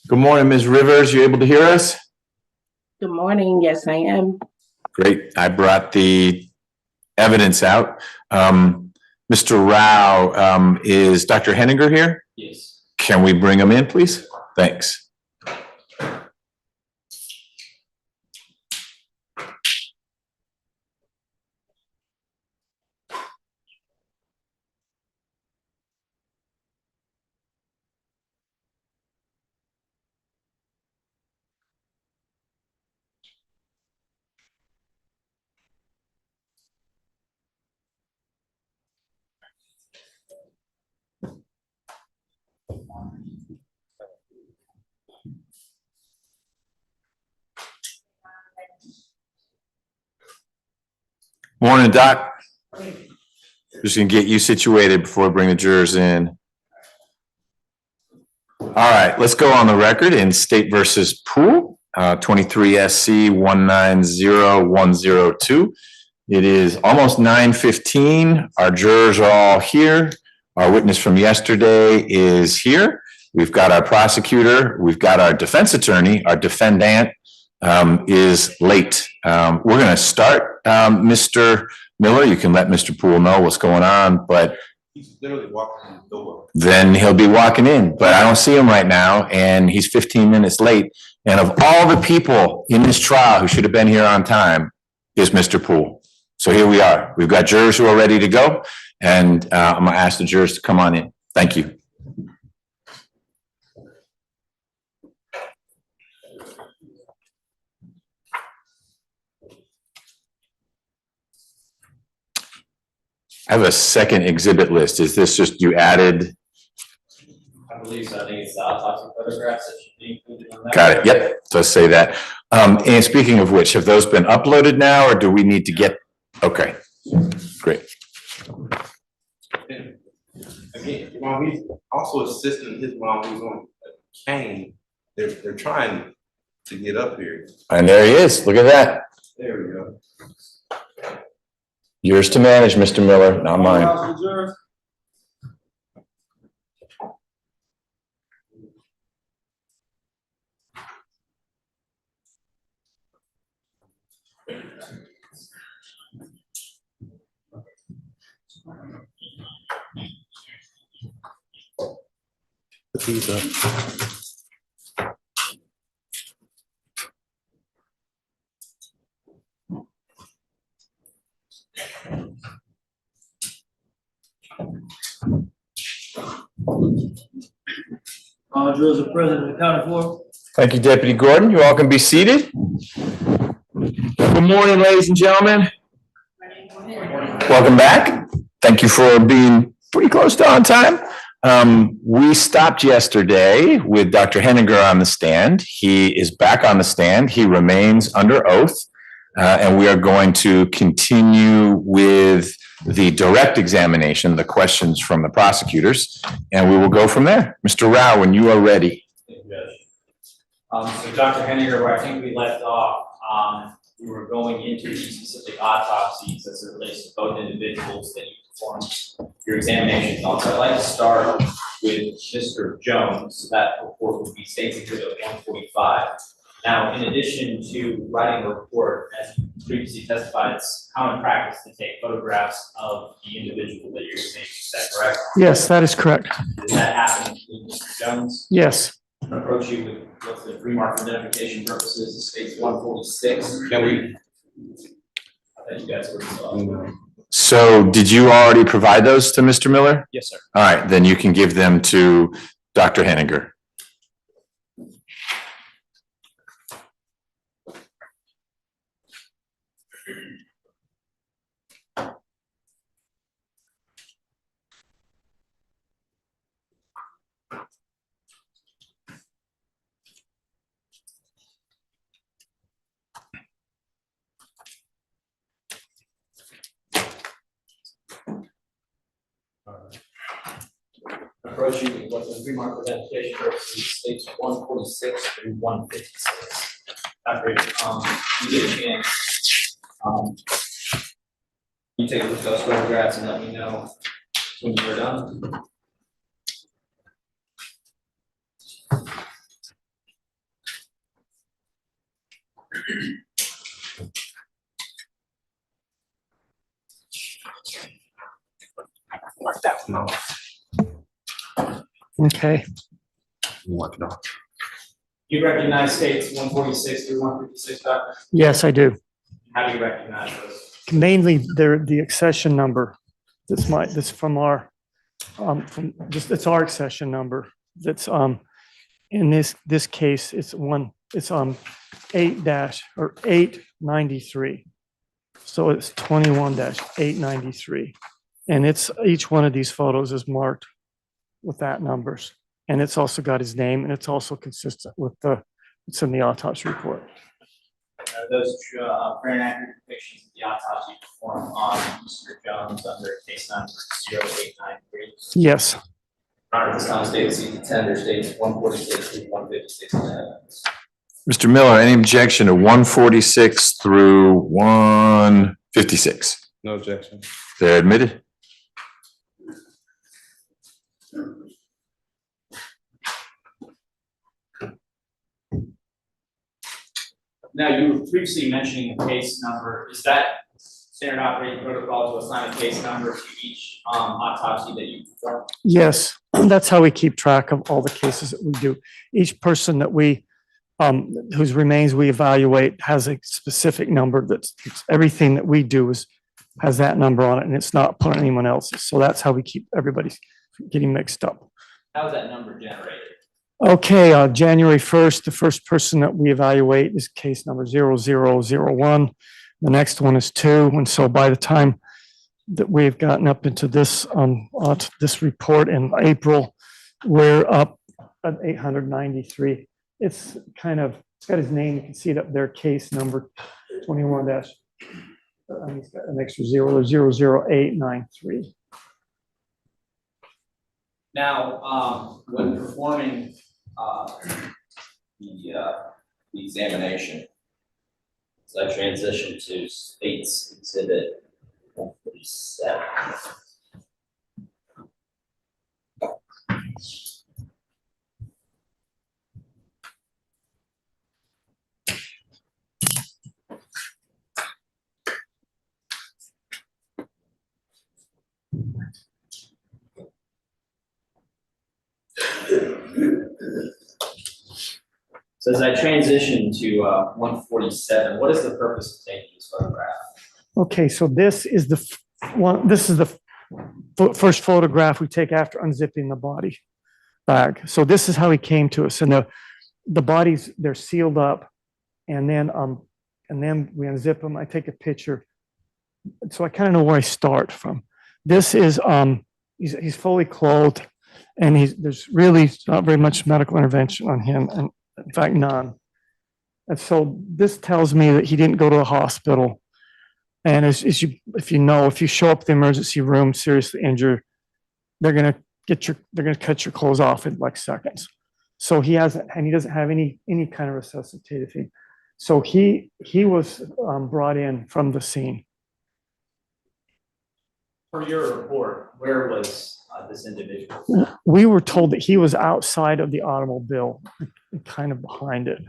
Good morning, Ms. Rivers. You able to hear us? Good morning. Yes, I am. Great. I brought the evidence out. Mr. Rao, is Dr. Henninger here? Yes. Can we bring him in, please? Thanks. Morning, Doc. Just gonna get you situated before we bring the jurors in. All right, let's go on the record in State versus Poole, 23 SC 190102. It is almost 9:15. Our jurors are all here. Our witness from yesterday is here. We've got our prosecutor. We've got our defense attorney. Our defendant is late. We're going to start, Mr. Miller. You can let Mr. Poole know what's going on, but he's literally walking in the door. Then he'll be walking in, but I don't see him right now, and he's 15 minutes late. And of all the people in this trial who should have been here on time is Mr. Poole. So here we are. We've got jurors who are ready to go, and I'm going to ask the jurors to come on in. Thank you. I have a second exhibit list. Is this just you added? I believe so. I think it's the autopsy photographs that should be included on that. Got it. Yep. It does say that. And speaking of which, have those been uploaded now, or do we need to get? Okay. Great. Again, while he's also assisting his mom who's on a cane, they're trying to get up here. And there he is. Look at that. There we go. Yours to manage, Mr. Miller, not mine. Put these up. All jurors are present and accounted for. Thank you, Deputy Gordon. You all can be seated. Good morning, ladies and gentlemen. Welcome back. Thank you for being pretty close to on time. We stopped yesterday with Dr. Henninger on the stand. He is back on the stand. He remains under oath, and we are going to continue with the direct examination, the questions from the prosecutors, and we will go from there. Mr. Rao, when you are ready. So Dr. Henninger, where I think we left off, we were going into the specific autopsies as it relates to both individuals that you performed your examinations on. So I'd like to start with Mr. Jones. So that report would be State Exhibit 145. Now, in addition to writing a report, as you previously testified, it's common practice to take photographs of the individual that you're examining. Is that correct? Yes, that is correct. Does that happen with Mr. Jones? Yes. I'm gonna approach you with what's the pre-mark for identification purposes, it states 146. Can we? I thought you guys were. So did you already provide those to Mr. Miller? Yes, sir. All right, then you can give them to Dr. Henninger. Approach you with what's the pre-mark for identification purposes, states 146 through 156. Dr. You get a chance. You take a look at those photographs and let me know when you're done. Mark that one off. Okay. Mark it off. You recognize states 146 through 156, Doctor? Yes, I do. How do you recognize those? Mainly they're the accession number. That's from our, it's our accession number. That's, in this case, it's 893. So it's 21-893. And it's, each one of these photos is marked with that numbers. And it's also got his name, and it's also consistent with it's in the autopsy report. Those fair and accurate depictions of the autopsy performed on Mr. Jones under case number 0893. Yes. Prior to this time, state seat contender states 146 through 156. Mr. Miller, any objection to 146 through 156? No objection. They're admitted. Now, you were previously mentioning a case number. Is that standard operating protocol to assign a case number to each autopsy that you perform? Yes, that's how we keep track of all the cases that we do. Each person that we, whose remains we evaluate has a specific number that's everything that we do has that number on it, and it's not put on anyone else's. So that's how we keep everybody getting mixed up. How is that number generated? Okay, January 1st, the first person that we evaluate is case number 0001. The next one is 2. And so by the time that we've gotten up into this, this report in April, we're up at 893. It's got his name. You can see it up there, case number 21 dash. He's got an extra 00893. Now, when performing the examination, as I transition to States Exhibit 147. So as I transition to 147, what is the purpose of taking this photograph? Okay, so this is the first photograph we take after unzipping the body bag. So this is how he came to us, and the bodies, they're sealed up, and then we unzip them. I take a picture, so I kind of know where I start from. This is he's fully clothed, and there's really not very much medical intervention on him, and in fact, none. And so this tells me that he didn't go to a hospital. And if you show up at the emergency room seriously injured, they're gonna cut your clothes off in like seconds. So he doesn't have any kind of resuscitative thing. So he was brought in from the scene. For your report, where was this individual? We were told that he was outside of the automobile, kind of behind it.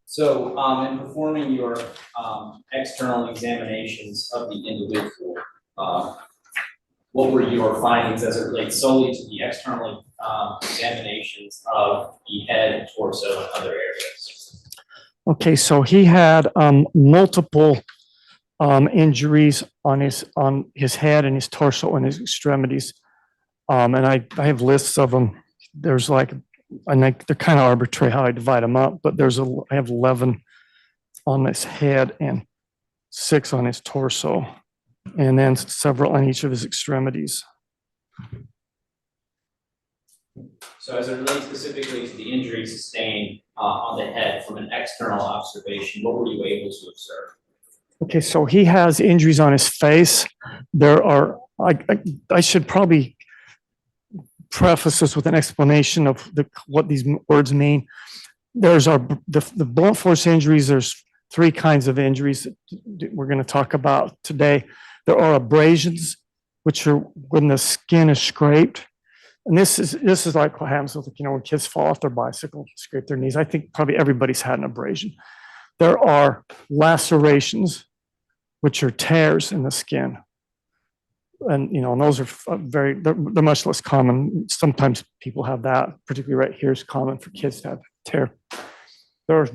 So in performing your external examinations of the individual, what were your findings as it relates solely to the external examinations of the head, torso, and other areas? Okay, so he had multiple injuries on his head and his torso and his extremities. And I have lists of them. There's like, they're kind of arbitrary how I divide them up, but I have 11 on his head and 6 on his torso, and then several on each of his extremities. So as it relates specifically to the injury sustained on the head from an external observation, what were you able to observe? Okay, so he has injuries on his face. There are, I should probably preface this with an explanation of what these words mean. There's the blunt force injuries. There's 3 kinds of injuries that we're going to talk about today. There are abrasions, which are when the skin is scraped. And this is like what happens with, when kids fall off their bicycle, scrape their knees. I think probably everybody's had an abrasion. There are lacerations, which are tears in the skin. And, and those are they're much less common. Sometimes people have that, particularly right here is common for kids to have tear. There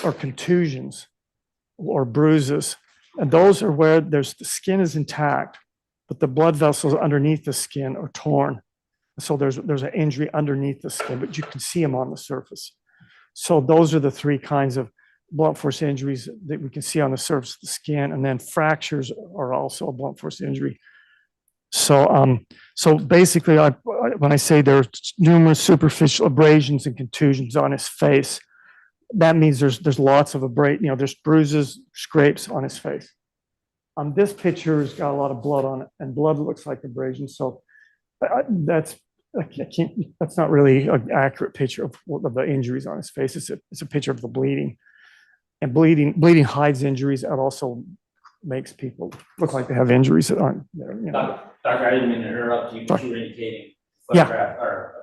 are contusions or bruises. And those are where the skin is intact, but the blood vessels underneath the skin are torn. So there's an injury underneath the skin, but you can see them on the surface. So those are the three kinds of blunt force injuries that we can see on the surface of the skin. And then fractures are also a blunt force injury. So, so basically, when I say there are numerous superficial abrasions and contusions on his face, that means there's lots of there's bruises, scrapes on his face. This picture has got a lot of blood on it, and blood looks like abrasion. So that's not really an accurate picture of the injuries on his face. It's a picture of the bleeding, and bleeding hides injuries. It also makes people look like they have injuries that aren't there. Doctor, I didn't mean to interrupt you, but you were indicating a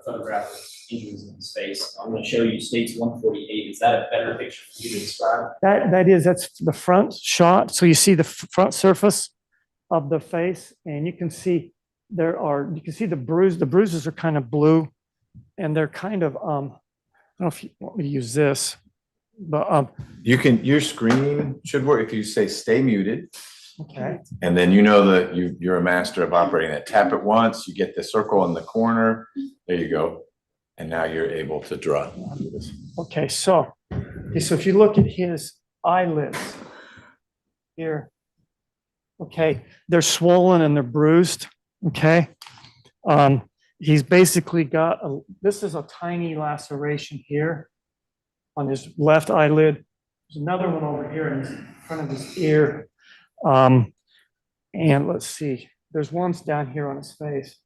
photograph of injuries in his face. I'm going to show you states 148. Is that a better picture for you to describe? That's the front shot. So you see the front surface of the face, and you can see you can see the bruise. The bruises are kind of blue, and they're kind of I don't know if you want me to use this, but your screen should work if you say stay muted. Okay. And then you're a master of operating it. Tap it once, you get the circle in the corner. There you go. And now you're able to draw. Okay, so if you look at his eyelids here, okay, they're swollen and they're bruised. Okay. He's basically got this is a tiny laceration here on his left eyelid. There's another one over here in front of his ear. And let's see, there's ones down here on his face.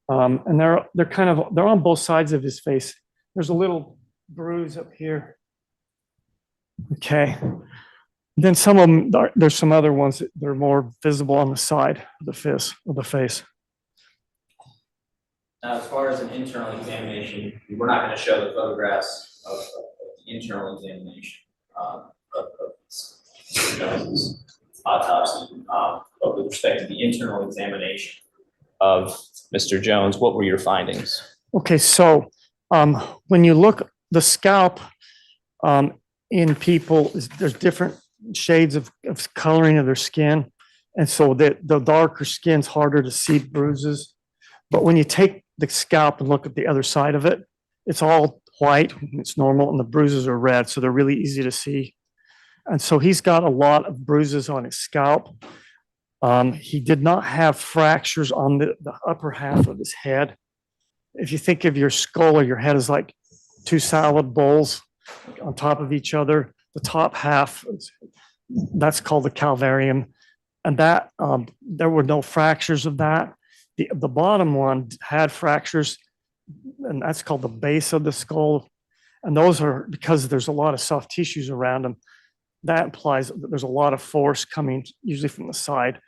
And they're on both sides of his face. There's a little bruise up here. Okay. Then some of them, there's some other ones that are more visible on the side of the face. Now, as far as an internal examination, we're not going to show the photographs of the internal examination of Jones's autopsy, but with respect to the internal examination of Mr. Jones, what were your findings? Okay, so when you look the scalp in people, there's different shades of coloring of their skin, and so the darker skin's harder to see bruises. But when you take the scalp and look at the other side of it, it's all white, it's normal, and the bruises are red, so they're really easy to see. And so he's got a lot of bruises on his scalp. He did not have fractures on the upper half of his head. If you think of your skull or your head as like two salad bowls on top of each other, the top half, that's called the calvarium. And that there were no fractures of that. The bottom one had fractures, and that's called the base of the skull. And those are because there's a lot of soft tissues around them. That implies that there's a lot of force coming usually from the side.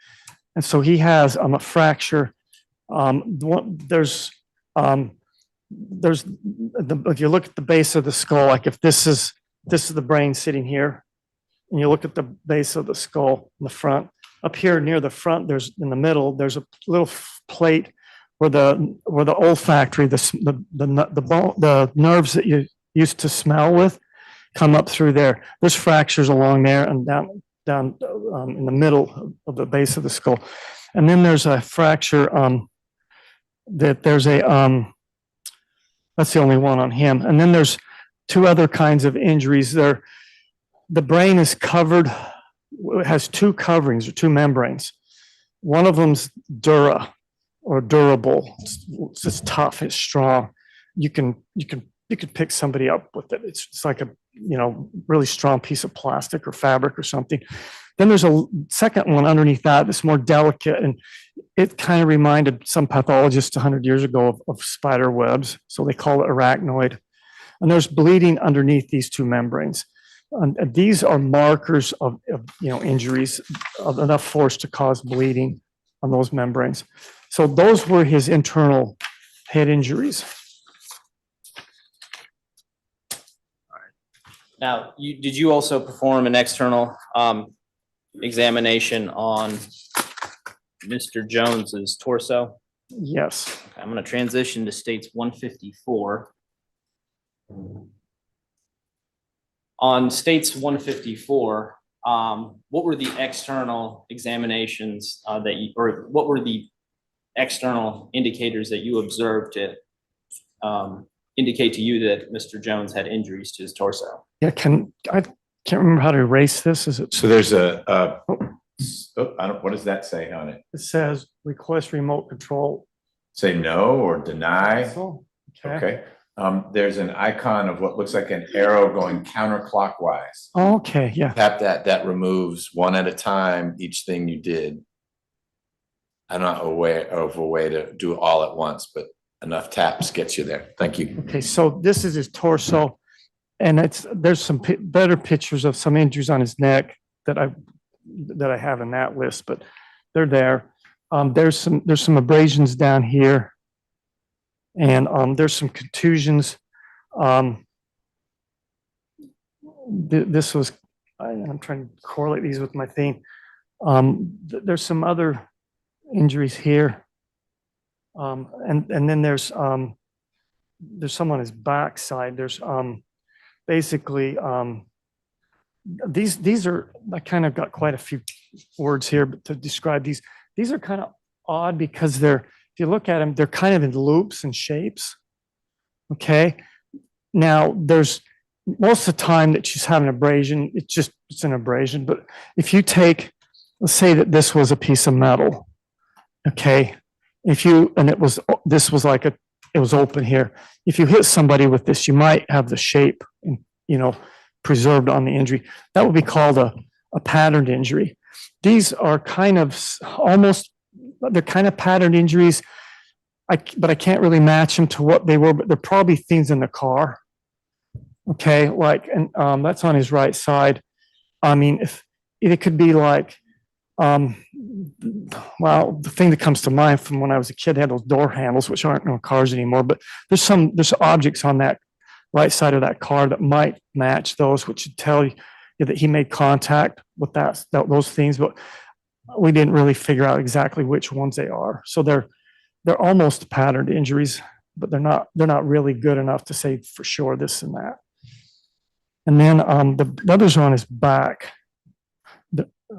And so he has a fracture. If you look at the base of the skull, like if this is the brain sitting here, and you look at the base of the skull in the front, up here near the front, in the middle, there's a little plate where the olfactory, the nerves that you used to smell with, come up through there. There's fractures along there and down in the middle of the base of the skull. And then there's a fracture that's the only one on him. And then there's two other kinds of injuries there. The brain is covered, it has two coverings or two membranes. One of them's dura or durable. It's just tough, it's strong. You can pick somebody up with it. It's like a really strong piece of plastic or fabric or something. Then there's a second one underneath that's more delicate, and it kind of reminded some pathologists 100 years ago of spider webs, so they call it arachnoid. And there's bleeding underneath these two membranes. And these are markers of injuries of enough force to cause bleeding on those membranes. So those were his internal head injuries. Now, did you also perform an external examination on Mr. Jones's torso? Yes. Okay, I'm going to transition to states 154. On states 154, what were the external examinations or what were the external indicators that you observed to indicate to you that Mr. Jones had injuries to his torso? Yeah, I can't remember how to erase this. Is it? So there's what does that say on it? It says request remote control. Say no or deny? So, okay. Okay. There's an icon of what looks like an arrow going counterclockwise. Okay, yeah. Tap that removes one at a time each thing you did. I'm not aware of a way to do it all at once, but enough taps gets you there. Thank you. Okay, so this is his torso, and there's some better pictures of some injuries on his neck that I have in that list, but they're there. There's some abrasions down here, and there's some contusions. This was I'm trying to correlate these with my theme. There's some other injuries here, and then there's some on his back side. There's basically these are, I kind of got quite a few words here to describe these. These are kind of odd because if you look at them, they're kind of in loops and shapes. Okay. Now there's most of the time that she's having abrasion, it's an abrasion. But if you let's say that this was a piece of metal. Okay. It was open here. If you hit somebody with this, you might have the shape, preserved on the injury. That would be called a patterned injury. These are kind of they're kind of patterned injuries. But I can't really match them to what they were, but they're probably things in the car. Okay. And that's on his right side. I mean, if it could be like, the thing that comes to mind from when I was a kid, they had those door handles, which aren't in cars anymore, but there's objects on that right side of that car that might match those, which would tell you that he made contact with those things, but we didn't really figure out exactly which ones they are. So they're almost patterned injuries, but they're not really good enough to say for sure this and that. And then the others are on his back.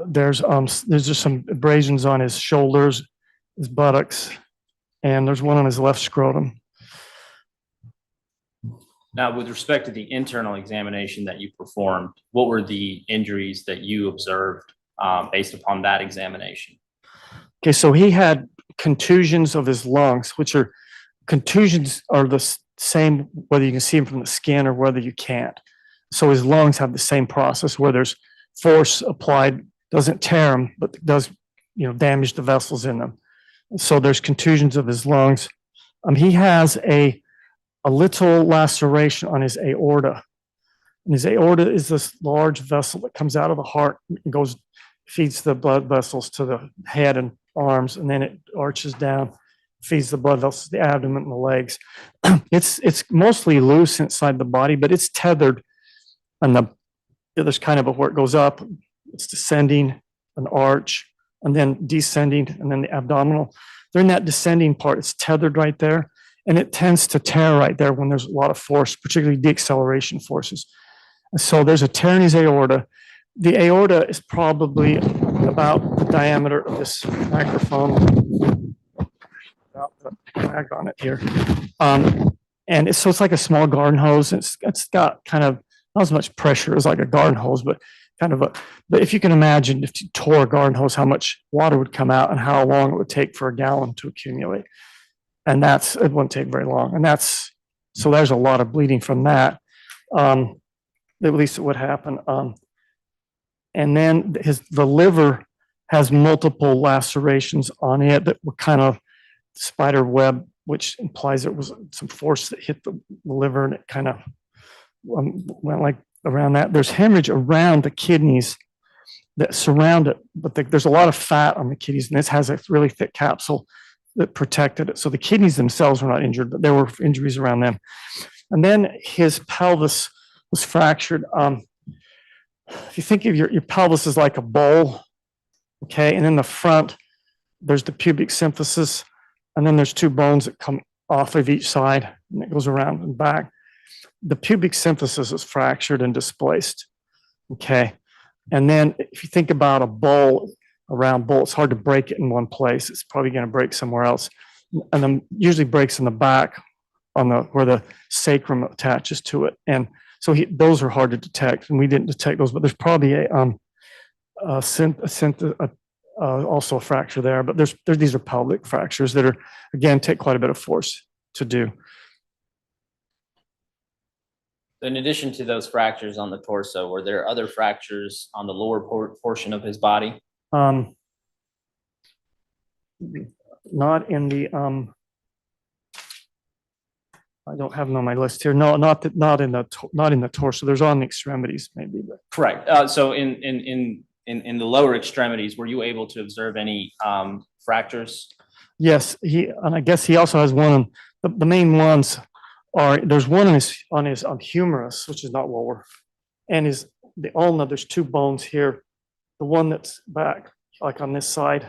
There's just some abrasions on his shoulders, his buttocks, and there's one on his left scrotum. Now, with respect to the internal examination that you performed, what were the injuries that you observed based upon that examination? Okay, so he had contusions of his lungs, contusions are the same whether you can see them from the skin or whether you can't. So his lungs have the same process where there's force applied, doesn't tear them, but does damage the vessels in them. So there's contusions of his lungs. He has a little laceration on his aorta. And his aorta is this large vessel that comes out of the heart and feeds the blood vessels to the head and arms, and then it arches down, feeds the blood vessels, the abdomen and the legs. It's mostly loose inside the body, but it's tethered, and there's kind of where it goes up, it's descending, an arch, and then descending, and then the abdominal. They're in that descending part, it's tethered right there, and it tends to tear right there when there's a lot of force, particularly deacceleration forces. And so there's a tear in his aorta. The aorta is probably about the diameter of this microphone. About the bag on it here. And it's like a small garden hose. It's got kind of not as much pressure as like a garden hose, but but if you can imagine if you tore a garden hose, how much water would come out and how long it would take for a gallon to accumulate. And it wouldn't take very long. And so there's a lot of bleeding from that. At least it would happen. And then the liver has multiple lacerations on it that were kind of spider web, which implies there was some force that hit the liver, and it kind of went like around that. There's hemorrhage around the kidneys that surround it, but there's a lot of fat on the kidneys, and this has a really thick capsule that protected it. So the kidneys themselves were not injured, but there were injuries around them. And then his pelvis was fractured. If you think of your pelvis as like a bowl, okay, and in the front, there's the pubic symphysis, and then there's two bones that come off of each side, and it goes around and back. The pubic symphysis is fractured and displaced, okay? And then if you think about a bowl, a round bowl, it's hard to break it in one place. It's probably going to break somewhere else. And then usually breaks in the back on the where the sacrum attaches to it. And so those are hard to detect, and we didn't detect those, but there's probably also a fracture there. But these are pelvic fractures that are, again, take quite a bit of force to do. In addition to those fractures on the torso, were there other fractures on the lower portion of his body? Not in the I don't have them on my list here. No, not in the torso. There's on the extremities maybe. But. Correct. So in the lower extremities, were you able to observe any fractures? Yes, and I guess he also has one. The main ones are there's one on his humerus, which is not lower, and the ulna. There's two bones here. The one that's back, like on this side,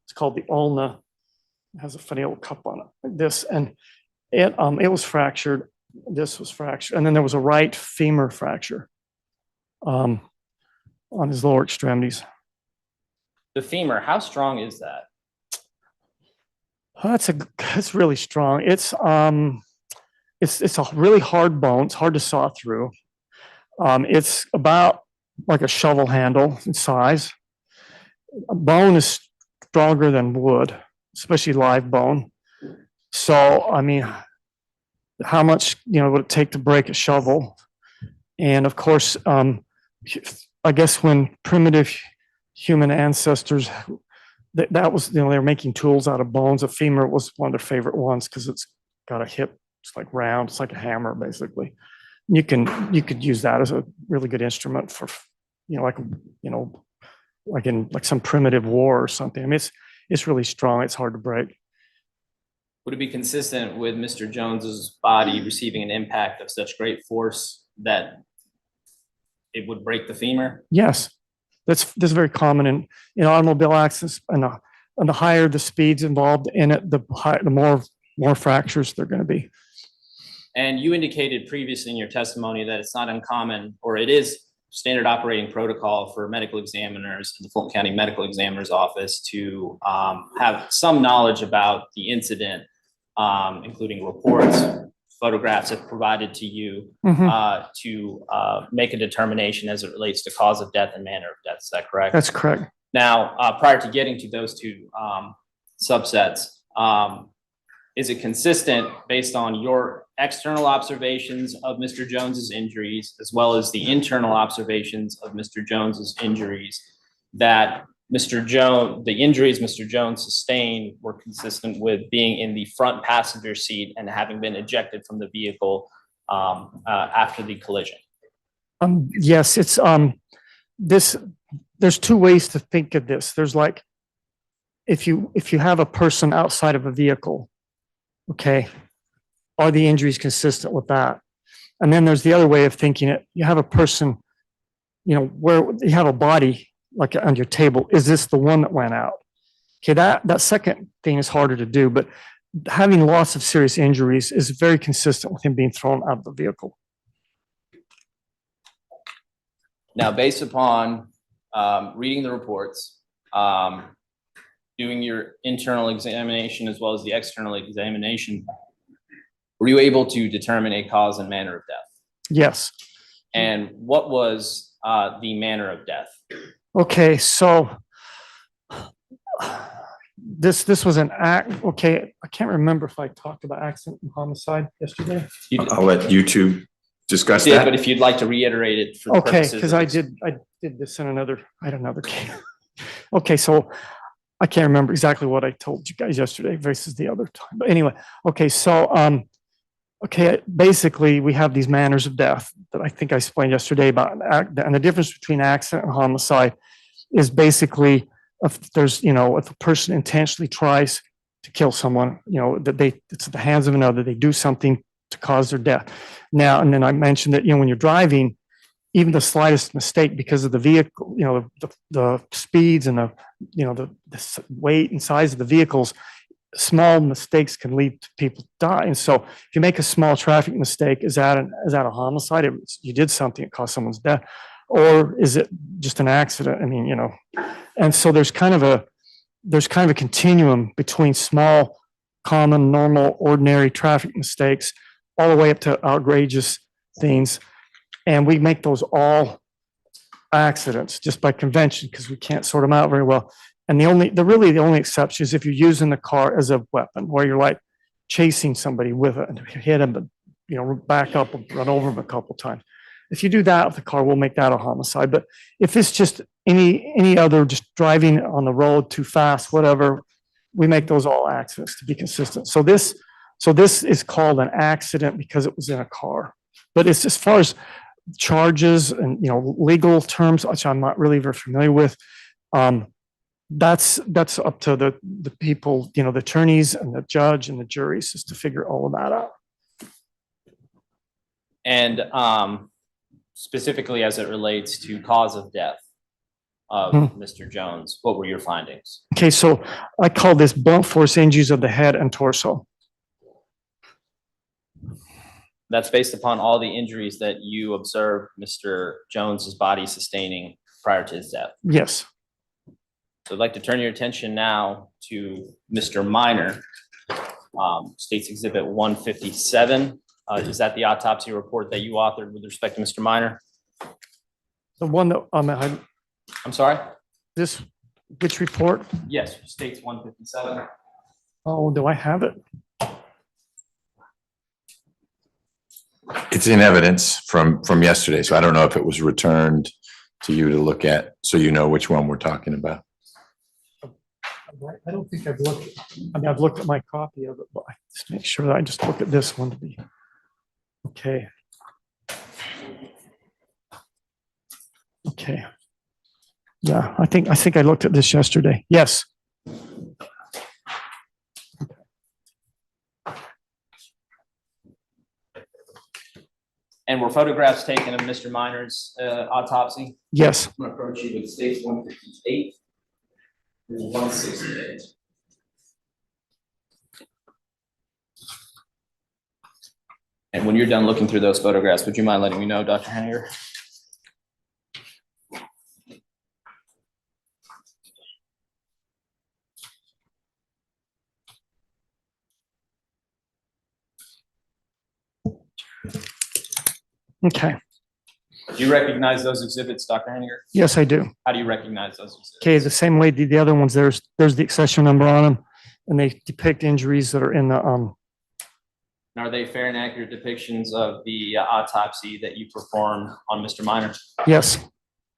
it's called the ulna. It has a funny little cup on it, like this, and it was fractured. This was fractured, and then there was a right femur fracture on his lower extremities. The femur, how strong is that? It's really strong. It's a really hard bone. It's hard to saw through. It's about like a shovel handle in size. A bone is stronger than wood, especially live bone. So, I mean, how much, would it take to break a shovel? And of course, I guess when primitive human ancestors, that was, they were making tools out of bones. A femur was one of their favorite ones because it's got a hip, it's like round, it's like a hammer, basically. You could use that as a really good instrument for, like in some primitive war or something. I mean, it's really strong. It's hard to break. Would it be consistent with Mr. Jones's body receiving an impact of such great force that it would break the femur? Yes, that's very common in automobile accidents, and the higher the speeds involved in it, the more fractures they're going to be. And you indicated previously in your testimony that it's not uncommon, or it is standard operating protocol for medical examiners in the Fulton County Medical Examiner's Office to have some knowledge about the incident, including reports, photographs if provided to you, to make a determination as it relates to cause of death and manner of death. Is that correct? That's correct. Now, prior to getting to those two subsets, is it consistent based on your external observations of Mr. Jones's injuries, as well as the internal observations of Mr. Jones's injuries, that the injuries Mr. Jones sustained were consistent with being in the front passenger seat and having been ejected from the vehicle after the collision? Yes, it's there's two ways to think of this. There's like, if you have a person outside of a vehicle, okay, are the injuries consistent with that? And then there's the other way of thinking it. You have a person, where you have a body like on your table. Is this the one that went out? Okay, that second thing is harder to do, but having lots of serious injuries is very consistent with him being thrown out of the vehicle. Now, based upon reading the reports, doing your internal examination as well as the external examination, were you able to determine a cause and manner of death? Yes. And what was the manner of death? Okay, so this was an act. Okay, I can't remember if I talked about accident and homicide yesterday. I'll let you two discuss Yeah, that. but if you'd like to reiterate it for the Okay, purposes because of I did this in another case. Okay, so I can't remember exactly what I told you guys yesterday versus the other time. But anyway, okay, so okay, basically we have these manners of death that I think I explained yesterday about, and the difference between accident and homicide is basically if there's, if a person intentionally tries to kill someone, that it's at the hands of another, they do something to cause their death. Now, and then I mentioned that, when you're driving, even the slightest mistake because of the vehicle, the speeds and the weight and size of the vehicles, small mistakes can lead to people die. And so if you make a small traffic mistake, is that a homicide? You did something that caused someone's death, or is it just an accident? I mean, and so there's kind of a continuum between small, common, normal, ordinary traffic mistakes all the way up to outrageous things. And we make those all accidents just by convention because we can't sort them out very well. And the only exception is if you're using the car as a weapon, where you're like chasing somebody with it and hit them, but back up and run over them a couple times. If you do that with the car, we'll make that a homicide. But if it's just any other, just driving on the road too fast, whatever, we make those all accidents to be consistent. So this is called an accident because it was in a car. But it's as far as charges and legal terms, which I'm not really very familiar with. That's up to the people, the attorneys and the judge and the juries, is to figure all of that out. And specifically as it relates to cause of death of Mr. Jones, what were your findings? Okay, so I call this blunt force injuries of the head and torso. That's based upon all the injuries that you observed Mr. Jones's body sustaining prior to his death. Yes. So I'd like to turn your attention now to Mr. Minor, State's Exhibit 157. Is that the autopsy report that you authored with respect to Mr. Minor? The one that I'm sorry? which report? Yes, State's 157. Oh, do I have it? It's in evidence from yesterday, so I don't know if it was returned to you to look at, so you know which one we're talking about. I don't think I've looked. I mean, I've looked at my copy of it, but I just make sure that I just look at this one to be okay. Okay. Yeah, I think I looked at this yesterday. Yes. And were photographs taken of Mr. Minor's autopsy? Yes. I'm gonna approach you with State's 158 through 168. And when you're done looking through those photographs, would you mind letting me know, Dr. Henniger? Okay. Do you recognize those exhibits, Dr. Henniger? Yes, I do. How do you recognize those exhibits? Okay, the same way the other ones. There's the accession number on them, and they depict injuries that are in the And are they fair and accurate depictions of the autopsy that you performed on Mr. Minor? Yes.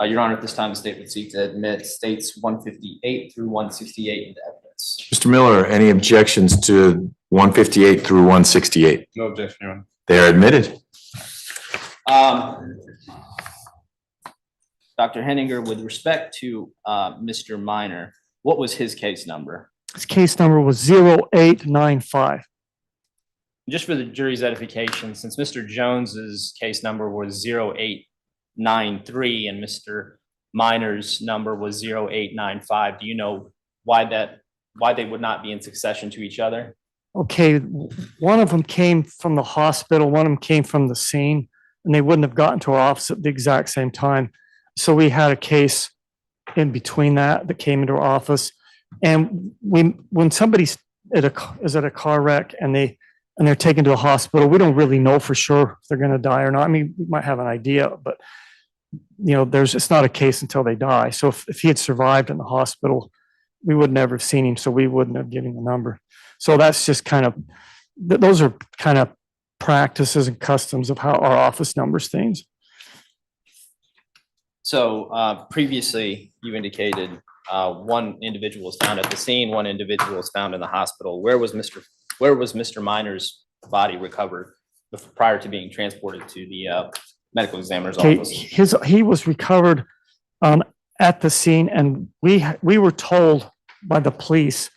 Your Honor, at this time, the state would seek to admit States 158 through 168 into evidence. Mr. Miller, any objections to 158 through 168? No objection, Your Honor. They are admitted. Dr. Henniger, with respect to Mr. Minor, what was his case number? His case number was 0895. Just for the jury's edification, since Mr. Jones's case number was 0893 and Mr. Minor's number was 0895, do you know why they would not be in succession to each other? Okay, one of them came from the hospital, one of them came from the scene, and they wouldn't have gotten to our office at the exact same time. So we had a case in between that came into our office. And when somebody's is at a car wreck and they're taken to a hospital, we don't really know for sure if they're going to die or not. I mean, we might have an idea, but it's not a case until they die. So if he had survived in the hospital, we would never have seen him, so we wouldn't have given the number. So that's just those are kind of practices and customs of how our office numbers things. So previously you indicated one individual was found at the scene, one individual was found in the hospital. Where was Mr. Minor's body recovered prior to being transported to the medical examiner's office? He was recovered at the scene, and we were told by the police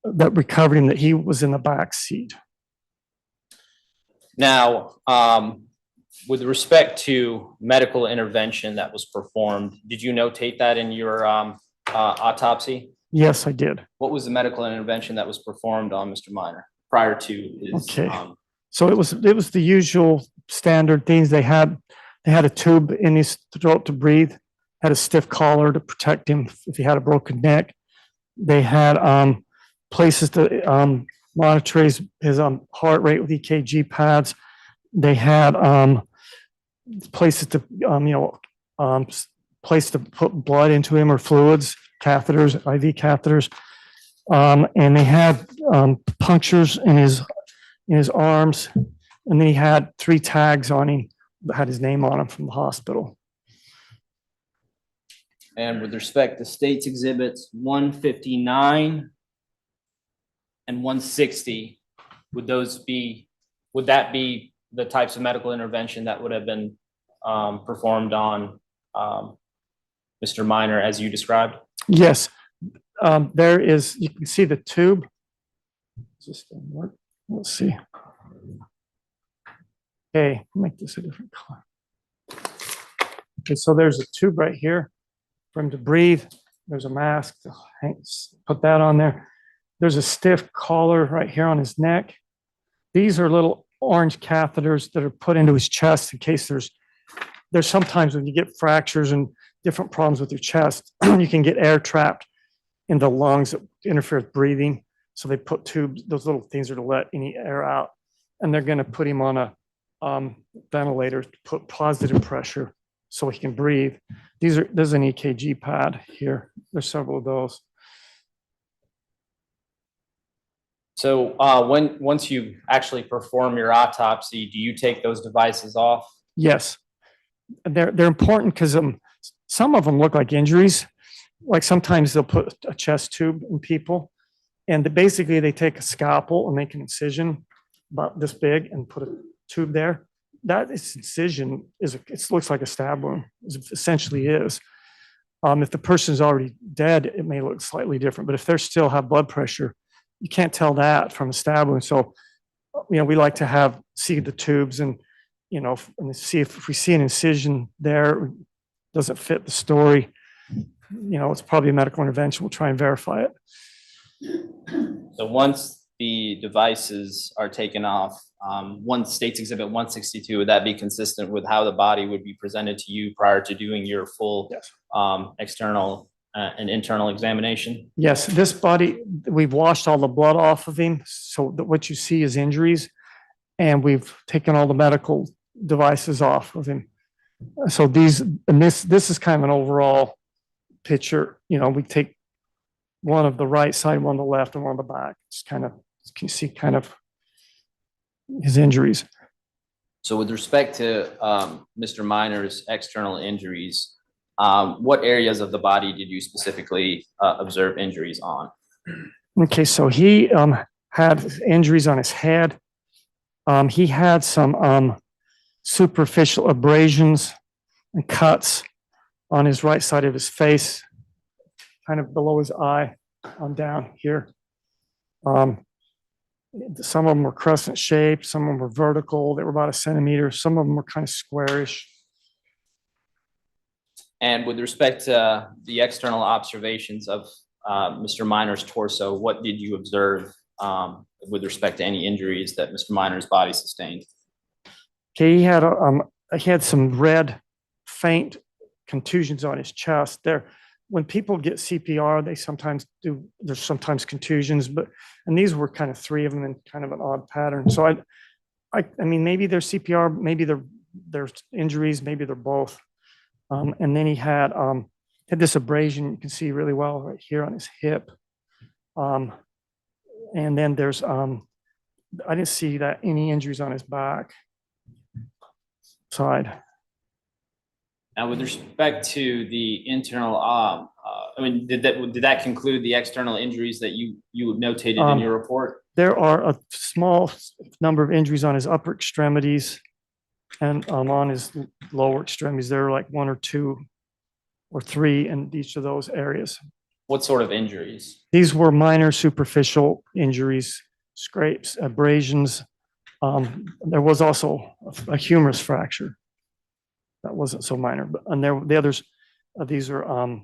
that recovered him that he was in the back seat. Now, with respect to medical intervention that was performed, did you notate that in your autopsy? Yes, I did. What was the medical intervention that was performed on Mr. Minor prior to his? Okay. So it was the usual standard things. They had a tube in his throat to breathe, had a stiff collar to protect him if he had a broken neck. They had places to monitor his heart rate with EKG pads. They had places to place to put blood into him or fluids, catheters, IV catheters, and they had punctures in his arms, and then he had 3 tags on him that had his name on them from the hospital. And with respect to states exhibits 159 and 160, would that be the types of medical intervention that would have been performed on Mr. Minor as you described? Yes, there is, you can see the tube. Does this thing work? Let's see. Okay, make this a different color. Okay, so there's a tube right here for him to breathe. There's a mask to put that on there. There's a stiff collar right here on his neck. These are little orange catheters that are put into his chest in case there's sometimes when you get fractures and different problems with your chest, you can get air trapped in the lungs that interfere with breathing. So they put tubes, those little things are to let any air out. And they're going to put him on a ventilator to put positive pressure so he can breathe. There's an EKG pad here. There's several of those. So once you actually perform your autopsy, do you take those devices off? Yes, they're important because some of them look like injuries. Like sometimes they'll put a chest tube in people, and basically they take a scalpel and make an incision about this big and put a tube there. That incision it looks like a stab wound. It essentially is. If the person's already dead, it may look slightly different, but if they still have blood pressure, you can't tell that from a stab wound. So, we like to see the tubes and see if we see an incision there, doesn't fit the story. It's probably a medical intervention. We'll try and verify it. So once the devices are taken off, states exhibit 162, would that be consistent with how the body would be presented to you prior to doing your full Yes. External and internal examination? Yes, this body, we've washed all the blood off of him. So what you see is injuries, and we've taken all the medical devices off of him. So this is kind of an overall picture. We take one of the right side, one on the left, and one on the back. It's kind of, you can see kind of his injuries. So with respect to Mr. Minor's external injuries, what areas of the body did you specifically observe injuries on? Okay, so he had injuries on his head. He had some superficial abrasions and cuts on his right side of his face, kind of below his eye on down here. Some of them were crescent shaped, some of them were vertical, they were about 1 centimeter, some of them were kind of squarish. And with respect to the external observations of Mr. Minor's torso, what did you observe with respect to any injuries that Mr. Minor's body sustained? Okay, he had some red, faint contusions on his chest. When people get CPR, there's sometimes contusions, and these were kind of 3 of them in kind of an odd pattern. So I mean, maybe they're CPR, maybe they're injuries, maybe they're both. And then he had this abrasion you can see really well right here on his hip. And then there's, I didn't see any injuries on his back side. Now, with respect to the internal, did that conclude the external injuries that you notated in your report? There are a small number of injuries on his upper extremities and on his lower extremities. There are like 1 or 2 or 3 in each of those areas. What sort of injuries? These were minor superficial injuries, scrapes, abrasions. There was also a humerus fracture. That wasn't so minor, but and there the others, these are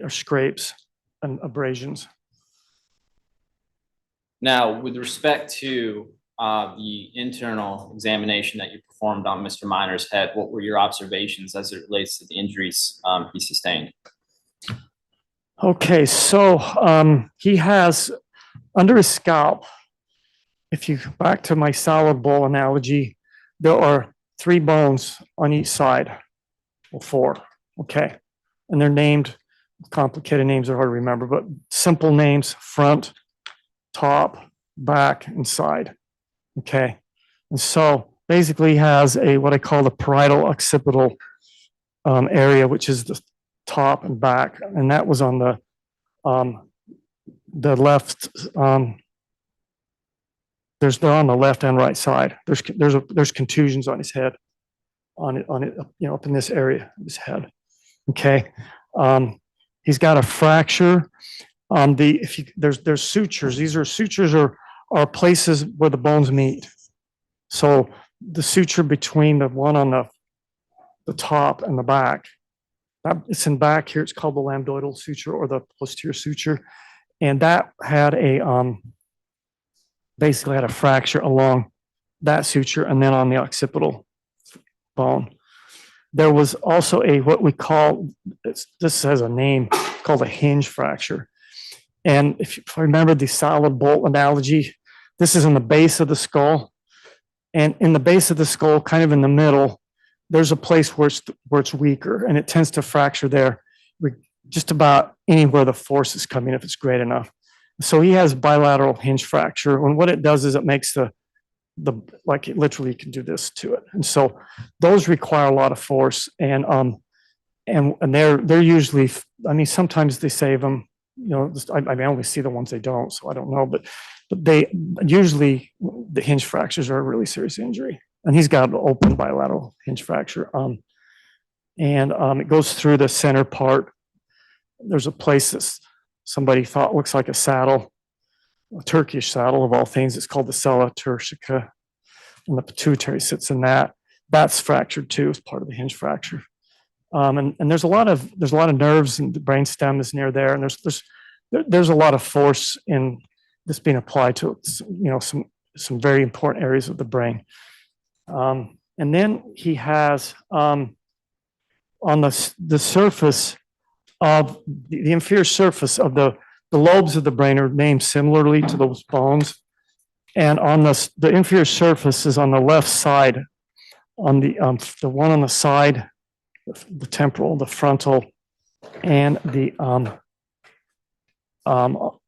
scrapes and abrasions. Now, with respect to the internal examination that you performed on Mr. Minor's head, what were your observations as it relates to the injuries he sustained? Okay, so he has under his scalp, if you back to my salad bowl analogy, there are 3 bones on each side, or 4, okay? And they're named, complicated names are hard to remember, but simple names, front, top, back, and side, okay? And so basically he has a, what I call the parietal occipital area, which is the top and back, and that was on the left, they're on the left and right side. There's contusions on his head, on it, you know, up in this area of his head. Okay, he's got a fracture. There's sutures. These are sutures are places where the bones meet. So the suture between the one on the top and the back, it's in back here. It's called the lambdoidal suture or the posterior suture, and that had a basically had a fracture along that suture and then on the occipital bone. There was also a what we call, this has a name called a hinge fracture. And if I remember the salad bowl analogy, this is in the base of the skull. And in the base of the skull, kind of in the middle, there's a place where it's weaker, and it tends to fracture there just about anywhere the force is coming, if it's great enough. So he has bilateral hinge fracture, and what it does is it makes the like it literally can do this to it, and so those require a lot of force, and they're usually, I mean, sometimes they save them, you know. I only see the ones they don't, so I don't know, but they usually, the hinge fractures are a really serious injury, and he's got an open bilateral hinge fracture, and it goes through the center part. There's a place that's somebody thought looks like a saddle, a Turkish saddle of all things. It's called the sella turcica, and the pituitary sits in that. That's fractured too, as part of the hinge fracture. And there's a lot of nerves, and the brain stem is near there, and there's a lot of force in this being applied to, you know, some very important areas of the brain. And then he has on the surface of the inferior surface of the lobes of the brain are named similarly to those bones. And on the inferior surface is on the left side, on the one on the side, the temporal, the frontal, and the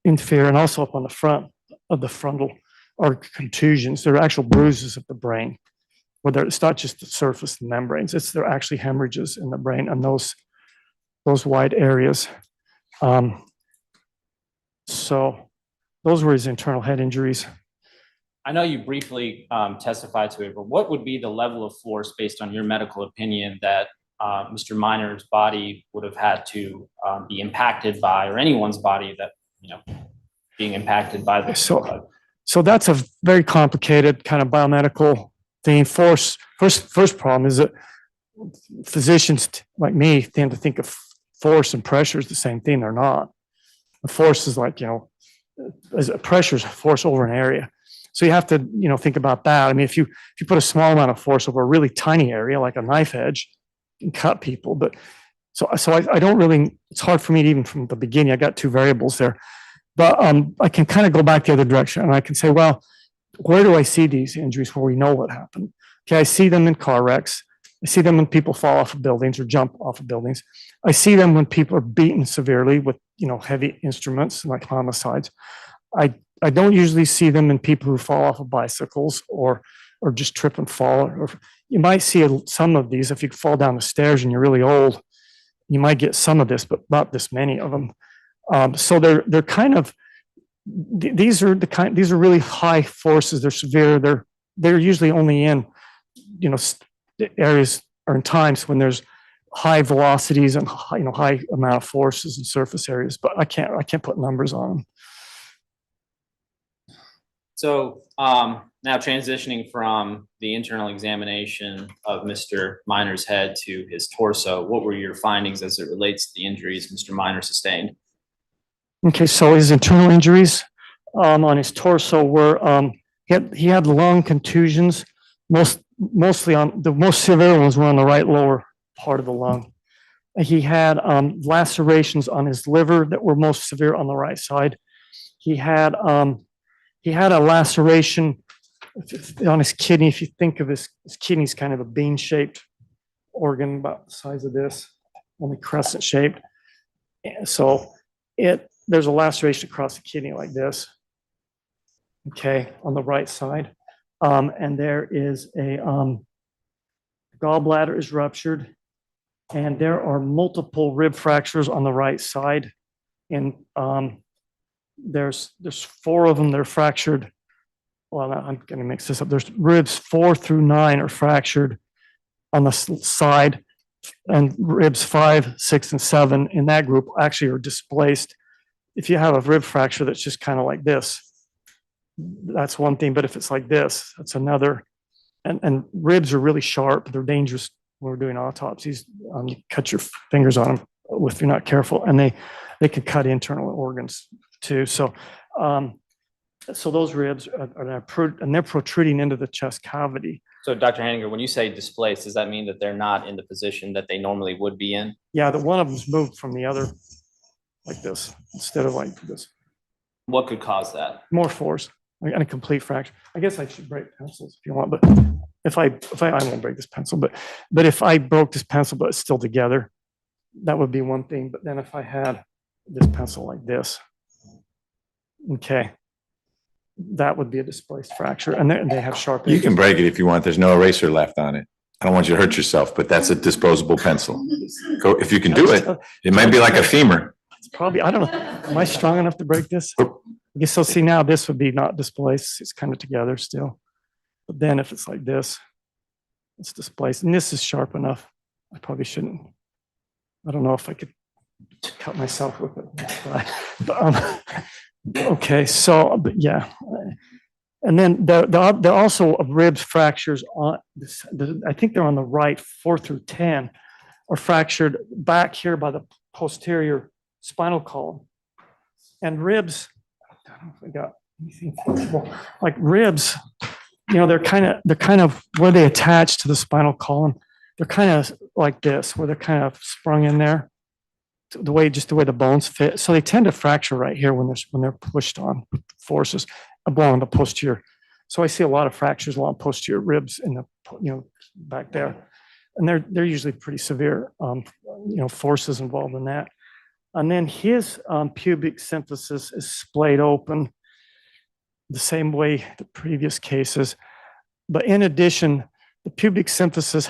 inferior, and also up on the front of the frontal are contusions. They're actual bruises of the brain, where it's not just the surface membranes, they're actually hemorrhages in the brain and those wide areas. So those were his internal head injuries. I know you briefly testified to it, but what would be the level of force, based on your medical opinion, that Mr. Minor's body would have had to be impacted by, or anyone's body that, you know, being impacted by this? So that's a very complicated kind of biomedical thing. First problem is that physicians like me tend to think of force and pressure is the same thing. They're not. The force is like, you know, pressure is force over an area. So you have to, you know, think about that. I mean, if you put a small amount of force over a really tiny area, like a knife edge, you can cut people. But so I don't really, it's hard for me to, even from the beginning, I got 2 variables there. But I can kind of go back the other direction, and I can say, well, where do I see these injuries where we know what happened? Okay, I see them in car wrecks. I see them when people fall off of buildings or jump off of buildings. I see them when people are beaten severely with, you know, heavy instruments like homicides. I don't usually see them in people who fall off of bicycles or just trip and fall. Or you might see some of these if you fall down the stairs and you're really old. You might get some of this, but not this many of them. So they're kind of, these are really high forces. They're severe. They're usually only in, you know, areas or in times when there's high velocities and high, high amount of forces in surface areas, but I can't put numbers on them. So now transitioning from the internal examination of Mr. Minor's head to his torso, what were your findings as it relates to the injuries Mr. Minor sustained? Okay, so his internal injuries on his torso were he had lung contusions, mostly on the most severe ones were on the right lower part of the lung. He had lacerations on his liver that were most severe on the right side. He had a laceration on his kidney. If you think of his kidney's kind of a bean-shaped organ about the size of this, only crescent shaped. So there's a laceration across the kidney like this. Okay, on the right side. And there is a gallbladder is ruptured, and there are multiple rib fractures on the right side. And there's 4 of them that are fractured. Well, I'm going to mix this up. There's ribs 4 through 9 are fractured on the side, and ribs 5, 6, and 7 in that group actually are displaced. If you have a rib fracture that's just kind of like this, that's one thing, but if it's like this, that's another. And ribs are really sharp. They're dangerous when we're doing autopsies. You cut your fingers on them if you're not careful, and they can cut internal organs too. So those ribs they're protruding into the chest cavity. So Dr. Henninger, when you say displaced, does that mean that they're not in the position that they normally would be in? Yeah, that one of them's moved from the other like this instead of like this. What could cause that? More force and a complete fracture. I guess I should break pencils if you want, but if I won't break this pencil, but if I broke this pencil but it's still together, that would be one thing. But then if I had this pencil like this, okay, that would be a displaced fracture, and they have sharp edges. You can break it if you want. There's no eraser left on it. I don't want you to hurt yourself, but that's a disposable pencil. Go if you can do it. It might be like a femur. It's probably, I don't know. Am I strong enough to break this? I guess so. See, now this would be not displaced. It's kind of together still. But then if it's like this, it's displaced. And this is sharp enough. I probably shouldn't. I don't know if I could cut myself with it. But, okay, so, but yeah. And then there are also ribs fractures on this. I think they're on the right, 4 through 10, are fractured back here by the posterior spinal column. And ribs, I don't know if I got anything flexible. Like ribs, they're kind of where they attach to the spinal column. They're kind of like this, where they're kind of sprung in there, the way the bones fit. So they tend to fracture right here when they're pushed on forces along the posterior. So I see a lot of fractures along posterior ribs in the back there, and they're usually pretty severe. Forces involved in that. And then his pubic symphysis is splayed open the same way the previous cases. But in addition, the pubic symphysis,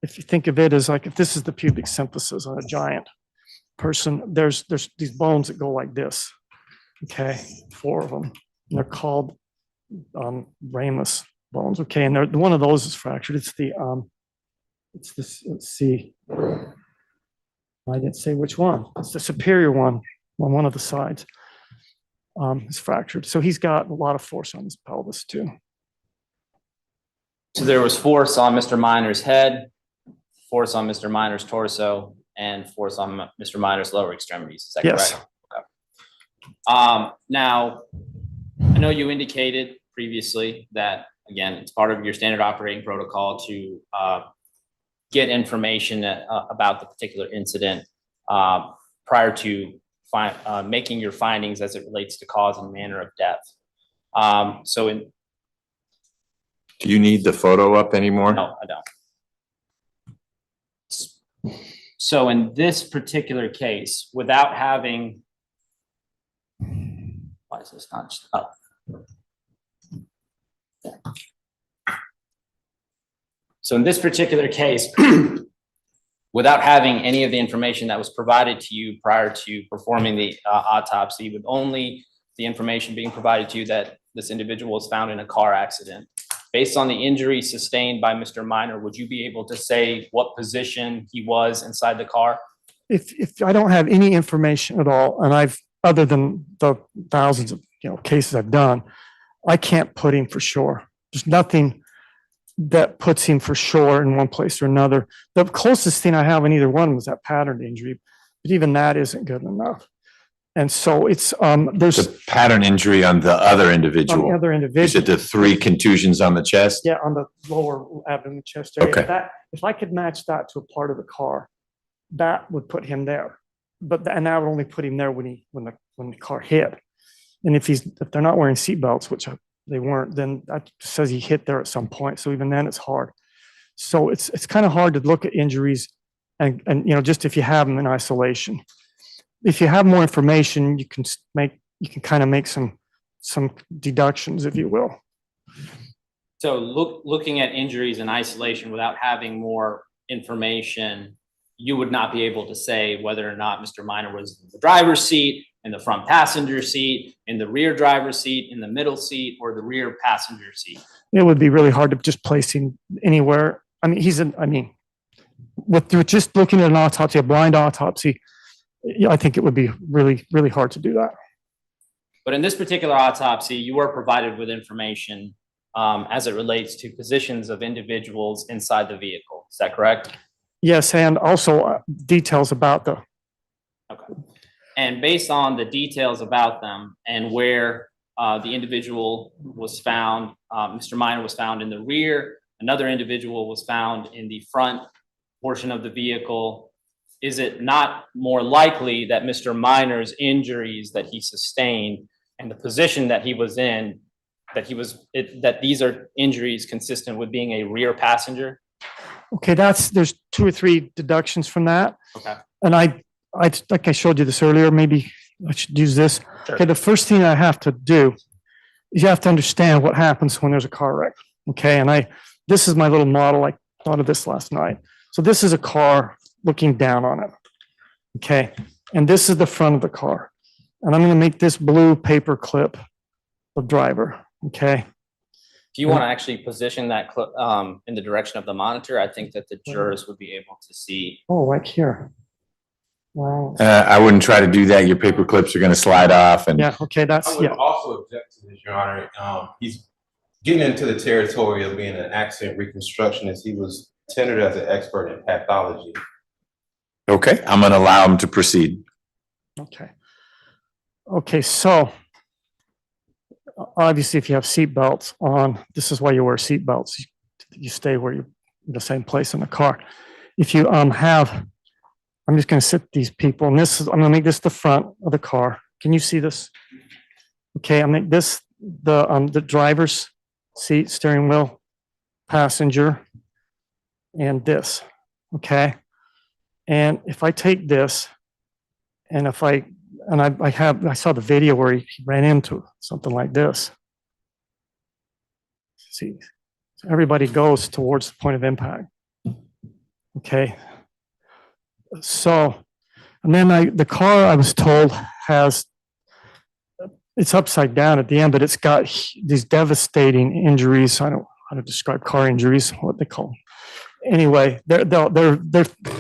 if you think of it as like, if this is the pubic symphysis on a giant person, there's these bones that go like this. Okay, 4 of them. And they're called ramus bones. Okay, and one of those is fractured. It's this, let's see. I didn't say which one. It's the superior one on one of the sides. Is fractured. So he's got a lot of force on his pelvis too. So there was force on Mr. Minor's head, force on Mr. Minor's torso, and force on Mr. Minor's lower extremities. Is that Yes. correct? Okay. Now, I know you indicated previously that, again, it's part of your standard operating protocol to get information about the particular incident prior to making your findings as it relates to cause and manner of death. Do you need the photo up anymore? No, I don't. So in this particular case, without having, why is this not up? So in this particular case, without having any of the information that was provided to you prior to performing the autopsy, with only the information being provided to you that this individual was found in a car accident, based on the injury sustained by Mr. Minor, would you be able to say what position he was inside the car? If I don't have any information at all, and other than the thousands of, cases I've done, I can't put him for sure. There's nothing that puts him for sure in one place or another. The closest thing I have in either one was that pattern injury, but even that isn't good enough. And so it's, there's The pattern injury on the other on individual. the other You individual. said the 3 contusions on the chest? Yeah, on the lower abdomen, chest area. Okay. If I could match that to a part of the car, that would put him there. And that would only put him there when the car hit. And if they're not wearing seatbelts, which they weren't, then that says he hit there at some point. So even then it's hard. So it's kind of hard to look at injuries and just if you have them in isolation. If you have more information, you can kind of make some deductions, if you will. So looking at injuries in isolation without having more information, you would not be able to say whether or not Mr. Minor was in the driver's seat, in the front passenger seat, in the rear driver's seat, in the middle seat, or the rear passenger seat. It would be really hard to just place him anywhere. I mean, with just looking at an autopsy, a blind autopsy, I think it would be really, really hard to do that. But in this particular autopsy, you were provided with information as it relates to positions of individuals inside the vehicle. Is that correct? Yes, and also details about the. Okay. And based on the details about them and where the individual was found, Mr. Minor was found in the rear, another individual was found in the front portion of the vehicle. Is it not more likely that Mr. Minor's injuries that he sustained and the position that he was in, that these are injuries consistent with being a rear passenger? Okay, there's 2 or 3 deductions from that. Okay. And I like I showed you this earlier, maybe I should use this. Sure. Okay, the first thing I have to do is you have to understand what happens when there's a car wreck. Okay, and this is my little model. I thought of this last night. So this is a car looking down on it. Okay, and this is the front of the car. And I'm going to make this blue paper clip the driver. Okay. If you want to actually position that clip in the direction of the monitor, I think that the jurors would be able to see. Oh, right here. Wow. I wouldn't try to do that. Your paper clips are going to slide off. And Yeah. Okay. I would also object to this, Your Honor. He's getting into the territory of being an accident reconstructionist. He was tendered as an expert in pathology. Okay, I'm going to allow him to proceed. Okay. Okay. So obviously, if you have seat belts on, this is why you wear seat belts. You stay where you're in the same place in the car. If you I'm just going to sit these people, and I'm going to make this the front of the car. Can you see this? Okay, I make this the driver's seat, steering wheel, passenger, and this. Okay, and if I take this, and I saw the video where he ran into something like this. See, everybody goes towards the point of impact. Okay. So, and then the car, I was told, it's upside down at the end, but it's got these devastating injuries. I don't know how to describe car injuries, what they call them. Anyway, they're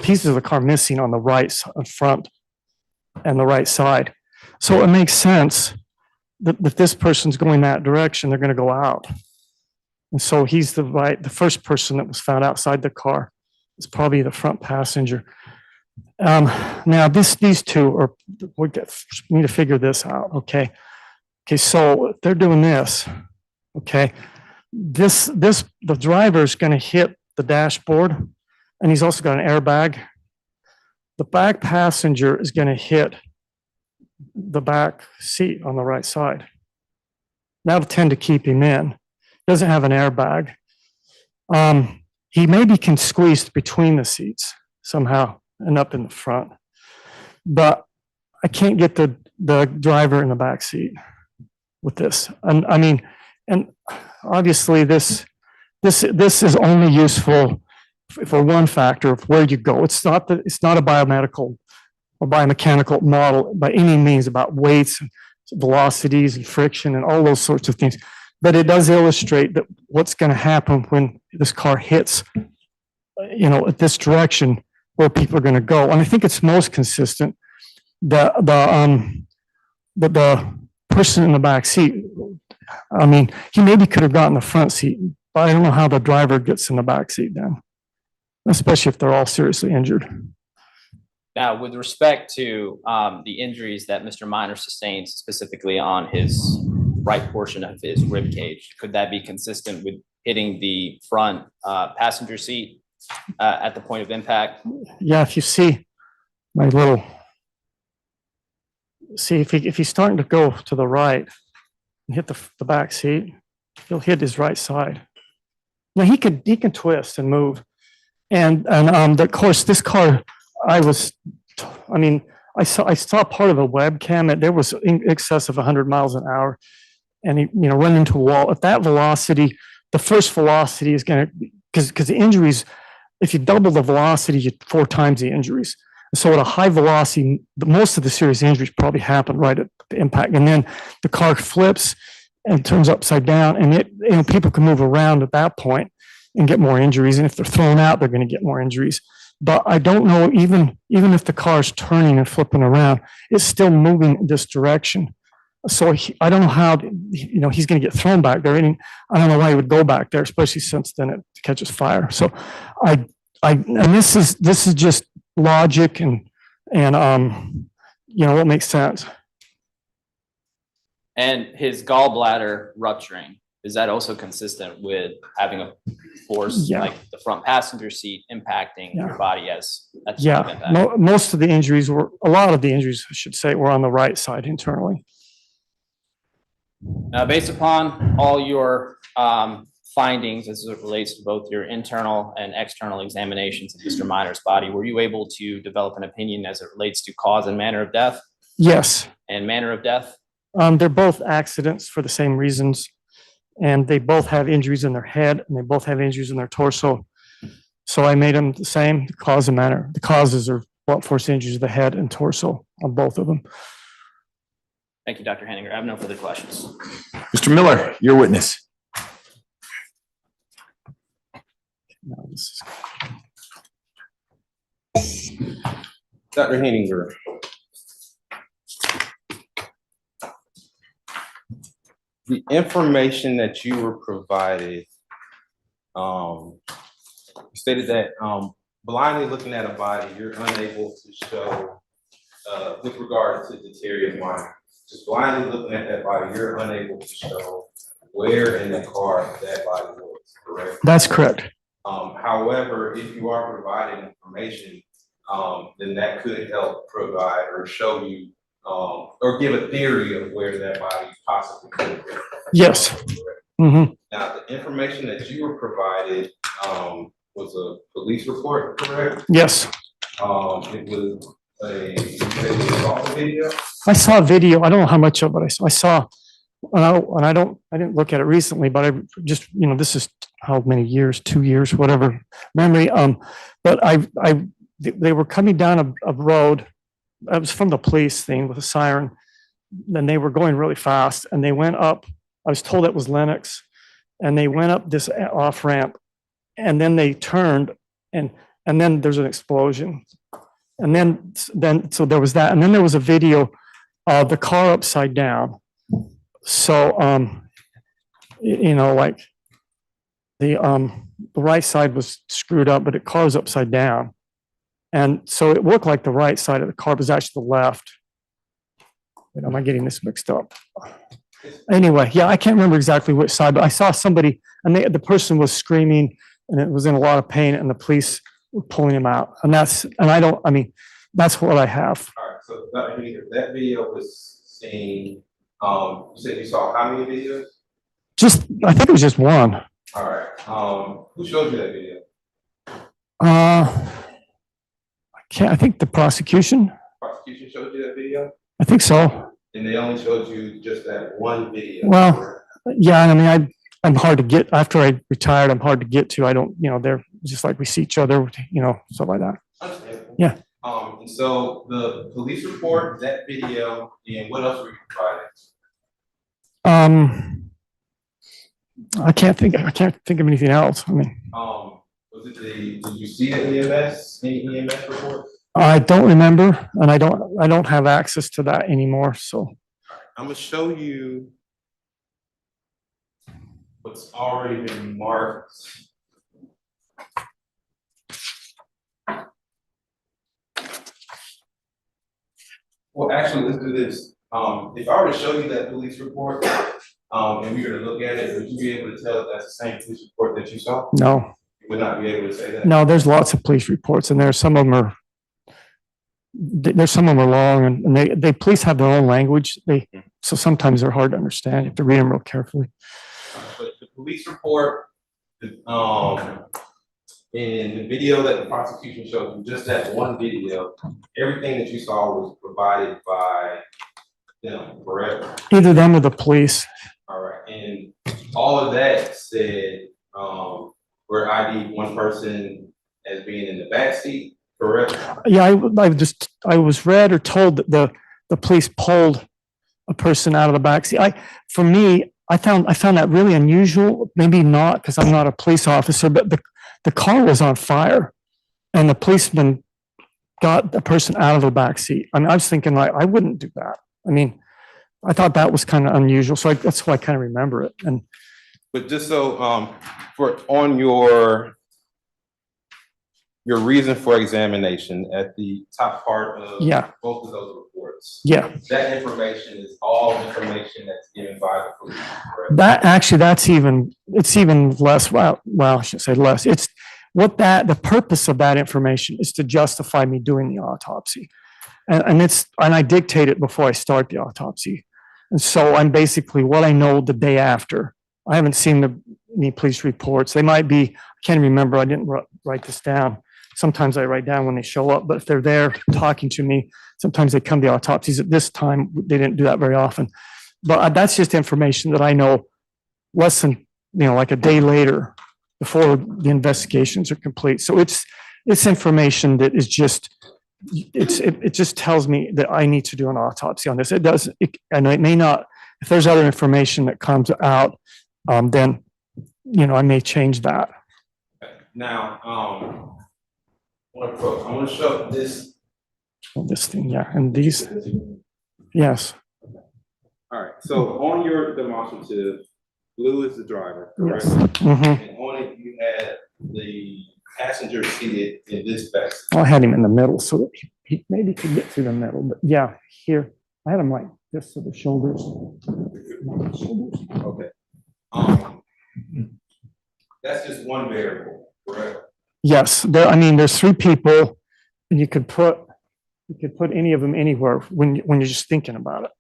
pieces of the car missing on the right front and the right side. So it makes sense that if this person's going that direction, they're going to go out. And so he's the first person that was found outside the car is probably the front passenger. Now these two we need to figure this out. Okay. So they're doing this. Okay. The driver is going to hit the dashboard, and he's also got an airbag. The back passenger is going to hit the back seat on the right side. That'll tend to keep him in. Doesn't have an airbag. He maybe can squeeze between the seats somehow and up in the front, but I can't get the driver in the back seat with this. And I mean, and obviously this is only useful for one factor of where you go. It's not a biomedical or biomechanical model by any means about weights, and velocities, and friction, and all those sorts of things. but it does illustrate that what's going to happen when this car hits, at this direction where people are going to go. And I think it's most consistent that the person in the back seat, I mean, he maybe could have gotten the front seat, but I don't know how the driver gets in the back seat then, especially if they're all seriously injured. Now, with respect to the injuries that Mr. Minor sustained specifically on his right portion of his rib cage, could that be consistent with hitting the front passenger seat at the point of impact? Yeah, if you see my little, if he's starting to go to the right and hit the back seat, he'll hit his right side. Now he can twist and move, and of course this car, I saw part of a webcam, and there was in excess of 100 miles an hour, and he run into a wall. At that velocity, the first velocity is going to, because the injuries, if you double the velocity, you 4 times the injuries. So at a high velocity, most of the serious injuries probably happen right at the impact, and then the car flips and turns upside down, and people can move around at that point and get more injuries. And if they're thrown out, they're going to get more injuries. But I don't know, even if the car's turning and flipping around, it's still moving in this direction. So I don't know how, he's going to get thrown back there. And I don't know why he would go back there, especially since then it catches fire. So and this is just logic and what makes sense. And his gallbladder rupturing, is that also consistent with having a force like the front passenger seat impacting your body at the time of impact? Most of the injuries a lot of the injuries, I should say, were on the right side internally. Now, based upon all your findings as it relates to both your internal and external examinations of Mr. Minor's body, were you able to develop an opinion as it relates to cause and manner of death? Yes. And manner of death? They're both accidents for the same reasons, and they both have injuries in their head, and they both have injuries in their torso. So I made them the same, the cause and manner. The causes are blunt force injuries of the head and torso on both of them. Thank you, Dr. Henninger. I have no further questions. Mr. Miller, your witness. Dr. Henninger. The information that you were provided, stated that blindly looking at a body, you're unable to show, with regard to deteriorating mind, just blindly looking at that body, you're unable to show where in the car that body was, correct? That's correct. However, if you are providing information, then that could help provide or show you or give a theory of where that body possibly could have been. Yes. Mm-hmm. Now, the information that you were provided was a police report, correct? Yes. It was a video. I saw a video. I don't know how much of it I saw. I didn't look at it recently, but I just, this is how many years, 2 years, whatever memory. But they were coming down a road. I was from the police thing with a siren, and they were going really fast, and they went up. I was told it was Lennox, and they went up this off ramp, and then they turned, and then there's an explosion, and then so there was that, and then there was a video of the car upside down. So like the right side was screwed up, but the car's upside down. And so it looked like the right side of the car was actually the left. Wait, am I getting this mixed up? Anyway, yeah, I can't remember exactly which side, but I saw somebody, and the person was screaming, and it was in a lot of pain, and the police were pulling him out. That's what I have. All right, so that video was seen, you said you saw how many videos? I think it was just one. All right, who showed you that video? I think the prosecution. Prosecution showed you that video? I think so. And they only showed you just that one video? Well, yeah, I mean, I'm hard to get, after I retired, I'm hard to get to. I don't, they're just like we see each other, stuff like that. Understandable. Yeah. And so the police report, that video, and what else were you providing? I can't think of anything else. I mean, Was it did you see the any EMS report? I don't remember, and I don't have access to that anymore. So I'm gonna show you what's already been marked. Well, actually, let's do this. If I were to show you that police report, and we were to look at it, would you be able to tell if that's the same police report that you saw? no, You would not be able to say that? no, there's lots of police reports, and there's some of them are long, and they police have their own language. So sometimes they're hard to understand. You have to read them real carefully. But the police report, in the video that the prosecution showed you, just that one video, everything that you saw was provided by them, correct? Either them or the police. All right, and all of that said, we're ID one person as being in the backseat, correct? Yeah, I was read or told that the police pulled a person out of the backseat. For me, I found that really unusual. Maybe not because I'm not a police officer, but the car was on fire, and the policeman got the person out of the backseat. I mean, I was thinking like I wouldn't do that. I mean, I thought that was kind of unusual, so that's why I kind of remember it. And But just so, for on your reason for examination at the top part of yeah, both of those reports, yeah. that information is all information that's given by the police, correct? It's even less. Well, I shouldn't say less. It's the purpose of that information is to justify me doing the autopsy, and I dictate it before I start the autopsy, and so I'm basically what I know the day after. I haven't seen any police reports. They might be. I can't remember. I didn't write this down. Sometimes I write down when they show up, but if they're there talking to me, sometimes they come to autopsies. At this time, they didn't do that very often. But that's just information that I know less than, like a day later before the investigations are complete. So it's information that is it just tells me that I need to do an autopsy on this. And it may not, if there's other information that comes out, then, I may change that. Now, I'm going to show this. This thing, yeah, and these, yes. All right, so on your demonstrative, blue is the driver, correct? Yes. Mm-hmm. And on it, you had the passenger seated in this back seat. I had him in the middle so that he maybe could get through the middle, but yeah, here, I had him like this, so the shoulders. Okay. That's just one variable, correct? Yes, there's three people, and you could put any of them anywhere when you're just thinking about it.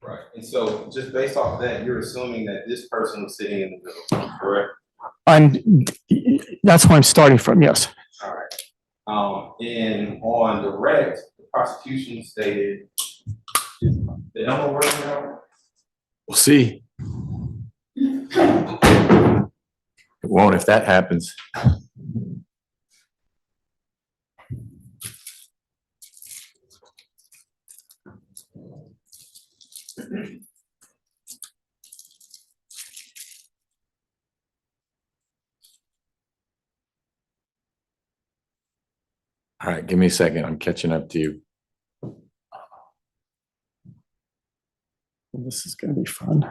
Right, and so just based off of that, you're assuming that this person was sitting in the middle, correct? That's where I'm starting from, yes. All right. And on direct, the prosecution stated, the number working out? We'll see. It won't if that happens. All right, give me a second. I'm catching up to you. This is going to be fun.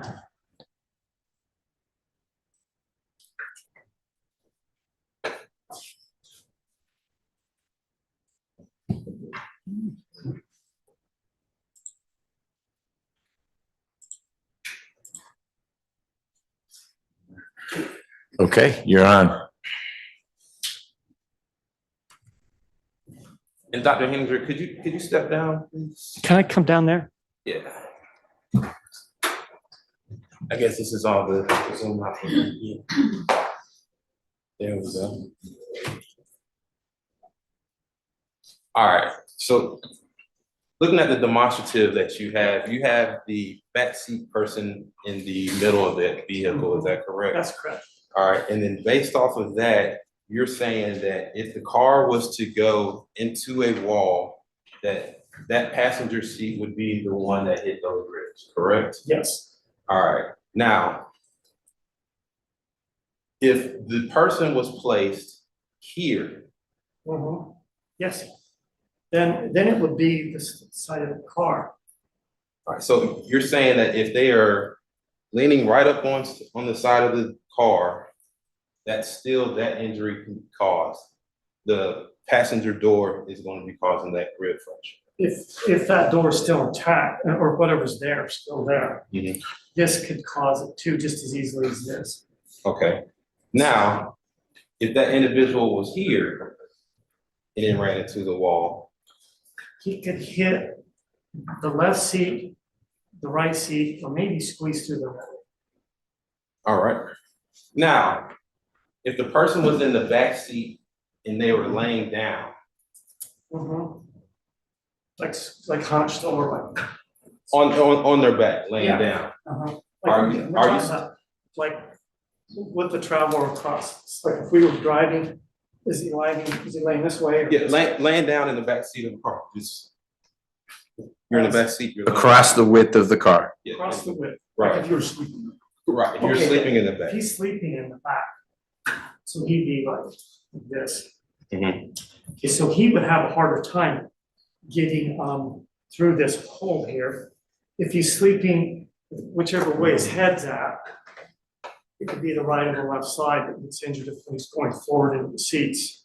Okay, you're on. And Dr. Henninger, could you step down, please? Can I come down there? Yeah. I guess this is all the Zoom out. There we go. All right, so looking at the demonstrative that you have the backseat person in the middle of that vehicle, is that correct? That's correct. All right, and then based off of that, you're saying that if the car was to go into a wall, that passenger seat would be the one that hit those ribs, correct? Yes. All right, now, If the person was placed here, Mhm. Yes. Then it would be the side of the car. all right, so you're saying that if they are leaning right up on the side of the car, that's still that injury can cause. The passenger door is going to be causing that rib fracture. If that door is still intact or whatever's there, still there, Mhm. this could cause it too, just as easily as this. Okay. Now, if that individual was here and then ran into the wall, He could hit the left seat, the right seat, or maybe squeeze through the middle. all right. Now, if the person was in the back seat and they were laying down, Mhm. Like hunched over, like. on their back, laying Yeah. down. Uh-huh. Are Like, you- we're are talking you- about, like, with the traveler across, it's like if we were driving, is he laying this way? or Yeah, this way? laying down in the back seat of the car. You're in the back seat. You're laying Across down. the width of the car. Yeah, Across the width, like right, if you were sleeping. right. If you're Okay, sleeping in the If back. he's sleeping in the back, so he'd be like this. Mhm. Okay, so he would have a harder time getting through this hole here. If he's sleeping whichever way his head's at, it could be the right or the left side that gets injured if he's going forward into the seats.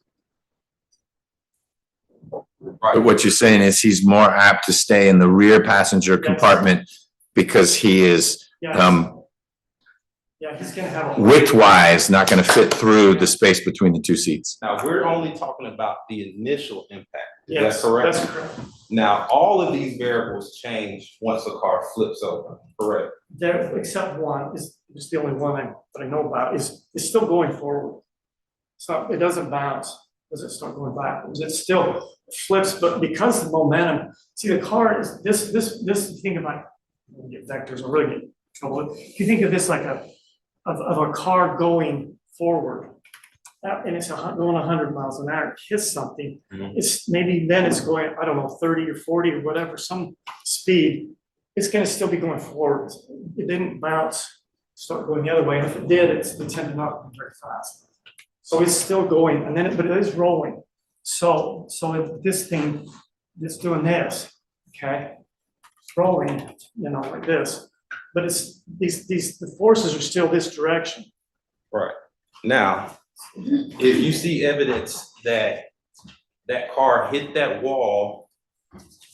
But what you're saying is he's more apt to stay in the rear passenger Yes. compartment because he is Yeah, yeah, he's gonna have a. width-wise not going to fit through the space between the two seats. Now, we're only talking about the initial impact. Is Yes, that correct? that's correct. Now, all of these variables change once the car flips over, correct? There, except one, is the only one that I know about, is still going forward. So it doesn't bounce, does it start going backwards? It still flips, but because the momentum, see, the car is, this, if you think about, get vectors, or really get trouble. If you think of this like of a car going forward, and it's going 100 miles an hour, it hits something, Mhm. it's maybe then it's going, I don't know, 30 or 40 or whatever, some speed, it's gonna still be going forward. It didn't bounce, start going the other way, and if it did, it tended not to be very fast. So it's still going, and then, but it is rolling. So if this thing, it's doing this, okay? It's rolling, like this, but it's, the forces are still this direction. Right. Now, if you see evidence that that car hit that wall,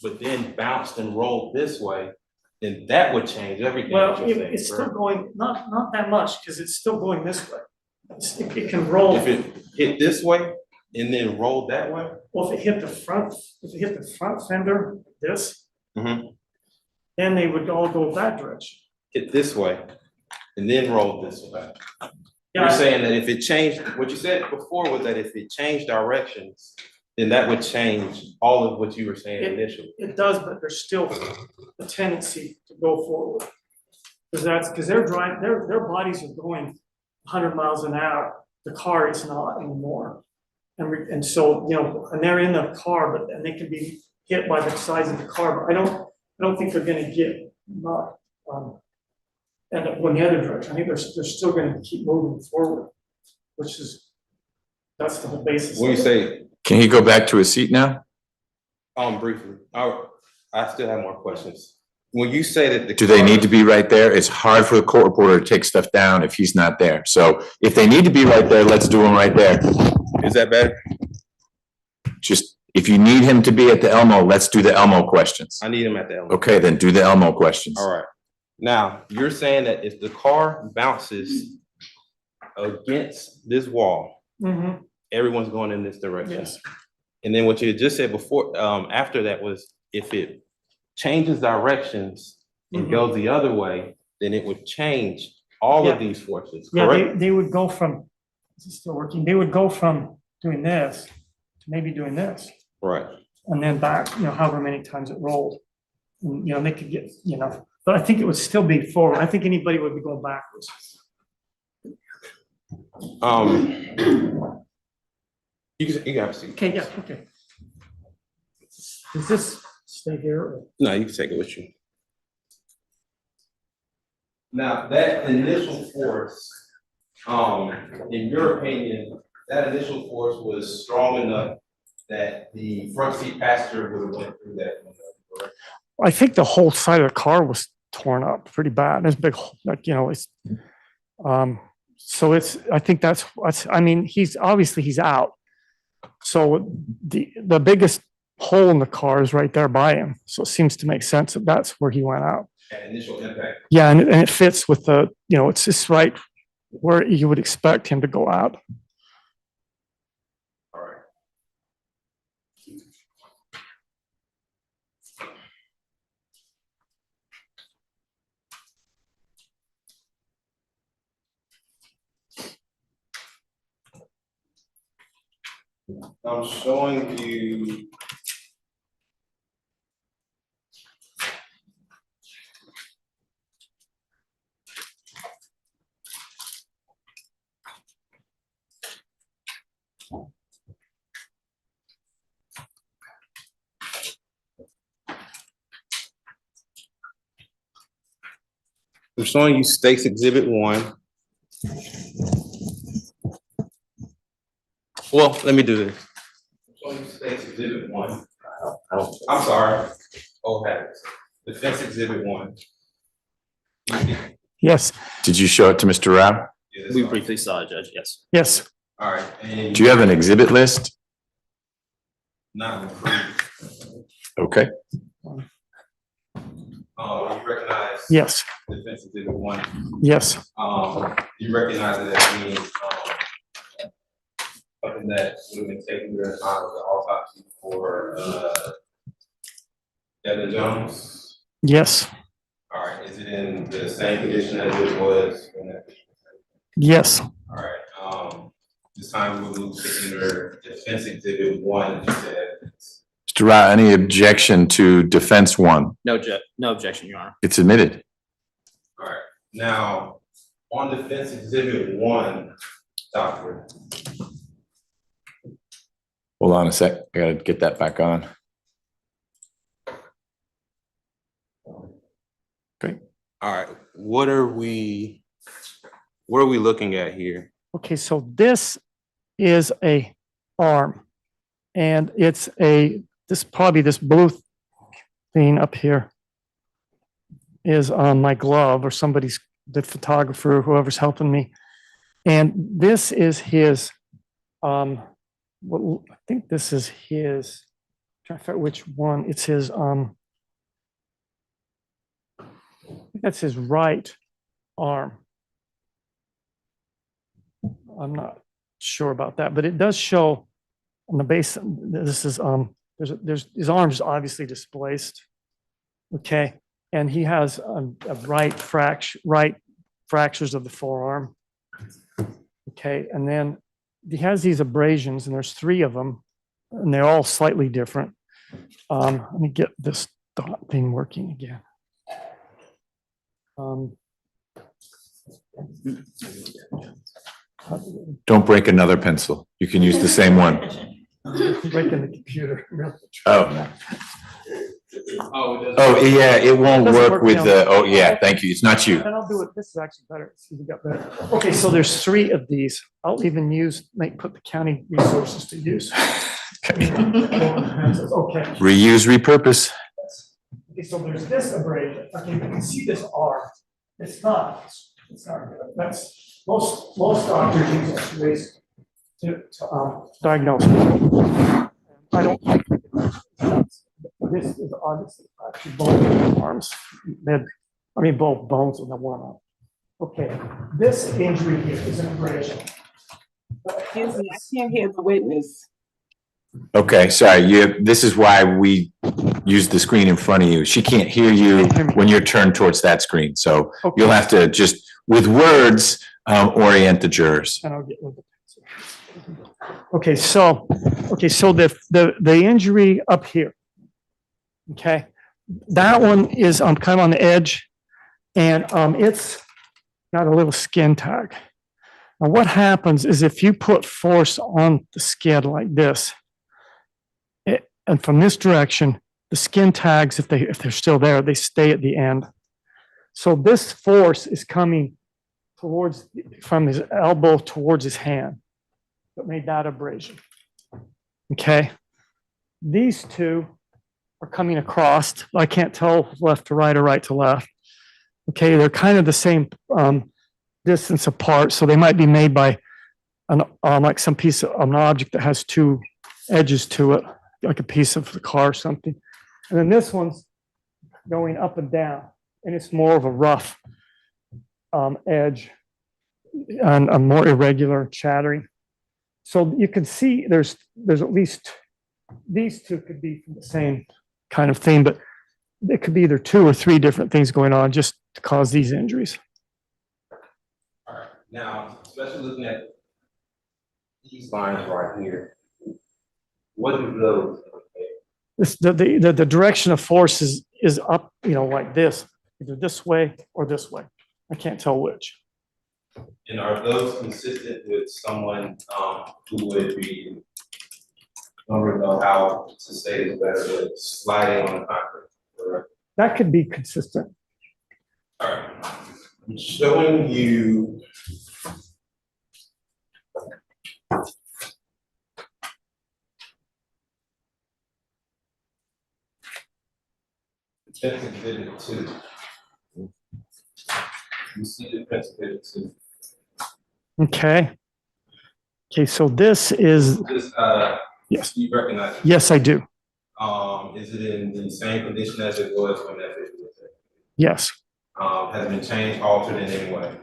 but then bounced and rolled this way, then that would change everything. Well, that you're saying, it's still correct? going, not that much, because it's still going this way. It can roll, If it hit this way and then rolled that way, well, if it hit the front fender, this, Mhm. then they would all go that direction. hit this way and then rolled this way. You're Yeah, saying that if it changed, what you said before was that if it changed directions, then that would change all of what you were saying initially. it does, but there's still a tendency to go forward. Because their bodies are going 100 miles an hour, the car is not anymore. And so, and they're in the car, and they can be hit by the size of the car, but I don't think they're gonna get not, end up going the other direction. I think they're still gonna keep moving forward, that's the whole basis. When you of it. say, Can he go back to his seat now? briefly, I still have more questions. When you say that Do they need to be right there? It's hard for the court reporter to take stuff down if he's not there. So if they need to be right there, let's do them right there. Is that better? Just, if you need him to be at the Elmo, let's do the Elmo questions. I need him at the element. Okay, then do the Elmo questions. All right. Now, you're saying that if the car bounces against this wall, Mhm, everyone's going in this direction. yes, And then what you had just said before, after that was if it changes directions and Mhm. goes the other way, then it would change all of Yeah. these forces, yeah, correct? they would go from, is it still working? They would go from doing this to maybe doing this. Right. And then back, however many times it rolled. And, they could get, but I think it would still be forward. I think anybody would be going backwards. You can have a seat. Okay, yeah, okay. Does this stay here? Or? No, you can take it with you. Now, that initial force In your opinion, that initial force was strong enough that the front seat passenger would have went through that window, correct? I think the whole side of the car was torn up pretty bad. There's a big, like, it's, so it's, I think that's, I mean, he's out. So the biggest hole in the car is right there by him. So it seems to make sense that that's where he went out. At initial impact. Yeah, and it fits with the, it's just right where you would expect him to go out. All right. I'm showing you. I'm showing you State's Exhibit 1. Well, let me do this. I'm showing you State's Exhibit 1. I'm sorry. Old habits. Defense Exhibit 1. Yes, Did you show it to Mr. Rao? Yeah, that's We all. briefly saw it, Judge, yes. yes, All right. And Do you have an exhibit list? not approved. Okay. You recognize. yes, Defense Exhibit 1. yes, You recognize it as being, something that would have been taken during the time of the autopsy for, Devin Jones? yes, All right, is it in the same condition as it was when that? yes, All right, this time we will move to enter Defense Exhibit 1 into evidence. Mr. Rao, any objection to defense one? No objection, Your Honor. It's admitted. All right, now, on Defense Exhibit 1, Doctor, Hold on a sec. I gotta get that back on. all right, what are we looking at here? okay, so this is a arm, and it's this blue thing up here is on my glove or the photographer, whoever's helping me. And this is his, I think this is his, trying to figure out which one, it's his, I think that's his right arm. I'm not sure about that, but it does show on the base. This is there's his arm's obviously displaced. Okay, and he has a right fractures of the forearm. Okay, and then he has these abrasions, and there's 3 of them, and they're all slightly different. Let me get this dot thing working again. Don't break another pencil. You can use the same one. Breaking the computer. Oh, Oh, it does. oh, yeah, it won't Doesn't work work with now. the, oh, yeah, thank you. It's not you. Then I'll do it. This is actually better. See, we got better. Okay, so there's 3 of these. I'll even put the county resources to use. Okay. Reuse, repurpose. Okay, so there's this abrasion. Okay, you can see this arm. It's not good. That's most doctors use X-rays to diagnose. I don't think this is obviously actually both arms. Both bones in the one arm. Okay, this injury here is an abrasion. Excuse me, I can't hear the witness. Okay, sorry, this is why we use the screen in front of you. She can't hear you when you're turned towards that screen. So Okay. you'll have to just, with words, orient the jurors. And I'll get with the pencil. Okay, so the injury up here. Okay, that one is kind of on the edge, and it's got a little skin tag. Now, what happens is if you put force on the skin like this, and from this direction, the skin tags, if they're still there, they stay at the end. So this force is coming towards, from his elbow towards his hand, that made that abrasion. Okay. These two are coming across. I can't tell left to right or right to left. Okay, they're kind of the same distance apart, so they might be made by an like some piece of an object that has two edges to it, like a piece of the car or something. And then this one's going up and down, and it's more of a rough edge and a more irregular chattering. So you can see there's at least these two could be from the same kind of thing, but it could be either 2 or 3 different things going on just to cause these injuries. All right, now, especially looking at these lines right here, what do those indicate? The direction of force is up, like this, either this way or this way. I can't tell which. And are those consistent with someone who would be, I don't know how to say it better, but sliding on the concrete, correct? That could be consistent. All right, I'm showing you Defense Exhibit 2. You see Defense Exhibit 2. Okay. Okay, so this is, This, yes, do you recognize it? yes, I do. Is it in the same condition as it was when that video was taken? Yes, Has it been changed, altered in any way?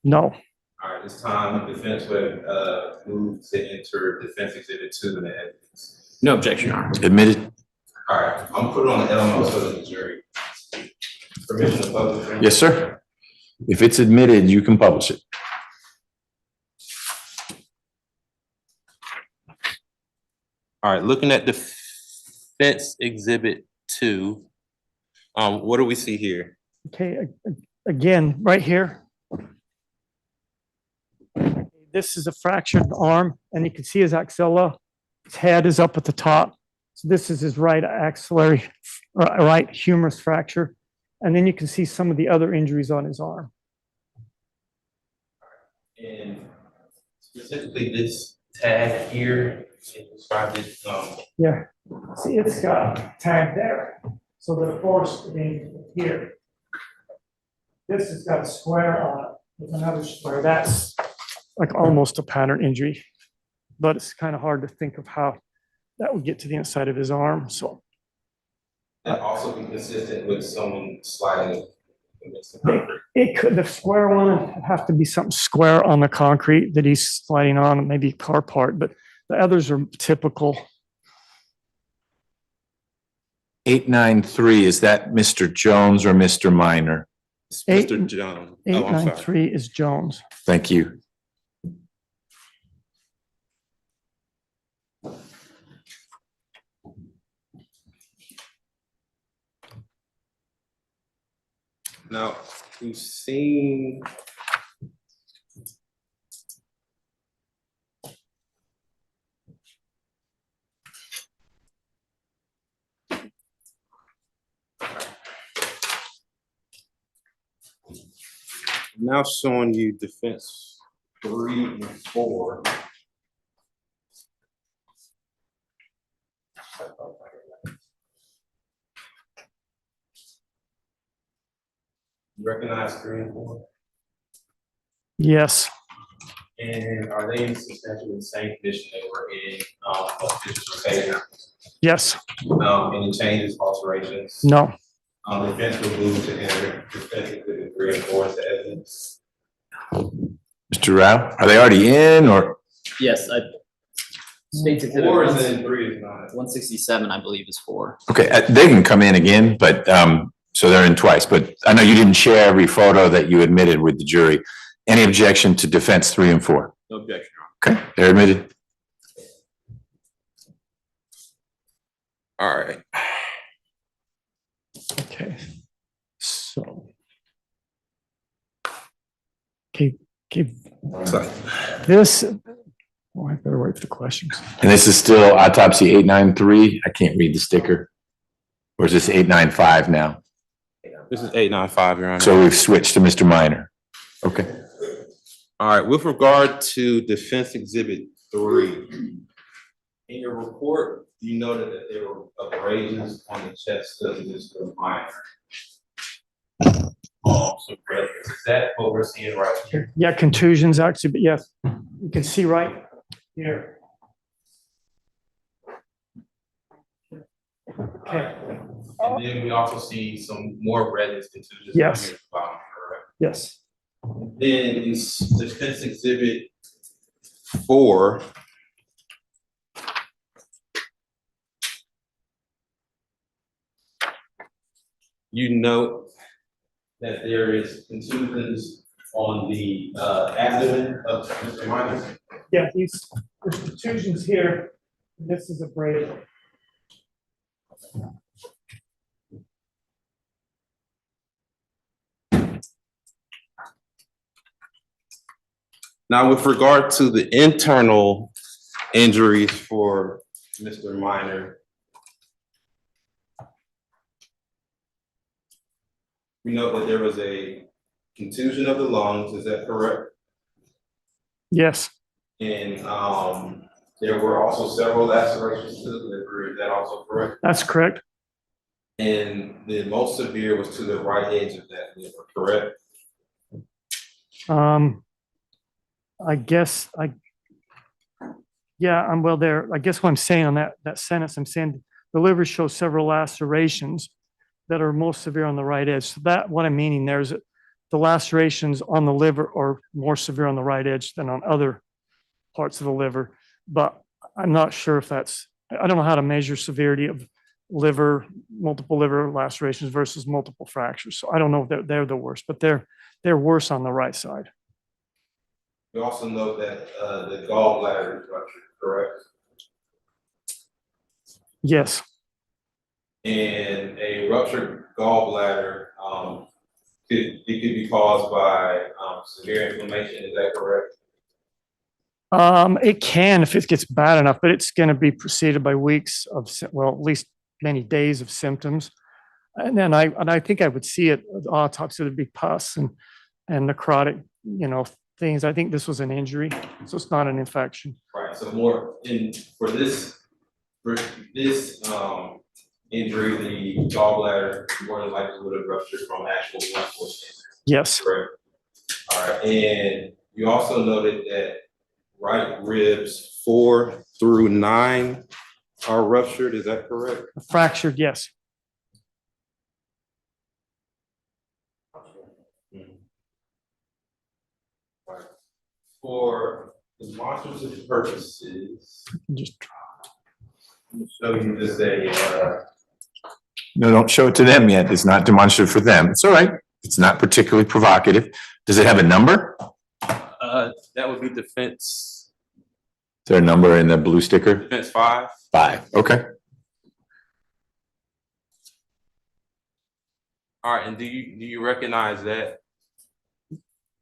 no, All right, this time, the defense would move to enter Defense Exhibit 2 in the evidence. No objection, Your Honor. Admitted? All right, I'm putting on the element so that the jury. Permission to publish? Yes, sir. If it's admitted, you can publish it. All right, looking at Defense Exhibit 2, what do we see here? okay, again, right here. This is a fractured arm, and you can see his axilla. His head is up at the top. So this is his right axillary, right humerus fracture. And then you can see some of the other injuries on his arm. And specifically this tag here, it described it, Yeah, see, it's got a tag there. So the force being here. This has got a square on it with another square. That's like almost a pattern injury, but it's kind of hard to think of how that would get to the inside of his arm. So that also be consistent with someone sliding against the concrete. it could, the square one would have to be something square on the concrete that he's sliding on, maybe a car part, but the others are typical. 893, is that Mr. Jones or Mr. Minor? It's Eight- Mr. Jones. Oh, I'm sorry. 893 is Jones. Thank you. Now, we've seen. Now showing you Defense 3 and 4. You recognize 3 and 4? Yes, And are they in substantially the same condition they were in, pictures were taken? yes, Any changes, alterations? no, Defense will move to enter Defense Exhibit 3 and 4 as evidence. Mr. Rao, are they already in or? Yes, State's Exhibit 4 is in, 3 is not. 167, I believe, is 4. Okay, they can come in again, but, so they're in twice, but I know you didn't share every photo that you admitted with the jury. Any objection to Defense 3 and 4? No objection, Your Honor. Okay, they're admitted. All right. okay, so. Okay, Sorry. this, oh, I better wait for the questions. And this is still autopsy 893? I can't read the sticker. Or is this 895 now? This is 895, Your Honor. So we've switched to Mr. Minor. Okay. All right, with regard to Defense Exhibit 3, in your report, you noted that there were abrasions on the chest of Mr. Minor. So is that what we're seeing right here? Yeah, contusions actually, but yes, you can see right here. Okay, And then we also see some more redness contusions. Yes. Here at the bottom, correct? yes. Then in Defense Exhibit 4, you note that there is contusions on the abdomen of Mr. Minor. Yeah, there's contusions here. This is a braid. Now, with regard to the internal injuries for Mr. Minor, we know that there was a contusion of the lungs, is that correct? Yes, And there were also several lacerations to the liver, is that also correct? that's correct. And the most severe was to the right edge of that liver, correct? Well there. I guess what I'm saying on that sentence, I'm saying the liver shows several lacerations that are most severe on the right edge. So that what I'm meaning there is that the lacerations on the liver are more severe on the right edge than on other parts of the liver. But I'm not sure if that's, I don't know how to measure severity of multiple liver lacerations versus multiple fractures. So I don't know if they're the worst, but they're worse on the right side. We also know that the gallbladder is ruptured, correct? Yes, And a ruptured gallbladder, it could be caused by severe inflammation, is that correct? it can if it gets bad enough, but it's going to be preceded by weeks of, well, at least many days of symptoms. And then I think I would see it, autopsy, there'd be pus and necrotic, things. I think this was an injury, so it's not an infection. Right, so for this injury, the gallbladder more than likely would have ruptured from actual blunt force injury. Yes, Correct. All right, and you also noted that right ribs 4 through 9 are ruptured, is that correct? fractured, yes. All right. For demonstrative purposes, Just show you this No, don't show it to them yet. It's not demonstrative for them. It's all right. It's not particularly provocative. Does it have a number? that would be defense Is there a number in the blue sticker? 5. 5. Okay. All right, and do you recognize that?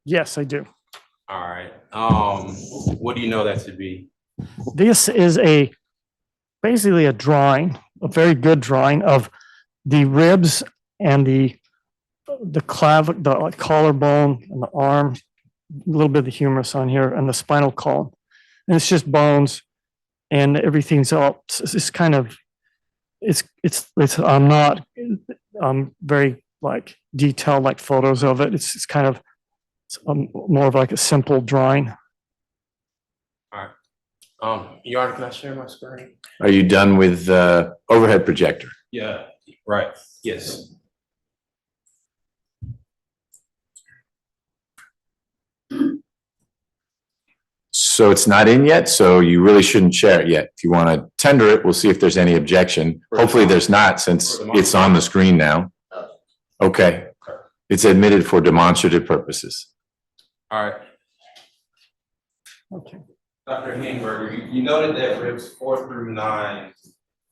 yes, I do. All right. What do you know that to be? This is basically a drawing, a very good drawing of the ribs and the collarbone and the arm, a little bit of the humerus on here, and the spinal column. And it's just bones, and everything's all. It's kind of, I'm not very like detailed like photos of it. It's kind of more of like a simple drawing. Your Honor, can I share my screen? Are you done with overhead projector? Yeah, right. Yes. So it's not in yet, so you really shouldn't share it yet. If you want to tender it, we'll see if there's any objection. Hopefully there's not, since it's on the screen now. Okay. It's admitted for demonstrative purposes. All right. Okay. Dr. Hamburger, you noted that ribs 4 through 9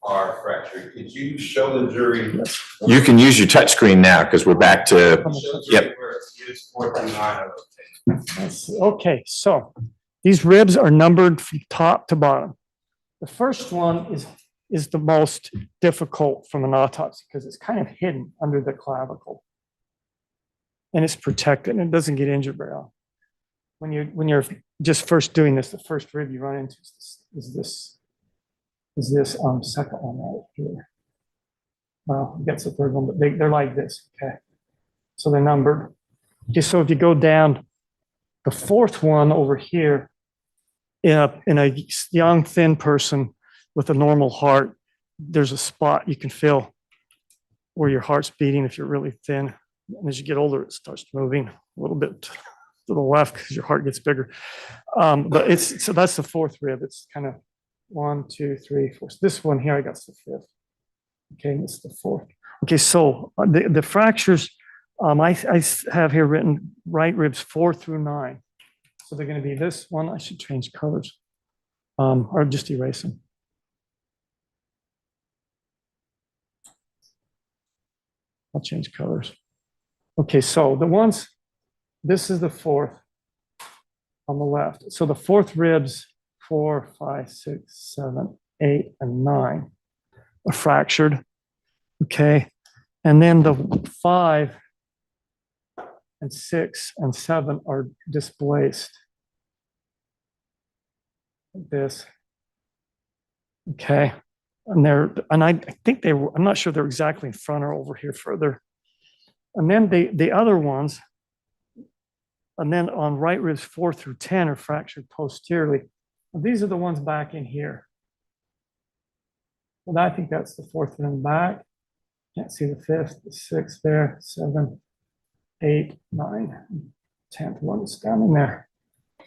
are fractured. Could you show the jury? You can use your touch screen now because we're back to, Show the jury Yep. where ribs 4 through 9 are located. Okay, so these ribs are numbered from top to bottom. The first one is the most difficult from an autopsy because it's kind of hidden under the clavicle. and it's protected and it doesn't get injured very often. When you're just first doing this, the first rib you run into is this second one right here. Well, I guess the third one, but they're like this. Okay, so they're numbered. Okay, so if you go down, the fourth one over here, in a young thin person with a normal heart, there's a spot you can feel where your heart's beating if you're really thin. And as you get older, it starts moving a little bit to the left because your heart gets bigger. But so that's the fourth rib. It's kind of 1, 2, 3, 4. So this one here, I got the fifth. Okay, and it's the fourth. Okay, so the fractures, I have here written right ribs 4 through 9. So they're going to be this one. I should change colors, or just erase them. I'll change colors. Okay, so the ones, this is the fourth on the left. So the fourth ribs, 4, 5, 6, 7, 8, and 9 are fractured. Okay, and then the 5 and 6 and 7 are displaced. Like this. Okay, and I think they were, I'm not sure they're exactly in front or over here further. And then the other ones, and then on right ribs 4 through 10 are fractured posteriorly. And these are the ones back in here. Well, I think that's the fourth one in the back. Can't see the fifth, the sixth there, 7, 8, 9, 10th one is down in there.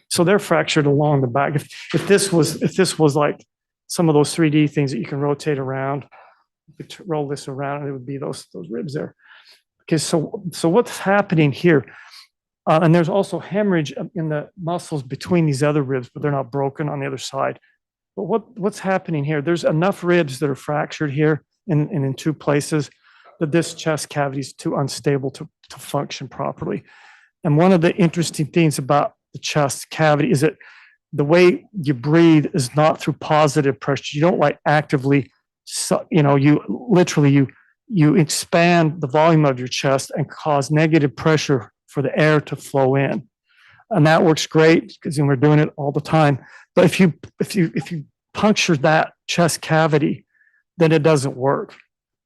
So they're fractured along the back. If this was like some of those 3D things that you can rotate around, you could roll this around, and it would be those ribs there. Okay, so what's happening here? And there's also hemorrhage in the muscles between these other ribs, but they're not broken on the other side. But what's happening here? There's enough ribs that are fractured here in 2 places that this chest cavity is too unstable to function properly. And one of the interesting things about the chest cavity is that the way you breathe is not through positive pressure. You don't like actively, you literally, you expand the volume of your chest and cause negative pressure for the air to flow in. And that works great because we're doing it all the time. But if you puncture that chest cavity, then it doesn't work.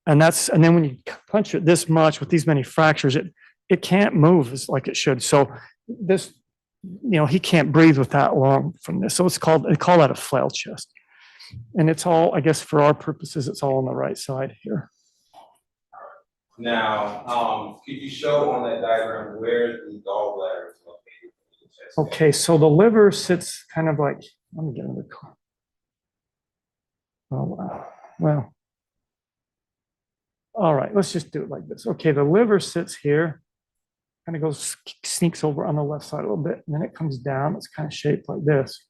And then when you puncture it this much with these many fractures, it can't move as like it should. So this, he can't breathe with that long from this. So they call that a flail chest. And it's all, I guess for our purposes, it's all on the right side here. Now, could you show on that diagram where the gallbladder is located in the chest? Okay, so the liver sits kind of like, let me get another car. Oh, wow. Well, all right, let's just do it like this. Okay, the liver sits here, kind of goes, sneaks over on the left side a little bit, and then it comes down. It's kind of shaped like this.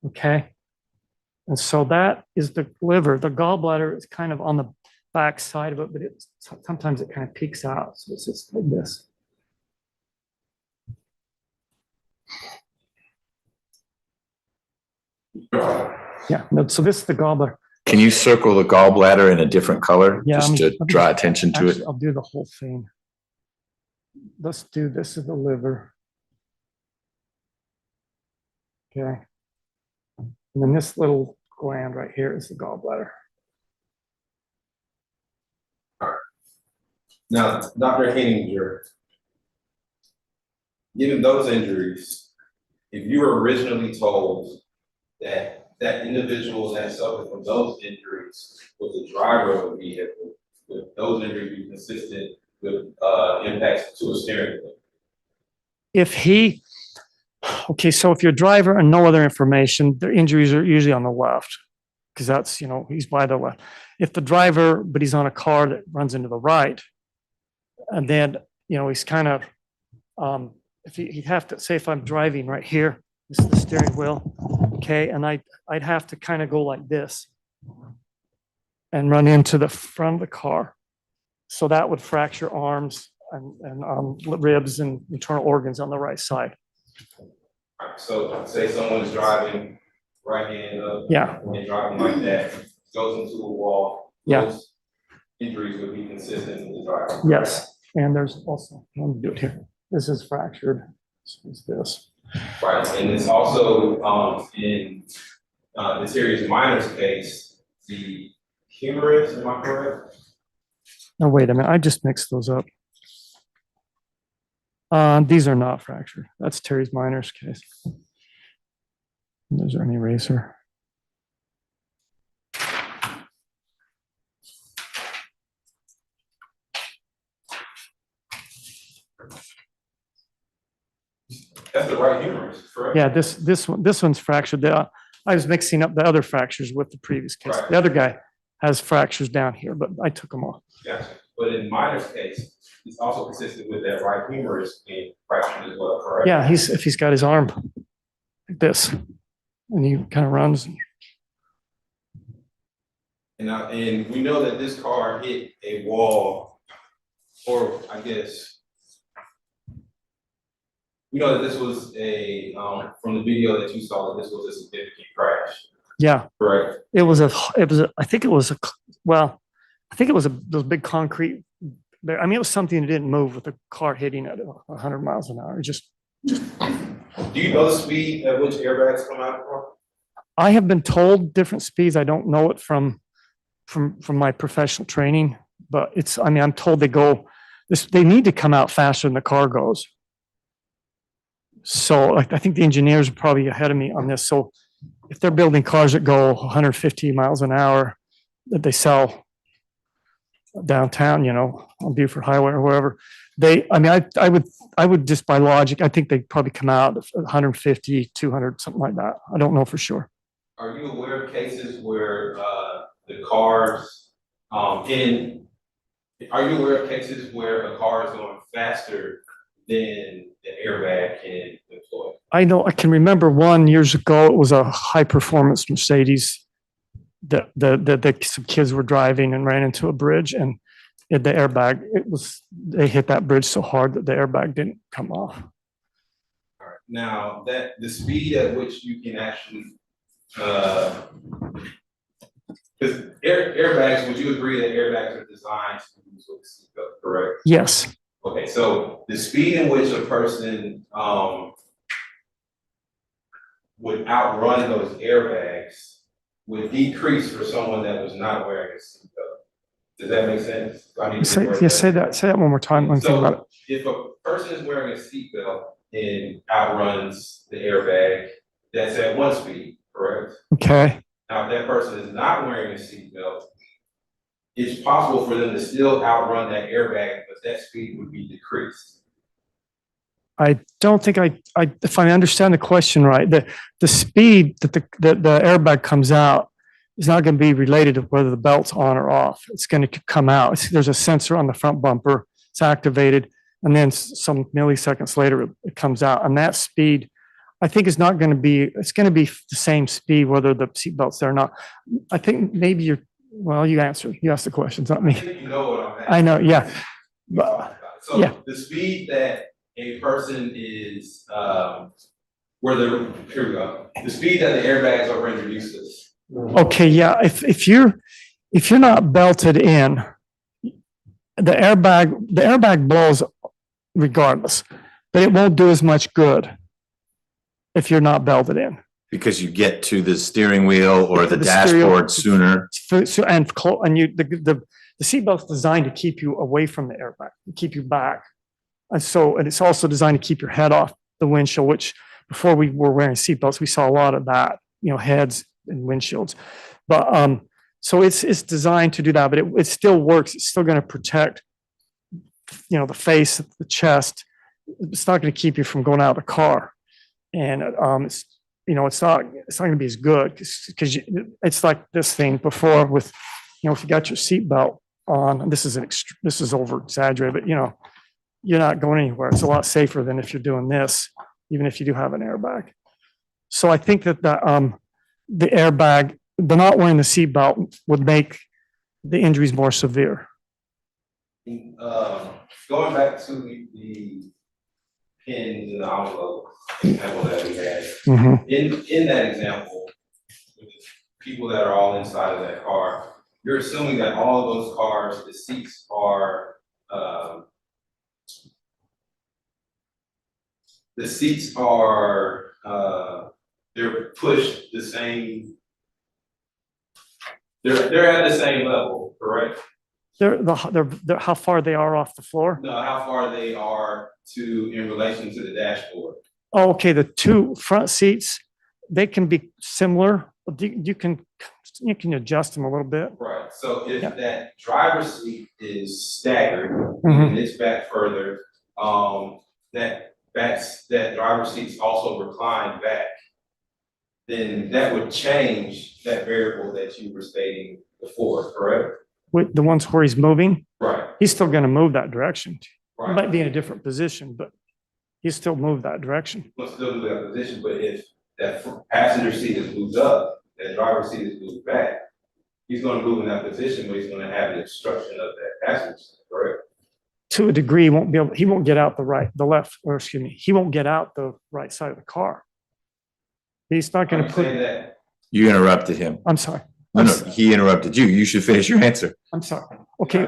Okay, and so that is the liver. The gallbladder is kind of on the back side of it, but sometimes it kind of peeks out. So it's just like this. Yeah, no, so this is the gallbladder. Can you circle the gallbladder in a different color? Yeah, just to draw attention to it? I'll do the whole thing. Let's do this is the liver. Okay. And then this little gland right here is the gallbladder. Now, Dr. Henninger, given those injuries, if you were originally told that that individual that suffered from those injuries was the driver of a vehicle, would those injuries be consistent with impacts to a steering wheel? Okay, so if you're a driver and no other information, their injuries are usually on the left because that's, he's by the left. If the driver, but he's on a car that runs into the right, and then, he's kind of, if he'd have to say, if I'm driving right here, this is the steering wheel, okay, and I'd have to kind of go like this and run into the front of the car. So that would fracture arms and ribs and internal organs on the right side. So say someone's driving right hand up, Yeah. and driving like that, goes into a wall. Yeah. Those injuries would be consistent with the driver. Yes. And there's also, let me do it here. This is fractured. So it's this. Right, and it's also, in, the Series Minor's case, the humerus, am I correct? Oh, wait a minute. I just mixed those up. These are not fractured. That's Terry's Minor's case. Is there an eraser? That's the right humerus, correct? Yeah, this one's fractured. I was mixing up the other fractures with the previous case. Right. The other guy has fractures down here, but I took them off. Gotcha. But in Minor's case, it's also consistent with that right humerus being fractured as well, correct? Yeah, if he's got his arm like this, and he kind of runs. And we know that this car hit a wall, or I guess, we know that this was a, from the video that you saw, that this was a significant crash, Yeah, correct? I think it was those big concrete. I mean, it was something that didn't move with the car hitting at 100 miles an hour. It just. Do you know the speed at which airbags come out from? I have been told different speeds. I don't know it from my professional training, but I'm told they need to come out faster than the car goes. So I think the engineers are probably ahead of me on this. So if they're building cars that go 150 miles an hour that they sell downtown, on Beaufort Highway or wherever, I would just by logic, I think they'd probably come out at 150, 200, something like that. I don't know for sure. Are you aware of cases where, the cars, are you aware of cases where a car is going faster than the airbag can deploy? I know, I can remember one years ago, it was a high performance Mercedes that some kids were driving and ran into a bridge, and the airbag, they hit that bridge so hard that the airbag didn't come off. All right. Now, the speed at which you can actually, because airbags, would you agree that airbags are designed to use with a seatbelt, correct? Yes. Okay, so the speed in which a person would outrun those airbags would decrease for someone that was not wearing a seatbelt. Does that make sense? Say that one more time. Let me think about it. If a person is wearing a seatbelt and outruns the airbag, that's at one speed, correct? Okay. Now, if that person is not wearing a seatbelt, it's possible for them to still outrun that airbag, but that speed would be decreased. I don't think if I understand the question right, the speed that the airbag comes out is not going to be related to whether the belt's on or off. It's going to come out. There's a sensor on the front bumper. It's activated, and then some milliseconds later it comes out. And that speed, I think, is not going to be. It's going to be the same speed whether the seatbelt's there or not. I think maybe you answered. You asked the questions, not I me. think you know what I'm asking. I know. Yeah. So yeah. the speed that a person is, here we go. The speed that the airbags are rendered useless. Okay, yeah. If you're not belted in, the airbag blows regardless, but it won't do as much good if you're not belted in. Because you get to the steering wheel or the steering- dashboard sooner. The seatbelt's designed to keep you away from the airbag, to keep you back. And it's also designed to keep your head off the windshield, which before we were wearing seatbelts, we saw a lot of that, heads and windshields. But so it's designed to do that, but it still works. It's still going to protect, the face, the chest. It's not going to keep you from going out of the car. And it's not going to be as good because it's like this thing before with, if you got your seatbelt on, and this is over exaggerated, but you're not going anywhere. It's a lot safer than if you're doing this, even if you do have an airbag. So I think that the airbag, the not wearing the seatbelt would make the injuries more severe. Going back to the pins and the envelope example that we had, in that example, with the people that are all inside of that car, you're assuming that all of those cars, the seats are the seats are, they're pushed the same. They're at the same level, correct? They're how far they are off the floor. No, how far they are in relation to the dashboard. Oh, okay, the two front seats, they can be similar. You can adjust them a little bit. Right, so if Yeah. that driver's seat is staggered, Mhm. and it's back further, that driver's seat's also reclined back, then that would change that variable that you were stating before, correct? With the ones where he's moving, Right, he's still gonna move that direction. He right. might be in a different position, but he still moved that direction. Must still do that position, but if that passenger seat is moved up, that driver's seat is moved back, he's gonna move in that position, but he's gonna have the obstruction of that passenger seat, correct? To a degree, he won't get out the left, or excuse me, he won't get out the right side of the car. He's not gonna I'm put, saying that, You interrupted him. I'm sorry, No, no, he interrupted you. You should finish your answer. I'm sorry. Okay,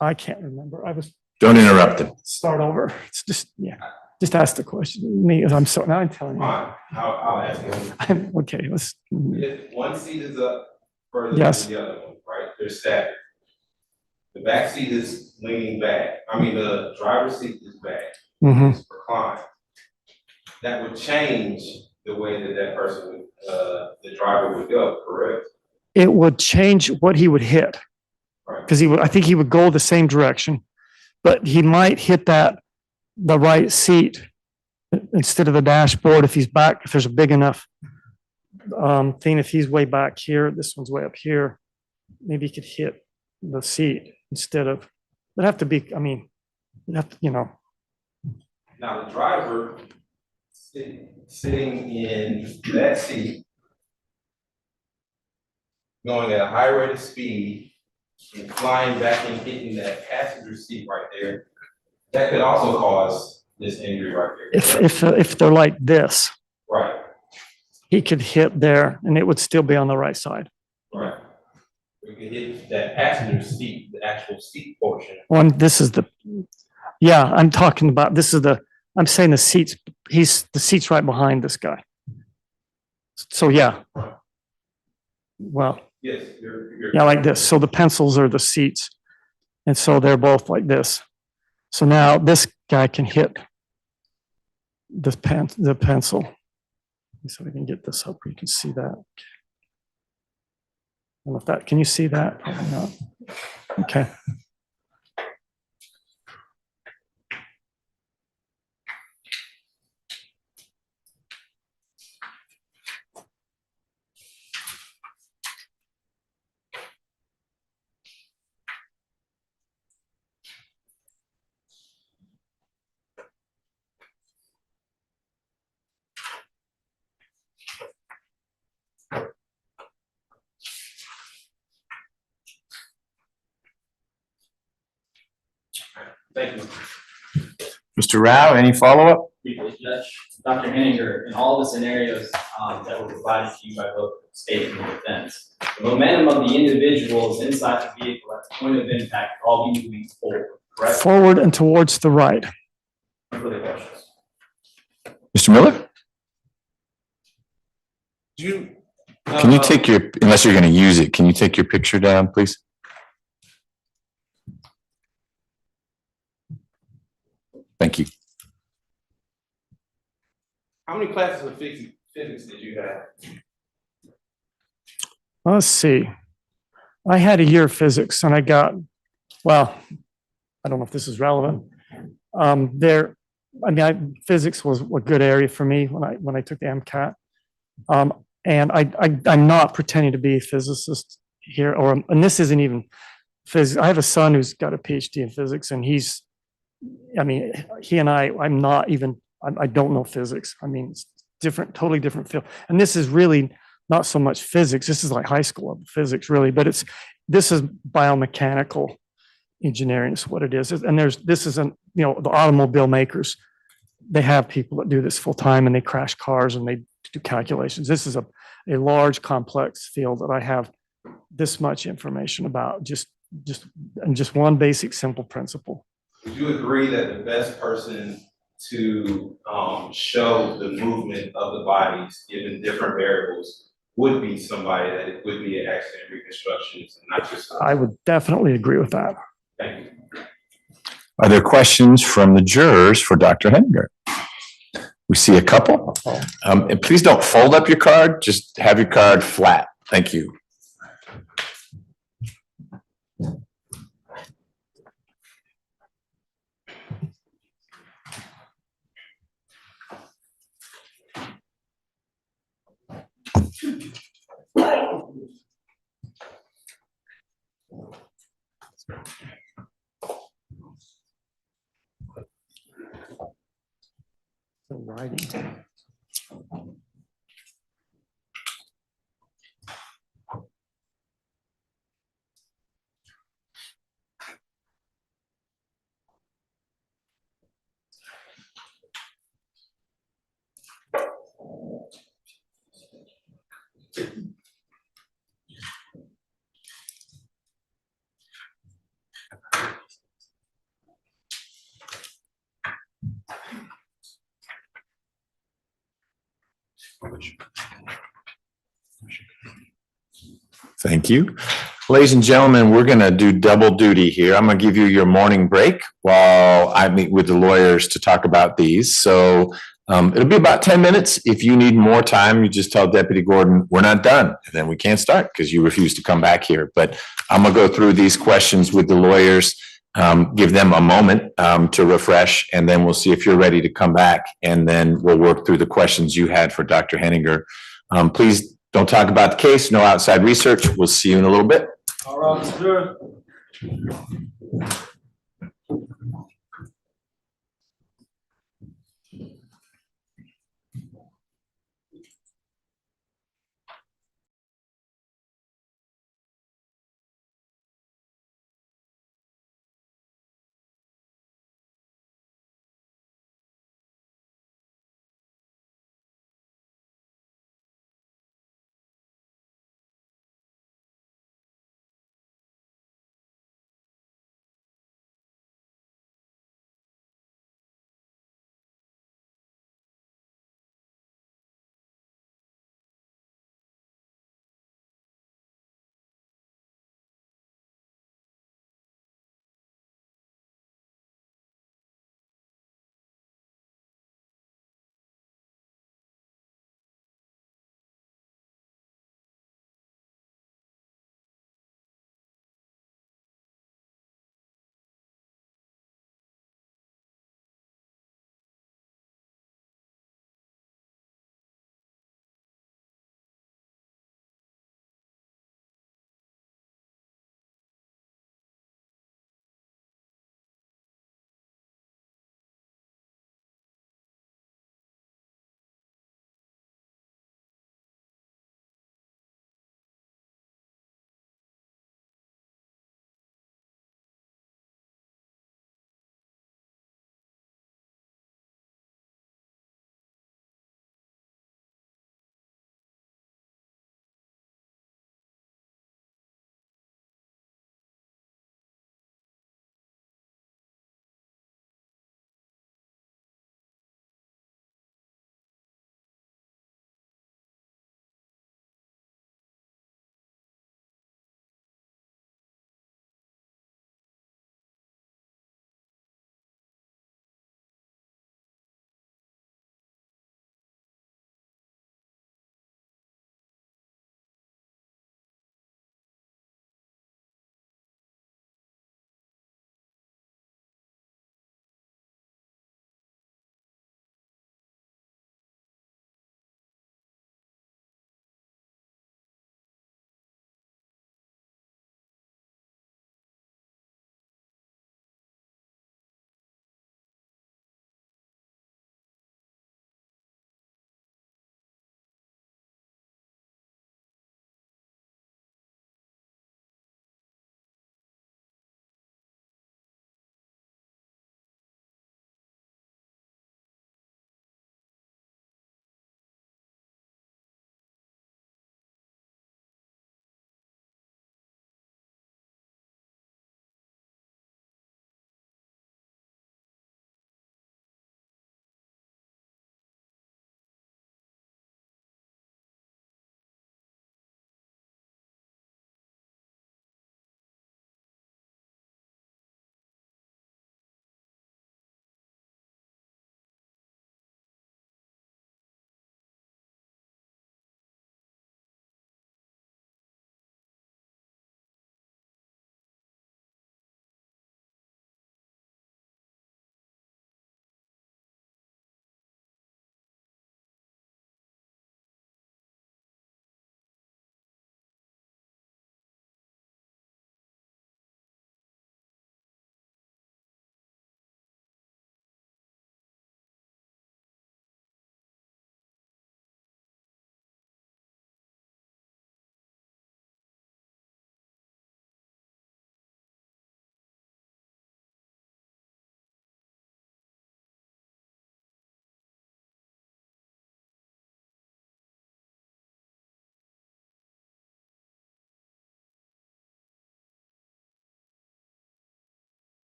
I can't remember. I was Don't interrupt him. start over. It's just, yeah, just ask the question. Me, I'm sorry, now I'm telling you. fine, I'll ask him. Okay, let's, If one seat is up further Yes. than the other one, right, they're staggered. The back seat is leaning back, the driver's seat is back, mhm. it's reclined. That would change the way that person would, the driver would go, correct? It would change what he would hit. Right. Because I think he would go the same direction, but he might hit the right seat instead of the dashboard if he's back, if there's a big enough thing, if he's way back here, this one's way up here, maybe he could hit the seat instead of, it'd have to be, it'd have to, Now, the driver sitting in that seat, going at a high rate of speed and flying back and hitting that passenger seat right there, that could also cause this injury right there. if they're like this, Right, he could hit there and it would still be on the right side. right. We could hit that passenger seat, the actual seat portion. This is I'm talking about, I'm saying the seats, the seat's right behind this guy. So yeah. Well, Yes, you're. yeah, like this. So the pencils are the seats. And so they're both like this. So now this guy can hit the pencil. So we can get this up where you can see that. I don't know if can you see that? Probably not. Okay. Thank you. Mr. Rao, any follow-up? Briefly, Judge, Dr. Henninger, in all the scenarios that were provided to you by both the state and the defense, the momentum of the individuals inside the vehicle at the point of impact are all be moving forward, correct? Forward and towards the right. No further questions. Mr. Miller? Can you take unless you're going to use it, can you take your picture down, please? Thank you. How many classes of physics did you have? Let's see. I had a year of physics and I got, well, I don't know if this is relevant. Physics was a good area for me when I took the MCAT. And I'm not pretending to be a physicist here, and this isn't even physics. I have a son who's got a PhD in physics, and he and I'm not even, I don't know physics. It's different, totally different field. And this is really not so much physics. This is like high school physics, really, but this is biomechanical engineering is what it is. And this isn't, the automobile makers, they have people that do this full time and they crash cars and they do calculations. This is a large, complex field that I have this much information about, just one basic, simple principle. Would you agree that the best person to show the movement of the bodies given different variables would be somebody that it would be an accident reconstructionist and not just. I would definitely agree with that. Thank you. Are there questions from the jurors for Dr. Henninger? We see a couple. And please don't fold up your card, just have your card flat. Thank you. The writing. Thank you. Ladies and gentlemen, we're going to do double duty here. I'm going to give you your morning break while I meet with the lawyers to talk about these. So it'll be about 10 minutes. If you need more time, you just tell Deputy Gordon, we're not done. And then we can't start because you refuse to come back here. But I'm going to go through these questions with the lawyers, give them a moment to refresh, and then we'll see if you're ready to come back. And then we'll work through the questions you had for Dr. Henninger. Please don't talk about the case, no outside research. We'll see you in a little bit. All right, sir.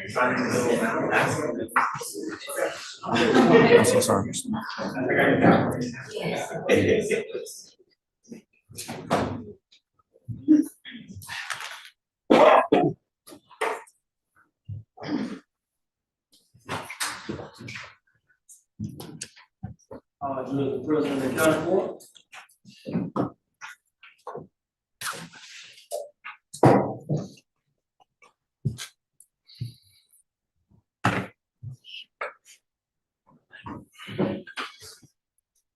You're the president accounted for.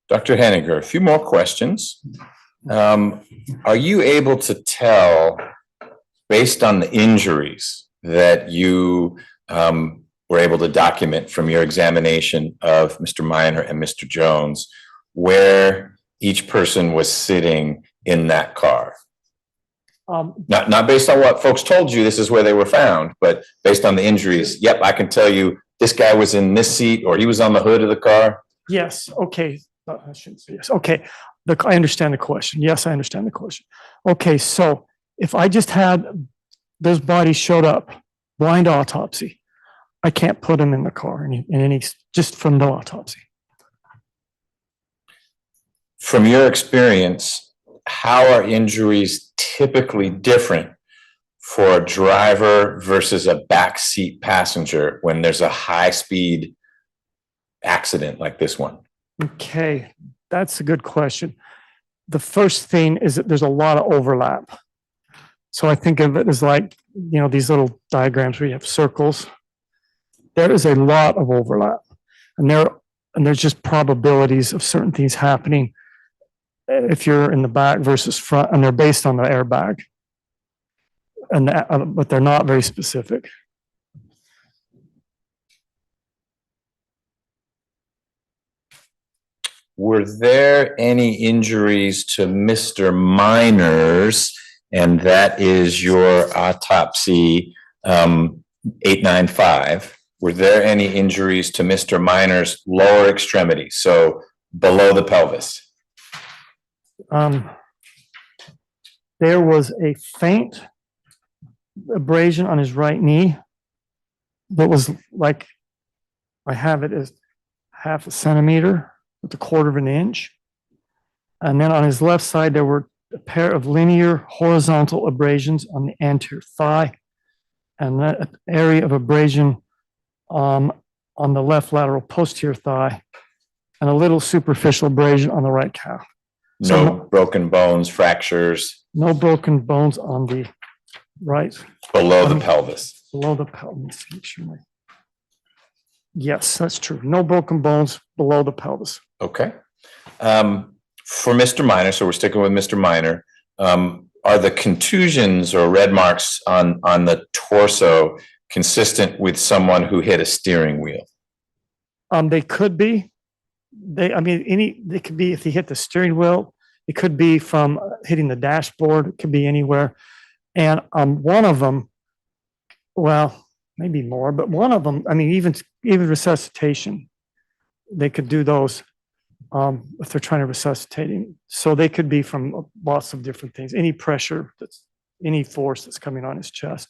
Dr. Henniger, a few more questions. Are you able to tell, based on the injuries that you were able to document from your examination of Mr. Minor and Mr. Jones, where each person was sitting in that car? Not based on what folks told you, this is where they were found, but based on the injuries. Yep, I can tell you this guy was in this seat or he was on the hood of the car. Yes, okay. I shouldn't say yes. Okay, I understand the question. Yes, I understand the question. Okay, so if I just had those bodies showed up, blind autopsy, I can't put them in the car in any, just from no autopsy. From your experience, how are injuries typically different for a driver versus a backseat passenger when there's a high-speed accident like this one? Okay, that's a good question. The first thing is that there's a lot of overlap. So I think of it as like, these little diagrams where you have circles. There is a lot of overlap, and there's just probabilities of certain things happening if you're in the back versus front, and they're based on the airbag, but they're not very specific. Were there any injuries to Mr. Minor's, and that is your autopsy 895? Were there any injuries to Mr. Minor's lower extremity, so below the pelvis? There was a faint abrasion on his right knee that was like, I have it as 0.5 centimeter with 1/4 inch. And then on his left side, there were a pair of linear horizontal abrasions on the anterior thigh, and that area of abrasion on the left lateral posterior thigh, and a little superficial abrasion on the right calf. No broken bones, fractures? No broken bones on the right. Below the pelvis? Below the pelvis. Make sure yes, that's true. No broken bones below the pelvis. Okay. For Mr. Minor, so we're sticking with Mr. Minor, are the contusions or red marks on the torso consistent with someone who hit a steering wheel? They could be. They could be if he hit the steering wheel. It could be from hitting the dashboard. It could be anywhere. And one of them, well, maybe more, but one of them, even resuscitation, they could do those if they're trying to resuscitate him. So they could be from lots of different things. Any pressure, any force that's coming on his chest.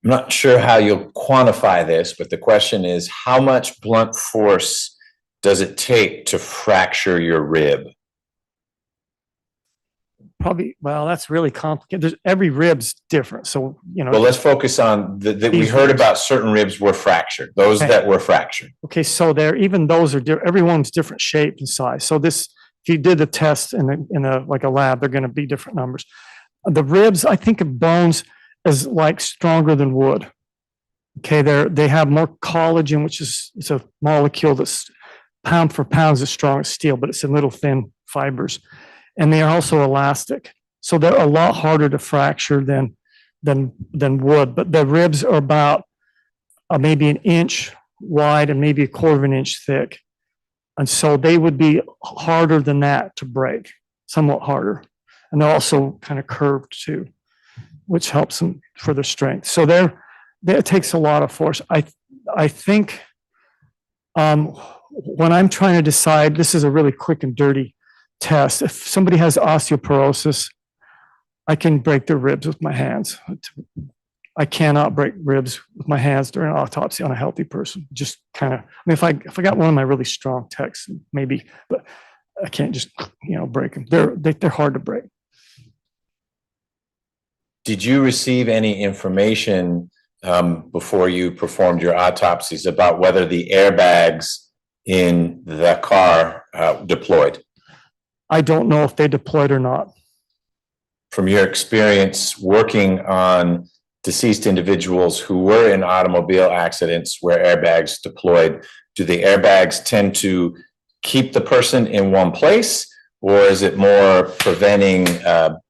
I'm not sure how you'll quantify this, but the question is, how much blunt force does it take to fracture your rib? Probably, well, that's really complicated. Every rib's different. So, Well, let's focus on we heard about certain ribs were fractured, those that were fractured. Okay, so even those are different. Everyone's different shape and size. So if you did the test in like a lab, they're going to be different numbers. The ribs, I think of bones as like stronger than wood. Okay, they have more collagen, which it's a molecule that's pound for pound as strong as steel, but it's in little thin fibers. And they are also elastic. So they're a lot harder to fracture than wood. But the ribs are about maybe 1 inch wide and maybe 1/4 inch thick. And so they would be harder than that to break, somewhat harder. And they're also kind of curved too, which helps them for their strength. So it takes a lot of force. I think when I'm trying to decide, this is a really quick and dirty test. If somebody has osteoporosis, I can break their ribs with my hands. I cannot break ribs with my hands during an autopsy on a healthy person. Just kind of, I mean, if I got one of my really strong techs, maybe, but I can't just, break them. They're hard to break. Did you receive any information before you performed your autopsies about whether the airbags in the car deployed? I don't know if they deployed or not. From your experience working on deceased individuals who were in automobile accidents where airbags deployed, do the airbags tend to keep the person in one place, or is it more preventing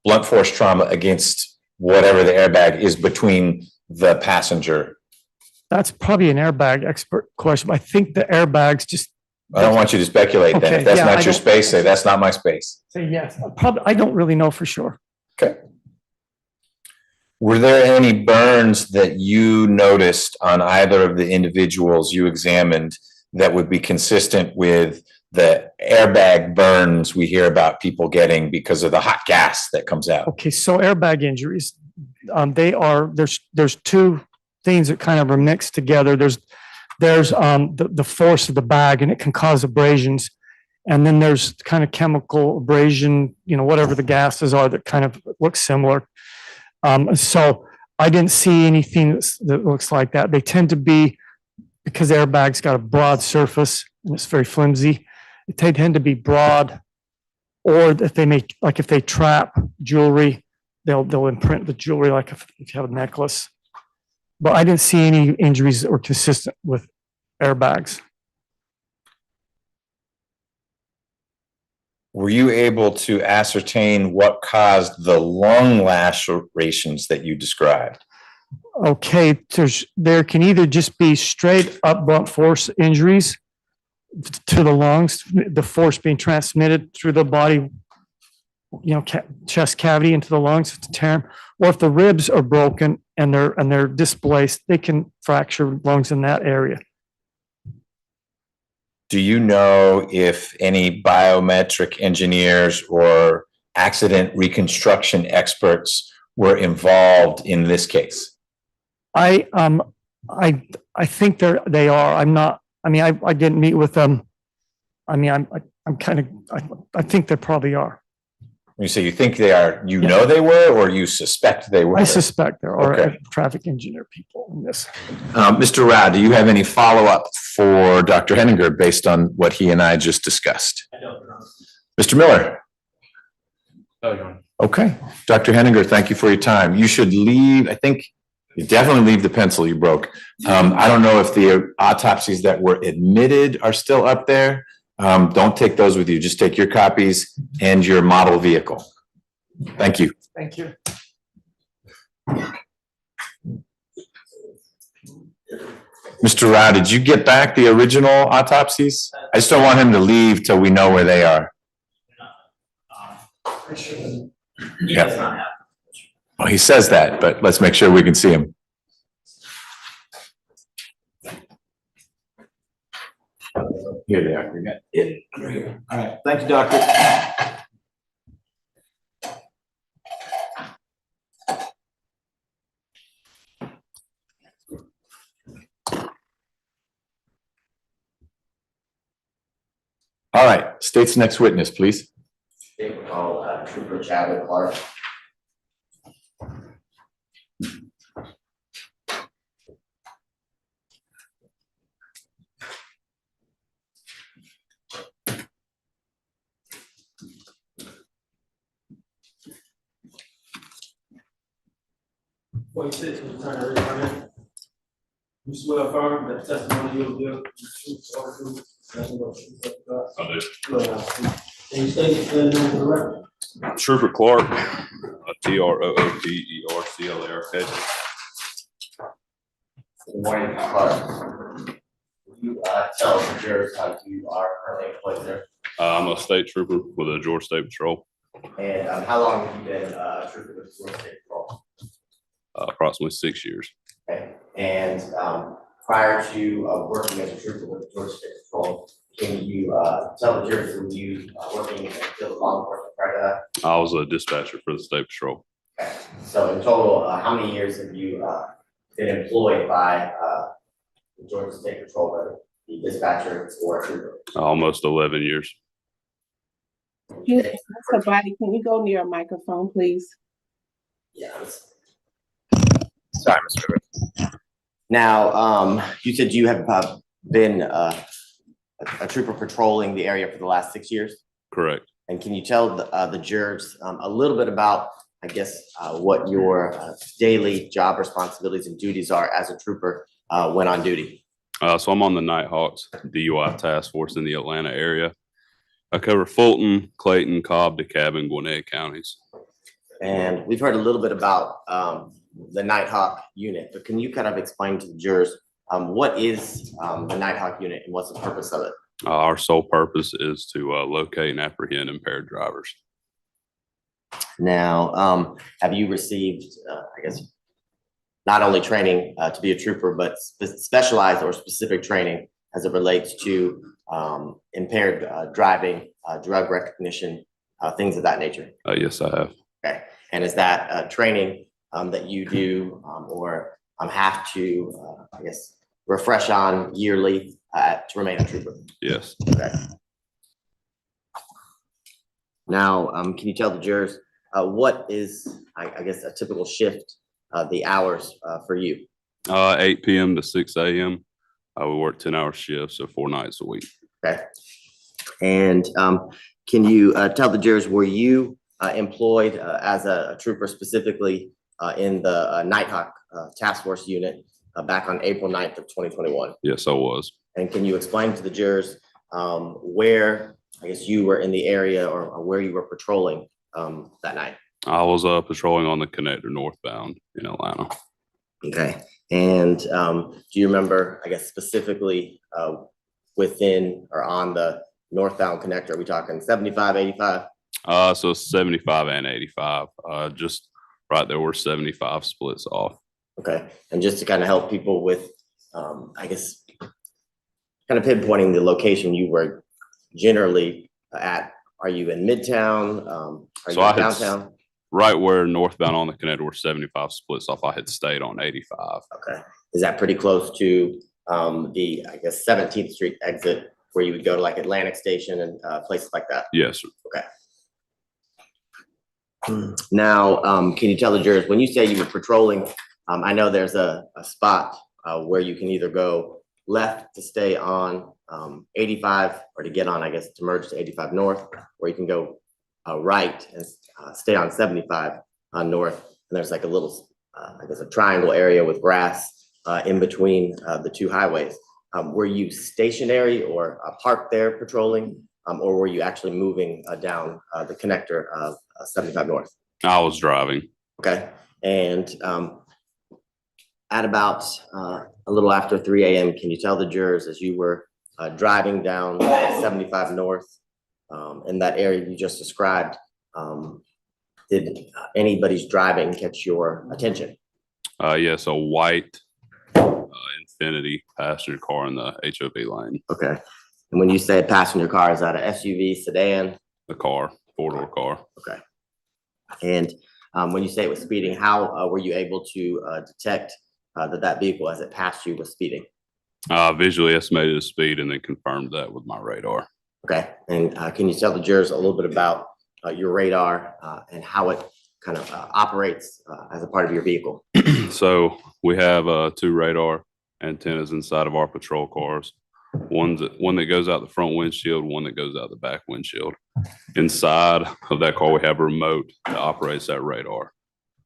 blunt force trauma against whatever the airbag is between the passenger? That's probably an airbag expert question. I think the airbags just I don't want you to speculate then. Okay, If that's yeah, not I your don't- space, say that's not my space. say yes. Probably, I don't really know for sure. Okay. Were there any burns that you noticed on either of the individuals you examined that would be consistent with the airbag burns we hear about people getting because of the hot gas that comes out? Okay, so airbag injuries, there's two things that kind of are mixed together. There's the force of the bag, and it can cause abrasions. And then there's kind of chemical abrasion, whatever the gases are that kind of look similar. So I didn't see anything that looks like that. They tend to be, because airbag's got a broad surface and it's very flimsy, they tend to be broad, or if they trap jewelry, they'll imprint the jewelry like if you have a necklace. But I didn't see any injuries that were consistent with airbags. Were you able to ascertain what caused the lung lacerations that you described? Okay, there can either just be straight up blunt force injuries to the lungs, the force being transmitted through the body, chest cavity into the lungs to tear them, or if the ribs are broken and they're displaced, they can fracture lungs in that area. Do you know if any biometric engineers or accident reconstruction experts were involved in this case? I think they are. I'm not. I mean, I didn't meet with them. I mean, I think they probably are. When you say you think they are, know they were, or you suspect they were? I suspect there are Okay. traffic engineer people in this. Mr. Rao, do you have any follow-up for Dr. Henninger based on what he and I just discussed? I don't know. Mr. Miller? Oh, Your Honor. Okay. Dr. Henninger, thank you for your time. You should leave, I think, you definitely leave the pencil you broke. I don't know if the autopsies that were admitted are still up there. Don't take those with you. Just take your copies and your model vehicle. Thank you. Thank you. Mr. Rao, did you get back the original autopsies? I just don't want him to leave till we know where they are. He does not have. Well, he says that, but let's make sure we can see him. Here they are. We got it under here. All right, thank you, doctor. All right, state's next witness, please. They would call Trooper Chadwick Clark. You swear affirm that the testimony you will give is true, so true, nothing but truth, so help you God. I do. Good, I see. And you state your name for the record. Trooper Clark, TROOPERCLARK. Good morning, Clark. Will you tell the jurors how you are currently employed there? I'm a state trooper with the Georgia State Patrol, And how long have you been a trooper with the Georgia State Patrol? approximately 6 years. Okay. And prior to working as a trooper with the Georgia State Patrol, can you tell the jurors who you working in the field of law enforcement prior to that? I was a dispatcher for the State Patrol, Okay. So in total, how many years have you been employed by, the Georgia State Patrol, whether the dispatcher or a trooper? Almost 11 years. Excuse me, Mr. Body, can you go near a microphone, please? Yeah. Sorry, Mr. Rivers. Now, you said you have been a trooper patrolling the area for the last 6 years? Correct. And can you tell the jurors a little bit about, I guess, what your daily job responsibilities and duties are as a trooper when on duty? So I'm on the Nighthawks DUI task force in the Atlanta area. I cover Fulton, Clayton, Cobb, DeKalb, and Gwinnett counties. And we've heard a little bit about the Nighthawk unit, but can you kind of explain to the jurors what is the Nighthawk unit and what's the purpose of it? Our sole purpose is to locate and apprehend impaired drivers. Now, have you received, I guess, not only training to be a trooper, but specialized or specific training as it relates to impaired driving, drug recognition, things of that nature? Yes, I have. Okay, and is that training that you do or have to, I guess, refresh on yearly to remain a trooper? Yes. Okay. Now, can you tell the jurors what is, I guess, a typical shift, the hours for you? 8 p.m. to 6 a.m. We work 10-hour shifts, so 4 nights a week. Okay. And can you tell the jurors, were you employed as a trooper specifically in the Nighthawk Task Force unit back on April 9th of 2021? Yes, I was. And can you explain to the jurors where, I guess, you were in the area or where you were patrolling that night? I was patrolling on the connector northbound in Atlanta. Okay. And do you remember, I guess, specifically within or on the northbound connector? Are we talking 75, 85? So 75 and 85, just right there where 75 splits off. Okay. And just to kind of help people with, I guess, kind of pinpointing the location you were generally at, are you in Midtown? Are you in downtown? Right where northbound on the connector where 75 splits off, I had stayed on 85. Okay. Is that pretty close to the, I guess, 17th Street exit where you would go to like Atlantic Station and places like that? Yes, sir. Okay. Now, can you tell the jurors, when you say you were patrolling, I know there's a spot where you can either go left to stay on 85 or to get on, I guess, to merge to 85 North, or you can go right and stay on 75 North. And there's like a little, I guess, a triangle area with grass in between the two highways. Were you stationary or parked there patrolling, or were you actually moving down the connector of 75 North? I was driving. Okay. And at about a little after 3 a.m., can you tell the jurors, as you were driving down 75 North in that area you just described, did anybody's driving catch your attention? Yes, a white Infiniti passenger car in the HOV lane. Okay. And when you say passenger car, is that a SUV, sedan? The car, 4-door car. Okay. And when you say it was speeding, how were you able to detect that vehicle as it passed you was speeding? Visually estimated the speed and then confirmed that with my radar. Okay. And can you tell the jurors a little bit about your radar and how it kind of operates as a part of your vehicle? So we have 2 radar antennas inside of our patrol cars. One that goes out the front windshield, one that goes out the back windshield. Inside of that car, we have a remote that operates that radar.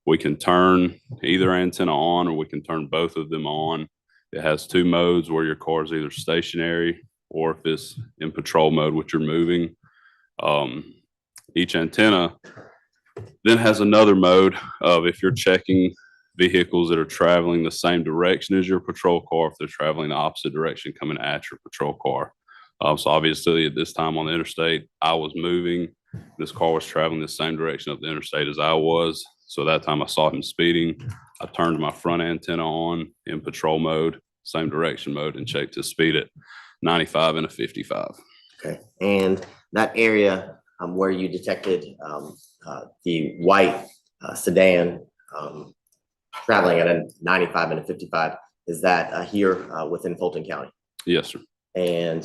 We can turn either antenna on or we can turn both of them on. It has 2 modes where your car is either stationary or if it's in patrol mode, which you're moving. Each antenna then has another mode of if you're checking vehicles that are traveling the same direction as your patrol car, if they're traveling the opposite direction coming at your patrol car. So obviously at this time on the interstate, I was moving. This car was traveling the same direction up the interstate as I was. So that time I saw him speeding. I turned my front antenna on in patrol mode, same direction mode, and checked his speed at 95 and a 55. Okay. And that area where you detected the white sedan traveling at a 95 and a 55. Is that here within Fulton County? Yes, sir. And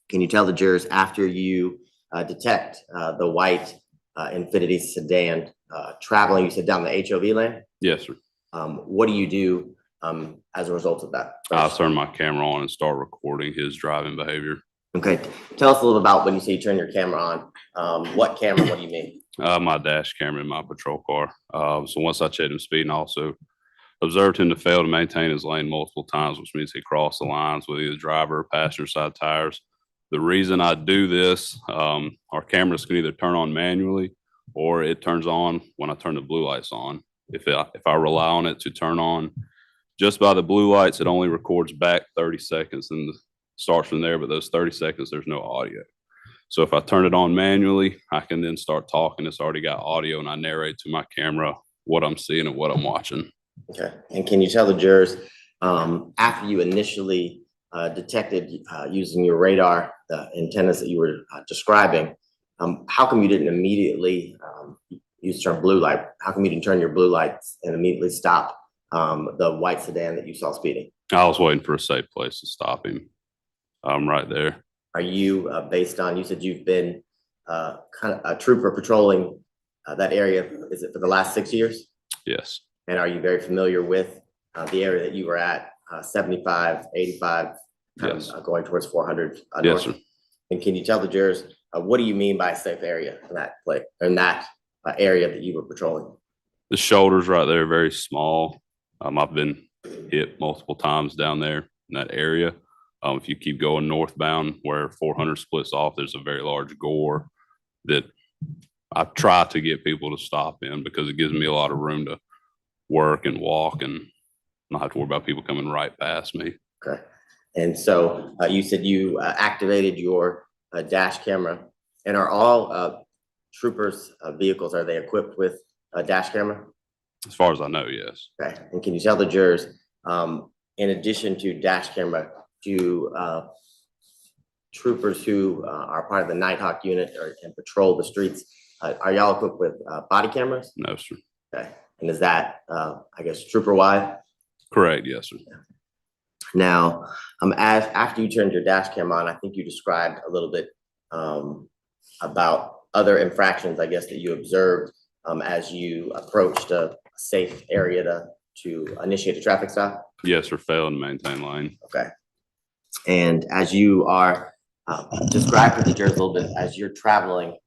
can you tell the jurors after you detect the white Infiniti sedan traveling, you said down the HOV lane? Yes, sir. What do you do as a result of that? I'll turn my camera on and start recording his driving behavior. Okay, tell us a little about when you say you turn your camera on. What camera? What do you mean? My dash camera in my patrol car. So once I checked him speeding, I also observed him to fail to maintain his lane multiple times, which means he crossed the lines with either driver or passenger side tires. The reason I do this, our cameras can either turn on manually or it turns on when I turn the blue lights on. If I rely on it to turn on just by the blue lights, it only records back 30 seconds and starts from there, but those 30 seconds, there's no audio. So if I turn it on manually, I can then start talking. It's already got audio and I narrate to my camera what I'm seeing and what I'm watching. Okay, and can you tell the jurors, after you initially detected using your radar, the antennas that you were describing, how come you didn't immediately use the term blue light? How come you didn't turn your blue lights and immediately stop the white sedan that you saw speeding? I was waiting for a safe place to stop him. Right there. Are you based on, you said you've been kind of a trooper patrolling that area, is it for the last 6 years? Yes. And are you very familiar with the area that you were at, 75, 85, Yes. Going towards 400? Yes, north? sir. And can you tell the jurors, what do you mean by a safe area in that place, in that area that you were patrolling? The shoulders right there are very small. I've been hit multiple times down there in that area. If you keep going northbound where 400 splits off, there's a very large gore that I try to get people to stop in because it gives me a lot of room to work and walk and not have to worry about people coming right past me. Okay. And so you said you activated your dash camera, and are all troopers' vehicles, are they equipped with a dash camera? As far as I know, yes. Okay. And can you tell the jurors, in addition to dash camera, do troopers who are part of the Nighthawk unit and patrol the streets, are y'all equipped with body cameras? No, sir. Okay. And is that, I guess, trooper wide? Correct. Yes, sir. Now, as after you turned your dash cam on, I think you described a little bit about other infractions, I guess, that you observed as you approached a safe area to initiate a traffic stop? Yes, sir. Failing to maintain lane. Okay. And as you are, describe for the jurors a little bit, as you're traveling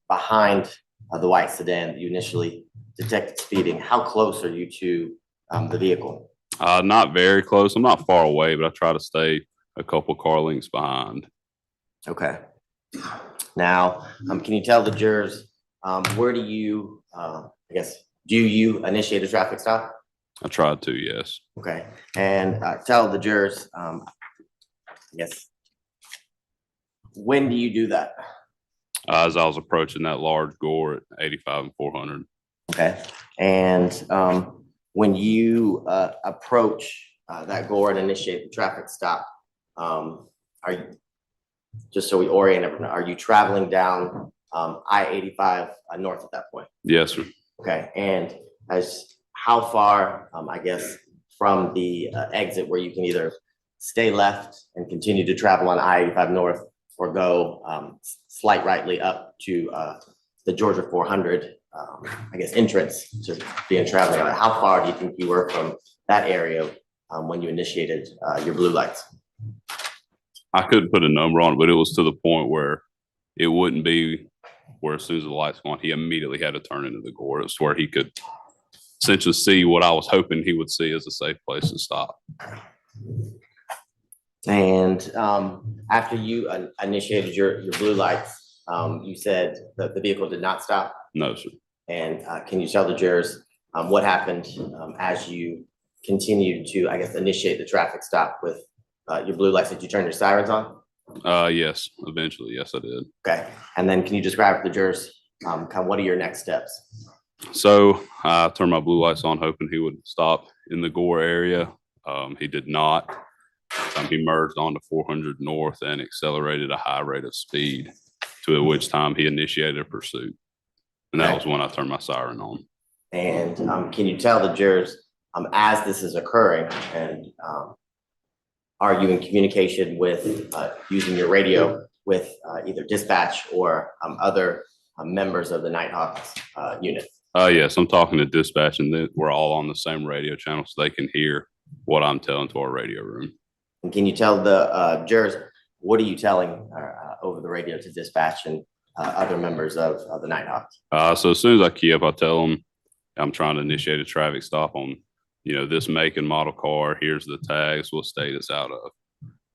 behind the white sedan that you initially detected speeding, how close are you to the vehicle? Not very close. I'm not far away, but I try to stay a couple car lengths behind. Okay. Now, can you tell the jurors, where do you, I guess, do you initiate a traffic stop? I tried to, yes. Okay. And tell the jurors, I guess, when do you do that? As I was approaching that large gore at 85 and 400. Okay. And when you approach that gore and initiate the traffic stop, are you, just so we orient everyone, are you traveling down I-85 north at that point? Yes, sir. Okay. And how far, I guess, from the exit where you can either stay left and continue to travel on I-85 north or go slight rightly up to the Georgia 400, I guess, entrance to being traveling. How far do you think you were from that area when you initiated your blue lights? I couldn't put a number on it, but it was to the point where it wouldn't be where as soon as the lights go on, he immediately had to turn into the gore. It was where he could essentially see what I was hoping he would see as a safe place to stop. And after you initiated your blue lights, you said that the vehicle did not stop? No, sir. And can you tell the jurors what happened as you continued to, I guess, initiate the traffic stop with your blue lights? Did you turn your sirens on? Yes, eventually. Yes, I did. Okay. And then can you describe for the jurors, kind of what are your next steps? So I turned my blue lights on, hoping he would stop in the gore area. He did not. He merged onto 400 north and accelerated a high rate of speed, to which time he initiated a pursuit. And that was when I turned my siren on. And can you tell the jurors as this is occurring, and are you in communication with using your radio with either dispatch or other members of the Nighthawks unit? Yes, I'm talking to dispatch, and we're all on the same radio channel, so they can hear what I'm telling to our radio room. And can you tell the jurors, what are you telling over the radio to dispatch and other members of the Nighthawks? So as soon as I key up, I tell them I'm trying to initiate a traffic stop on, this make and model car. Here's the tags, what state it's out of.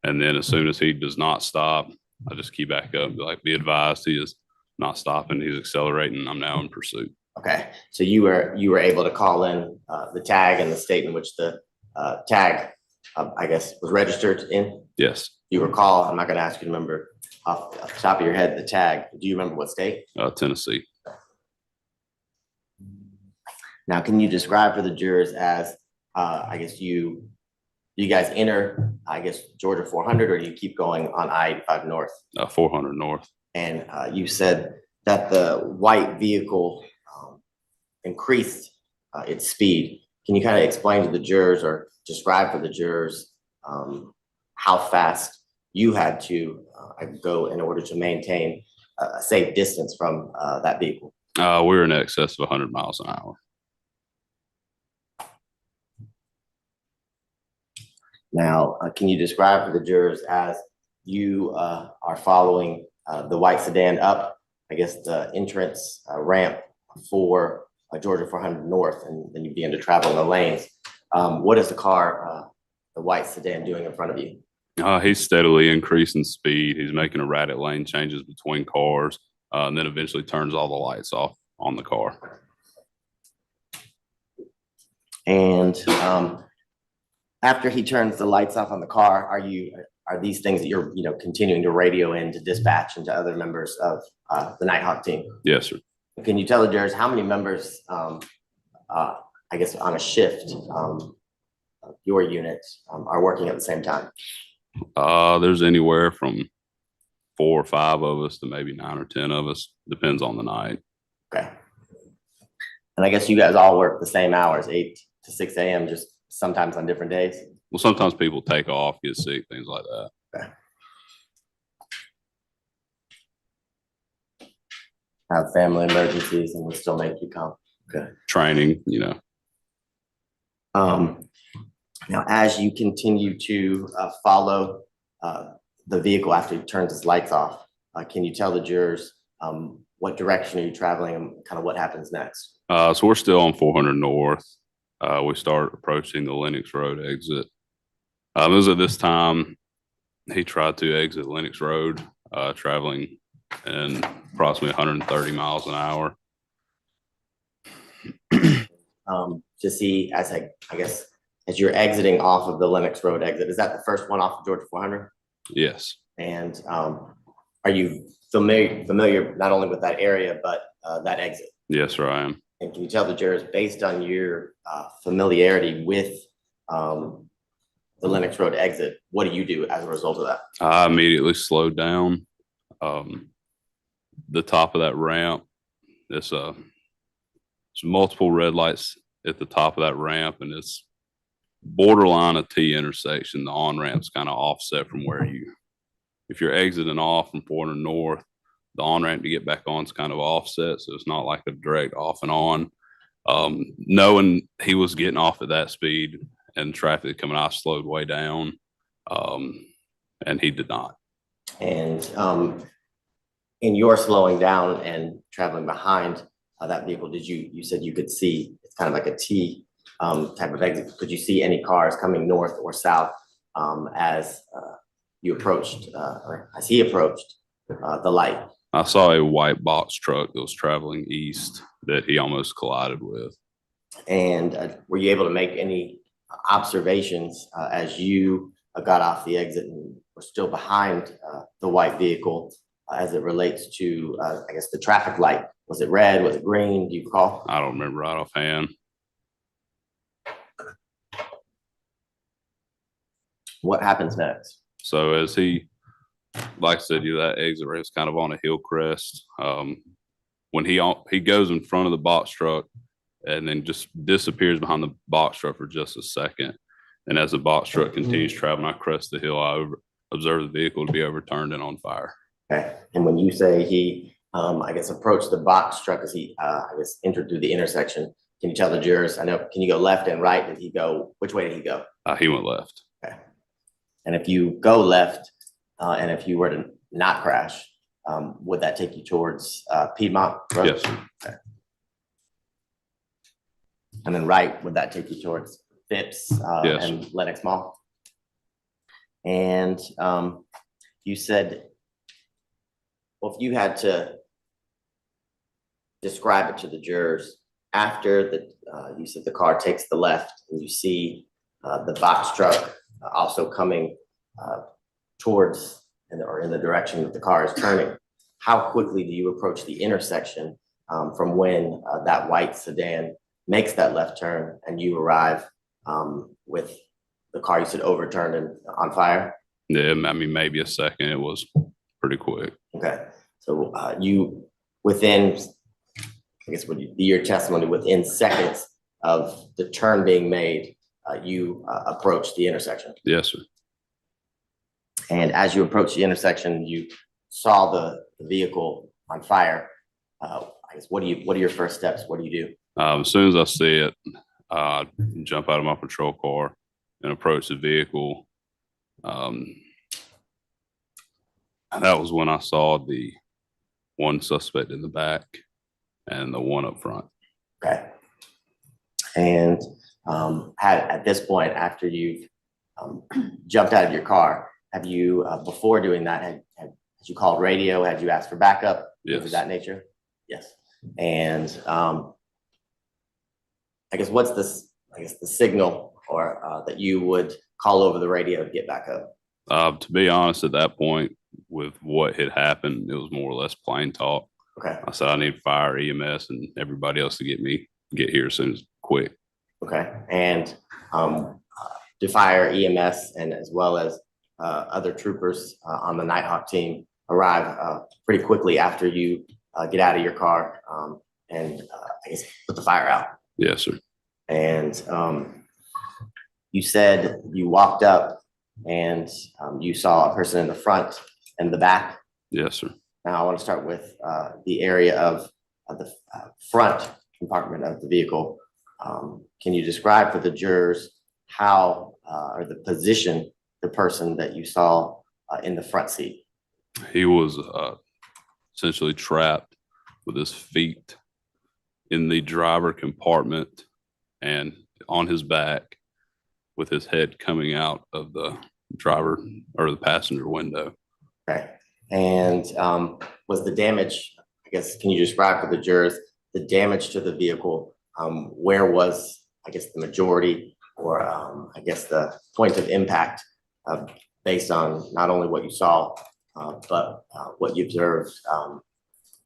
And then as soon as he does not stop, I just key back up, be advised he is not stopping, he's accelerating, I'm now in pursuit. Okay, so you were able to call in the tag and the state in which the tag, I guess, was registered in? Yes. You recall, I'm not gonna ask you to remember off the top of your head, the tag. Do you remember what state? Tennessee. Now, can you describe for the jurors as, I guess you guys enter, I guess, Georgia 400, or do you keep going on I-85 North? 400 North. And you said that the white vehicle increased its speed. Can you kind of explain to the jurors or describe for the jurors how fast you had to go in order to maintain a safe distance from that vehicle? We were in excess of 100 miles an hour. Now, can you describe for the jurors as you are following the white sedan up, I guess, the entrance ramp for Georgia 400 North, and then you begin to travel in the lanes? What is the car, the white sedan, doing in front of you? He's steadily increasing speed. He's making erratic lane changes between cars, and then eventually turns all the lights off on the car. And after he turns the lights off on the car, are these things that you're continuing to radio in to dispatch and to other members of the Nighthawk team? Yes, sir. Can you tell the jurors how many members, I guess, on a shift, your unit are working at the same time? There's anywhere from 4 or 5 of us to maybe 9 or 10 of us. Depends on the night. Okay. And I guess you guys all work the same hours, 8 to 6 a.m., just sometimes on different days? Well, sometimes people take off, get sick, things like that. Okay. Have family emergencies and we still make you come. Okay. Training, Now, as you continue to follow the vehicle after he turns his lights off, can you tell the jurors what direction are you traveling and kind of what happens next? So we're still on 400 North. We start approaching the Lennox Road exit. It was at this time he tried to exit Lennox Road, traveling in approximately 130 miles an hour. To see as I guess as you're exiting off of the Lennox Road exit, is that the first one off of Georgia 400? Yes. And are you familiar not only with that area but that exit? Yes, sir, I am. And can you tell the jurors, based on your familiarity with the Lennox Road exit, what do you do as a result of that? I immediately slowed down. The top of that ramp, there's multiple red lights at the top of that ramp, and it's borderline a T intersection. The on-ramp's kind of offset from where if you're exiting off from 400 North, the on-ramp to get back on is kind of offset, so it's not like a direct off and on. Knowing he was getting off at that speed and traffic coming out, slowed way down, and he did not. And in your slowing down and traveling behind that vehicle, you said you could see, it's kind of like a T type of exit. Could you see any cars coming north or south as you approached, or as he approached the light? I saw a white box truck that was traveling east that he almost collided with. And were you able to make any observations as you got off the exit and were still behind the white vehicle as it relates to, I guess, the traffic light? Was it red? Was it green? Do you recall? I don't remember right offhand. What happens next? So as he, like I said, that exit ramp's kind of on a hill crest. When he goes in front of the box truck and then just disappears behind the box truck for just a second. And as the box truck continues traveling, I crest the hill. I observe the vehicle to be overturned and on fire. Okay, and when you say he, I guess, approached the box truck as he, I guess, entered through the intersection, can you tell the jurors, I know, can you go left and right? Did he go, which way did he go? He went left. Okay. And if you go left, and if you were to not crash, would that take you towards Piedmont Road? Yes. Okay. And then right, would that take you towards Phipps Yes. and Lenox Mall? And you said, well, if you had to describe it to the jurors, after the, you said the car takes the left and you see the box truck also coming towards or in the direction that the car is turning, how quickly do you approach the intersection from when that white sedan makes that left turn and you arrive with the car you said overturned and on fire? Yeah, I mean, maybe a second. It was pretty quick. Okay, so you, within, I guess would be your testimony, within seconds of the turn being made, you approached the intersection. Yes, sir. And as you approached the intersection, you saw the vehicle on fire. I guess what are your first steps? What do you do? As soon as I see it, I jump out of my patrol car and approach the vehicle. And that was when I saw the one suspect in the back and the one up front. Okay. And at this point, after you've jumped out of your car, have you, before doing that, had you called radio? Had you asked for backup? Yes. Things of that nature? Yes. And I guess what's this, I guess the signal or that you would call over the radio to get backup? To be honest, at that point, with what had happened, it was more or less plain talk. Okay. I said I need fire, EMS, and everybody else to get here as soon as quick. Okay. And do fire, EMS, and as well as other troopers on the Nighthawk team arrive pretty quickly after you get out of your car and I guess put the fire out? Yes, sir. And you said you walked up and you saw a person in the front and the back. Yes, sir. Now I want to start with the area of the front compartment of the vehicle. Can you describe for the jurors how or the position the person that you saw in the front seat? He was essentially trapped with his feet in the driver compartment and on his back with his head coming out of the driver or the passenger window. Okay. And was the damage, I guess, can you describe for the jurors the damage to the vehicle? Where was, I guess, the majority or I guess the point of impact based on not only what you saw, but what you observed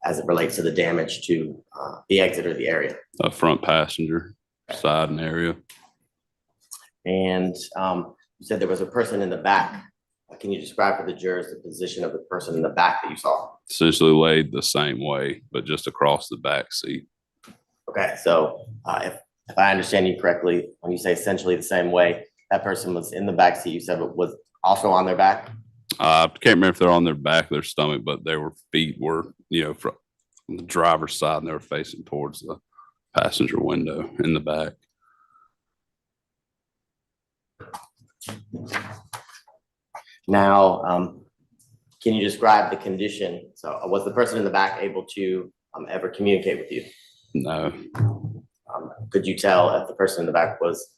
as it relates to the damage to the exit or the area? Front passenger side and area. And you said there was a person in the back. Can you describe for the jurors the position of the person in the back that you saw? Essentially laid the same way, but just across the back seat. Okay, so if I understand you correctly, when you say essentially the same way, that person was in the back seat, you said, but was also on their back? I can't remember if they're on their back or their stomach, but their feet were, from the driver's side and they were facing towards the passenger window in the back. Now, can you describe the condition? So was the person in the back able to ever communicate with you? No. Could you tell if the person in the back was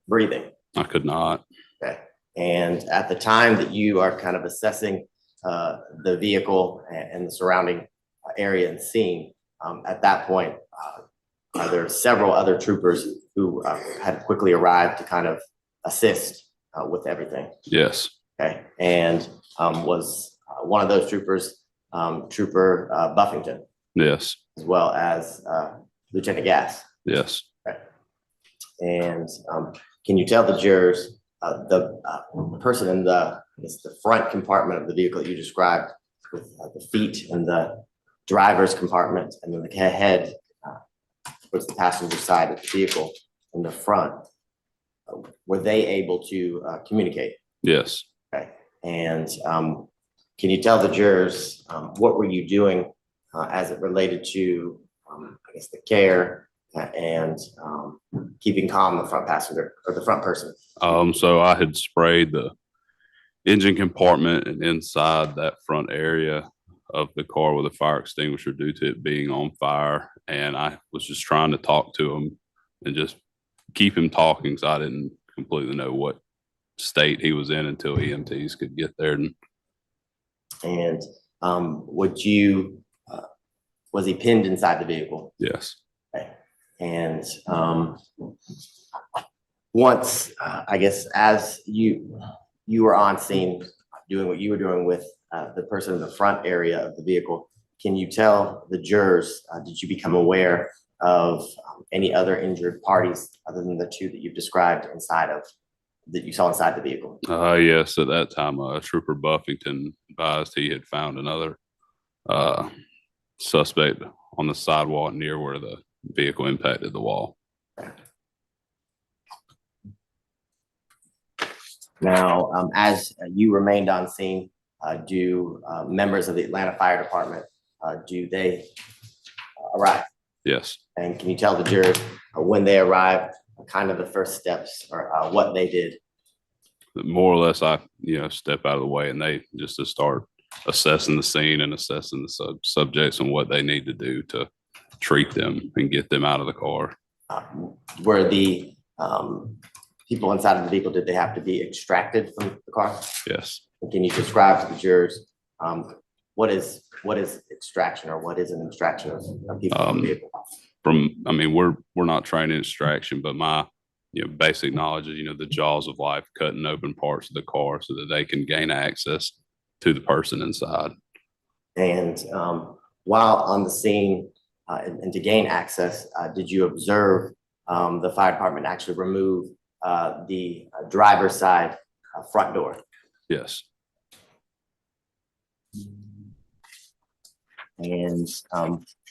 breathing? I could not. Okay. And at the time that you are kind of assessing the vehicle and the surrounding area and scene, at that point, are there several other troopers who had quickly arrived to kind of assist with everything? Yes. Okay. And was one of those troopers Trooper Buffington? Yes. As well as Lieutenant Gass? Yes. Okay. And can you tell the jurors the person in the front compartment of the vehicle that you described with the feet in the driver's compartment and then the head towards the passenger side of the vehicle in the front, were they able to communicate? Yes. Okay, and can you tell the jurors what were you doing as it related to, I guess, the care and keeping calm the front passenger or the front person? So I had sprayed the engine compartment and inside that front area of the car with a fire extinguisher due to it being on fire. And I was just trying to talk to him and just keep him talking, so I didn't completely know what state he was in until EMTs could get there. And would you, was he pinned inside the vehicle? Yes. Okay. And once, I guess, as you were on scene doing what you were doing with the person in the front area of the vehicle, can you tell the jurors, did you become aware of any other injured parties other than the two that you've described inside of, that you saw inside the vehicle? Yes, at that time, Trooper Buffington advised he had found another suspect on the sidewalk near where the vehicle impacted the wall. Now, as you remained on scene, do members of the Atlanta Fire Department, do they arrive? Yes. And can you tell the jurors when they arrived, kind of the first steps or what they did? More or less, I step out of the way and they just to start assessing the scene and assessing the subjects and what they need to do to treat them and get them out of the car. Were the people inside of the vehicle, did they have to be extracted from the car? Yes. And can you describe to the jurors what is extraction, or what is an extraction of people from the vehicle? We're not trained in extraction, but my basic knowledge is the jaws of life, cutting open parts of the car so that they can gain access to the person inside. And while on the scene and to gain access, did you observe the fire department actually remove the driver's side front door? Yes. And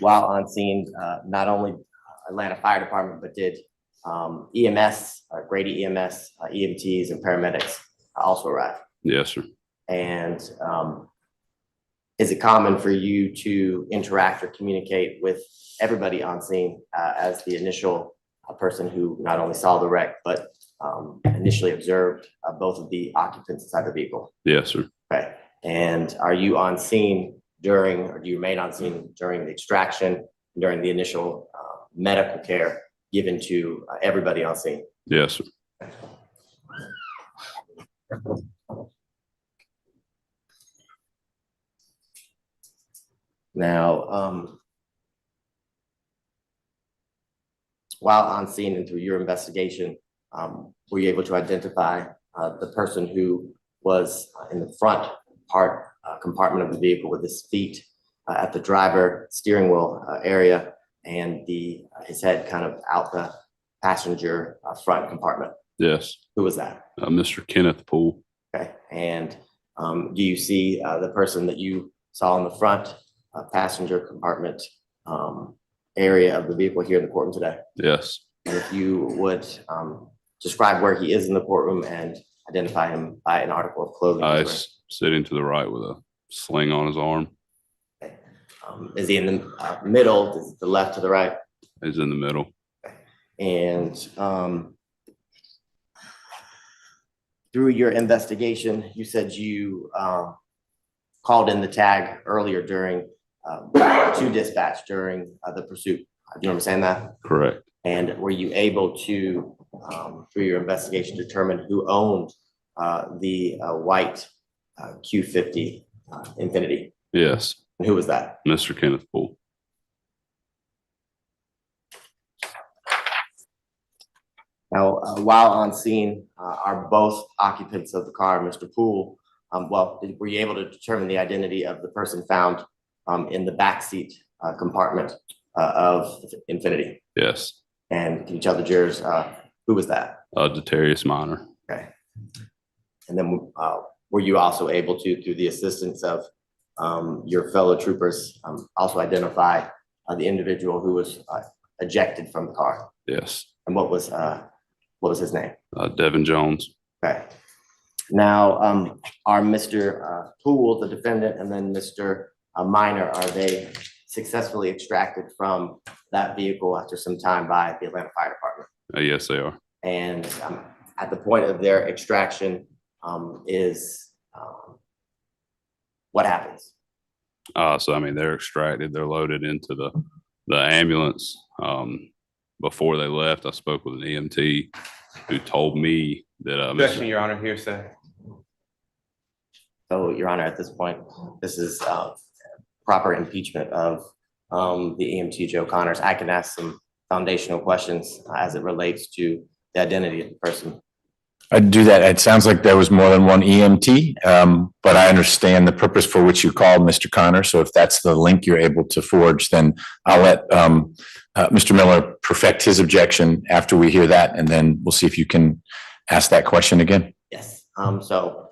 while on scene, not only Atlanta Fire Department, but did EMS, Grady EMS, EMTs, and paramedics also arrive? Yes, sir. And is it common for you to interact or communicate with everybody on scene as the initial person who not only saw the wreck, but initially observed both of the occupants inside the vehicle? Yes, sir. Okay. And are you on scene during, or do you remain on scene during the extraction, during the initial medical care given to everybody on scene? Yes, sir. Now, while on scene and through your investigation, were you able to identify the person who was in the front part compartment of the vehicle with his feet at the driver steering wheel area and his head kind of out the passenger front compartment? Yes. Who was that? Mr. Kenneth Poole. Okay. And do you see the person that you saw in the front passenger compartment area of the vehicle here in the courtroom today? Yes. And if you would describe where he is in the courtroom and identify him by an article of clothing. He's sitting to the right with a sling on his arm. Okay. Is he in the middle? Is it the left to the right? He's in the middle. Okay. And through your investigation, you said you called in the tag earlier during to dispatch during the pursuit. Do you remember saying that? Correct. And were you able to, through your investigation, determine who owned the white Q50 Infiniti? Yes. And who was that? Mr. Kenneth Poole. Now, while on scene, are both occupants of the car, Mr. Poole, were you able to determine the identity of the person found in the backseat compartment of Infiniti? Yes. And can you tell the jurors who was that? Detarius Minor. Okay. And then were you also able to, through the assistance of your fellow troopers, also identify the individual who was ejected from the car. Yes. And what was his name? Devin Jones. Okay. Now, are Mr. Poole, the defendant, and then Mr. Minor, are they successfully extracted from that vehicle after some time by the Atlanta Fire Department? Yes, they are. And at the point of their extraction, what happens? So I mean, they're extracted. They're loaded into the ambulance. Before they left, I spoke with an EMT who told me that. Objection, Your Honor, hearsay. So, Your Honor, at this point, this is proper impeachment of the EMT Joe Connors. I can ask some foundational questions as it relates to the identity of the person. I'd do that. It sounds like there was more than one EMT, but I understand the purpose for which you called Mr. Connor. So if that's the link you're able to forge, then I'll let Mr. Miller perfect his objection after we hear that, and then we'll see if you can ask that question again. Yes. So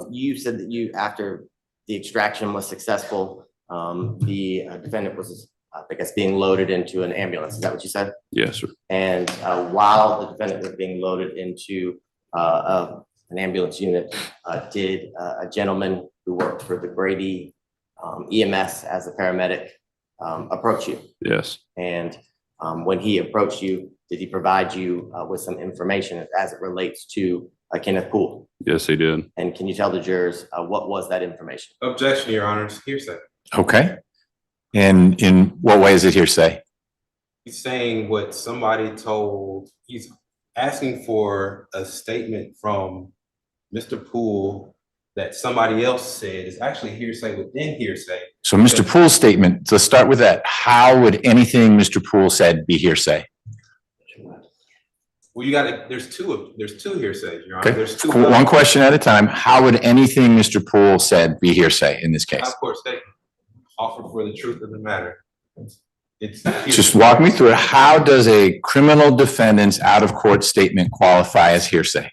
you said that after the extraction was successful, the defendant was, I guess, being loaded into an ambulance. Is that what you said? Yes, sir. And while the defendant was being loaded into an ambulance unit, did a gentleman who worked for the Grady EMS as a paramedic approach you? Yes. And when he approached you, did he provide you with some information as it relates to Kenneth Poole? Yes, he did. And can you tell the jurors what was that information? Objection, Your Honor, hearsay. Okay. And in what way is it hearsay? He's saying what somebody told, he's asking for a statement from Mr. Poole that somebody else said is actually hearsay within hearsay. So Mr. Poole's statement, let's start with that. How would anything Mr. Poole said be hearsay? Well, there's two hearsays, Your Honor. Okay. There's two. One question at a time. How would anything Mr. Poole said be hearsay in this case? Out-of-court statement offered for the truth of the matter. It's Just walk me through it. How does a criminal defendant's out-of-court statement qualify as hearsay?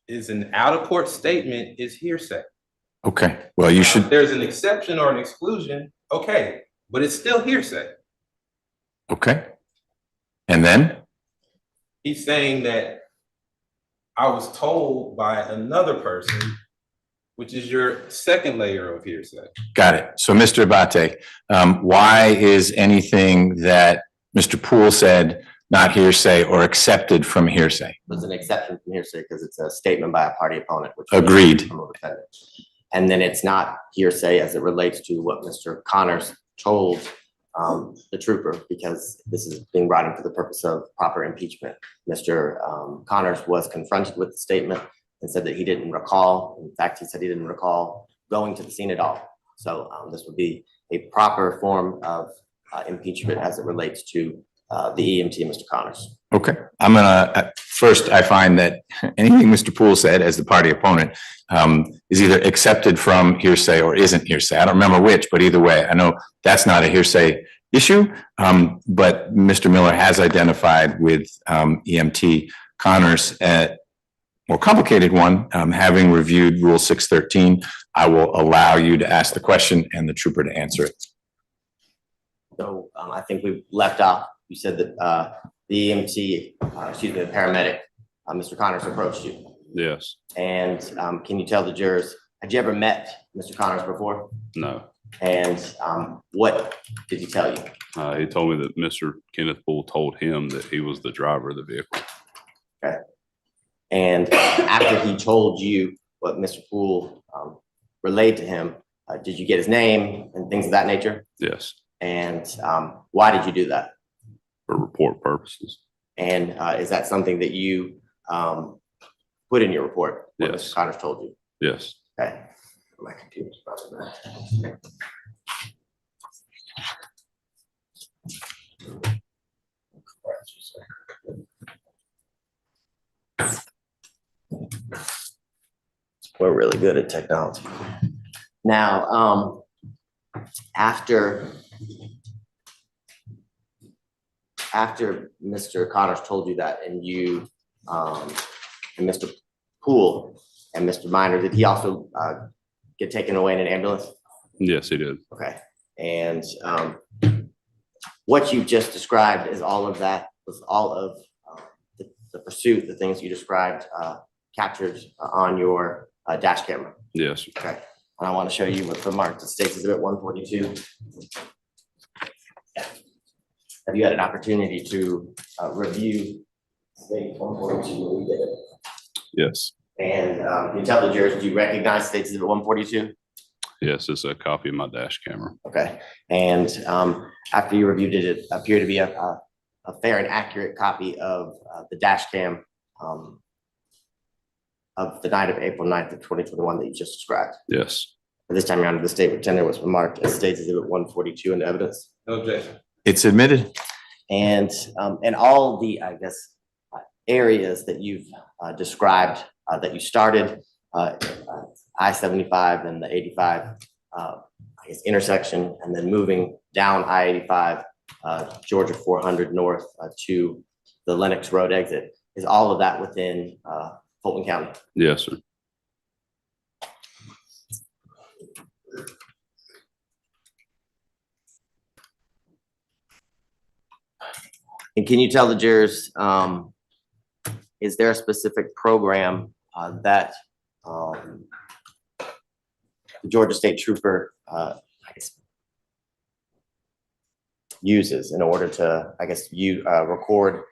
Is an out-of-court statement is hearsay. Okay, well, you should. If there's an exception or an exclusion, okay, but it's still hearsay. Okay. And then? He's saying that I was told by another person, which is your second layer of hearsay. Got it. So Mr. Abate, why is anything that Mr. Poole said not hearsay or accepted from hearsay? There's an exception from hearsay because it's a statement by a party opponent. Which Agreed. And then it's not hearsay as it relates to what Mr. Connors told the trooper, because this is being brought in for the purpose of proper impeachment. Mr. Connors was confronted with the statement and said that he didn't recall. In fact, he said he didn't recall going to the scene at all. So this would be a proper form of impeachment as it relates to the EMT, Mr. Connors. Okay, I'm gonna, first, I find that anything Mr. Poole said as the party opponent is either accepted from hearsay or isn't hearsay. I don't remember which, but either way, I know that's not a hearsay issue. But Mr. Miller has identified with EMT Connors a more complicated one. Having reviewed Rule 613, I will allow you to ask the question and the trooper to answer it. So I think we left off. You said that the EMT, the paramedic, Mr. Connors approached you. Yes. And can you tell the jurors, had you ever met Mr. Connors before? No. And what did he tell you? He told me that Mr. Kenneth Poole told him that he was the driver of the vehicle. Okay. And after he told you what Mr. Poole relayed to him, did you get his name and things of that nature? Yes. And why did you do that? For report purposes. And is that something that you put in your report? What Yes. Mr. Connors told you? Yes. Okay. My computer's about that. We're really good at technology. Now, after Mr. Connors told you that, and you and Mr. Poole and Mr. Minor, did he also get taken away in an ambulance? Yes, he did. Okay. And what you just described is all of that, was all of the pursuit, the things you described, captured on your dash camera. Yes. Okay, and I want to show you what's marked as States Exhibit 142. Yeah. Have you had an opportunity to review State 142 when we did it? Yes. And can you tell the jurors, do you recognize States Exhibit 142? Yes, it's a copy of my dash camera. Okay, and after you reviewed it, it appeared to be a fair and accurate copy of the dash cam of the night of April 9th of 2021 that you just described. Yes. This time around, the state pretender was marked as States Exhibit 142 in evidence. No objection. It's admitted. And all the, I guess, areas that you've described that you started, I-75 and the 85, I guess, intersection, and then moving down I-85, Georgia 400 north to the Lenox Road exit. Is all of that within Fulton County? Yes, sir. And can you tell the jurors, is there a specific program that the Georgia State Trooper I guess, uses in order to, I guess, you record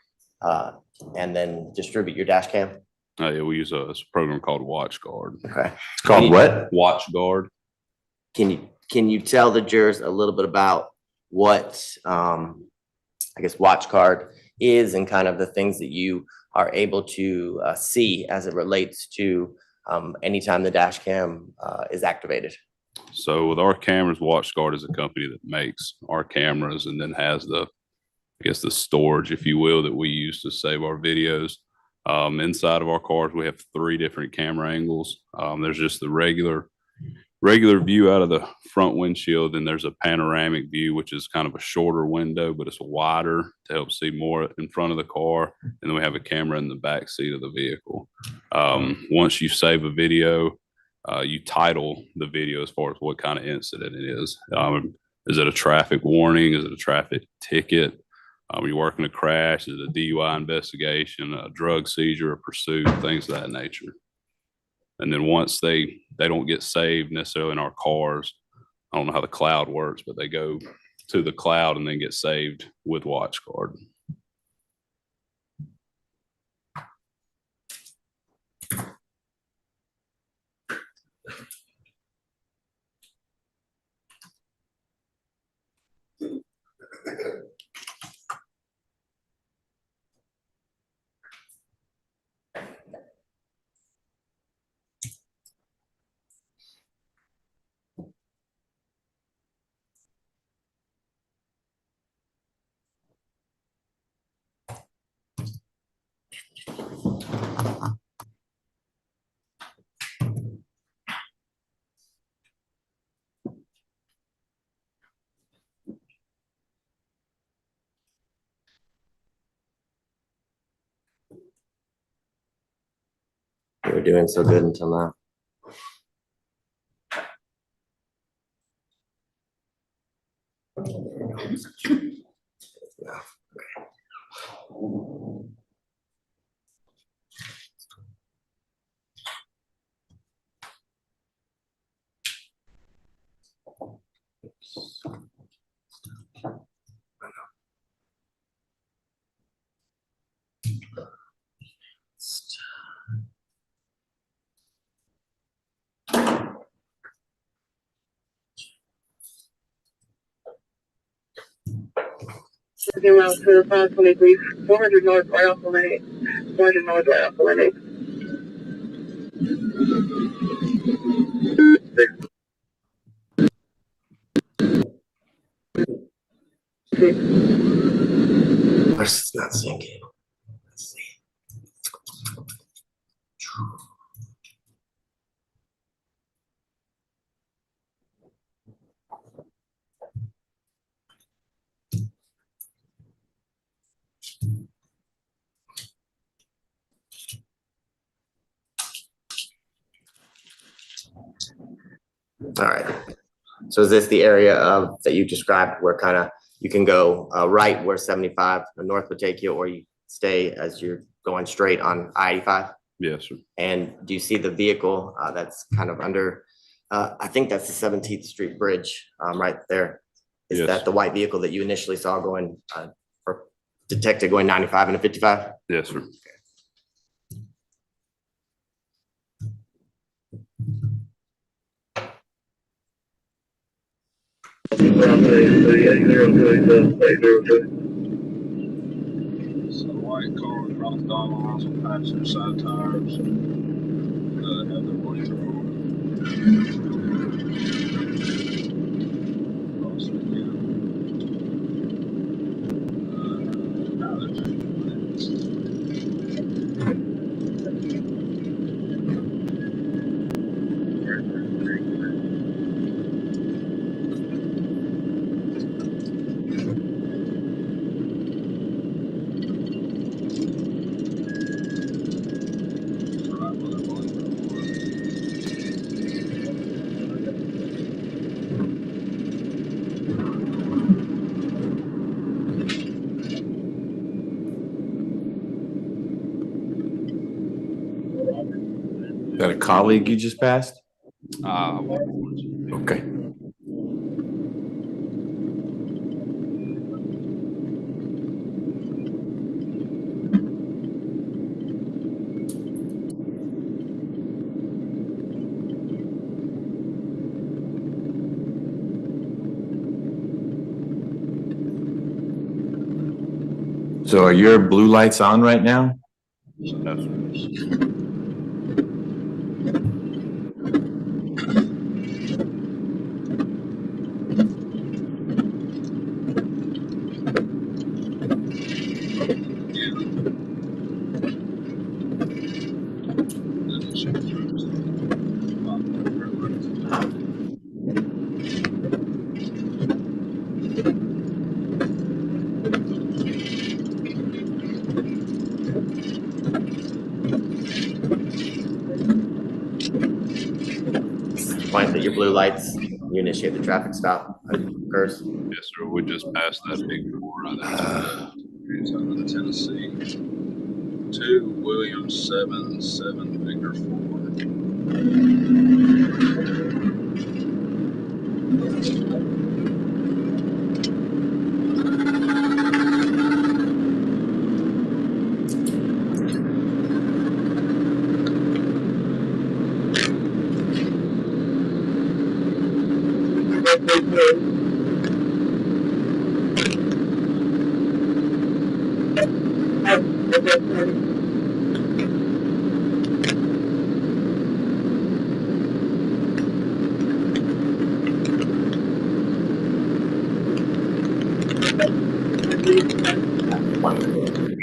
and then distribute your dash cam? Yeah, we use a program called Watch Guard. Okay. It's called what? Watch Guard. Can you tell the jurors a little bit about what I guess Watch Guard is and kind of the things that you are able to see as it relates to anytime the dash cam is activated? So with our cameras, Watch Guard is a company that makes our cameras and then has the, I guess, the storage, if you will, that we use to save our videos. Inside of our cars, we have 3 different camera angles. There's just the regular view out of the front windshield, and there's a panoramic view, which is kind of a shorter window, but it's wider to help see more in front of the car. And then we have a camera in the back seat of the vehicle. Once you save a video, you title the video as far as what kind of incident it is. Is it a traffic warning? Is it a traffic ticket? Are you working a crash? Is it a DUI investigation, a drug seizure, a pursuit, things of that nature? And then once they don't get saved necessarily in our cars, I don't know how the cloud works, but they go to the cloud and then get saved with Watch Guard. You were doing so good until now. Second round to the 523, 400 north right off the lane, 400 north right off the lane. It's not syncing. Let's see. All right. So is this the area of that you described where kind of you can go right where 75 north would take you, or you stay as you're going straight on I-85. Yes, sir. And do you see the vehicle that's kind of under, I think that's the 17th Street Bridge right there. Is Yes. that the white vehicle that you initially saw going, or detected going 95 and a 55? Yes, sir. So white car across Donald on passenger side tires. Have the blinker on. Cross it again. Now there's Is that a colleague you just passed? Okay. So are your blue lights on right now? Point that your blue lights, you initiate the traffic stop occurs. Yes, sir. We just passed that big four right there. it's out of Tennessee. 2 Williams 7 Victor 4.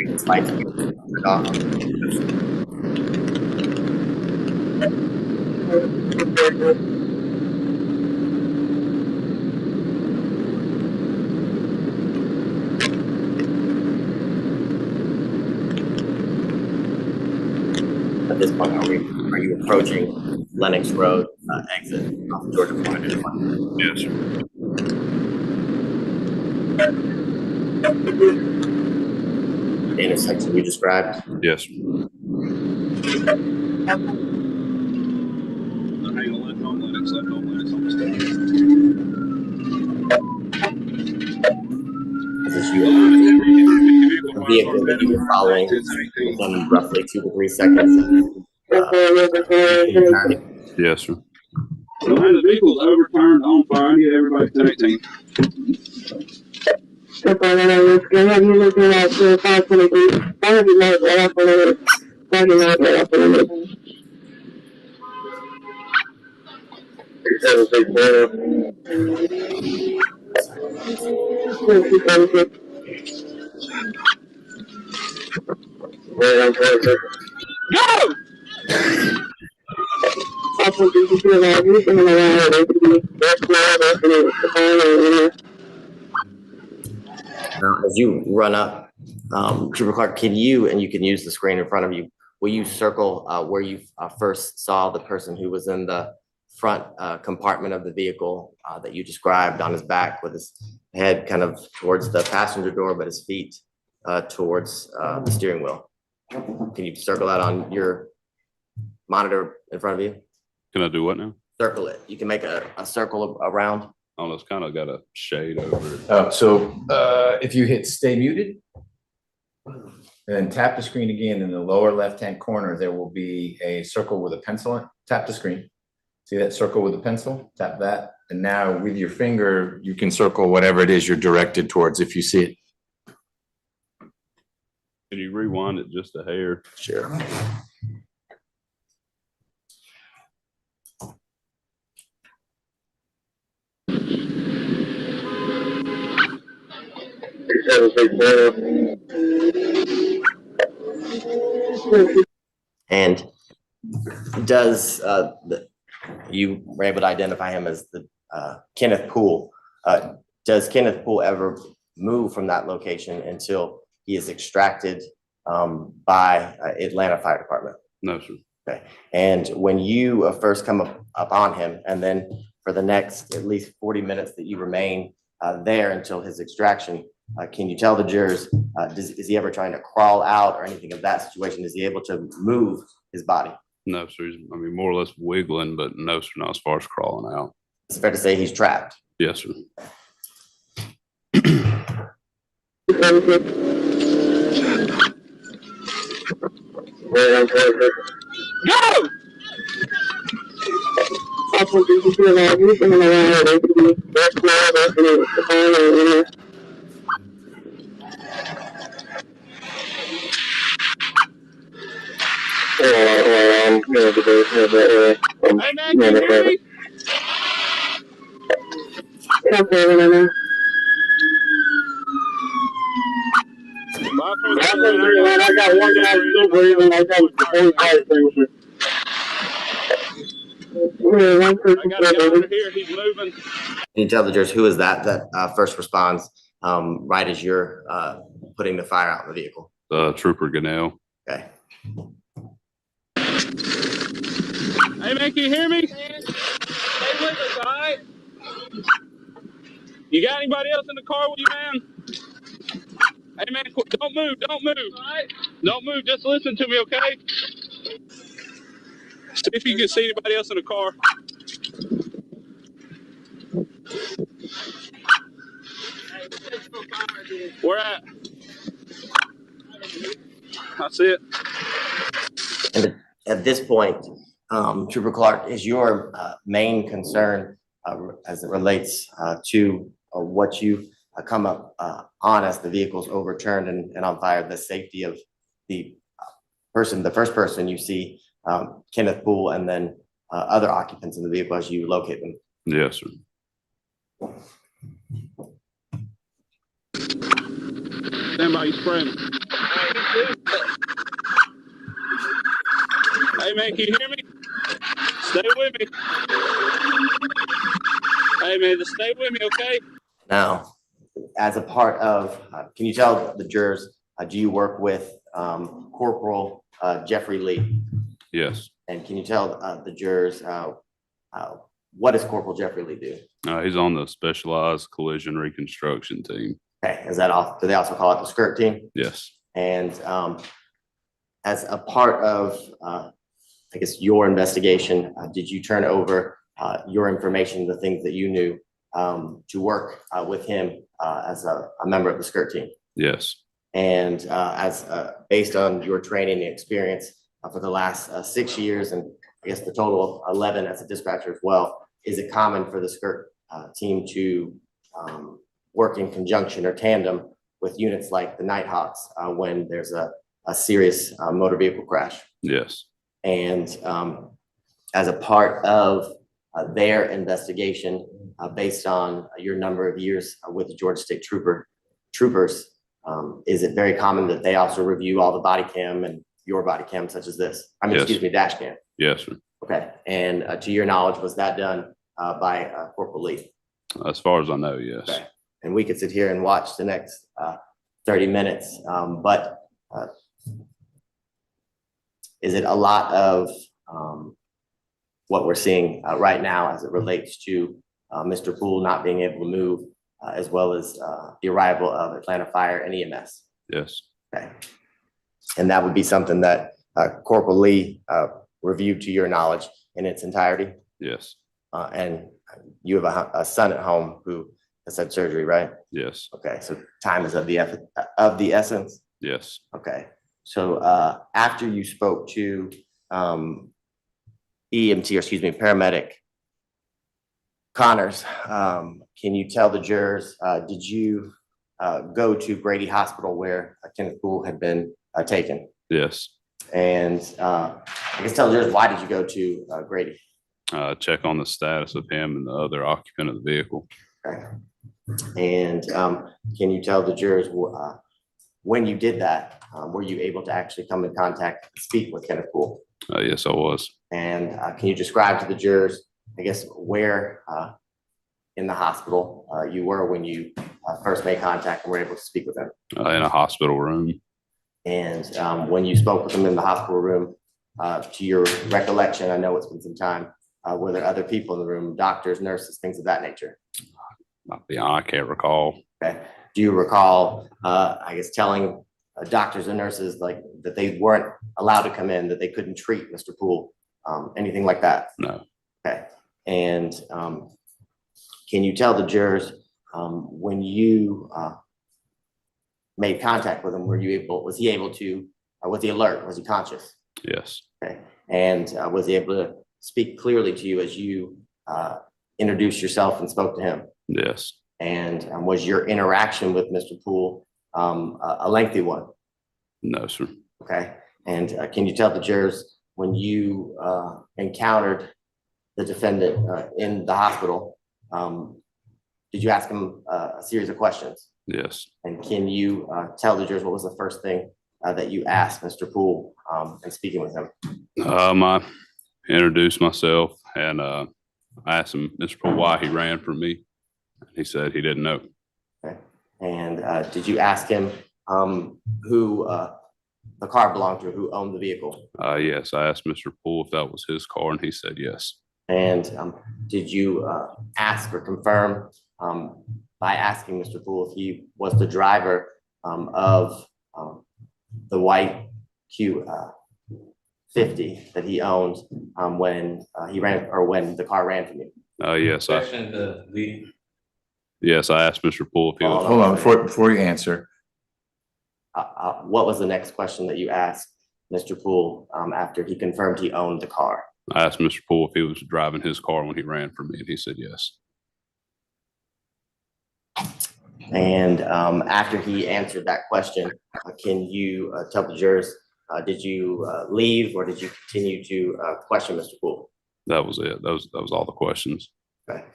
It's lights turned off. At this point, are you approaching Lenox Road exit off Georgia 401? Yes, sir. The intersection you described? Yes, sir. Hang on, left on Linux on the stage. Is this you? The vehicle that you were following within roughly 2 to 3 seconds. Yes, sir. So the vehicle's overturned on fire. I need everybody to 18. Have you looking at 523? One of you knows right off the list. One of you knows right off the list. 276. Also, did you feel that anything in the line? Now, as you run up, Trooper Clark, can you use the screen in front of you, will you circle where you first saw the person who was in the front compartment of the vehicle that you described on his back with his head kind of towards the passenger door, but his feet towards the steering wheel. Can you circle that on your monitor in front of you? Can I do what now? Circle it. You can make a circle around. Oh, it's kind of got a shade over it. So if you hit stay muted, and then tap the screen again, in the lower left-hand corner, there will be a circle with a pencil in it. Tap the screen. See that circle with a pencil? Tap that. And now with your finger, you can circle whatever it is you're directed towards if you see it. Can you rewind it just a hair? Sure. And does you were able to identify him as the Kenneth Poole? Does Kenneth Poole ever move from that location until he is extracted by Atlanta Fire Department? No, sir. Okay. And when you first come up on him, and then for the next at least 40 minutes that you remain there until his extraction, can you tell the jurors, is he ever trying to crawl out or anything of that situation? Is he able to move his body? No, sir. I mean, more or less wiggling, but no, sir, not as far as crawling out. It's fair to say he's trapped. Yes, sir. Go! Hey, man, can you hear me? I got one guy still breathing. I got 45 extinguisher. I got a guy over here. He's moving. Can you tell the jurors who is that first responds right as you're putting the fire out in the vehicle? Trooper Ganell. Okay. Hey, man, can you hear me? Stay with us, all right? You got anybody else in the car with you, man? Hey, man, don't move, don't move. All right. Don't move, just listen to me, okay? See if you can see anybody else in the car. Where at? That's it. And at this point, Trooper Clark, is your main concern as it relates to what you come up on as the vehicle's overturned and on fire, the safety of the first person you see, Kenneth Poole, and then other occupants in the vehicle as you locate them? Yes, sir. Stand by, you spraying. Hey, man, can you hear me? Stay with me. Hey, man, just stay with me, okay? Now, as a part of, can you tell the jurors, do you work with Corporal Jeffrey Lee? Yes. And can you tell the jurors, what does Corporal Jeffrey Lee do? He's on the specialized collision reconstruction team. Okay, is that off? Do they also call it the skirt team? Yes. And as a part of, I guess, your investigation, did you turn over your information, the things that you knew, to work with him as a member of the skirt team? Yes. And as based on your training and experience for the last 6 years, and I guess the total of 11 as a dispatcher as well, is it common for the skirt team to work in conjunction or tandem with units like the Nighthawks when there's a serious motor vehicle crash? Yes. And as a part of their investigation, based on your number of years with the Georgia State Troopers, is it very common that they also review all the body cam and your body cam such as this? I mean, Yes. excuse me, dash cam. Yes, sir. Okay, and to your knowledge, was that done by Corporal Lee? As far as I know, yes. Okay. And we could sit here and watch the next 30 minutes, but is it a lot of what we're seeing right now as it relates to Mr. Poole not being able to move, as well as the arrival of Atlanta Fire and EMS. Yes. Okay. And that would be something that Corporal Lee reviewed to your knowledge in its entirety? Yes. And you have a son at home who has had surgery, right? Yes. Okay, so time is of the essence? Yes. Okay, so after you spoke to EMT, or excuse me, paramedic Connors, can you tell the jurors, did you go to Grady Hospital where Kenneth Poole had been taken? Yes. And I guess tell the jurors, why did you go to Grady? Check on the status of him and the other occupant of the vehicle. Okay. And can you tell the jurors when you did that, were you able to actually come in contact and speak with Kenneth Poole? Yes, I was. And can you describe to the jurors, I guess, where in the hospital you were when you first made contact and were able to speak with him? In a hospital room. And when you spoke with him in the hospital room, to your recollection, I know it's been some time, were there other people in the room, doctors, nurses, things of that nature? I'll be honest, I can't recall. Okay. Do you recall, I guess, telling doctors and nurses like that they weren't allowed to come in, that they couldn't treat Mr. Poole, anything like that? No. Okay. And can you tell the jurors when you made contact with him, was he alert? Was he conscious? Yes. Okay. And was he able to speak clearly to you as you introduced yourself and spoke to him? Yes. And was your interaction with Mr. Poole a lengthy one? No, sir. Okay. And can you tell the jurors when you encountered the defendant in the hospital, did you ask him a series of questions? Yes. And can you tell the jurors what was the first thing that you asked Mr. Poole in speaking with him? I introduced myself and I asked him, Mr. Poole, why he ran from me. He said he didn't know. Okay. And did you ask him who the car belonged to, who owned the vehicle? Yes, I asked Mr. Poole if that was his car and he said yes. And did you ask or confirm by asking Mr. Poole if he was the driver of the white Q50 that he owned when he ran, or when the car ran from you? Yes. Yes, I asked Mr. Poole if he was. Hold on, before you answer. What was the next question that you asked Mr. Poole after he confirmed he owned the car? I asked Mr. Poole if he was driving his car when he ran from me, and he said yes. And after he answered that question, can you tell the jurors, did you leave or did you continue to question Mr. Poole? That was it. That was all the questions. Okay.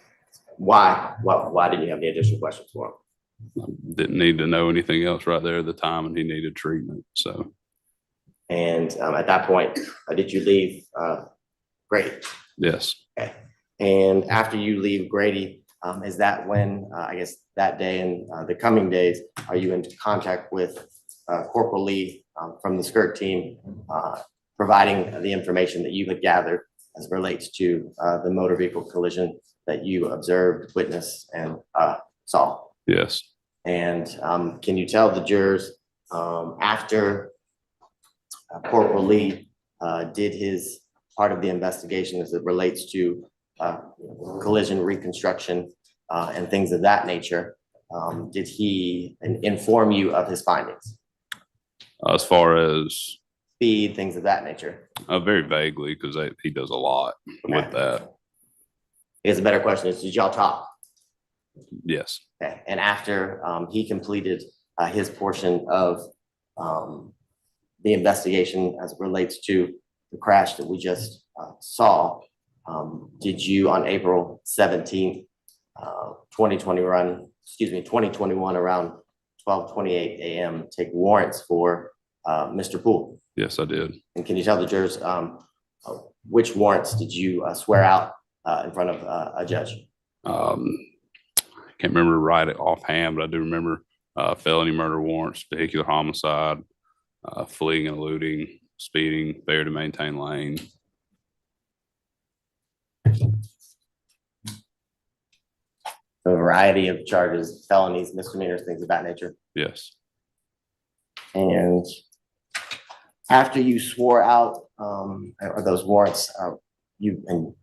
Why? Why didn't you have any additional questions for him? I didn't need to know anything else right there at the time, and he needed treatment. So. And at that point, did you leave Grady? Yes. Okay. And after you leave Grady, is that when, I guess that day and the coming days, are you in contact with Corporal Lee from the skirt team, providing the information that you had gathered as it relates to the motor vehicle collision that you observed, witnessed, and saw? Yes. And can you tell the jurors after Corporal Lee did his part of the investigation as it relates to collision reconstruction and things of that nature, did he inform you of his findings? As far as speed, things of that nature? Very vaguely, because he does a lot with that. I guess a better question is, did y'all talk? Yes. Okay. And after he completed his portion of the investigation as it relates to the crash that we just saw, did you on April 17th, 2021 around 12:28 a.m. take warrants for Mr. Poole? Yes, I did. And can you tell the jurors which warrants did you swear out in front of a judge? Can't remember right offhand, but I do remember felony murder warrants, vehicular homicide, fleeing and eluding, speeding, failure to maintain lane. a variety of charges, felonies, misdemeanors, things of that nature. Yes. And after you swore out, or those warrants, you and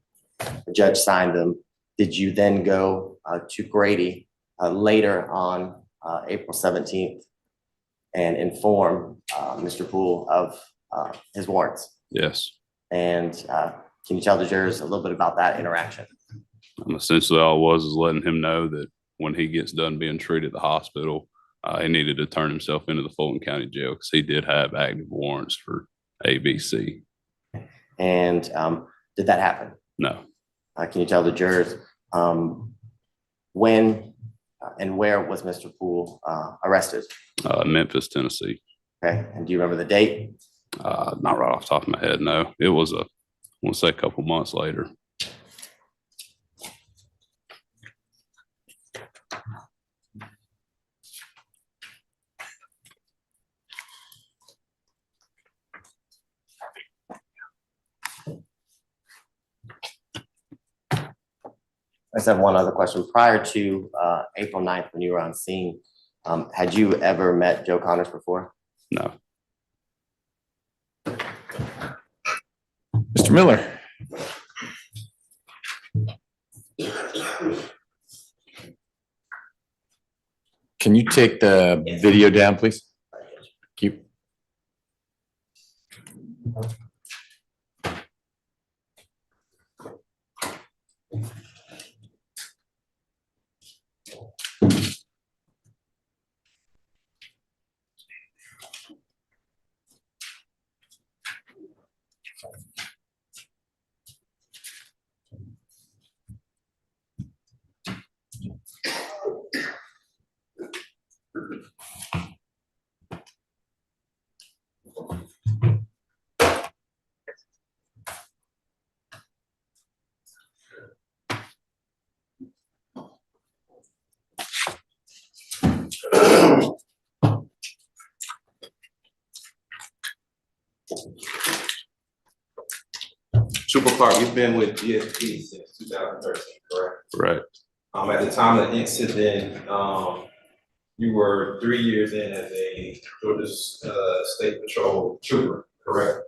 the judge signed them, did you then go to Grady later on April 17th and inform Mr. Poole of his warrants? Yes. And can you tell the jurors a little bit about that interaction? Essentially, all I was is letting him know that when he gets done being treated at the hospital, he needed to turn himself into the Fulton County Jail because he did have active warrants for ABC. And did that happen? No. Can you tell the jurors when and where was Mr. Poole arrested? Memphis, Tennessee. Okay. And do you remember the date? Not right off the top of my head, no. It was I want to say a couple months later. I just have one other question. Prior to April 9th, when you were on scene, had you ever met Joe Connors before? No. Mr. Miller. Can you take the video down, please? Keep. Super Clark, you've been with GSP since 2013, correct? Correct. At the time of the incident, you were 3 years in as a Georgia State Patrol trooper, correct?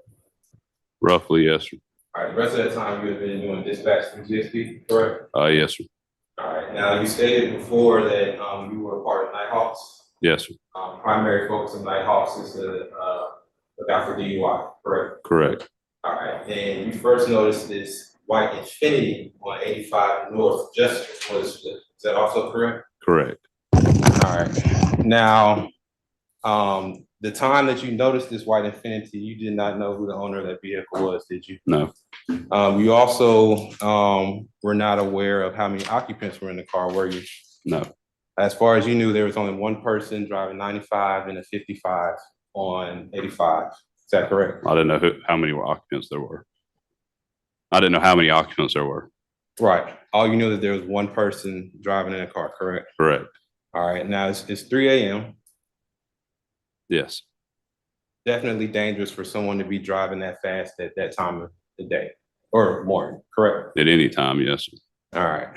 Roughly, yes, sir. All right, the rest of that time you have been doing dispatch for GSP, correct? Yes, sir. All right, now you stated before that you were a part of Nighthawks. Yes, sir. Primary focus of Nighthawks is to look out for DUI, correct? Correct. All right, and you first noticed this white Infiniti on 85 North Jester. Is that also correct? Correct. All right. Now, the time that you noticed this white Infiniti, you did not know who the owner of that vehicle was, did you? No. You also were not aware of how many occupants were in the car, were you? No. As far as you knew, there was only one person driving 95 and a 55 on 85. Is that correct? I didn't know how many occupants there were. I didn't know how many occupants there were. Right. All you knew that there was one person driving in a car, correct? Correct. All right. Now it's 3 a.m. Yes. Definitely dangerous for someone to be driving that fast at that time of the day or morning, correct? At any time, yes, sir. All right.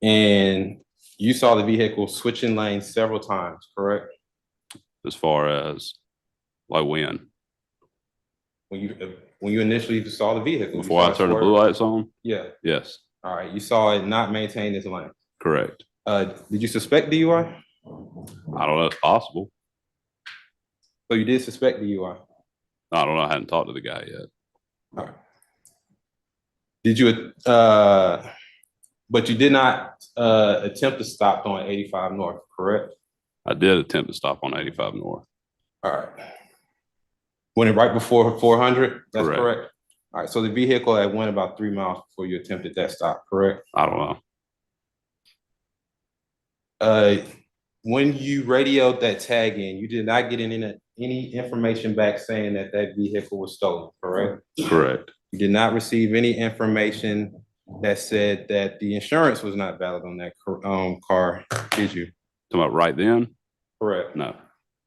And you saw the vehicle switching lanes several times, correct? As far as like when you initially saw the vehicle. Before I turned the blue lights on? Yeah. Yes. All right. You saw it not maintain its lane. Correct. Did you suspect DUI? I don't know. It's possible. So you did suspect DUI? I don't know. I hadn't talked to the guy yet. All right. Did you, but you did not attempt to stop on 85 North, correct? I did attempt to stop on 85 North. All right. When it right before 400, that's Correct. correct? All right, so the vehicle had went about 3 miles before you attempted that stop, correct? I don't know. When you radioed that tag in, you did not get any information back saying that that vehicle was stolen, correct? Correct. You did not receive any information that said that the insurance was not valid on that car, did you? Talking about right then? Correct. No.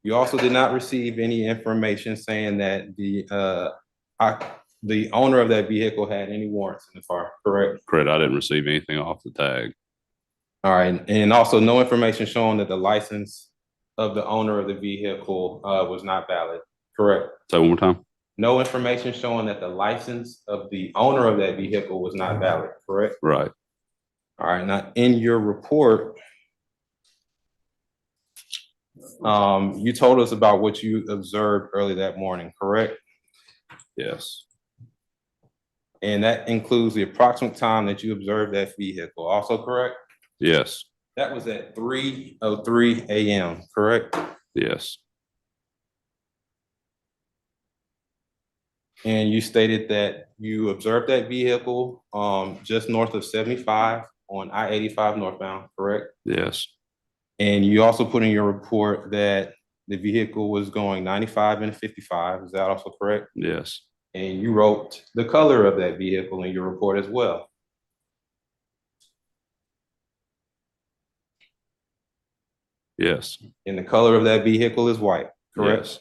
You also did not receive any information saying that the owner of that vehicle had any warrants in the car, correct? Correct. I didn't receive anything off the tag. All right, and also no information showing that the license of the owner of the vehicle was not valid, correct? Say one more time. No information showing that the license of the owner of that vehicle was not valid, correct? Right. All right, now in your report, you told us about what you observed early that morning, correct? Yes. And that includes the approximate time that you observed that vehicle, also correct? Yes. That was at 3:03 a.m., correct? Yes. And you stated that you observed that vehicle just north of 75 on I-85 northbound, correct? Yes. And you also put in your report that the vehicle was going 95 and 55. Is that also correct? Yes. And you wrote the color of that vehicle in your report as well. Yes. And the color of that vehicle is white, correct? Yes.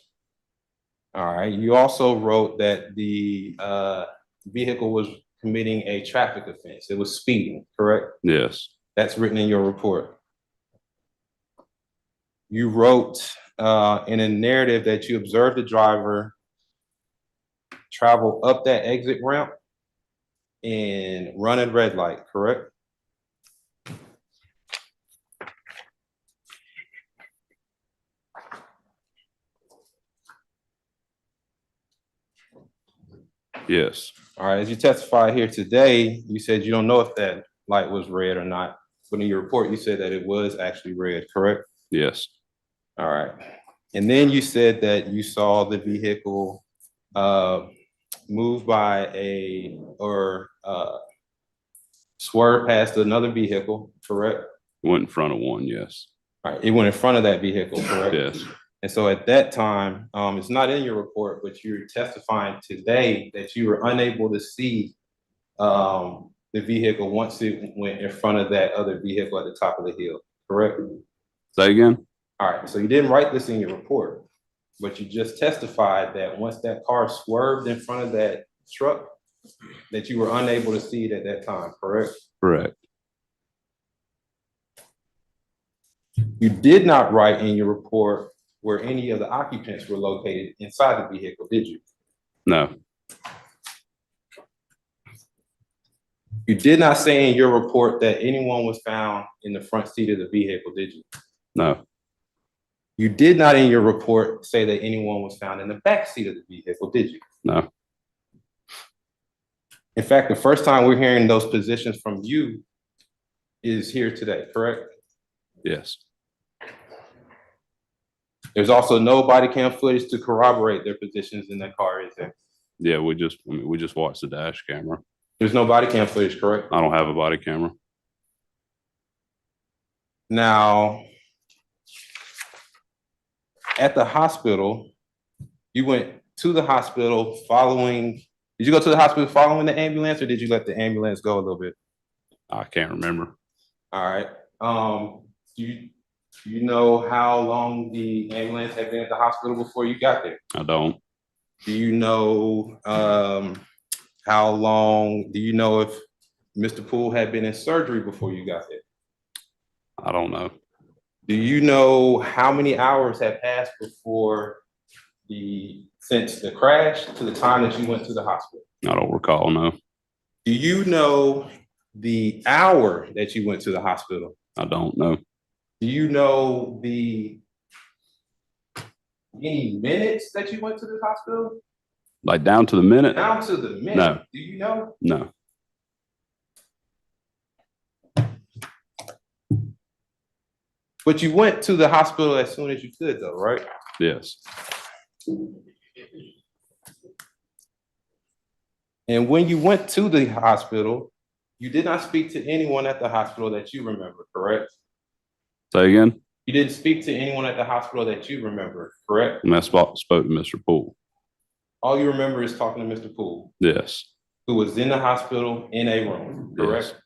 All right. You also wrote that the vehicle was committing a traffic offense. It was speeding, correct? Yes. That's written in your report. You wrote in a narrative that you observed the driver travel up that exit ramp and run at red light, correct? Yes. All right, as you testify here today, you said you don't know if that light was red or not, but in your report, you said that it was actually red, correct? Yes. All right. And then you said that you saw the vehicle move by swerve past another vehicle, correct? Went in front of one. Yes. All right, it went in front of that vehicle, correct? Yes. And so at that time, it's not in your report, but you're testifying today that you were unable to see the vehicle once it went in front of that other vehicle at the top of the hill, correct? Say again. All right, so you didn't write this in your report, but you just testified that once that car swerved in front of that truck, that you were unable to see it at that time, correct? Correct. You did not write in your report where any of the occupants were located inside the vehicle, did you? No. You did not say in your report that anyone was found in the front seat of the vehicle, did you? No. You did not in your report say that anyone was found in the back seat of the vehicle, did you? No. In fact, the first time we're hearing those positions from you is here today, correct? Yes. There's also no body cam footage to corroborate their positions in that car, is there? Yeah. We just watched the dash camera. There's no body cam footage, correct? I don't have a body camera. Now, at the hospital, you went to the hospital did you go to the hospital following the ambulance, or did you let the ambulance go a little bit? I can't remember. All right. Do you know how long the ambulance had been at the hospital before you got there? I don't. Do you know do you know if Mr. Poole had been in surgery before you got there? I don't know. Do you know how many hours had passed since the crash to the time that you went to the hospital? I don't recall. No. Do you know the hour that you went to the hospital? I don't know. Do you know any minutes that you went to the hospital? Like down to the minute? Down to the minute? No. Do you know? No. But you went to the hospital as soon as you could, though, right? Yes. And when you went to the hospital, you did not speak to anyone at the hospital that you remember, correct? Say again. You didn't speak to anyone at the hospital that you remember, correct? And I spoke to Mr. Poole. All you remember is talking to Mr. Poole, Yes. who was in the hospital in a room, correct? Yes.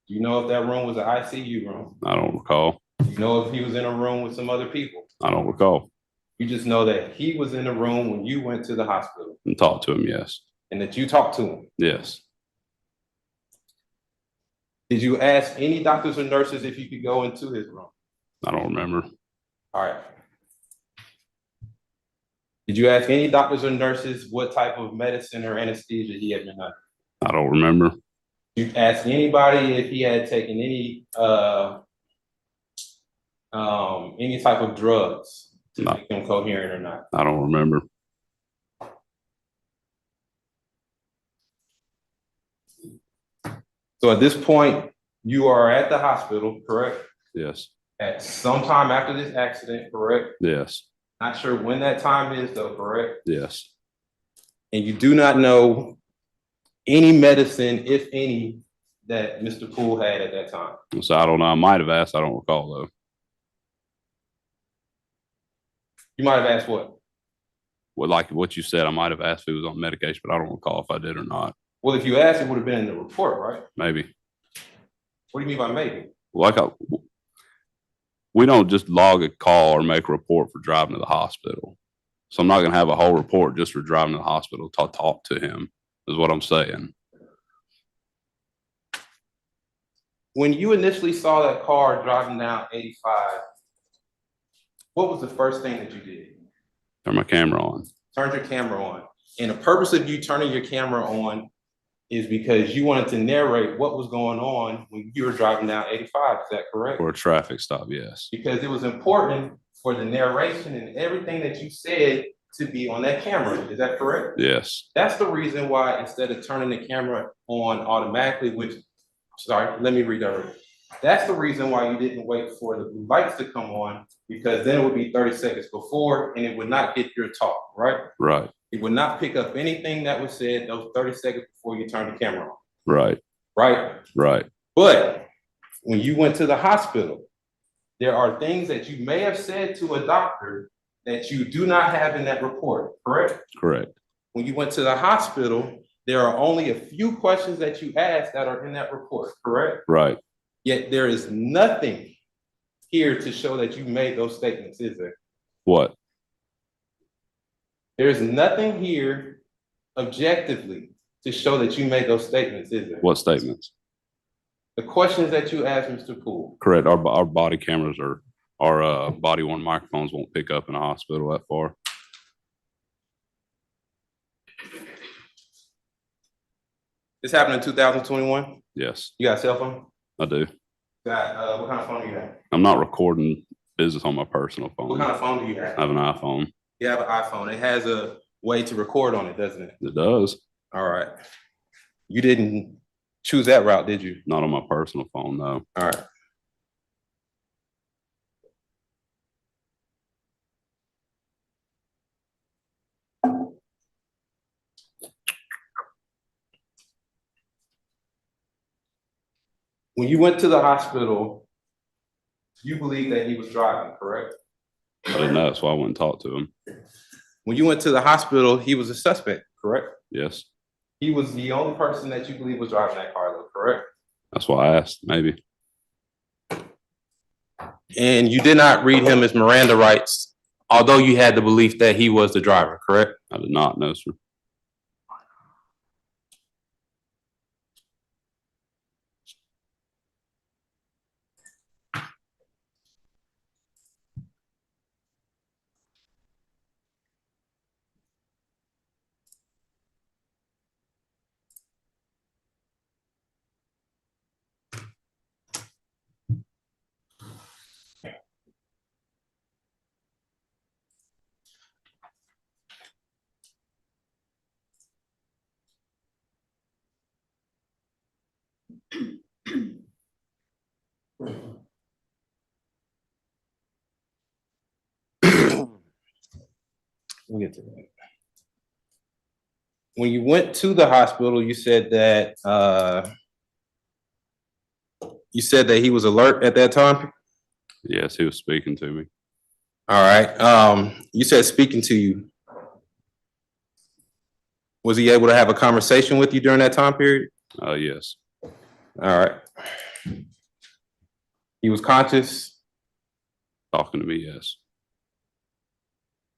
Do you know if that room was an ICU room? I don't recall. Do you know if he was in a room with some other people? I don't recall. You just know that he was in the room when you went to the hospital And talked to him. Yes. and that you talked to him. Yes. Did you ask any doctors or nurses if you could go into his room? I don't remember. All right. Did you ask any doctors or nurses what type of medicine or anesthesia he had been under? I don't remember. Did you ask anybody if he had taken any type of drugs to No. make him coherent or not? I don't remember. So at this point, you are at the hospital, correct? Yes. At some time after this accident, correct? Yes. Not sure when that time is though, correct? Yes. And you do not know any medicine, if any, that Mr. Poole had at that time. So I don't know. I might have asked. I don't recall though. You might have asked what? Well, like what you said, I might have asked if he was on medication, but I don't recall if I did or not. Well, if you asked, it would have been in the report, right? Maybe. What do you mean by maybe? We don't just log a call or make a report for driving to the hospital. So I'm not going to have a whole report just for driving to the hospital to talk to him, is what I'm saying. When you initially saw that car driving down 85, what was the first thing that you did? Turn my camera on. Turned your camera on. And the purpose of you turning your camera on is because you wanted to narrate what was going on when you were driving down 85. Is that correct? For a traffic stop, yes. Because it was important for the narration and everything that you said to be on that camera. Is that correct? Yes. That's the reason why instead of turning the camera on automatically, let me redirect. That's the reason why you didn't wait for the blue lights to come on, because then it would be 30 seconds before and it would not get your talk, right? Right. It would not pick up anything that was said those 30 seconds before you turn the camera on. Right. Right? Right. But when you went to the hospital, there are things that you may have said to a doctor that you do not have in that report, correct? Correct. When you went to the hospital, there are only a few questions that you asked that are in that report, correct? Right. Yet there is nothing here to show that you made those statements, is there? What? There's nothing here objectively to show that you made those statements, is there? What statements? The questions that you asked Mr. Poole. Correct. Our body cameras are, our body worn microphones won't pick up in a hospital that far. This happened in 2021? Yes. You got a cell phone? I do. Got what kind of phone do you have? I'm not recording business on my personal phone. What kind of phone do you have? I have an iPhone. You have an iPhone. It has a way to record on it, doesn't it? It does. All right. You didn't choose that route, did you? Not on my personal phone, no. All right. When you went to the hospital, you believe that he was driving, correct? I didn't know, so I went and talked to him. When you went to the hospital, he was a suspect, correct? Yes. He was the only person that you believe was driving that car, though, correct? That's why I asked, maybe. And you did not read him his Miranda rights, although you had the belief that he was the driver, correct? I did not know, sir. We'll get to that. When you went to the hospital, you said that he was alert at that time? Yes, he was speaking to me. All right. You said speaking to you. Was he able to have a conversation with you during that time period? Yes. All right. He was conscious, Talking to me, yes.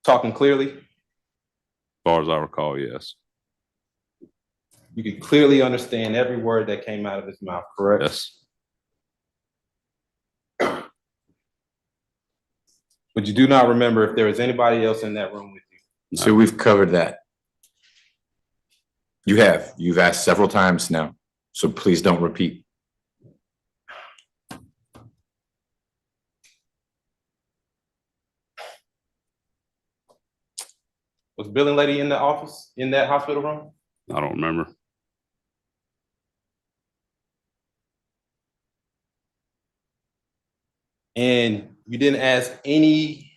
talking clearly. As far as I recall, yes. You could clearly understand every word that came out of his mouth, correct? Yes. But you do not remember if there was anybody else in that room with you? So we've covered that. You've asked several times now, so please don't repeat. Was billing lady in the office, in that hospital room? I don't remember. And you didn't ask any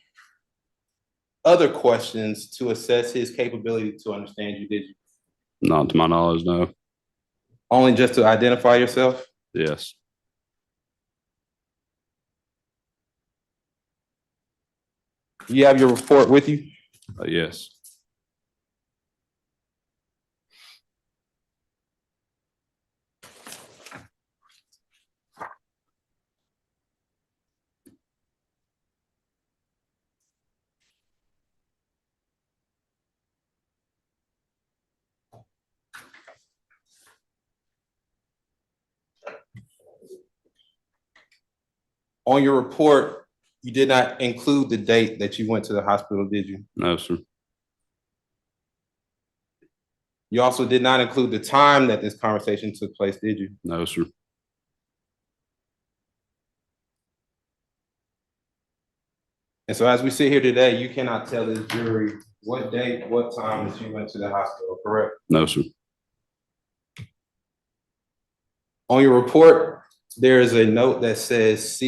other questions to assess his capability to understand you, did you? Not to my knowledge, no. Only just to identify yourself? Yes. You have your report with you? Yes. On your report, you did not include the date that you went to the hospital, did you? No, sir. You also did not include the time that this conversation took place, did you? No, sir. And so as we sit here today, you cannot tell this jury what date, what time that you went to the hospital, correct? No, sir. On your report, there is a note that says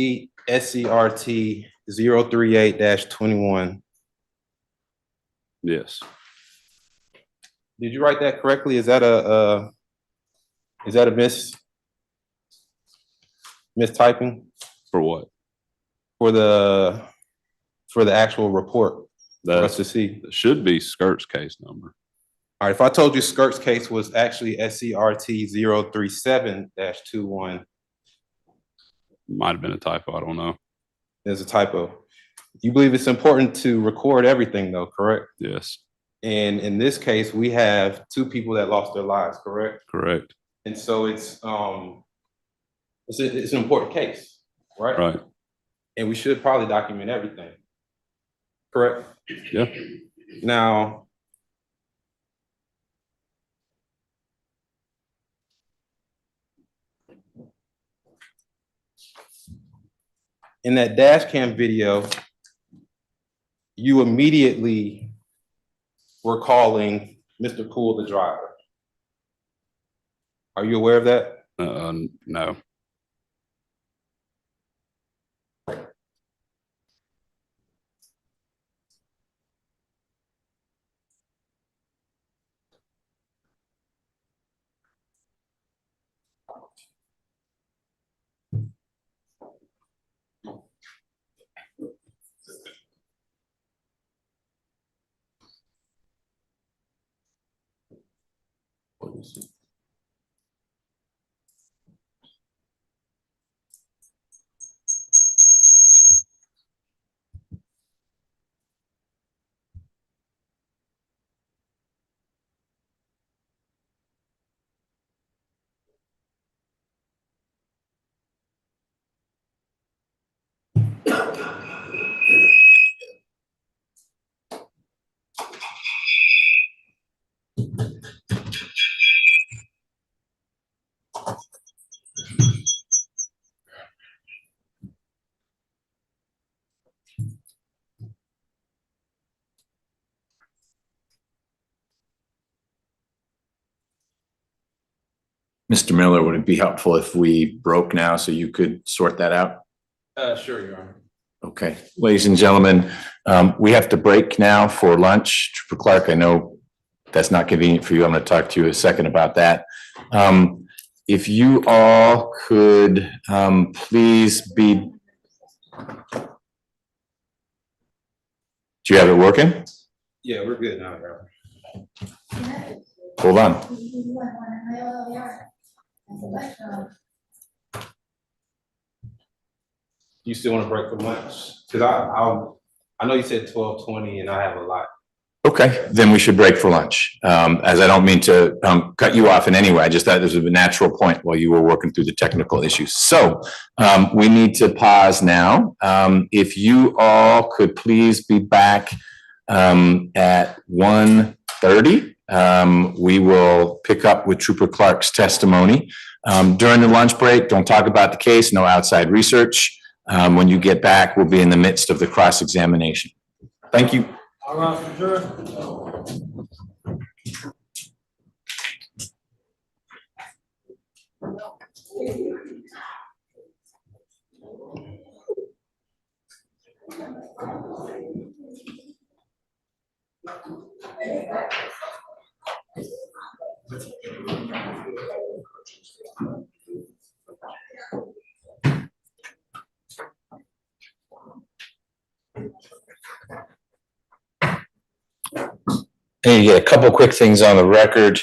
SCRT 038-21. Yes. Did you write that correctly? Is that a mistyping For what? for the actual report for us to see? That should be Skirt's case number. All right, if I told you Skirt's case was actually SCRT 037-21, Might have been a typo. I don't know. there's a typo. You believe it's important to record everything though, correct? Yes. And in this case, we have 2 people that lost their lives, correct? Correct. And so it's an important case, right? Right. And we should probably document everything, correct? Yeah. Now, in that dash cam video, you immediately were calling Mr. Poole the driver. Are you aware of that? No. Mr. Miller, would it be helpful if we broke now so you could sort that out? Sure, Your Honor. Okay, ladies and gentlemen, we have to break now for lunch. Trooper Clark, I know that's not convenient for you. I'm going to talk to you a second about that. If you all could please be. Do you have it working? Yeah, we're good now, Your Honor. Hold on. You still want to break for lunch? Because I know you said 12:20 and I have a lot Okay, then we should break for lunch. As I don't mean to cut you off in any way, I just thought this was a natural point while you were working through the technical issues. So we need to pause now. If you all could please be back at 1:30, we will pick up with Trooper Clark's testimony. During the lunch break, don't talk about the case, no outside research. When you get back, we'll be in the midst of the cross-examination. Thank you. All right, Juror. Hey, yeah, a couple quick things on the record.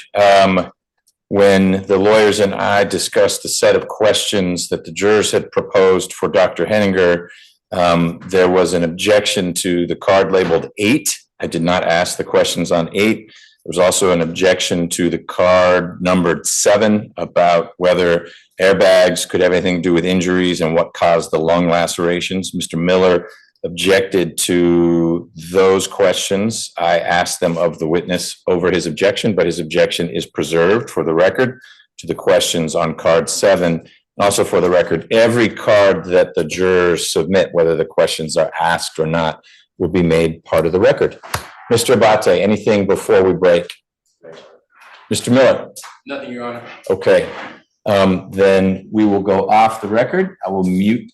When the lawyers and I discussed the set of questions that the jurors had proposed for Dr. Henninger, there was an objection to the card labeled 8. I did not ask the questions on 8. There was also an objection to the card numbered 7 about whether airbags could have anything to do with injuries and what caused the lung lacerations. Mr. Miller objected to those questions. I asked them of the witness over his objection, but his objection is preserved for the record to the questions on card 7. Also for the record, every card that the jurors submit, whether the questions are asked or not, will be made part of the record. Mr. Abate, anything before we break? Mr. Miller? Nothing, Your Honor. Okay, then we will go off the record. I will mute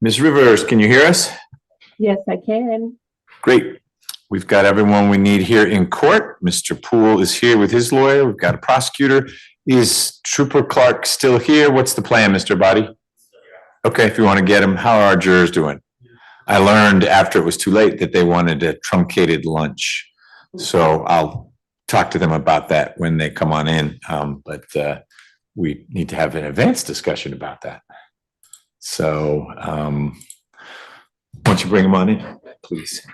Ms. Rivers, can you hear us? Yes, I can. Great. We've got everyone we need here in court. Mr. Poole is here with his lawyer. We've got a prosecutor. Is Trooper Clark still here? What's the plan, Mr. Body? Okay, if you want to get him, how are our jurors doing? I learned after it was too late that they wanted a truncated lunch. So I'll talk to them about that when they come on in. But we need to have an advanced discussion about that. So why don't you bring them on in, please?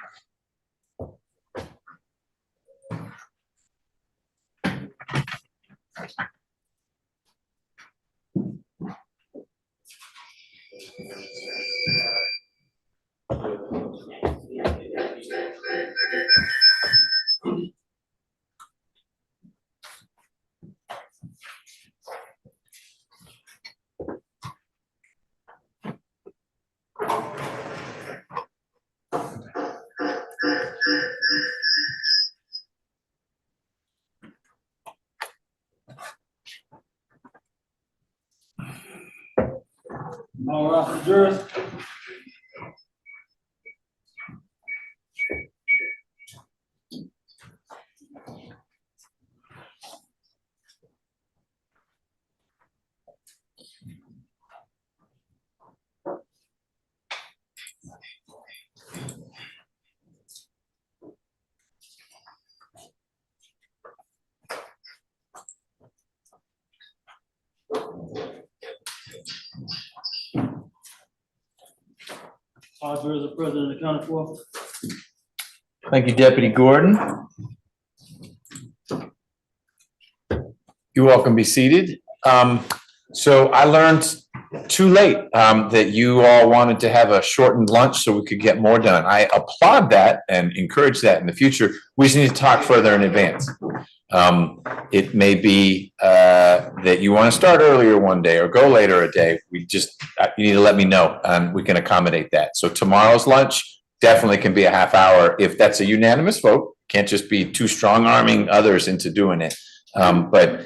All right, jurors. All jurors are present and accounted for. Thank you, Deputy Gordon. You all can be seated. So I learned too late that you all wanted to have a shortened lunch so we could get more done. I applaud that and encourage that in the future. We just need to talk further in advance. It may be that you want to start earlier one day or go later a day. You need to let me know and we can accommodate that. So tomorrow's lunch definitely can be a half hour if that's a unanimous vote. Can't just be too strong arming others into doing it. But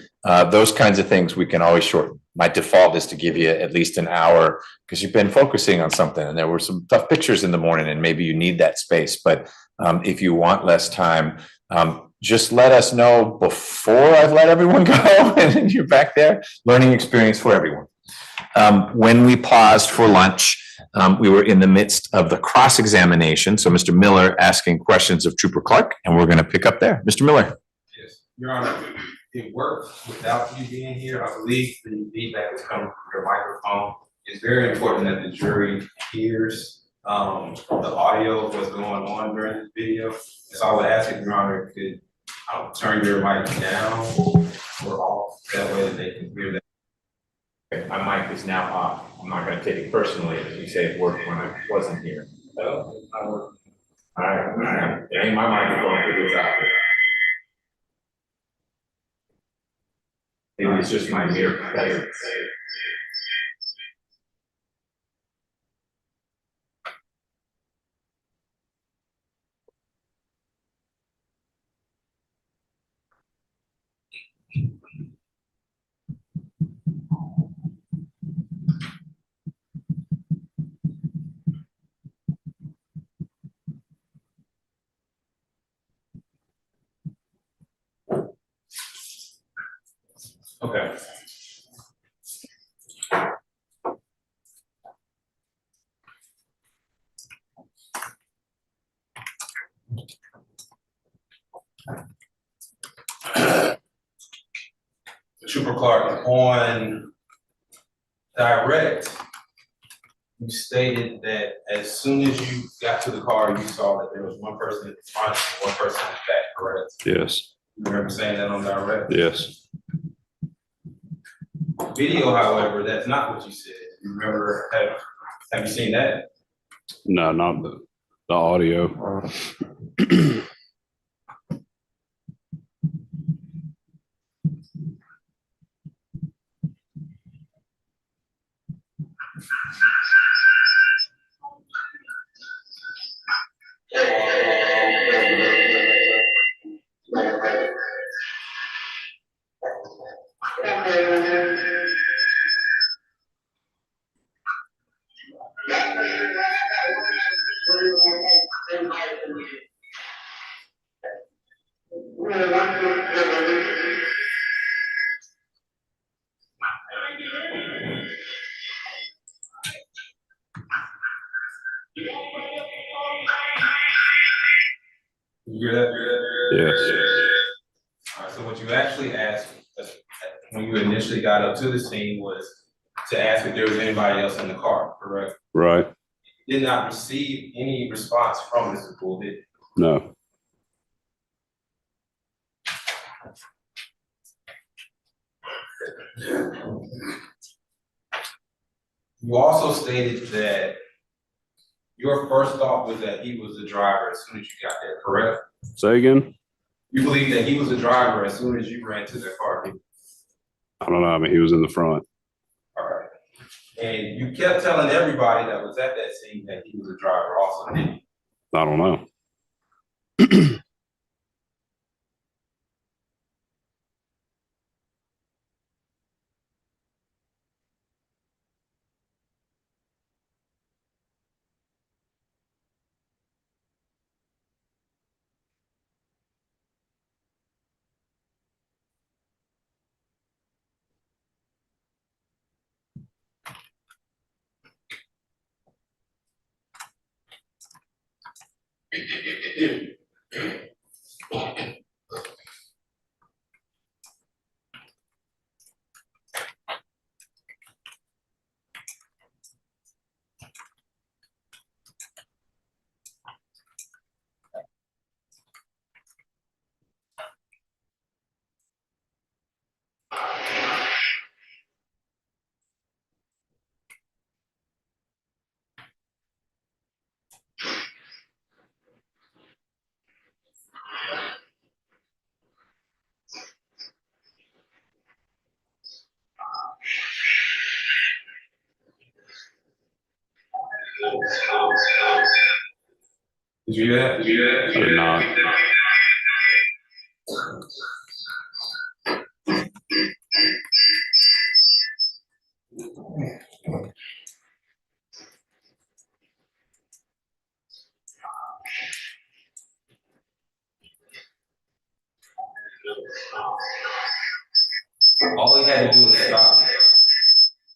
those kinds of things we can always shorten. My default is to give you at least an hour because you've been focusing on something and there were some tough pictures in the morning and maybe you need that space. But if you want less time, just let us know before I've let everyone go and you're back there. Learning experience for everyone. When we paused for lunch, we were in the midst of the cross-examination. So Mr. Miller asking questions of Trooper Clark, and we're going to pick up there. Mr. Miller. Yes, Your Honor, it worked without you being here. I believe the feedback is coming from your microphone. It's very important that the jury hears the audio of what's going on during this video. So I would ask if Your Honor could turn your mic down or off, that way that they can hear that. Okay, my mic is now off. I'm not going to take it personally as you say it worked when I wasn't here. So, all right. It ain't my microphone because it's out there. Maybe it's just my mere presence. Okay. Trooper Clark, on direct, you stated that as soon as you got to the car, you saw that there was one person in the front and one person in the back, correct? Yes. You remember saying that on direct? Yes. Video, however, that's not what you said. You remember, have you seen that? No, not the audio. You hear that? Yes. All right, so what you actually asked when you initially got up to the scene was to ask if there was anybody else in the car, correct? Right. Did not receive any response from Mr. Poole, did you? No. You also stated that your first thought was that he was the driver as soon as you got there, correct? Say again? You believe that he was the driver as soon as you ran to the car. I don't know. I mean, he was in the front. All right. And you kept telling everybody that was at that scene that he was a driver also, didn't you? I don't know. Did you hear that? I did not. All he had to do was stop.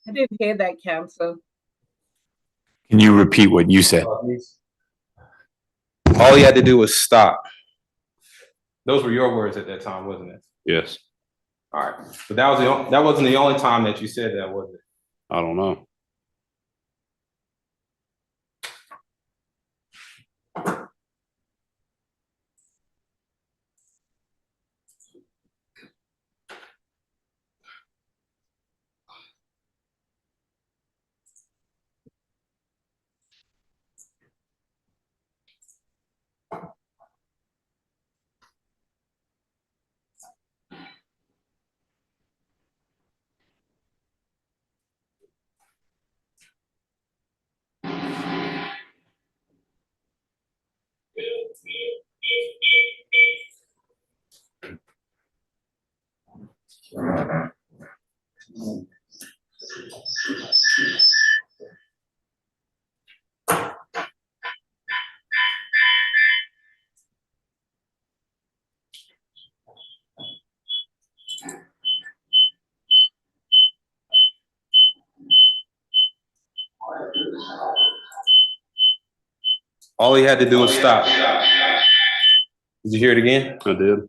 I didn't hear that, counsel. Can you repeat what you said? All he had to do was stop. Those were your words at that time, wasn't it? Yes. All right, but that wasn't the only time that you said that, was it? I don't know. All he had to do was stop. Did you hear it again? I did.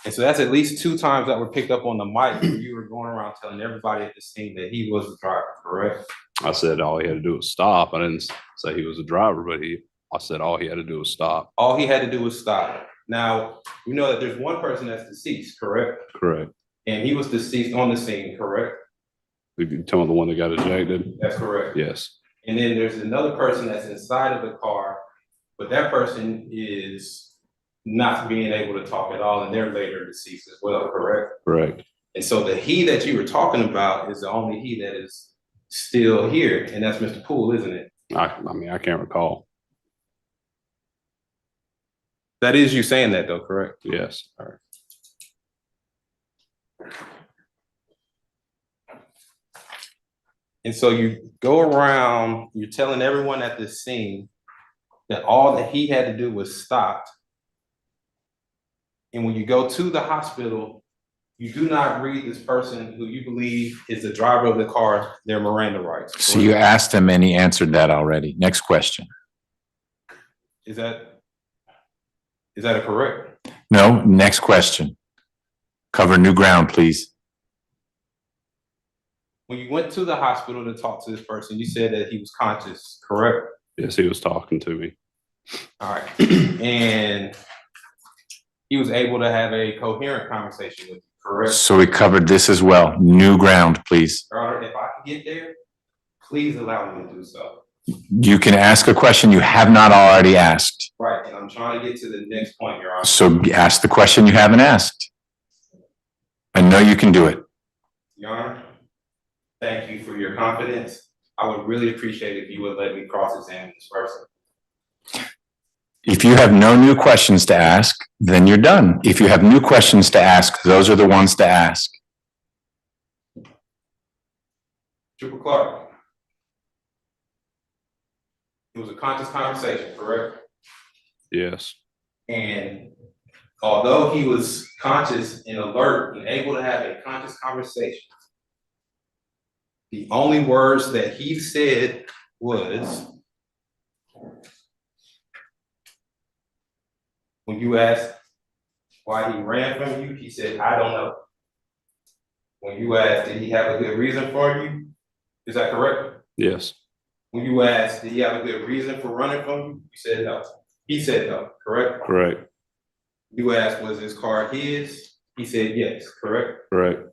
And so that's at least 2 times that were picked up on the mic where you were going around telling everybody at the scene that he was the driver, correct? I said all he had to do was stop. I didn't say he was a driver, but I said all he had to do was stop. All he had to do was stop. Now, we know that there's one person that's deceased, correct? Correct. And he was deceased on the scene, correct? You talking about the one that got ejected? That's correct. Yes. And then there's another person that's inside of the car, but that person is not being able to talk at all, and they're later deceased as well, correct? Correct. And so the he that you were talking about is the only he that is still here, and that's Mr. Poole, isn't it? I mean, I can't recall. That is you saying that though, correct? Yes. All right. And so you go around, you're telling everyone at this scene that all that he had to do was stop. And when you go to the hospital, you do not read this person who you believe is the driver of the car their Miranda rights. So you asked him and he answered that already. Next question. Is that? Is that correct? No, next question. Cover new ground, please. When you went to the hospital to talk to this person, you said that he was conscious, correct? Yes, he was talking to me. All right. And he was able to have a coherent conversation with you, correct? So we covered this as well. New ground, please. Your Honor, if I could get there, please allow me to do so. You can ask a question you have not already asked. Right, and I'm trying to get to the next point, Your Honor. So ask the question you haven't asked. I know you can do it. Your Honor, thank you for your confidence. I would really appreciate if you would let me cross-examine this person. If you have no new questions to ask, then you're done. If you have new questions to ask, those are the ones to ask. Trooper Clark. It was a conscious conversation, correct? Yes. And although he was conscious and alert and able to have a conscious conversation, the only words that he said was, when you asked why he ran from you, he said, I don't know. When you asked, did he have a good reason for you? Is that correct? Yes. When you asked, did he have a good reason for running from you? You said no. He said no, correct? Correct. You asked, was his car his? He said yes, correct? Correct.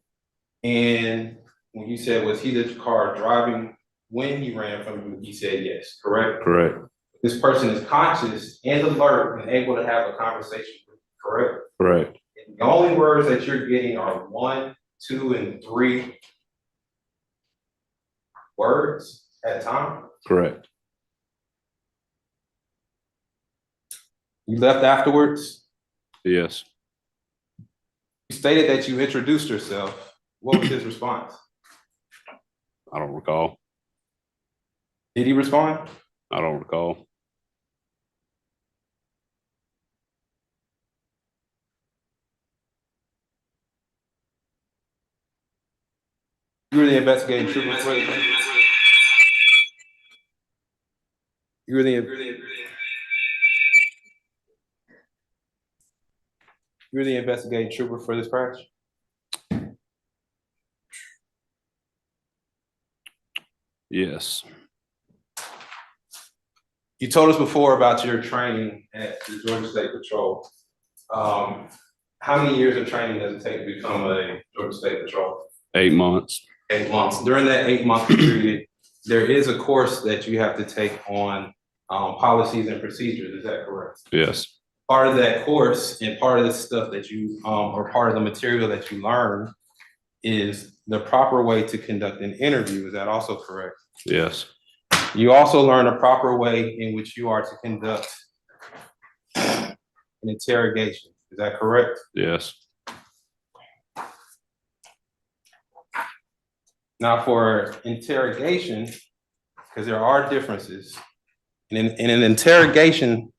And when you said, was he the car driving when he ran from you? He said yes, correct? Correct. This person is conscious and alert and able to have a conversation with you, correct? Correct. And the only words that you're getting are 1, 2, and 3 words at a time. Correct. You left afterwards. Yes. You stated that you introduced yourself. What was his response? I don't recall. Did he respond? I don't recall. You were the investigating trooper. You were the investigating trooper for this crash? Yes. You told us before about your training at the Georgia State Patrol. How many years of training does it take to become a Georgia State Patrol? 8 months. 8 months. During that 8-month period, there is a course that you have to take on policies and procedures. Is that correct? Yes. Part of that course and part of the stuff that you, or part of the material that you learn is the proper way to conduct an interview. Is that also correct? Yes. You also learn a proper way in which you are to conduct an interrogation. Is that correct? Yes. Now for interrogation, because there are differences, in an interrogation,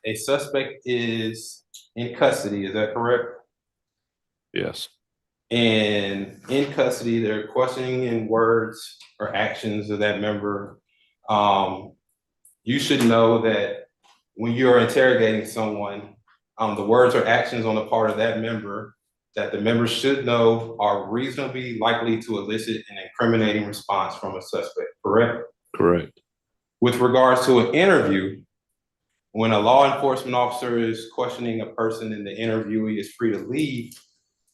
a suspect is in custody, is that correct? Yes. And in custody, they're questioning in words or actions of that member. You should know that when you're interrogating someone, the words or actions on the part of that member that the member should know are reasonably likely to elicit an incriminating response from a suspect, correct? Correct. With regards to an interview, when a law enforcement officer is questioning a person and the interviewee is free to leave,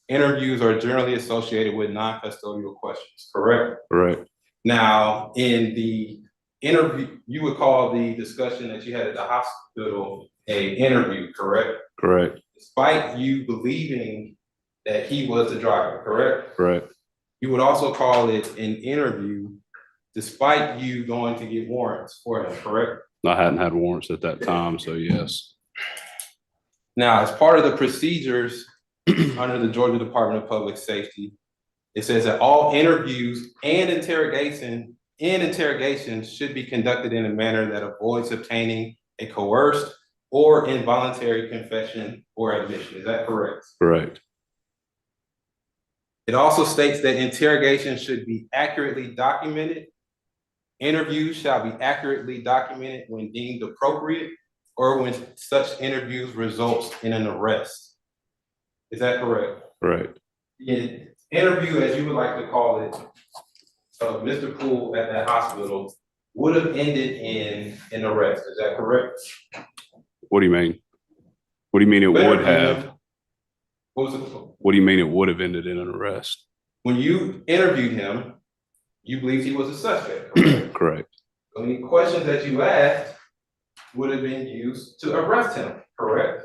interviews are generally associated with non-custodial questions, correct? Correct. Now, in the interview, you would call the discussion that you had at the hospital an interview, correct? Correct. Despite you believing that he was the driver, correct? Correct. You would also call it an interview despite you going to get warrants for him, correct? I hadn't had warrants at that time, so yes. Now, as part of the procedures under the Georgia Department of Public Safety, it says that all interviews and interrogations should be conducted in a manner that avoids obtaining a coerced or involuntary confession or admission. Is that correct? Correct. It also states that interrogation should be accurately documented. Interviews shall be accurately documented when deemed appropriate. or when such interviews results in an arrest. Is that correct? Correct. The interview, as you would like to call it, of Mr. Poole at that hospital would have ended in an arrest. Is that correct? What do you mean? What do you mean it would have? What was it? What do you mean it would have ended in an arrest? When you interviewed him, you believed he was a suspect, correct? Correct. Any questions that you asked would have been used to arrest him, correct?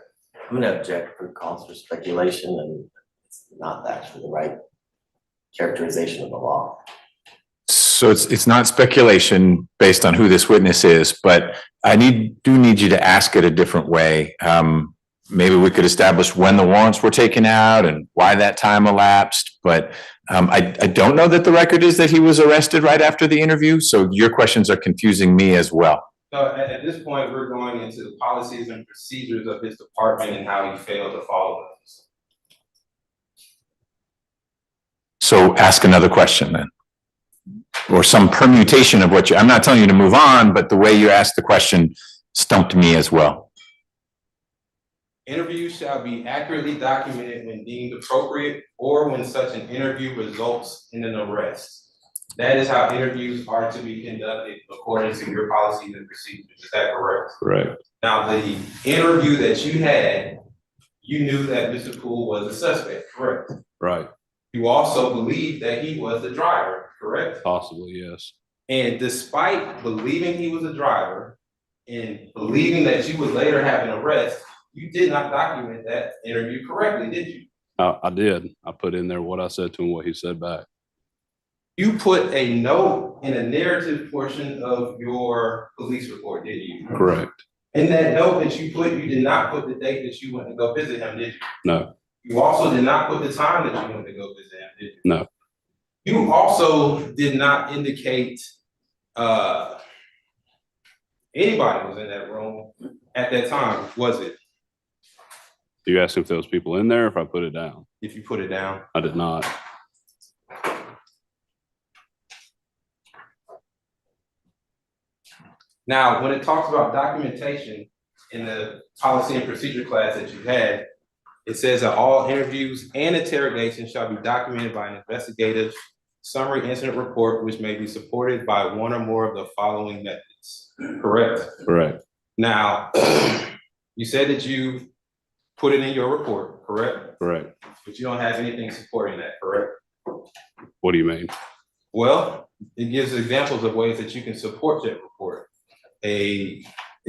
I'm gonna object for cause for speculation, and it's not actually the right characterization of the law. So it's not speculation based on who this witness is, but I do need you to ask it a different way. Maybe we could establish when the warrants were taken out and why that time elapsed, but I don't know that the record is that he was arrested right after the interview, so your questions are confusing me as well. So at this point, we're going into the policies and procedures of his department and how he failed to follow those. So ask another question then. Or some permutation of what I'm not telling you to move on, but the way you asked the question stumped me as well. Interviews shall be accurately documented when deemed appropriate or when such an interview results in an arrest. That is how interviews are to be conducted according to your policies and procedures. Is that correct? Correct. Now, the interview that you had, you knew that Mr. Poole was a suspect, correct? Right. You also believed that he was the driver, correct? Possibly, yes. And despite believing he was a driver and believing that you would later have an arrest, you did not document that interview correctly, did you? I did. I put in there what I said to him, what he said back. You put a note in a narrative portion of your police report, did you? Correct. In that note that you put, you did not put the date that you went to go visit him, did you? No. You also did not put the time that you went to go visit him, did you? No. You also did not indicate anybody was in that room at that time, was it? You asked if there was people in there, if I put it down. If you put it down. I did not. Now, when it talks about documentation in the policy and procedure class that you had, it says that all interviews and interrogations shall be documented by an investigative summary incident report, which may be supported by one or more of the following methods. Correct? Correct. Now, you said that you put it in your report, correct? Correct. But you don't have anything supporting that, correct? What do you mean? Well, it gives examples of ways that you can support that report. It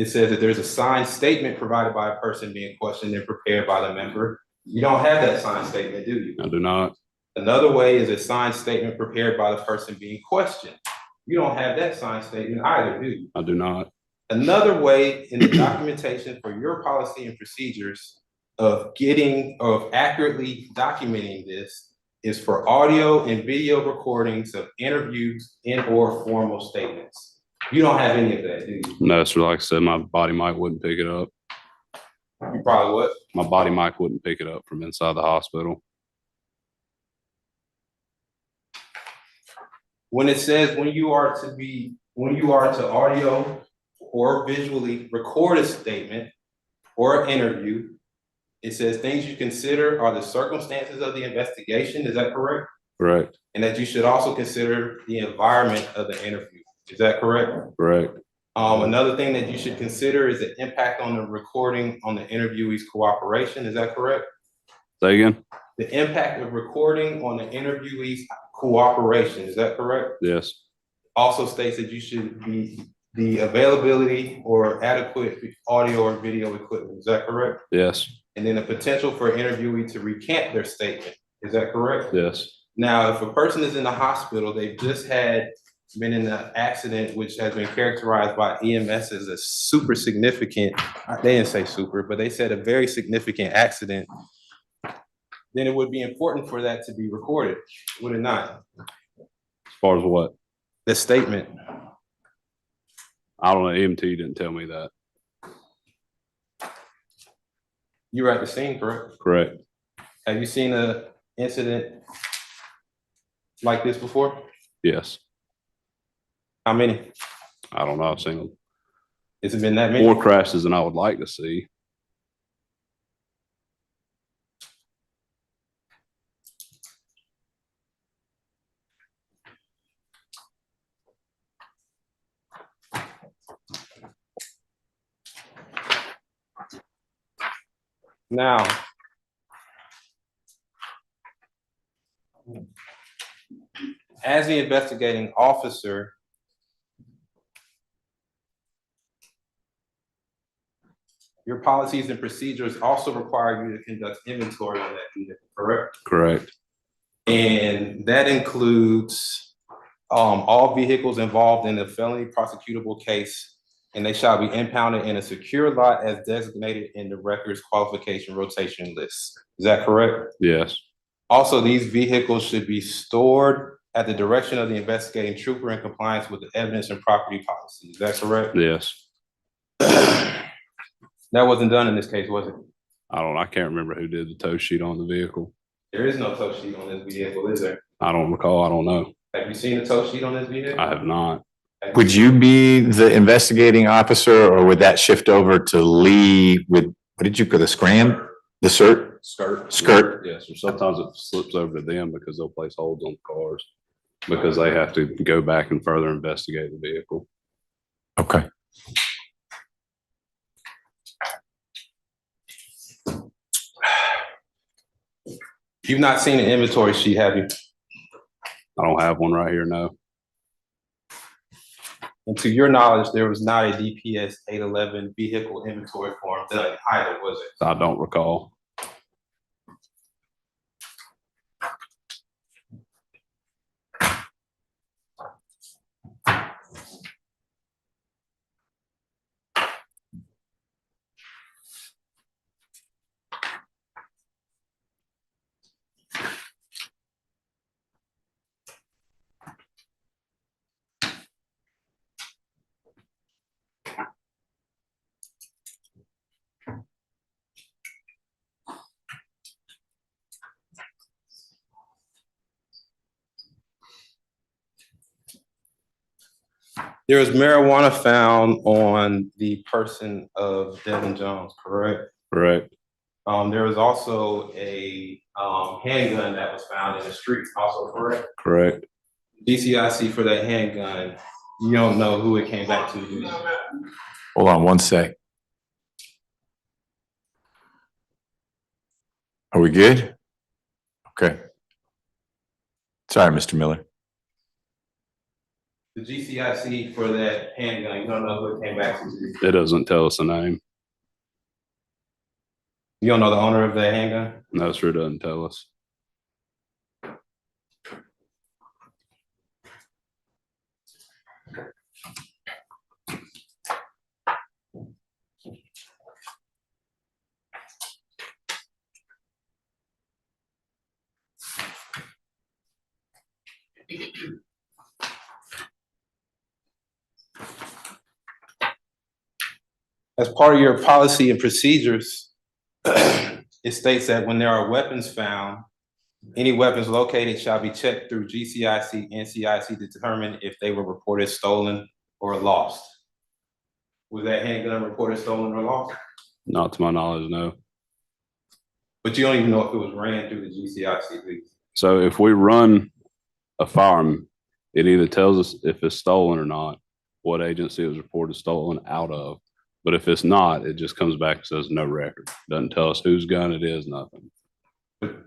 says that there's a signed statement provided by a person being questioned and prepared by the member. You don't have that signed statement, do you? I do not. Another way is a signed statement prepared by the person being questioned. You don't have that signed statement either, do you? I do not. Another way in the documentation for your policy and procedures of accurately documenting this is for audio and video recordings of interviews and or formal statements. You don't have any of that, do you? No, sir. Like I said, my body mic wouldn't pick it up. You probably would. My body mic wouldn't pick it up from inside the hospital. When it says when you are to audio or visually record a statement or an interview, it says things you consider are the circumstances of the investigation. Is that correct? Correct. And that you should also consider the environment of the interview. Is that correct? Correct. Another thing that you should consider is the impact on the recording on the interviewee's cooperation. Is that correct? Say again? The impact of recording on the interviewee's cooperation. Is that correct? Yes. Also states that you should be the availability or adequate audio or video equipment. Is that correct? Yes. And then the potential for an interviewee to recant their statement. Is that correct? Yes. Now, if a person is in the hospital, they've just been in an accident which has been characterized by EMS as a super significant, they didn't say super, but they said a very significant accident, then it would be important for that to be recorded, would it not? As far as what? The statement. I don't know. EMT didn't tell me that. You were at the scene, correct? Correct. Have you seen an incident like this before? Yes. How many? I don't know. I've seen It's been that many? More crashes than I would like to see. Now, as the investigating officer, your policies and procedures also require you to conduct inventory on that vehicle, correct? Correct. And that includes all vehicles involved in a felony prosecutable case, and they shall be impounded in a secure lot as designated in the records qualification rotation list. Is that correct? Yes. Also, these vehicles should be stored at the direction of the investigating trooper in compliance with the evidence and property policy. Is that correct? Yes. That wasn't done in this case, was it? I can't remember who did the tow sheet on the vehicle. There is no tow sheet on this vehicle, is there? I don't recall. I don't know. Have you seen the tow sheet on this vehicle? I have not. Would you be the investigating officer, or would that shift over to Lee with, what did you put, the scram? The cert? Skirt. Yes, or sometimes it slips over to them because they'll place holds on the cars because they have to go back and further investigate the vehicle. Okay. You've not seen an inventory sheet, have you? I don't have one right here, no. And to your knowledge, there was not a DPS 811 vehicle inventory form done either, was it? I don't recall. There was marijuana found on the person of Devin Jones, correct? Correct. There was also a handgun that was found in the street, also correct? Correct. DCIC for that handgun, you don't know who it came back to, do you? Hold on one sec. Are we good? Okay. Sorry, Mr. Miller. The GCIC for that handgun, you don't know who it came back to? It doesn't tell us the name. You don't know the owner of that handgun? No, it sure doesn't tell us. As part of your policy and procedures, it states that when there are weapons found, any weapons located shall be checked through GCIC and CIC to determine if they were reported stolen or lost. Was that handgun reported stolen or lost? Not to my knowledge, no. But you don't even know if it was ran through the GCIC. So if we run a firearm, it either tells us if it's stolen or not, what agency it was reported stolen out of. But if it's not, it just comes back and says no record. Doesn't tell us whose gun it is, nothing. But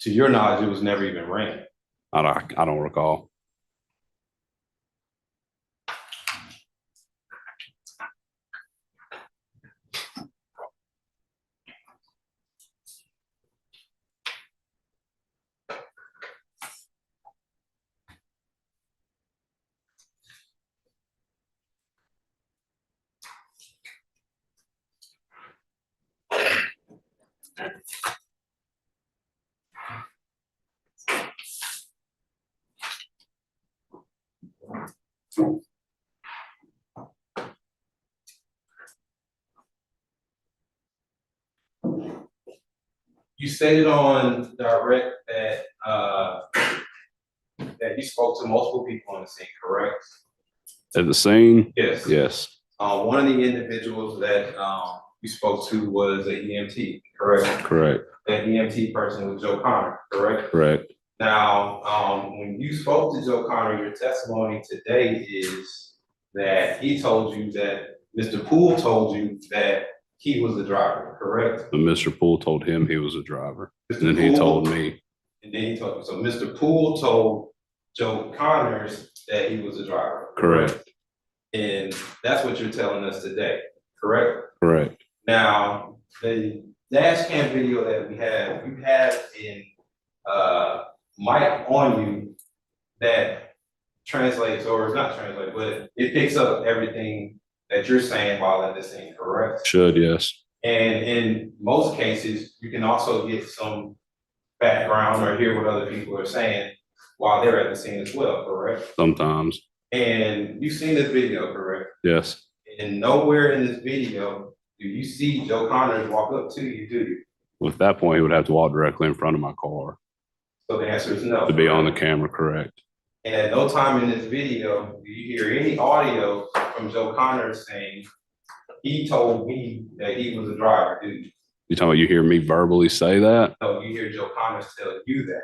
to your knowledge, it was never even ran. I don't recall. You stated on direct that that you spoke to multiple people on the scene, correct? At the scene? Yes. Yes. One of the individuals that, you spoke to was an EMT, correct? Correct. That EMT person was Joe Connor, correct? Correct. Now, when you spoke to Joe Connor, your testimony today is that he told you that Mr. Poole told you that he was the driver, correct? And Mr. Poole told him he was a driver. Mr. And then he Poole- told me. And then he told you. So Mr. Poole told Joe Connors that he was a driver. Correct. And that's what you're telling us today, correct? Correct. Now, the dash cam video that you have in mic on you that translates, or is not translate, but it picks up everything that you're saying while at the scene, correct? Should, yes. And in most cases, you can also get some background or hear what other people are saying while they're at the scene as well, correct? Sometimes. And you've seen this video, correct? Yes. And nowhere in this video do you see Joe Connors walk up to you, do you? Well, at that point, he would have to walk directly in front of my car So the answer is no. to be on the camera, correct? And at no time in this video do you hear any audio from Joe Connors saying, he told me that he was a driver, do you? You talking about you hear me verbally say that? No, you hear Joe Connors tell you that.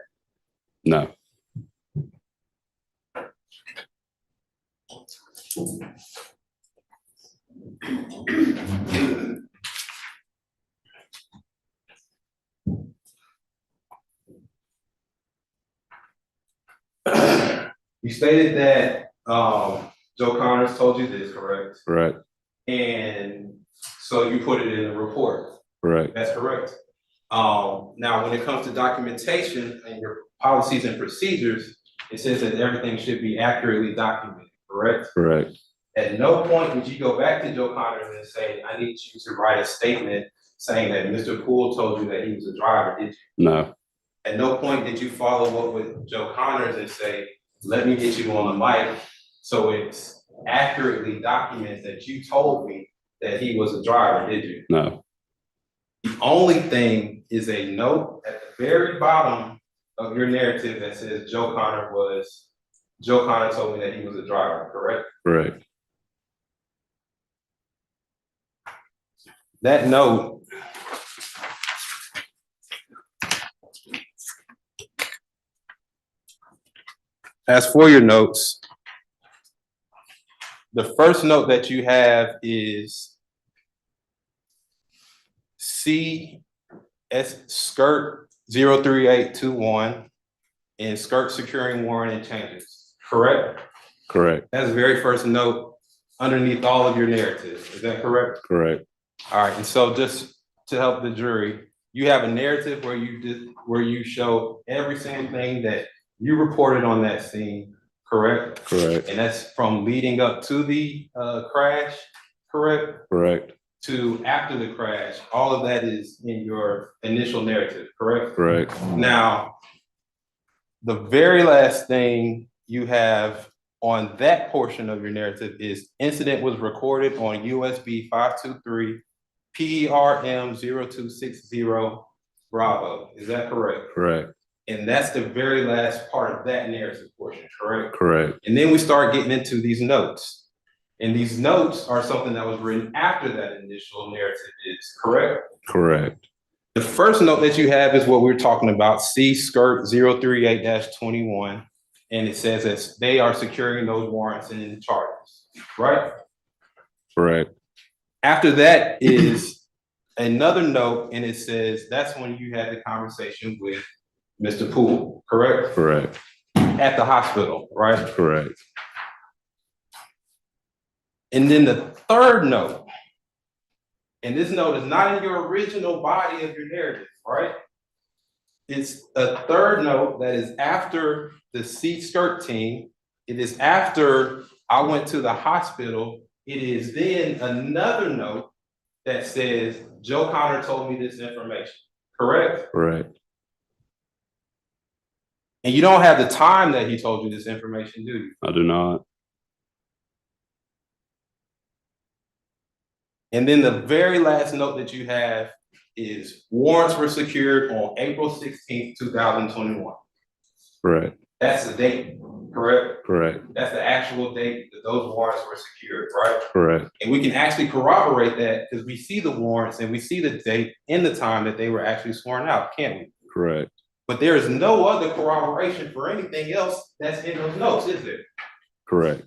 No. You stated that Joe Connors told you this, correct? Correct. And so you put it in the report. Correct. That's correct. Now, when it comes to documentation and your policies and procedures, it says that everything should be accurately documented, correct? Correct. At no point did you go back to Joe Connors and say, I need you to write a statement saying that Mr. Poole told you that he was a driver, did you? No. At no point did you follow up with Joe Connors and say, let me get you on the mic so it's accurately documents that you told me that he was a driver, did you? No. The only thing is a note at the very bottom of your narrative that says Joe Connor told me that he was a driver, correct? Correct. That note as for your notes, the first note that you have is CS skirt 03821 and skirt securing warrant and changes, correct? Correct. That's the very first note underneath all of your narrative. Is that correct? Correct. All right, and so just to help the jury, you have a narrative where you show every single thing that you reported on that scene, correct? Correct. And that's from leading up to the crash, correct? Correct. To after the crash. All of that is in your initial narrative, correct? Correct. Now, the very last thing you have on that portion of your narrative is incident was recorded on USB 523 PERM 0260 Bravo. Is that correct? Correct. And that's the very last part of that narrative portion, correct? Correct. And then we start getting into these notes. And these notes are something that was written after that initial narrative is correct? Correct. The first note that you have is what we're talking about, C skirt 038-21. And it says that they are securing those warrants and charges, right? Correct. After that is another note, and it says that's when you had the conversation with Mr. Poole, correct? Correct. At the hospital, right? Correct. And then the third note, and this note is not in your original body of your narrative, right? It's a third note that is after the C skirt team. It is after I went to the hospital. It is then another note that says, Joe Connor told me this information, correct? Correct. And you don't have the time that he told you this information, do you? I do not. And then the very last note that you have is warrants were secured on April 16th, 2021. Correct. That's the date correct? Correct. That's the actual date that those warrants were secured, right? Correct. And we can actually corroborate that because we see the warrants and we see the date and the time that they were actually sworn out, can't we? Correct. But there is no other corroboration for anything else that's in those notes, is there? Correct.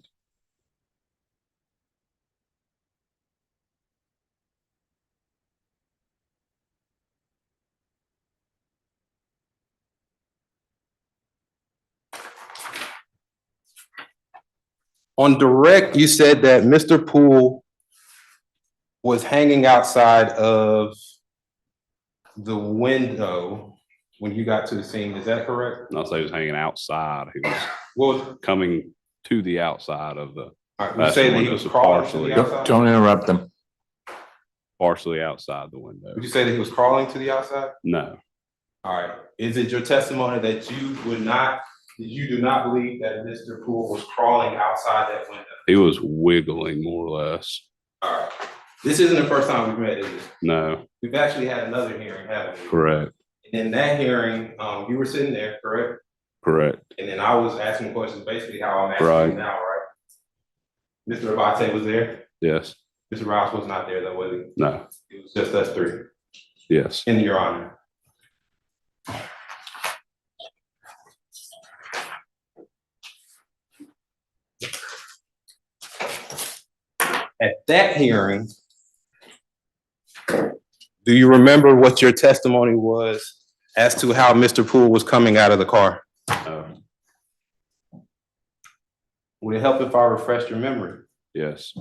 On direct, you said that Mr. Poole was hanging outside of the window when you got to the scene. Is that correct? Not say he was hanging outside. He was Well, coming to the outside of the all right, we say that he was crawling to the outside. Don't interrupt them. partially outside the window. Would you say that he was crawling to the outside? No. All right. Is it your testimony that you do not believe that Mr. Poole was crawling outside that window? He was wiggling more or less. All right. This isn't the first time we've met, is it? No. We've actually had another hearing, haven't we? Correct. And in that hearing, you were sitting there, correct? Correct. And then I was asking questions basically how I'm asking Right. you now, right? Mr. Abate was there? Yes. Mr. Rouse was not there though, was he? No. It was just us three, Yes. in your honor. At that hearing, do you remember what your testimony was as to how Mr. Poole was coming out of the car? Would it help if I refreshed your memory? Yes.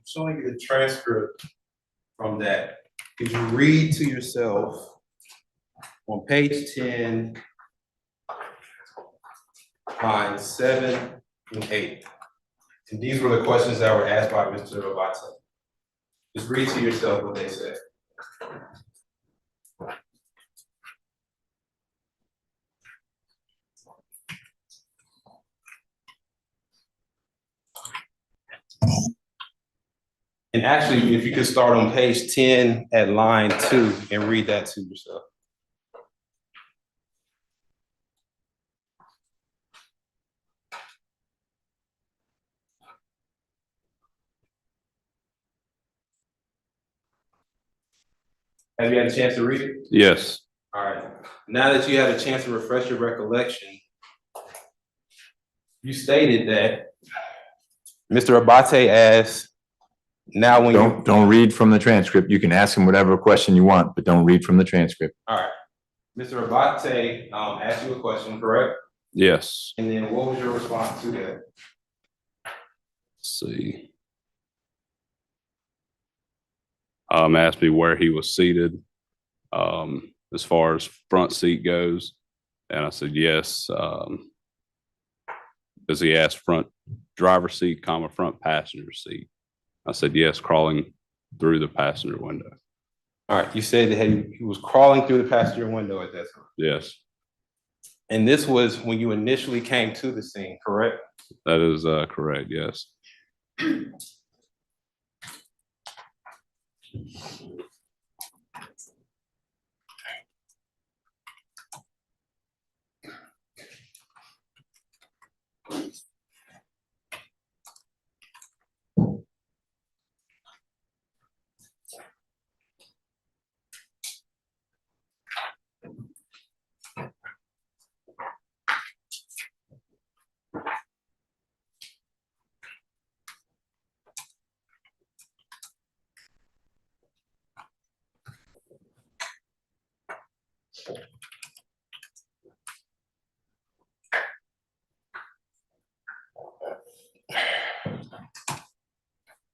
Showing you the transcript from that. Could you read to yourself on page 10, lines 7 and 8? And these were the questions that were asked by Mr. Abate. Just read to yourself what they said. And actually, if you could start on page 10 at line 2 and read that to yourself. Have you had a chance to read it? Yes. All right. Now that you had a chance to refresh your recollection, you stated that Mr. Abate asked, now when you Don't read from the transcript. You can ask him whatever question you want, but don't read from the transcript. all right. Mr. Abate asked you a question, correct? Yes. And then what was your response to that? Let's see. Asked me where he was seated, as far as front seat goes. And I said, yes. As he asked front driver's seat, front passenger seat. I said, yes, crawling through the passenger window. All right, you said that he was crawling through the passenger window at that time. Yes. And this was when you initially came to the scene, correct? That is correct, yes.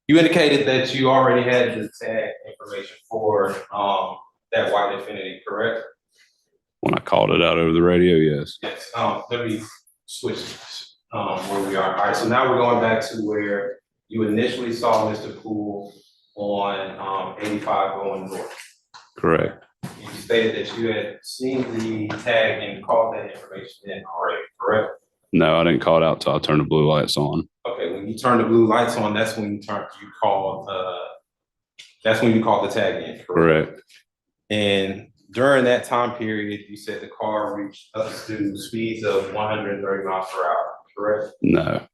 You indicated that you already had the tag information for that white Infiniti, correct? When I called it out over the radio, yes. Yes. Let me switch where we are. All right, so now we're going back to where you initially saw Mr. Poole on 85 going north. Correct. You stated that you had seen the tag and called that information in already, correct? No, I didn't call it out till I turned the blue lights on. Okay, when you turn the blue lights on, that's when that's when you called the tag in, correct? Correct. And during that time period, you said the car reached up to speeds of 130 miles per hour, correct? No,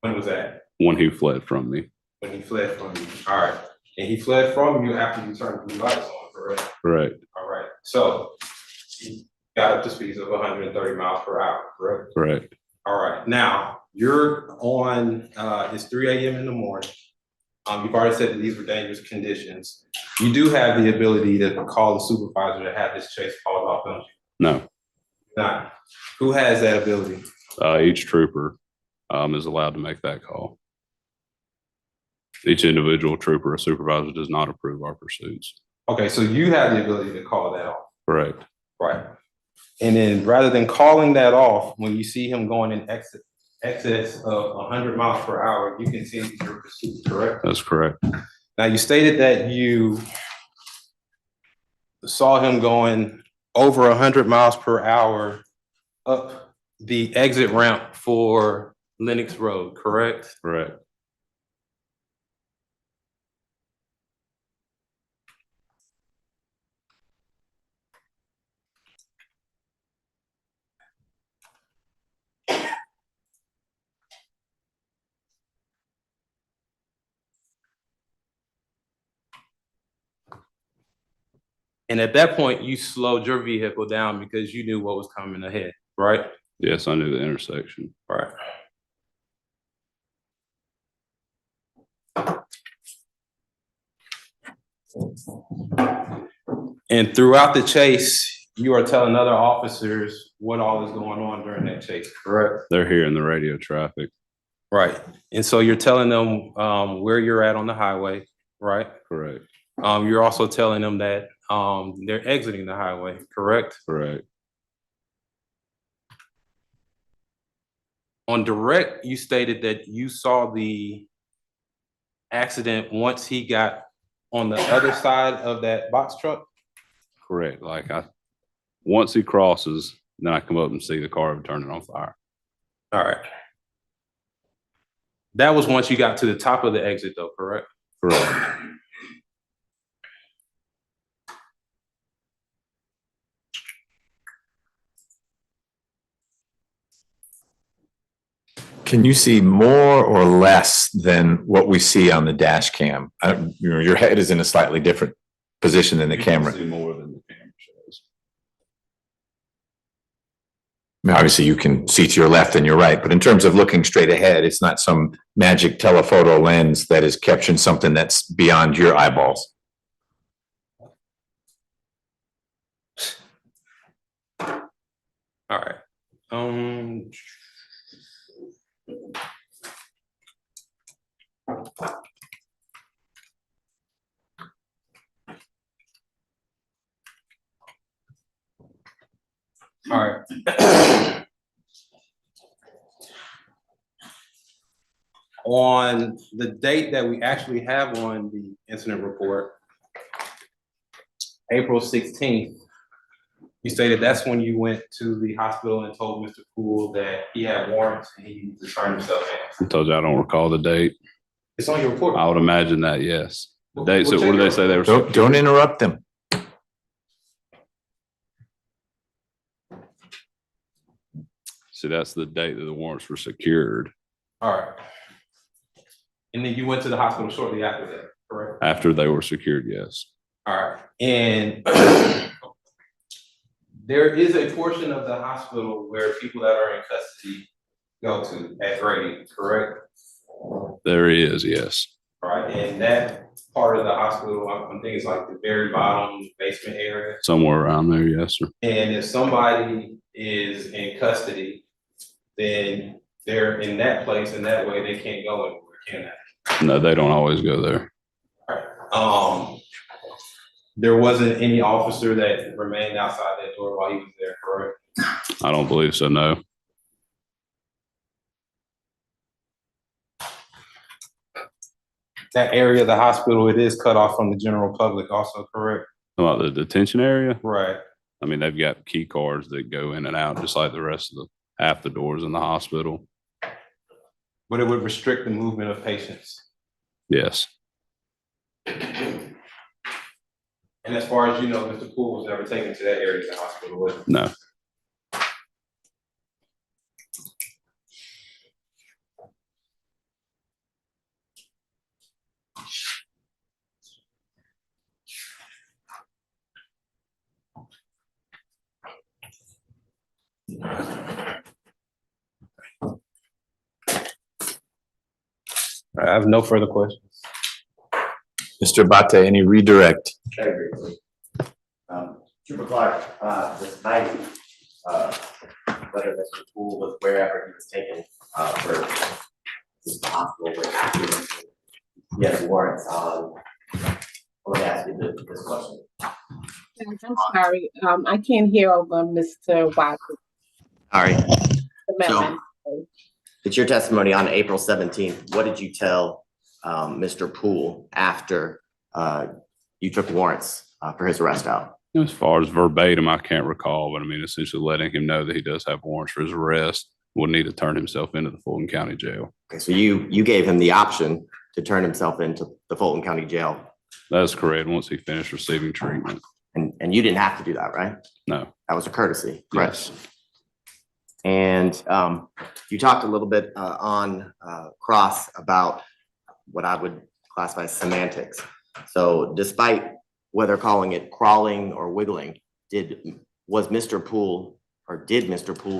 When was that? when he fled from me. When he fled from you. All right. And he fled from you after you turned the blue lights on, correct? Correct. All right. So he got up to speeds of 130 miles per hour, correct? Correct. All right. Now you're on, it's 3 a.m. in the morning. You've already said that these were dangerous conditions. You do have the ability to call the supervisor to have this chase called off, don't you? No. Not. Who has that ability? Each trooper is allowed to make that call. Each individual trooper or supervisor does not approve our pursuits. Okay, so you have the ability to call that off. Correct. Right. And then rather than calling that off, when you see him going in excess of 100 miles per hour, you continue your pursuit, correct? That's correct. Now, you stated that you saw him going over 100 miles per hour up the exit ramp for Lenox Road, correct? Correct. And at that point, you slowed your vehicle down because you knew what was coming ahead, right? Yes, I knew the intersection. Right. And throughout the chase, you are telling other officers what all is going on during that chase, correct? They're hearing the radio traffic. Right. And so you're telling them where you're at on the highway, right? Correct. You're also telling them that they're exiting the highway, correct? Correct. On direct, you stated that you saw the accident once he got on the other side of that box truck? Correct. Once he crosses, then I come up and see the car turning on fire. All right. That was once you got to the top of the exit though, correct? Correct. Can you see more or less than what we see on the dash cam? Your head is in a slightly different position than the camera. You can see more than the camera shows. I mean, obviously, you can see to your left and your right, but in terms of looking straight ahead, it's not some magic telephoto lens that is capturing something that's beyond your eyeballs. All right. All right. On the date that we actually have on the incident report, April 16th, you stated that's when you went to the hospital and told Mr. Poole that he had warrants and he needed to turn himself in. I told you I don't recall the date. It's on your report. I would imagine that, yes. The date, so what did they say they were? Don't interrupt them. See, that's the date that the warrants were secured. All right. And then you went to the hospital shortly after that, correct? After they were secured, yes. All right. And there is a portion of the hospital where people that are in custody go to at Grady, correct? There is, yes. All right. And that part of the hospital, I'm thinking it's like the very bottom basement area. Somewhere around there, yes, sir. And if somebody is in custody, then they're in that place, and that way they can't go anywhere, can they? No, they don't always go there. There wasn't any officer that remained outside that door while he was there, correct? I don't believe so, no. That area of the hospital, it is cut off from the general public also, correct? About the detention area, Right. I mean, they've got key cards that go in and out, just like the rest of half the doors in the hospital. But it would restrict the movement of patients. Yes. And as far as you know, Mr. Poole was never taken to that area of the hospital, was he? No. I have no further questions. Mr. Abate, any redirect? Very briefly. Trooper Clark, despite whether Mr. Poole was wherever he was taken for the hospital, where he has warrants on. Let me ask you this question. I'm sorry, I can't hear over Mr. Watson. All right. The So, memo. it's your testimony on April 17th. What did you tell Mr. Poole after you took warrants for his arrest out? As far as verbatim, I can't recall, but I mean, essentially letting him know that he does have warrants for his arrest, will need to turn himself into the Fulton County Jail. Okay, so you gave him the option to turn himself into the Fulton County Jail. That's correct, once he finished receiving treatment. And you didn't have to do that, right? No. That was a courtesy, correct? Yes. And you talked a little bit on cross about what I would classify as semantics. So despite whether calling it crawling or wiggling, did Mr. Poole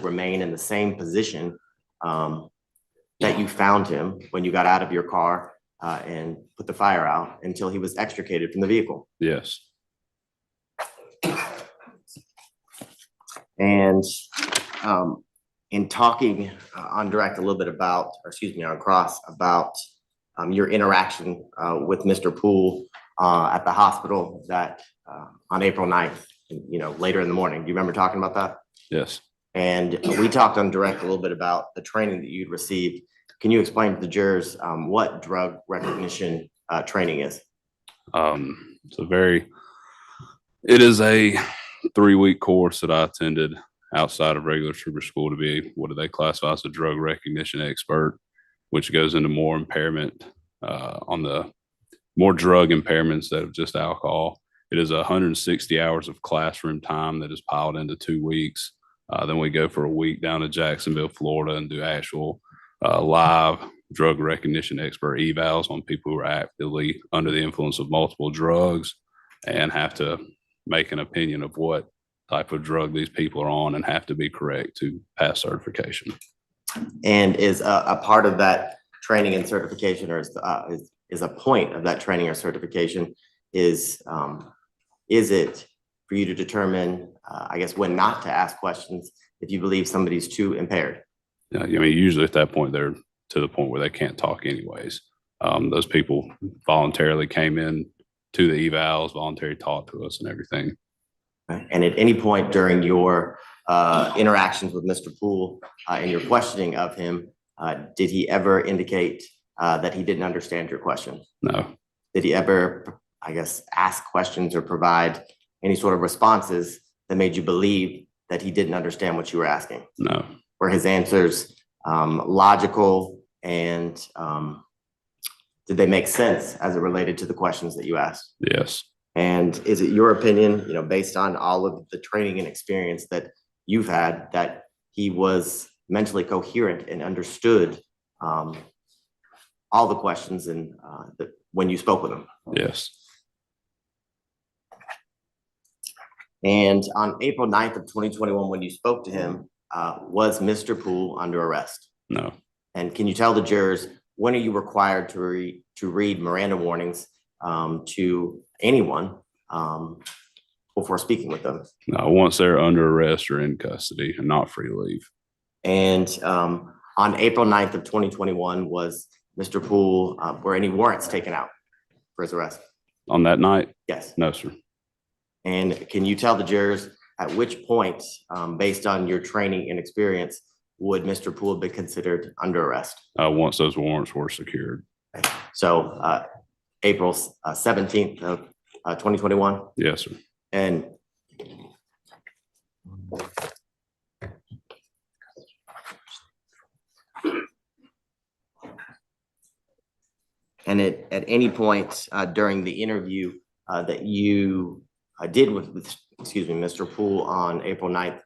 remain in the same position that you found him when you got out of your car and put the fire out until he was extricated from the vehicle? Yes. And in talking on direct a little bit about, or excuse me, on cross about your interaction with Mr. Poole at the hospital that on April 9th, later in the morning. Do you remember talking about that? Yes. And we talked on direct a little bit about the training that you'd received. Can you explain to the jurors what drug recognition training is? It is a 3-week course that I attended outside of regular trooper school to be, what do they classify as, a drug recognition expert, which goes into more impairment on the more drug impairments instead of just alcohol. It is 160 hours of classroom time that is piled into 2 weeks. Then we go for a week down to Jacksonville, Florida, and do actual live drug recognition expert evals on people who are actively under the influence of multiple drugs and have to make an opinion of what type of drug these people are on and have to be correct to pass certification. And is a part of that training and certification, or is a point of that training or certification, is it for you to determine, I guess, when not to ask questions if you believe somebody's too impaired? Yeah, I mean, usually at that point, they're to the point where they can't talk anyways. Those people voluntarily came in to the evals, voluntarily talked to us and everything. And at any point during your interactions with Mr. Poole and your questioning of him, did he ever indicate that he didn't understand your question? No. Did he ever, I guess, ask questions or provide any sort of responses that made you believe that he didn't understand what you were asking? No. Were his answers logical, and did they make sense as it related to the questions that you asked? Yes. And is it your opinion, based on all of the training and experience that you've had, that he was mentally coherent and understood all the questions and when you spoke with him? Yes. And on April 9th of 2021, when you spoke to him, was Mr. Poole under arrest? No. And can you tell the jurors, when are you required to read Miranda warnings to anyone before speaking with them? No, once they're under arrest or in custody and not free to leave. And on April 9th of 2021, was Mr. Poole, were any warrants taken out for his arrest? On that night? Yes. No, sir. And can you tell the jurors at which point, based on your training and experience, would Mr. Poole be considered under arrest? Once those warrants were secured. So April 17th of 2021? Yes, sir. And at any point during the interview that you did with, excuse me, Mr. Poole on April 9th,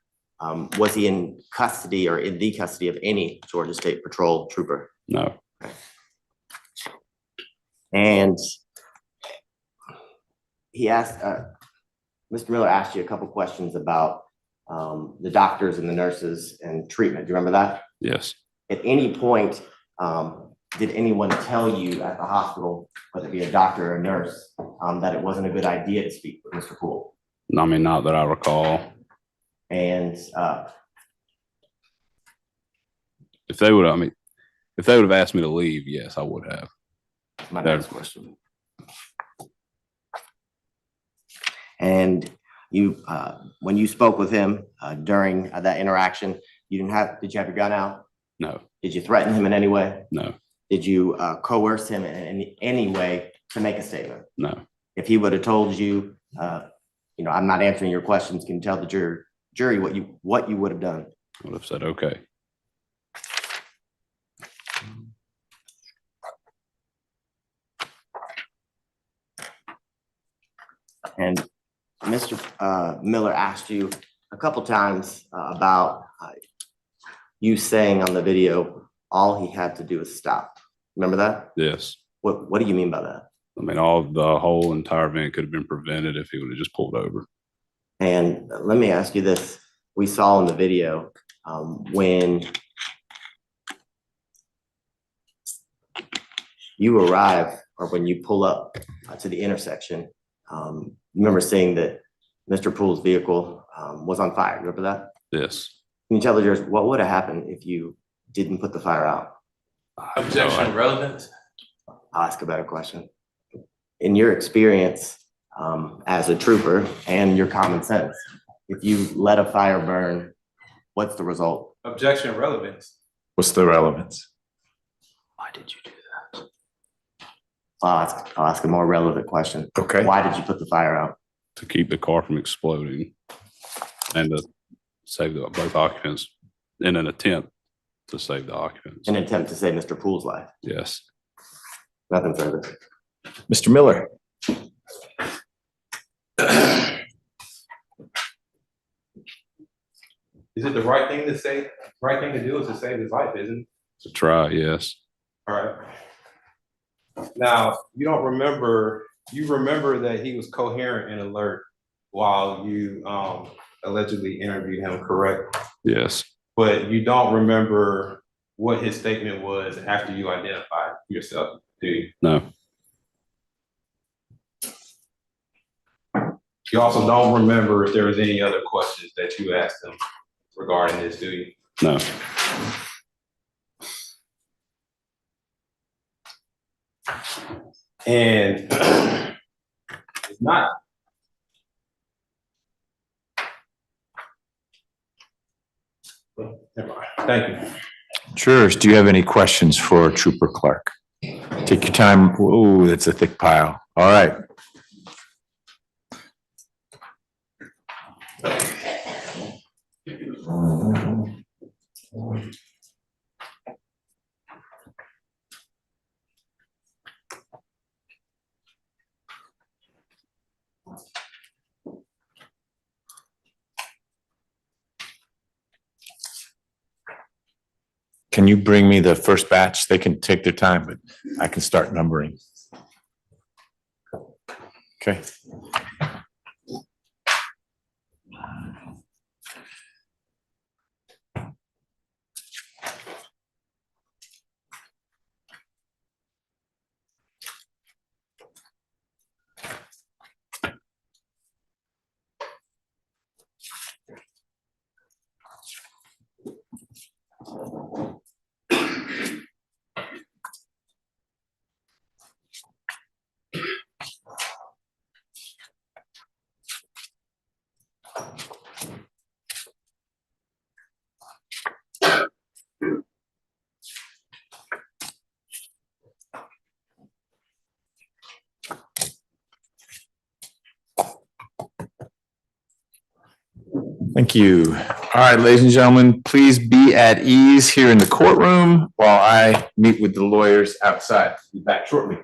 was he in custody or in the custody of any Georgia State Patrol trooper? No. And he asked, Mr. Miller asked you a couple questions about the doctors and the nurses and treatment. Do you remember that? Yes. At any point, did anyone tell you at the hospital, whether it be a doctor or a nurse, that it wasn't a good idea to speak with Mr. Poole? I mean, not that I recall. And If they would, if they would have asked me to leave, yes, I would have. my next question. And you, when you spoke with him during that interaction, did you have your gun out? No. Did you threaten him in any way? No. Did you coerce him in any way to make a statement? No. If he would have told you, I'm not answering your questions, can you tell the jury what you would have done? I would have said, okay. And Mr. Miller asked you a couple times about you saying on the video, all he had to do is stop. Remember that? Yes. What do you mean by that? I mean, the whole entire event could have been prevented if he would have just pulled over. And let me ask you this. We saw in the video when you arrive or when you pull up to the intersection, you remember seeing that Mr. Poole's vehicle was on fire. Remember that? Yes. Can you tell the jurors what would have happened if you didn't put the fire out? Objection relevant? I'll ask a better question. In your experience as a trooper and your common sense, if you let a fire burn, what's the result? Objection relevance. What's the relevance? Why did you do that? I'll ask a more relevant question. Okay. Why did you put the fire out? To keep the car from exploding and to save both occupants in an attempt to save the occupants. In an attempt to save Mr. Poole's life. Yes. Nothing further. Mr. Miller. Is it the right thing to say? Right thing to do is to save his life, isn't it? To try, yes. All right. Now, you remember that he was coherent and alert while you allegedly interviewed him, correct? Yes. But you don't remember what his statement was after you identified yourself, do you? No. You also don't remember if there was any other questions that you asked him regarding this, do you? No. And it's not. Never mind. Thank you. Jurors, do you have any questions for Trooper Clark? Take your time. Ooh, that's a thick pile. All right. Can you bring me the first batch? They can take their time, but I can start numbering. Okay. Thank you. All right, ladies and gentlemen, please be at ease here in the courtroom while I meet with the lawyers outside. Be back shortly.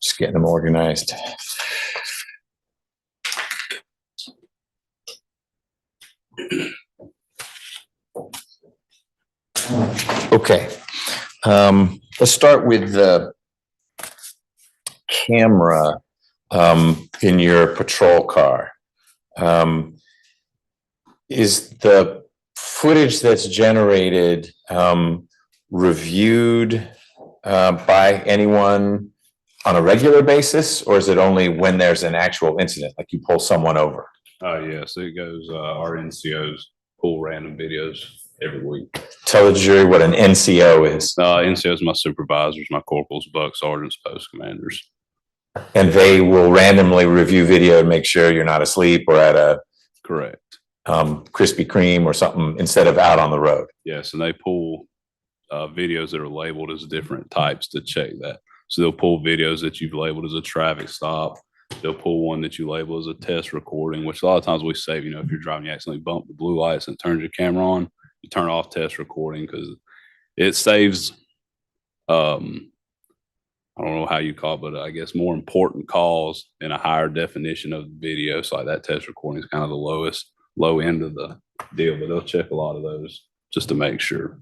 Just getting them organized. Okay. Let's start with the camera in your patrol car. Is the footage that's generated reviewed by anyone on a regular basis, or is it only when there's an actual incident, like you pull someone over? Yes, it goes, our NCOs pull random videos every week. Tell the jury what an NCO is. NCOs are my supervisors, my corporals, buck sergeants, post commanders. And they will randomly review video and make sure you're not asleep or at a Correct. Krispy Kreme or something instead of out on the road. Yes, and they pull videos that are labeled as different types to check that. So they'll pull videos that you've labeled as a traffic stop. They'll pull one that you label as a test recording, which a lot of times we save, you know, if you're driving, you accidentally bump the blue lights and it turns your camera on, you turn off test recording because it saves, I don't know how you call it, but I guess more important calls in a higher definition of the video. So like that test recording is kind of the low end of the deal, but they'll check a lot of those just to make sure.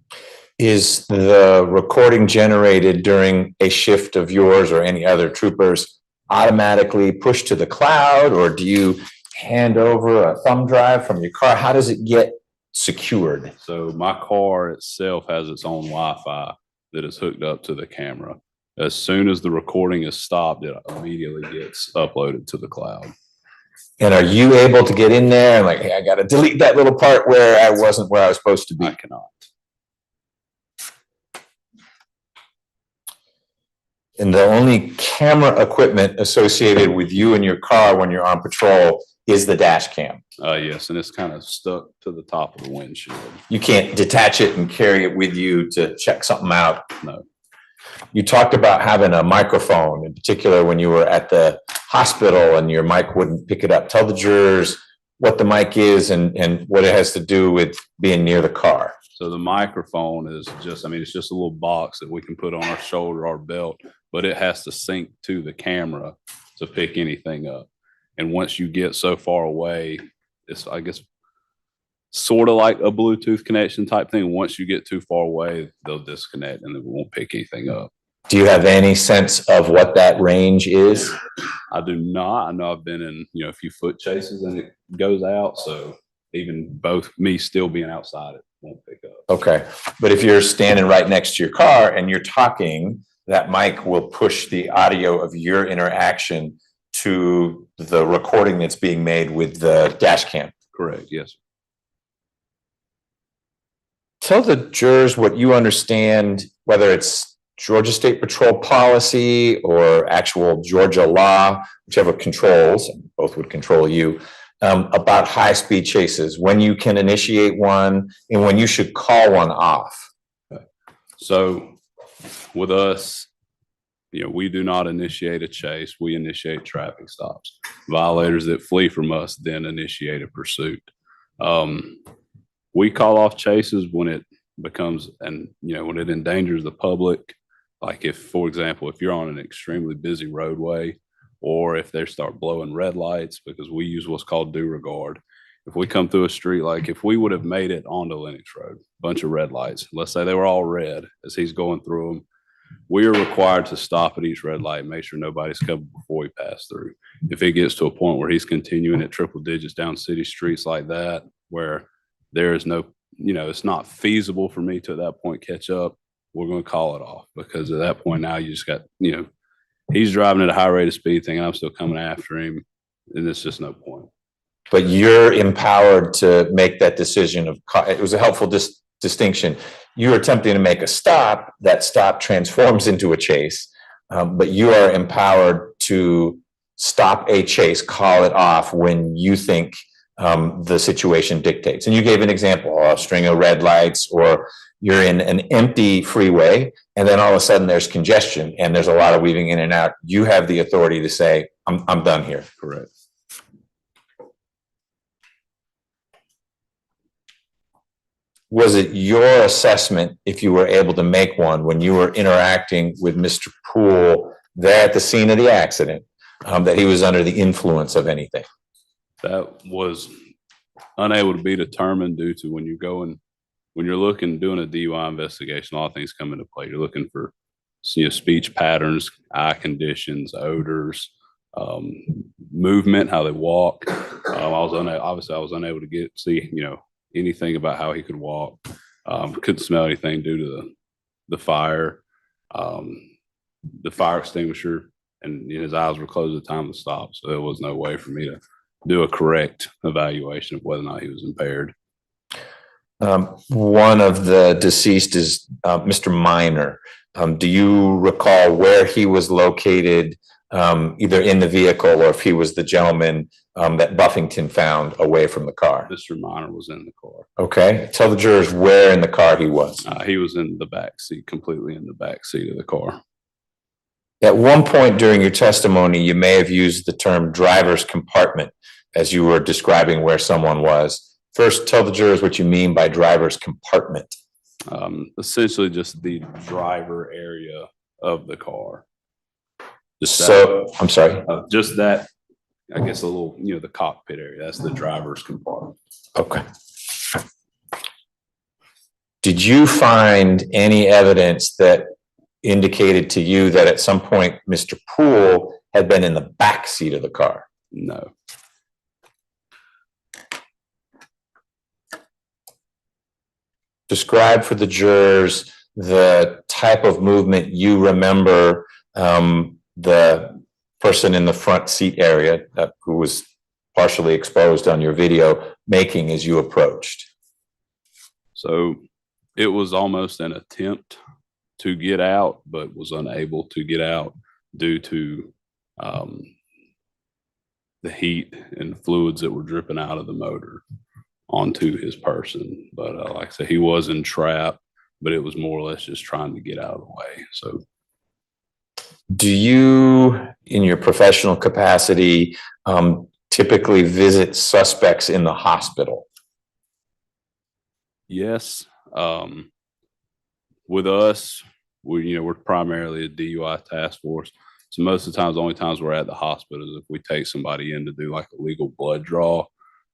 Is the recording generated during a shift of yours or any other troopers automatically pushed to the cloud, or do you hand over a thumb drive from your car? How does it get secured? So my car itself has its own Wi-Fi that is hooked up to the camera. As soon as the recording is stopped, it immediately gets uploaded to the cloud. And are you able to get in there and like, hey, I got to delete that little part where I wasn't where I was supposed to be? I cannot. And the only camera equipment associated with you and your car when you're on patrol is the dash cam. Yes, and it's kind of stuck to the top of the windshield. You can't detach it and carry it with you to check something out. No. You talked about having a microphone, in particular when you were at the hospital and your mic wouldn't pick it up. Tell the jurors what the mic is and what it has to do with being near the car. So the microphone is just, I mean, it's just a little box that we can put on our shoulder, our belt, but it has to sync to the camera to pick anything up. And once you get so far away, it's, I guess, sort of like a Bluetooth connection type thing. Once you get too far away, they'll disconnect and it won't pick anything up. Do you have any sense of what that range is? I do not. I know I've been in, a few foot chases and it goes out. So even both me still being outside, it won't pick up. Okay. But if you're standing right next to your car and you're talking, that mic will push the audio of your interaction to the recording that's being made with the dash cam. Correct. Yes. Tell the jurors what you understand, whether it's Georgia State Patrol policy or actual Georgia law, whichever controls, both would control you, about high-speed chases, when you can initiate one and when you should call one off. So with us, we do not initiate a chase. We initiate traffic stops. Violators that flee from us then initiate a pursuit. We call off chases when it becomes, and when it endangers the public. Like if, for example, if you're on an extremely busy roadway, or if they start blowing red lights, because we use what's called due regard. If we come through a street, like if we would have made it onto Lennox Road, bunch of red lights, let's say they were all red as he's going through them, we are required to stop at each red light and make sure nobody's coming before we pass through. If it gets to a point where he's continuing at triple digits down city streets like that, where there is no, it's not feasible for me to at that point catch up, we're going to call it off, because at that point now you just got, he's driving at a high rate of speed thing, and I'm still coming after him, and there's just no point. But you're empowered to make that decision of, it was a helpful distinction. You're attempting to make a stop, that stop transforms into a chase, but you are empowered to stop a chase, call it off when you think the situation dictates. And you gave an example, a string of red lights, or you're in an empty freeway and then all of a sudden there's congestion and there's a lot of weaving in and out. You have the authority to say, I'm done here. Correct. Was it your assessment, if you were able to make one, when you were interacting with Mr. Poole there at the scene of the accident, that he was under the influence of anything? That was unable to be determined due to when you're looking, doing a DUI investigation, a lot of things come into play. You're looking for speech patterns, eye conditions, odors, movement, how they walk. Obviously I was unable to see anything about how he could walk. Couldn't smell anything due to the fire, the fire extinguisher, and his eyes were closed at the time of the stop. So there was no way for me to do a correct evaluation of whether or not he was impaired. One of the deceased is Mr. Minor. Do you recall where he was located, either in the vehicle or if he was the gentleman that Buffington found away from the car? Mr. Minor was in the car. Okay. Tell the jurors where in the car he was. He was in the back seat, completely in the back seat of the car. At one point during your testimony, you may have used the term driver's compartment as you were describing where someone was. First, tell the jurors what you mean by driver's compartment. Essentially just the driver area of the car. I'm sorry. Just that, I guess, a little, the cockpit area. That's the driver's compartment. Okay. Did you find any evidence that indicated to you that at some point Mr. Poole had been in the back seat of the car? No. Describe for the jurors the type of movement you remember the person in the front seat area who was partially exposed on your video making as you approached. So it was almost an attempt to get out, but was unable to get out due to the heat and fluids that were dripping out of the motor onto his person. But like I said, he was entrapped, but it was more or less just trying to get out of the way. So do you, in your professional capacity, typically visit suspects in the hospital? Yes. With us, we're primarily a DUI task force. So most of the times, the only times we're at the hospital is if we take somebody in to do like a legal blood draw.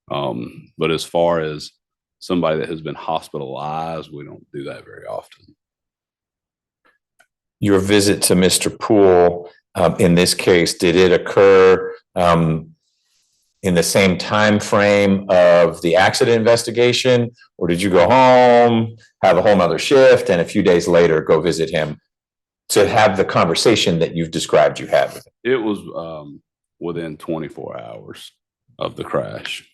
But as far as somebody that has been hospitalized, we don't do that very often. Your visit to Mr. Poole, in this case, did it occur in the same time frame of the accident investigation, or did you go home, have a whole nother shift, and a few days later go visit him to have the conversation that you've described you had with him? It was within 24 hours of the crash.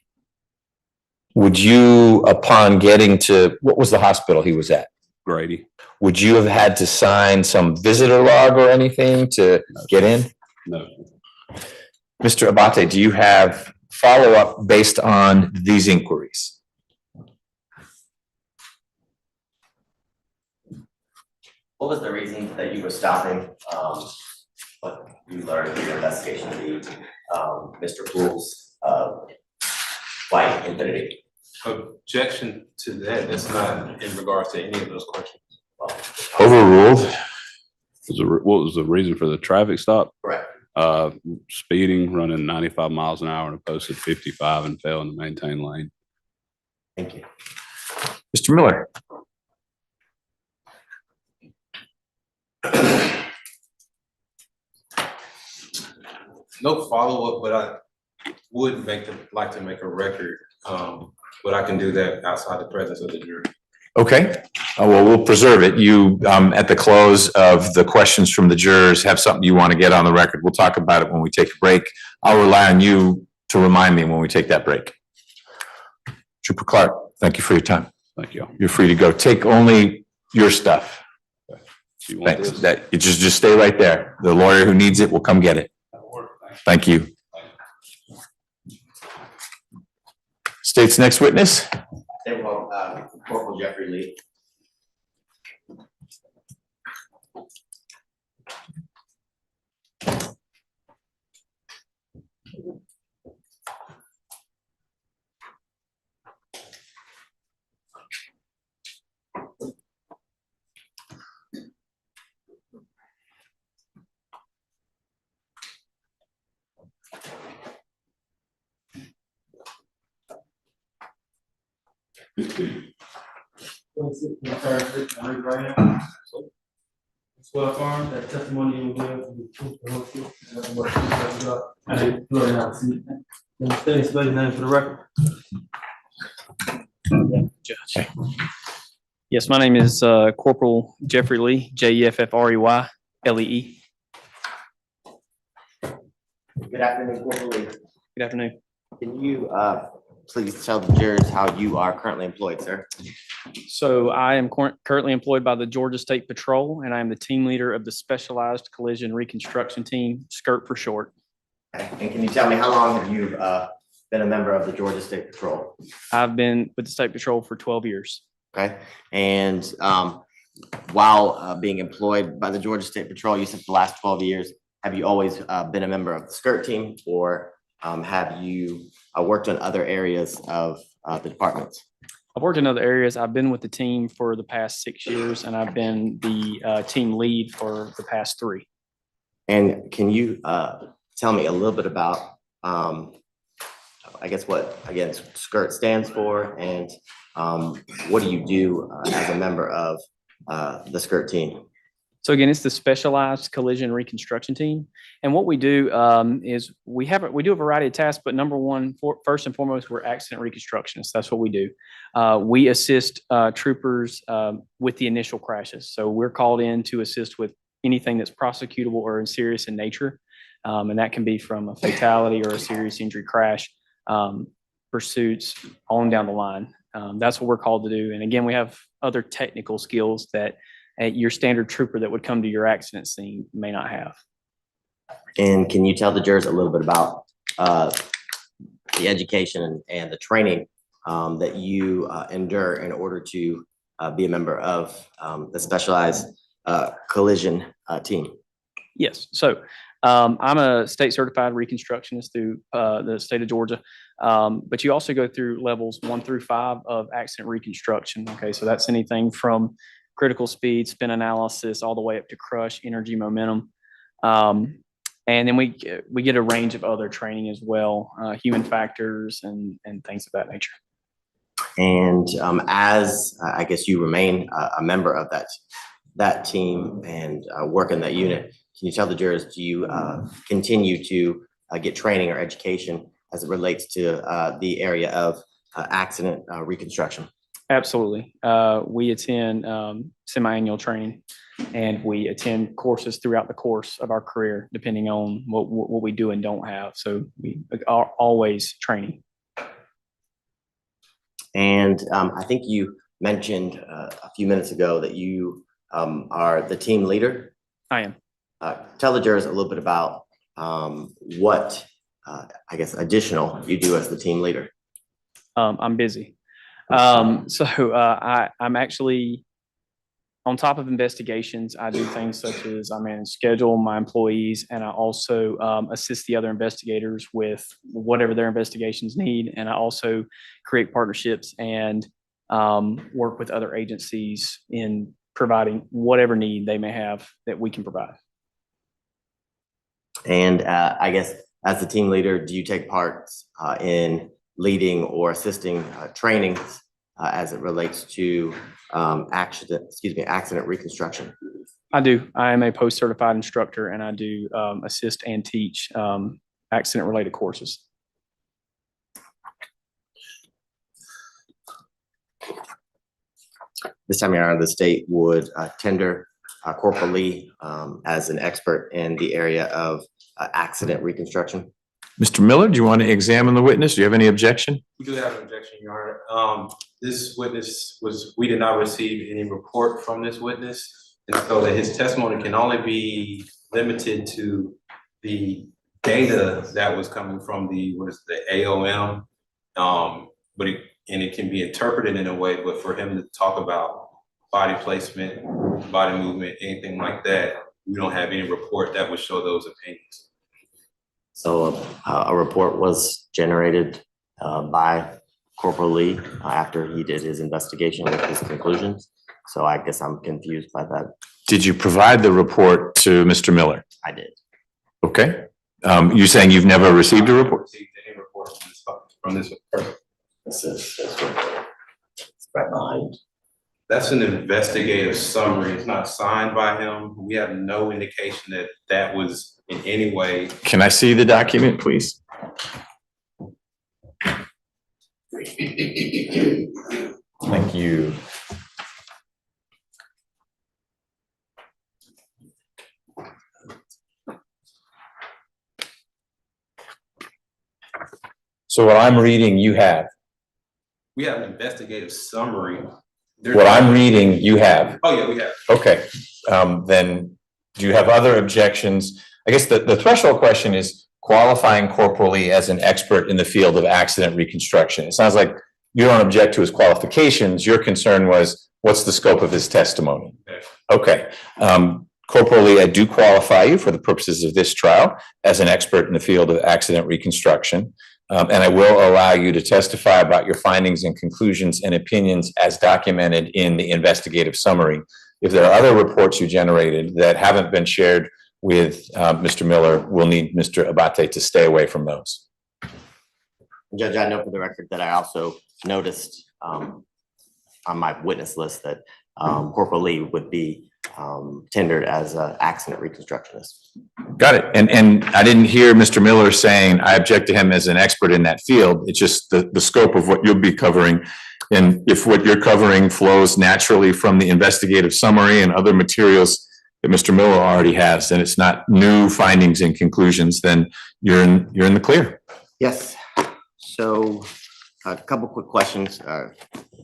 Would you, upon getting to, what was the hospital he was at? Grady. Would you have had to sign some visitor log or anything to get in? No. Mr. Abate, do you have follow-up based on these inquiries? What was the reason that you were stopping? What you learned in your investigation of the Mr. Poole's flight Infinity? Objection to that. That's not in regards to any of those questions. Overruled. What was the reason for the traffic stop? Correct. Speeding, running 95 miles an hour and a posted 55 and fell in the maintained lane. Thank you. Mr. Miller. No follow-up, but I would like to make a record, but I can do that outside the presence of the jury. Okay. Well, we'll preserve it. You, at the close of the questions from the jurors, have something you want to get on the record. We'll talk about it when we take a break. I'll rely on you to remind me when we take that break. Trooper Clark, thank you for your time. Thank you. You're free to go. Take only your stuff. Thanks. That you just stay right there. The lawyer who needs it will come get it. Thank you. State's next witness. Corporal Jeffrey Lee. Swear affirm that testimony you will give will be true, the whole truth, and nothing but the truth, so help you God. I do. Glory now. Then state and spell your name for the record. Judge. Yes, my name is Corporal Jeffrey Lee, Jeffrey Lee. Good afternoon, Corporal Lee. Good afternoon. Can you please tell the jurors how you are currently employed, sir? So I am currently employed by the Georgia State Patrol, and I am the team leader of the Specialized Collision Reconstruction Team, SCIRT for short. Okay. And can you tell me how long have you been a member of the Georgia State Patrol? I've been with the State Patrol for 12 years. Okay. And while being employed by the Georgia State Patrol, you said the last 12 years, have you always been a member of the SCIRT team, or have you worked in other areas of the departments? I've worked in other areas. I've been with the team for the past 6 years, and I've been the team lead for the past 3. And can you tell me a little bit about, I guess, what, again, SCIRT stands for, and what do you do as a member of the SCIRT team? So again, it's the Specialized Collision Reconstruction Team. And what we do is we do a variety of tasks, but number one, first and foremost, we're accident reconstructionists. That's what we do. We assist troopers with the initial crashes. So we're called in to assist with anything that's prosecutable or serious in nature. And that can be from a fatality or a serious injury crash, pursuits, on down the line. That's what we're called to do. And again, we have other technical skills that your standard trooper that would come to your accident scene may not have. And can you tell the jurors a little bit about the education and the training that you endure in order to be a member of the Specialized Collision Team? Yes. So I'm a state certified reconstructionist through the state of Georgia. But you also go through levels 1 through 5 of accident reconstruction. Okay. So that's anything from critical speed, spin analysis, all the way up to crush, energy, momentum. And then we get a range of other training as well, human factors and things of that nature. And as I guess you remain a member of that team and work in that unit, can you tell the jurors, do you continue to get training or education as it relates to the area of accident reconstruction? Absolutely. We attend semi-annual training, and we attend courses throughout the course of our career, depending on what we do and don't have. So we are always training. And I think you mentioned a few minutes ago that you are the team leader. I am. Tell the jurors a little bit about what, I guess, additional you do as the team leader. I'm busy. I'm actually on top of investigations. I do things such as I manage schedule my employees, and I also assist the other investigators with whatever their investigations need. And I also create partnerships and work with other agencies in providing whatever need they may have that we can provide. And I guess as the team leader, do you take part in leading or assisting trainings as it relates to accident reconstruction? I do. I am a post-certified instructor, and I do assist and teach accident-related courses. This time, Your Honor, the state would tender Corporal Lee as an expert in the area of accident reconstruction. Mr. Miller, do you want to examine the witness? Do you have any objection? We do have an objection, Your Honor. This witness we did not receive any report from this witness. And so that his testimony can only be limited to the data that was coming from the AOM. And it can be interpreted in a way, but for him to talk about body placement, body movement, anything like that, we don't have any report that would show those opinions. So a report was generated by Corporal Lee after he did his investigation with his conclusions. So I guess I'm confused by that. Did you provide the report to Mr. Miller? I did. Okay. You're saying you've never received a report? Received any report from this person. This is right behind. That's an investigative summary. It's not signed by him. We have no indication that that was in any way. Can I see the document, please? Thank you. So what I'm reading, you have. We have an investigative summary. What I'm reading, you have. Oh, yeah, we have. Okay, then do you have other objections? I guess the threshold question is qualifying corporally as an expert in the field of accident reconstruction. It sounds like you don't object to his qualifications. Your concern was, what's the scope of his testimony? Okay. Corporally, I do qualify you for the purposes of this trial as an expert in the field of accident reconstruction. And I will allow you to testify about your findings and conclusions and opinions as documented in the investigative summary. If there are other reports you generated that haven't been shared with Mr. Miller, we'll need Mr. Abate to stay away from those. Judge, I know for the record that I also noticed on my witness list that Corporal Lee would be tendered as an accident reconstructionist. Got it. And I didn't hear Mr. Miller saying I object to him as an expert in that field. It's just the scope of what you'll be covering. And if what you're covering flows naturally from the investigative summary and other materials that Mr. Miller already has, and it's not new findings and conclusions, then you're in the clear. Yes. So a couple quick questions,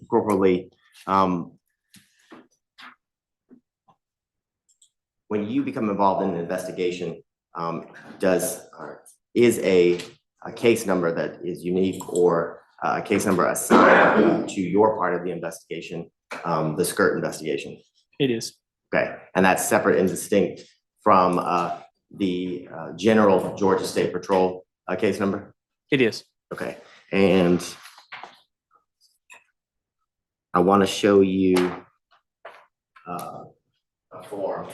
Corporal Lee. When you become involved in an investigation, is a case number that is unique or a case number assigned to your part of the investigation, the skirt investigation? It is. Okay, and that's separate and distinct from the general Georgia State Patrol case number? It is. Okay, and I want to show you a form.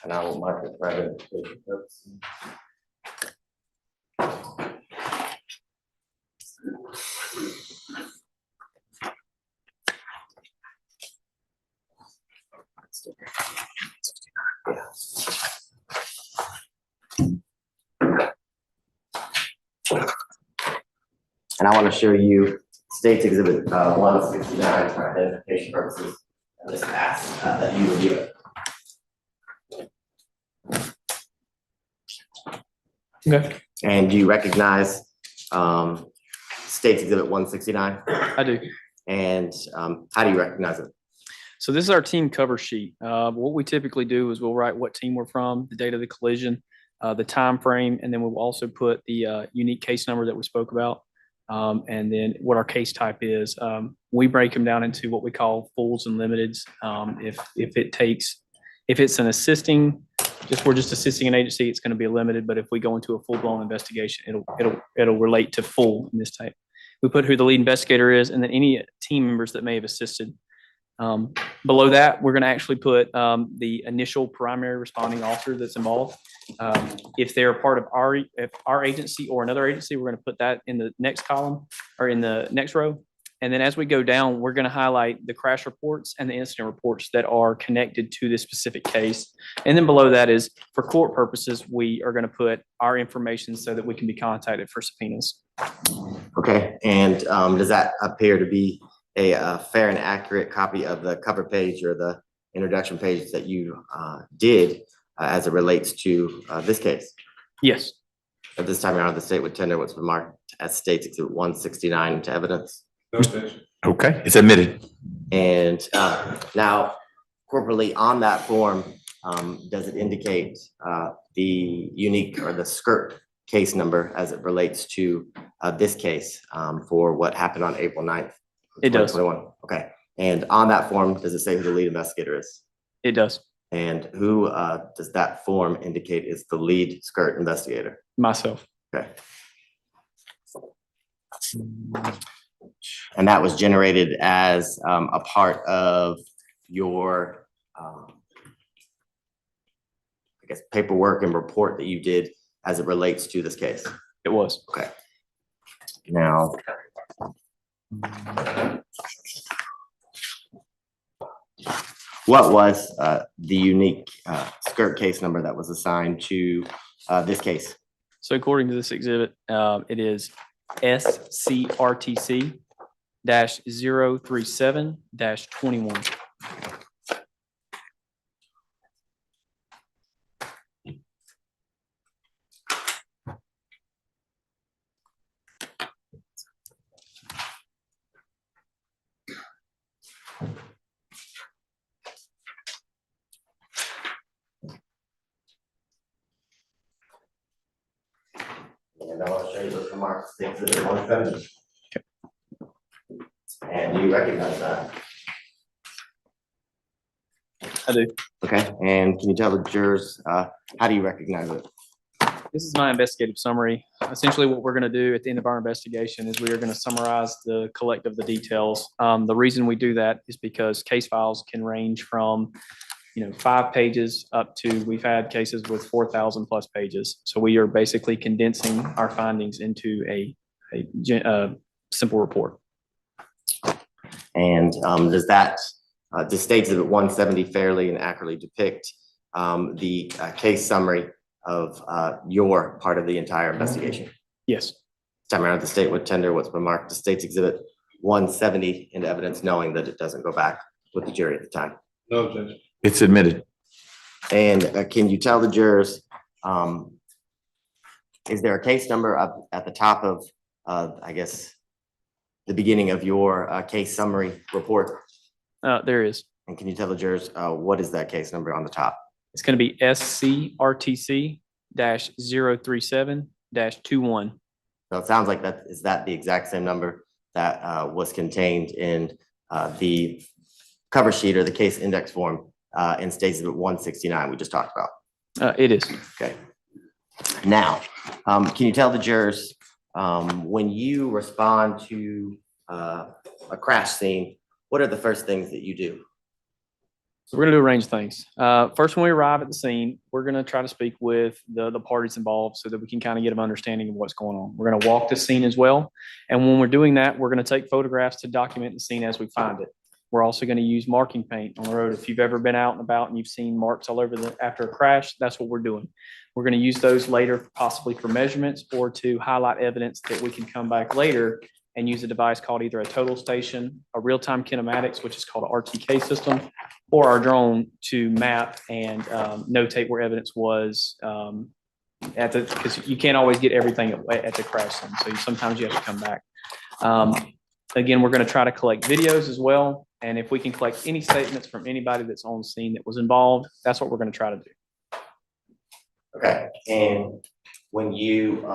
And I will mark it for identification purposes. And I want to show you State's Exhibit 169 for identification purposes. And just ask that you review it. Okay. And do you recognize State's Exhibit 169? I do. And how do you recognize it? So this is our team cover sheet. What we typically do is we'll write what team we're from, the date of the collision, the time frame, and then we'll also put the unique case number that we spoke about, and then what our case type is. We break them down into what we call fulls and limiteds. If it's an assisting, we're just assisting an agency, it's going to be a limited. But if we go into a full-blown investigation, it'll relate to full in this type. We put who the lead investigator is, and then any team members that may have assisted. Below that, we're going to actually put the initial primary responding officer that's involved. If they're a part of our agency or another agency, we're going to put that in the next column or in the next row. And then as we go down, we're going to highlight the crash reports and the incident reports that are connected to this specific case. And then below that is, for court purposes, we are going to put our information so that we can be contacted for subpoenas. Okay, and does that appear to be a fair and accurate copy of the cover page or the introduction page that you did as it relates to this case? Yes. At this time around, the state would tender what's been marked as State's Exhibit 169 into evidence. Okay, it's admitted. And now, corporately on that form, does it indicate the unique or the skirt case number as it relates to this case for what happened on April 9th? It does. Okay. And on that form, does it say who the lead investigator is? It does. And who does that form indicate is the lead skirt investigator? Myself. Okay. And that was generated as a part of your, I guess, paperwork and report that you did as it relates to this case? It was. Okay. Now, what was the unique skirt case number that was assigned to this case? So according to this exhibit, it is SCRTC -037-21. And I'll show you those remarks. Things that are 170. And do you recognize that? I do. Okay, and can you tell the jurors, how do you recognize it? This is my investigative summary. Essentially, what we're going to do at the end of our investigation is we are going to summarize the collective of the details. The reason we do that is because case files can range from 5 pages up to, we've had cases with 4,000 plus pages. So we are basically condensing our findings into a simple report. And does State Exhibit 170 fairly and accurately depict the case summary of your part of the entire investigation? Yes. Time around, the state would tender what's been marked the State's Exhibit 170 into evidence, knowing that it doesn't go back with the jury at the time. No objection. It's admitted. And can you tell the jurors, is there a case number up at the top of, I guess, the beginning of your case summary report? There is. And can you tell the jurors, what is that case number on the top? It's going to be SCRTC-037-21. So it sounds like is that the exact same number that was contained in the cover sheet or the case index form in State Exhibit 169 we just talked about? It is. Okay. Now, can you tell the jurors, when you respond to a crash scene, what are the first things that you do? So we're going to do a range of things. First, when we arrive at the scene, we're going to try to speak with the parties involved so that we can kind of get an understanding of what's going on. We're going to walk the scene as well. And when we're doing that, we're going to take photographs to document the scene as we find it. We're also going to use marking paint on the road. If you've ever been out and about and you've seen marks all over after a crash, that's what we're doing. We're going to use those later, possibly for measurements or to highlight evidence that we can come back later and use a device called either a total station, a real-time kinematics, which is called an RTK system, or our drone to map and notate where evidence was because you can't always get everything at the crash scene. So sometimes you have to come back. Again, we're going to try to collect videos as well. And if we can collect any statements from anybody that's on scene that was involved, that's what we're going to try to do. Okay. And when you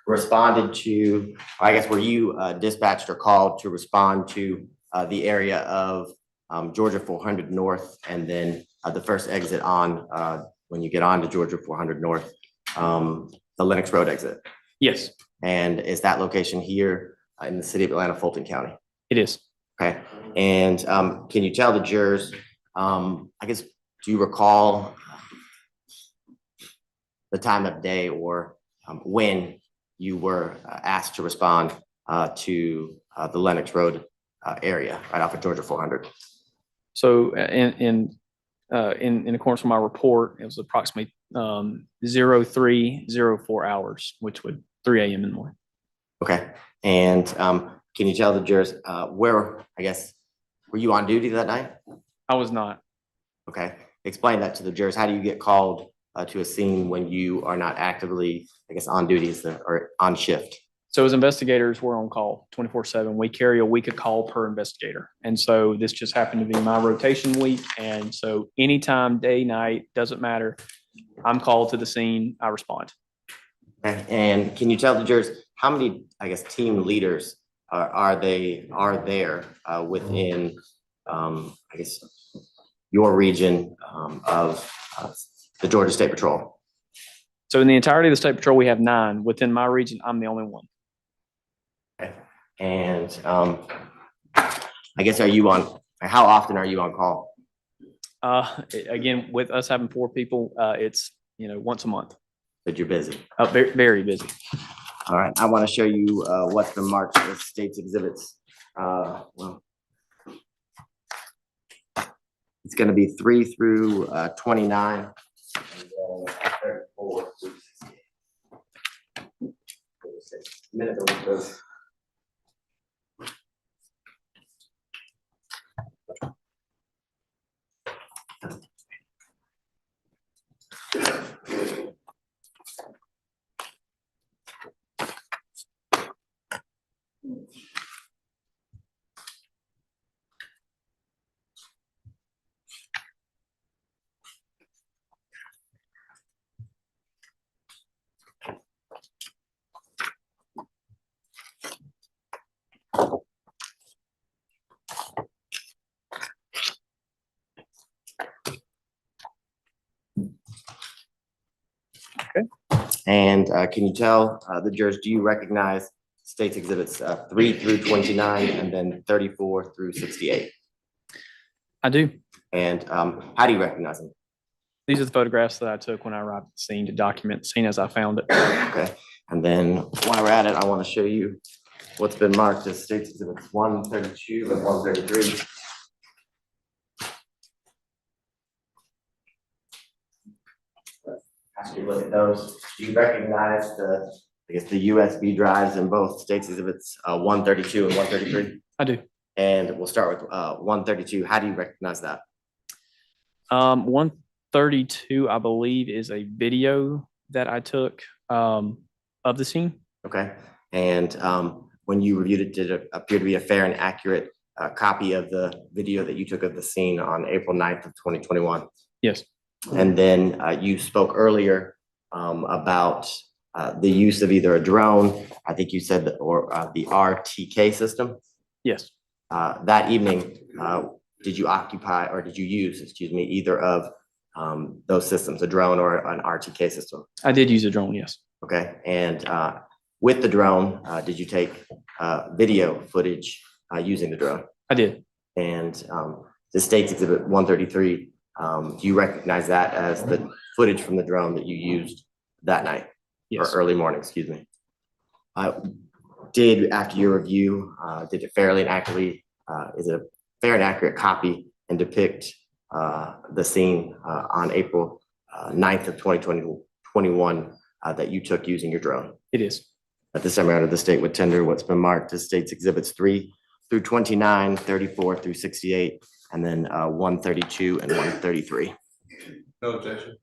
responded to, I guess, were you dispatched or called to respond to the area of Georgia 400 North and then the first exit on when you get on to Georgia 400 North, the Lenox Road exit? Yes. And is that location here in the city of Atlanta, Fulton County? It is. Okay. And can you tell the jurors, I guess, do you recall the time of day or when you were asked to respond to the Lenox Road area right off of Georgia 400? So in accordance with my report, it was approximately 03:04 hours, which would 3 a.m. in the morning. Okay. And can you tell the jurors where, I guess, were you on duty that night? I was not. Okay. Explain that to the jurors. How do you get called to a scene when you are not actively, I guess, on duty or on shift? So as investigators, we're on call 24/7. We carry a week of call per investigator. And so this just happened to be my rotation week. And so anytime, day, night, doesn't matter. I'm called to the scene, I respond. Okay. And can you tell the jurors how many, I guess, team leaders are there within, I guess, your region of the Georgia State Patrol? So in the entirety of the State Patrol, we have 9. Within my region, I'm the only one. Okay. And I guess, how often are you on call? Again, with us having 4 people, it's, once a month. But you're busy. Very, very busy. All right, I want to show you what's been marked as state's exhibits. Well, it's going to be 3 through 29. And then 34 through 68. Minute of those. And can you tell the jurors, do you recognize state's exhibits 3 through 29 and then 34 through 68? I do. And how do you recognize them? These are the photographs that I took when I arrived at the scene to document the scene as I found it. Okay, and then while we're at it, I want to show you what's been marked as state's exhibits 132 and 133. Ask you to look at those. Do you recognize the, I guess, the USB drives in both state's exhibits 132 and 133? I do. And we'll start with 132. How do you recognize that? 132, I believe, is a video that I took of the scene. Okay, and when you reviewed it, did it appear to be a fair and accurate copy of the video that you took of the scene on April 9th of 2021? Yes. And then you spoke earlier about the use of either a drone, I think you said, or the RTK system. Yes. That evening, did you occupy or did you use, excuse me, either of those systems, a drone or an RTK system? I did use a drone, yes. Okay, and with the drone, did you take video footage using the drone? I did. And the state's exhibit 133, do you recognize that as the footage from the drone that you used that night? Yes. Or early morning, excuse me. Did, after your review, did it fairly and accurately, is it a fair and accurate copy and depict the scene on April 9th of 2021 that you took using your drone? It is. At this time around, the state would tender what's been marked as state's exhibits 3 through 29, 34 through 68, and then 132 and 133. No objection.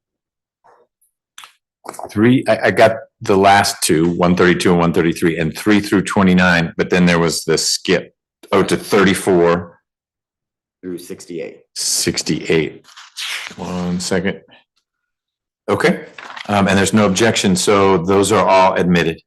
I got the last two, 132 and 133, and 3 through 29, but then there was the skip to 34 through 68. 68. 1 second. Okay, and there's no objection, so those are all admitted.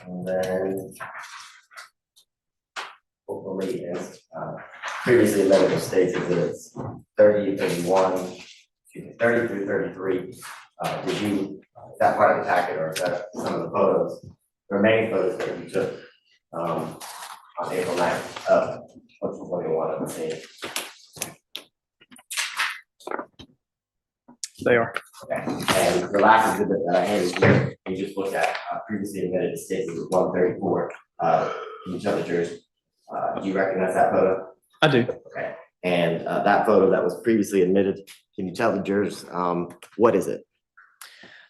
And then hopefully, as previously amended states exhibits 30, 31, 30 through 33. Did you, is that part of the packet or is that some of the photos, the remaining photos that you took on April 9th of 2021 of the scene? They are. Okay, and the last exhibit that I handed you, you just looked at previously admitted states exhibit 134. Can you tell the jurors, do you recognize that photo? I do. Okay, and that photo that was previously admitted, can you tell the jurors what is it?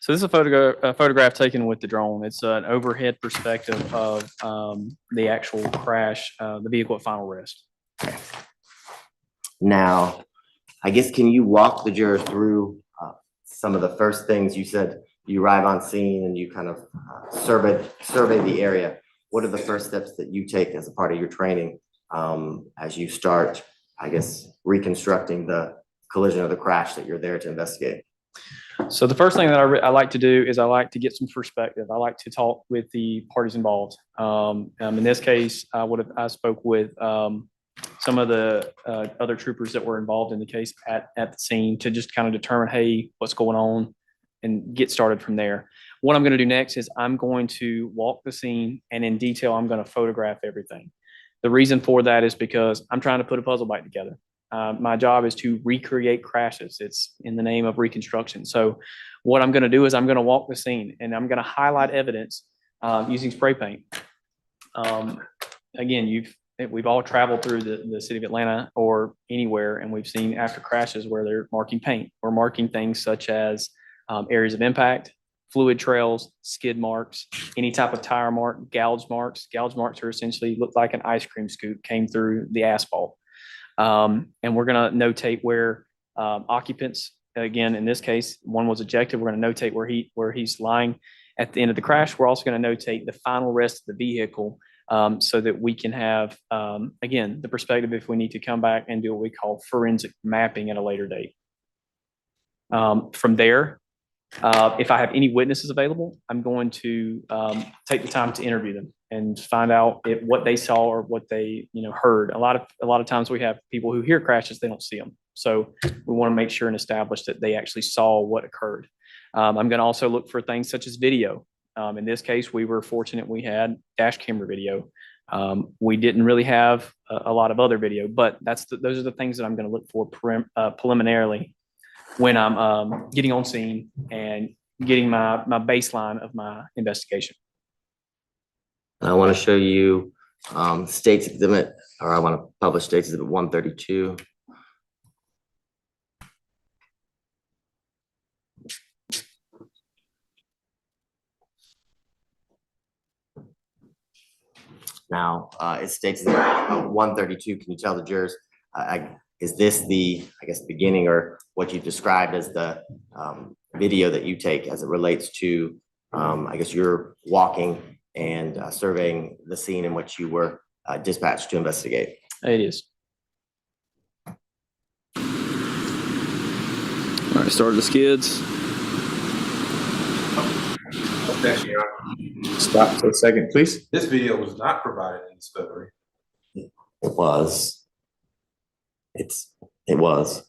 So this is a photograph taken with the drone. It's an overhead perspective of the actual crash, the vehicle at final rest. Okay. Now, I guess, can you walk the jurors through some of the first things you said you arrive on scene and you kind of survey the area. What are the first steps that you take as a part of your training as you start, I guess, reconstructing the collision or the crash that you're there to investigate? So the first thing that I like to do is I like to get some perspective. I like to talk with the parties involved. In this case, I spoke with some of the other troopers that were involved in the case at the scene to just kind of determine, hey, what's going on, and get started from there. What I'm going to do next is I'm going to walk the scene, and in detail, I'm going to photograph everything. The reason for that is because I'm trying to put a puzzle back together. My job is to recreate crashes. It's in the name of reconstruction. So what I'm going to do is I'm going to walk the scene, and I'm going to highlight evidence using spray paint. Again, we've all traveled through the city of Atlanta or anywhere, and we've seen after crashes where they're marking paint or marking things such as areas of impact, fluid trails, skid marks, any type of tire mark, gouge marks. Gouge marks are essentially look like an ice cream scoop came through the asphalt. And we're going to notate where occupants, again, in this case, one was ejected. We're going to notate where he's lying at the end of the crash. We're also going to notate the final rest of the vehicle so that we can have, again, the perspective if we need to come back and do what we call forensic mapping at a later date. From there, if I have any witnesses available, I'm going to take the time to interview them and find out what they saw or what they heard. A lot of times we have people who hear crashes, they don't see them. So we want to make sure and establish that they actually saw what occurred. I'm going to also look for things such as video. In this case, we were fortunate we had dash camera video. We didn't really have a lot of other video, but those are the things that I'm going to look for preliminarily when I'm getting on scene and getting my baseline of my investigation. I want to show you State's Exhibit, or I want to publish State's Exhibit 132. Now, it states Exhibit 132. Can you tell the jurors, is this the, I guess, beginning or what you described as the video that you take as it relates to, I guess, you're walking and surveying the scene in which you were dispatched to investigate? It is. All right, start the skids. Objection, Your Honor. Stop for a second, please. This video was not provided in discovery. It was. It was.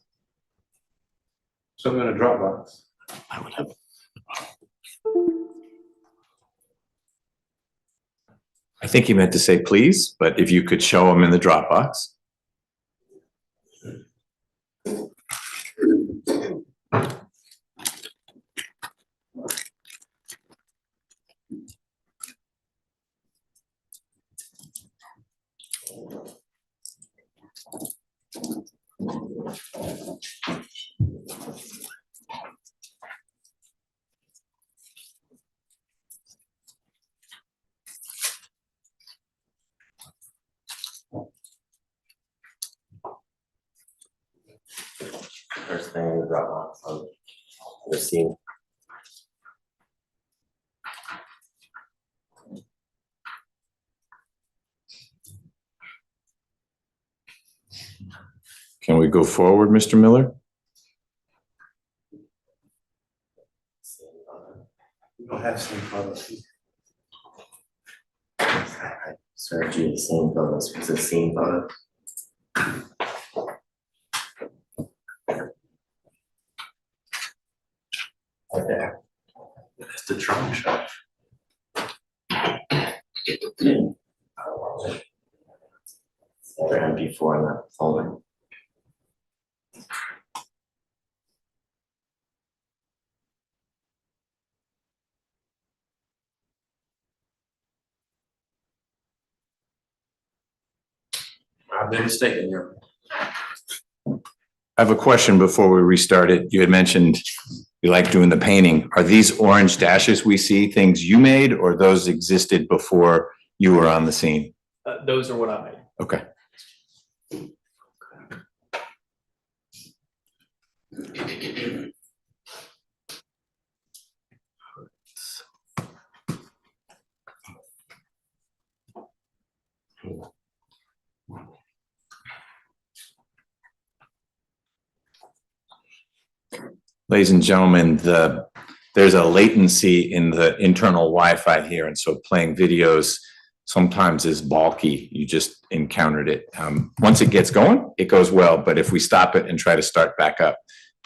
Show me in a Dropbox. I would have. I think he meant to say please, but if you could show him in the Dropbox. First thing in the Dropbox on the scene. Can we go forward, Mr. Miller? We don't have scene photos. I served you the scene photos. It's a scene photo. Right there. That's the trunk shot. They're MP4 in that folder. I've been mistaken here. I have a question before we restart it. You had mentioned you like doing the painting. Are these orange dashes we see things you made, or those existed before you were on the scene? Those are what I made. Okay. Ladies and gentlemen, there's a latency in the internal Wi-Fi here, and so playing videos sometimes is bulky. You just encountered it. Once it gets going, it goes well, but if we stop it and try to start back up,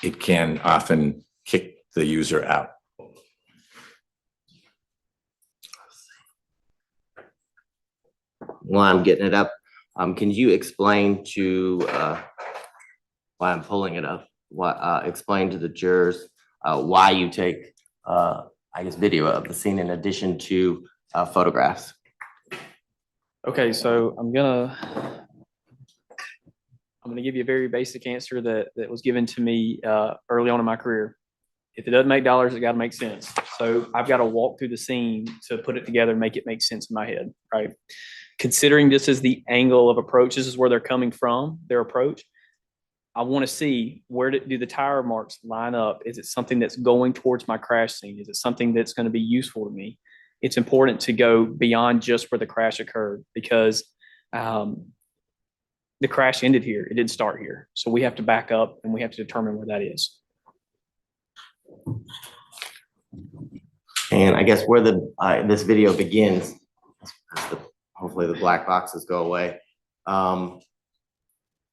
it can often kick the user out. While I'm getting it up, can you explain to, while I'm pulling it up, explain to the jurors why you take, I guess, video of the scene in addition to photographs? Okay, so I'm gonna give you a very basic answer that was given to me early on in my career. If it doesn't make dollars, it got to make sense. So I've got to walk through the scene to put it together and make it make sense in my head, right? Considering this is the angle of approach, this is where they're coming from, their approach. I want to see, where do the tire marks line up? Is it something that's going towards my crash scene? Is it something that's going to be useful to me? It's important to go beyond just where the crash occurred, because the crash ended here. It didn't start here. So we have to back up and we have to determine where that is. And I guess where this video begins, hopefully the black boxes go away. I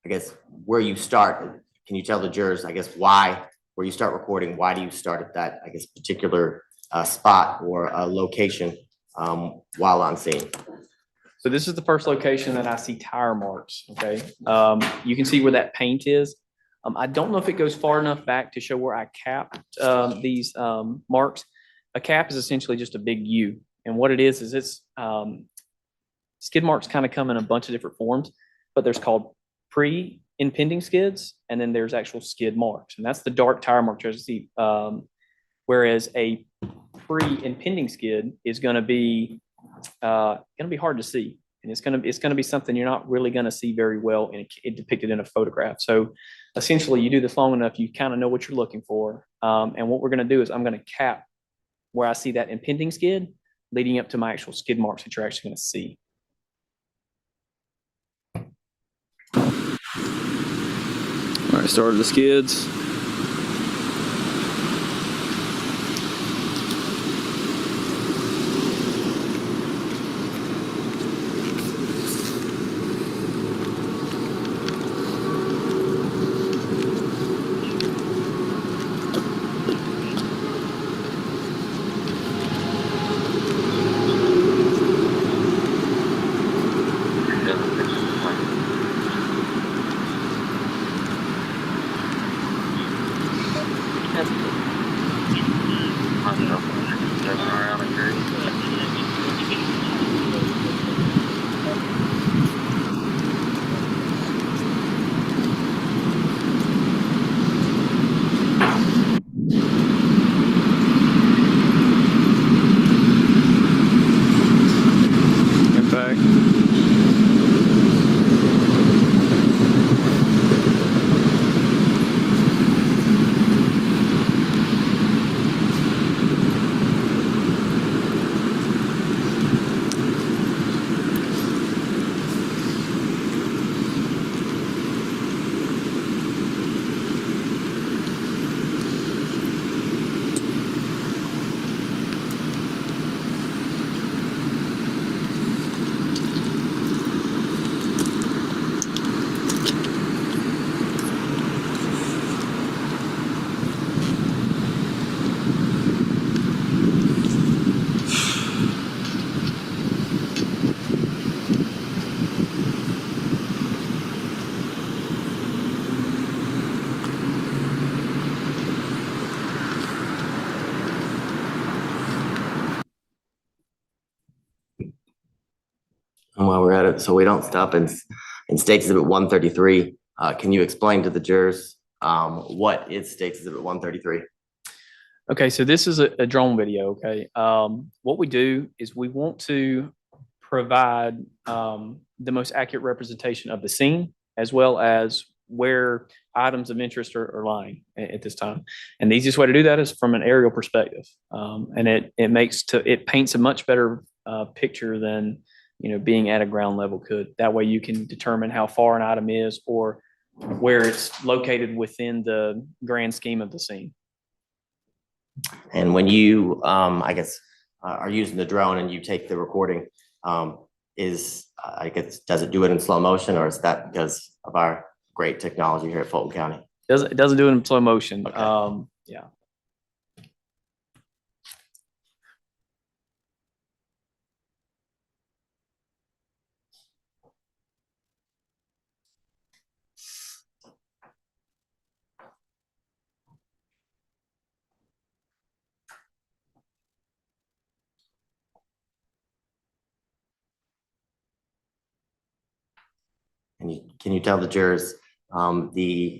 guess where you start, can you tell the jurors, I guess, where you start recording, why do you start at that, I guess, particular spot or location while on scene? So this is the first location that I see tire marks, okay? You can see where that paint is. I don't know if it goes far enough back to show where I capped these marks. A cap is essentially just a big U. And what it is it's skid marks kind of come in a bunch of different forms, but there's called pre-impending skids, and then there's actual skid marks. And that's the dark tire marks you see. Whereas a pre-impending skid is going to be hard to see. And it's going to be something you're not really going to see very well it depicted in a photograph. So essentially you do this long enough, you kind of know what you're looking for. And what we're going to do is I'm going to cap where I see that impending skid leading up to my actual skid marks that you're actually going to see. All right, started the skids. And while we're at it, so we don't stop in State Exhibit 133, can you explain to the jurors what is State Exhibit 133? Okay, so this is a drone video, okay? What we do is we want to provide the most accurate representation of the scene, as well as where items of interest are lying at this time. And the easiest way to do that is from an aerial perspective. And it paints a much better picture than being at a ground level could. That way you can determine how far an item is or where it's located within the grand scheme of the scene. And when you, I guess, are using the drone and you take the recording, I guess, does it do it in slow motion, or is that because of our great technology here at Fulton County? It doesn't do it in slow motion. Okay. Yeah. And can you tell the jurors I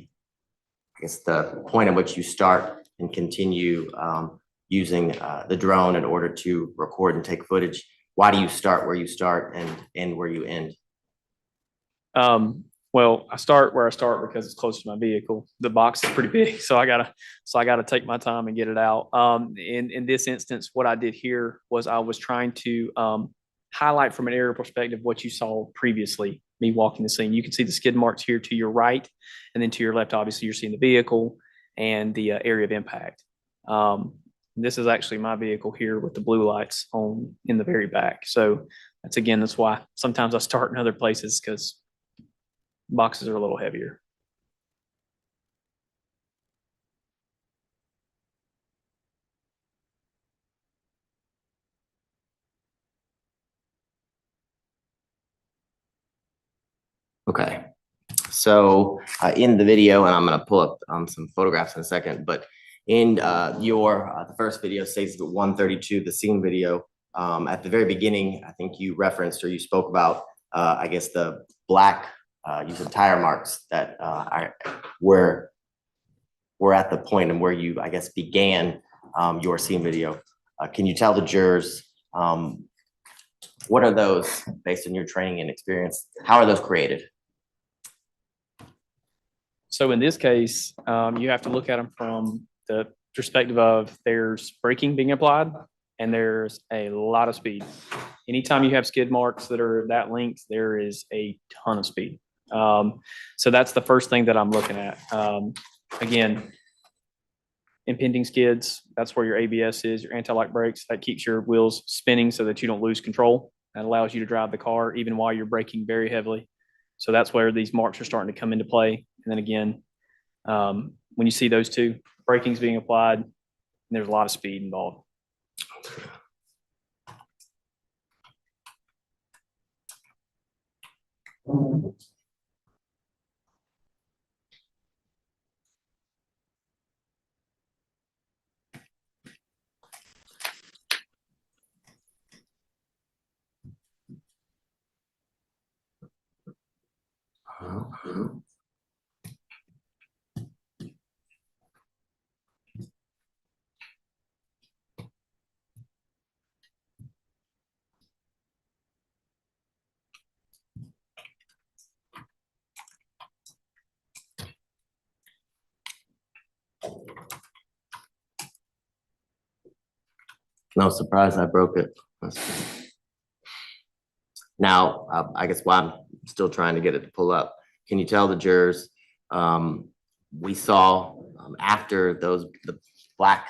guess the point at which you start and continue using the drone in order to record and take footage? Why do you start where you start and end where you end? Well, I start where I start because it's close to my vehicle. The box is pretty big, so I gotta take my time and get it out. In this instance, what I did here was I was trying to highlight from an aerial perspective what you saw previously, me walking the scene. You can see the skid marks here to your right, and then to your left, obviously, you're seeing the vehicle and the area of impact. This is actually my vehicle here with the blue lights on in the very back. So that's why sometimes I start in other places because boxes are a little heavier. Okay. So in the video, and I'm going to pull up some photographs in a second, but in the first video states the 132, the scene video, at the very beginning, I think you referenced or you spoke about, I guess, the black using tire marks that were at the point and where you, I guess, began your scene video. Can you tell the jurors what are those based on your training and experience? How are those created? So in this case, you have to look at them from the perspective of there's braking being applied and there's a lot of speed. Anytime you have skid marks that are that length, there is a ton of speed. So that's the first thing that I'm looking at. Again, impinging skids, that's where your ABS is, your anti-lock brakes. That keeps your wheels spinning so that you don't lose control. That allows you to drive the car even while you're braking very heavily. So that's where these marks are starting to come into play. And then again, when you see those two, braking's being applied, and there's a lot of speed involved. No surprise, I broke it. Now, I guess while I'm still trying to get it to pull up, can you tell the jurors, we saw after the black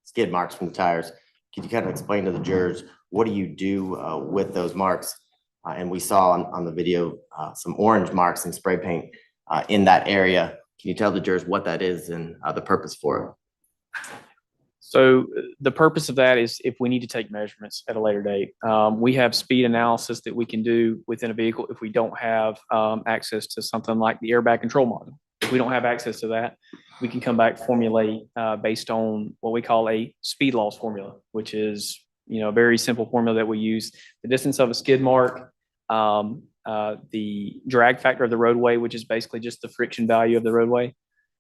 skid marks from the tires, could you kind of explain to the jurors, what do you do with those marks? And we saw on the video some orange marks and spray paint in that area. Can you tell the jurors what that is and the purpose for it? So the purpose of that is if we need to take measurements at a later date. We have speed analysis that we can do within a vehicle if we don't have access to something like the airbag control module. If we don't have access to that, we can come back, formulate based on what we call a speed loss formula, which is a very simple formula that we use. The distance of a skid mark, the drag factor of the roadway, which is basically just the friction value of the roadway.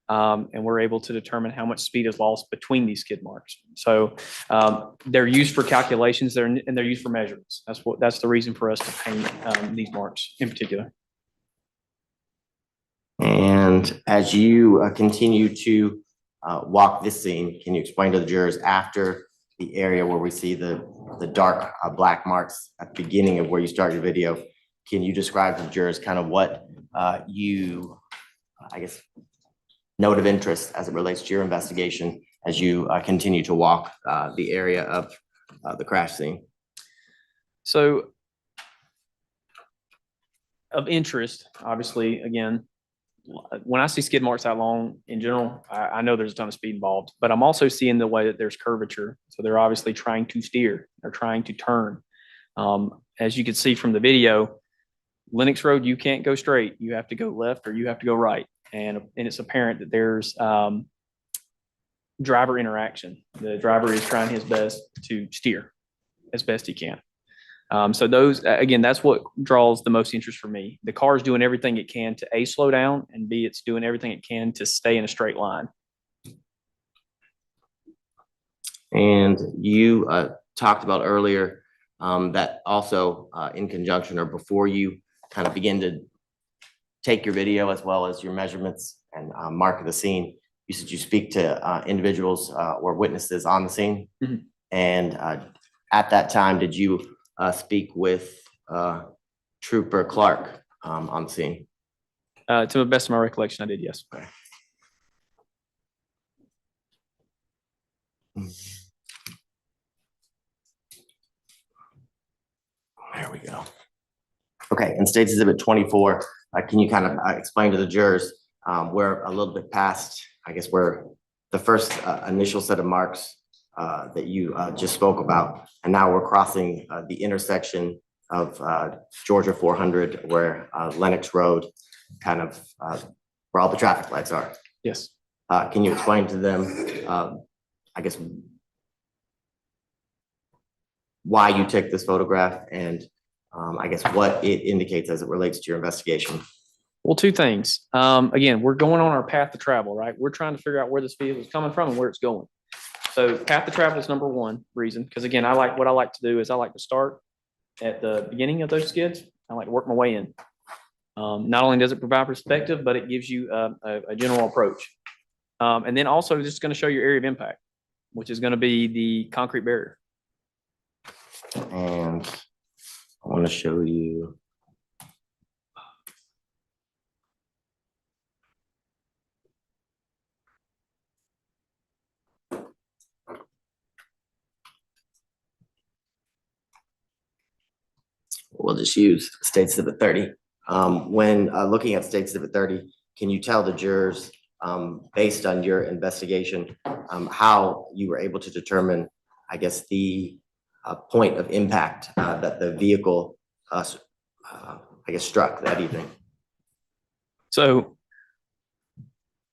And we're able to determine how much speed is lost between these skid marks. So they're used for calculations and they're used for measurements. That's the reason for us to paint these marks in particular. And as you continue to walk this scene, can you explain to the jurors after the area where we see the dark black marks at the beginning of where you start your video. Can you describe to the jurors kind of what you, I guess, note of interest as it relates to your investigation as you continue to walk the area of the crash scene? So of interest, obviously, again, when I see skid marks that long in general, I know there's a ton of speed involved, but I'm also seeing the way that there's curvature. So they're obviously trying to steer, they're trying to turn. As you can see from the video, Lennox Road, you can't go straight. You have to go left or you have to go right. And it's apparent that there's driver interaction. The driver is trying his best to steer as best he can. So those, again, that's what draws the most interest for me. The car is doing everything it can to A, slow down, and B, it's doing everything it can to stay in a straight line. And you talked about earlier that also in conjunction or before you kind of begin to take your video as well as your measurements and mark the scene, you said you speak to individuals or witnesses on the scene. Mhm. And at that time, did you speak with Trooper Clark on the scene? To the best of my recollection, I did, yes. There we go. Okay, in State's Exhibit 24, can you kind of explain to the jurors we're a little bit past, I guess, where the first initial set of marks that you just spoke about, and now we're crossing the intersection of Georgia 400, where Lennox Road, kind of where all the traffic lights are. Yes. Can you explain to them, I guess, why you took this photograph and I guess what it indicates as it relates to your investigation? Well, two things. Again, we're going on our path to travel, right? We're trying to figure out where this vehicle is coming from and where it's going. So path to travel is number one reason, because again, what I like to do is I like to start at the beginning of those skids. I like to work my way in. Not only does it provide perspective, but it gives you a general approach. And then also just going to show your area of impact, which is going to be the concrete barrier. And I want to show you. We'll just use State Exhibit 30. When looking at State Exhibit 30, can you tell the jurors, based on your investigation, how you were able to determine, I guess, the point of impact that the vehicle, I guess, struck that evening? So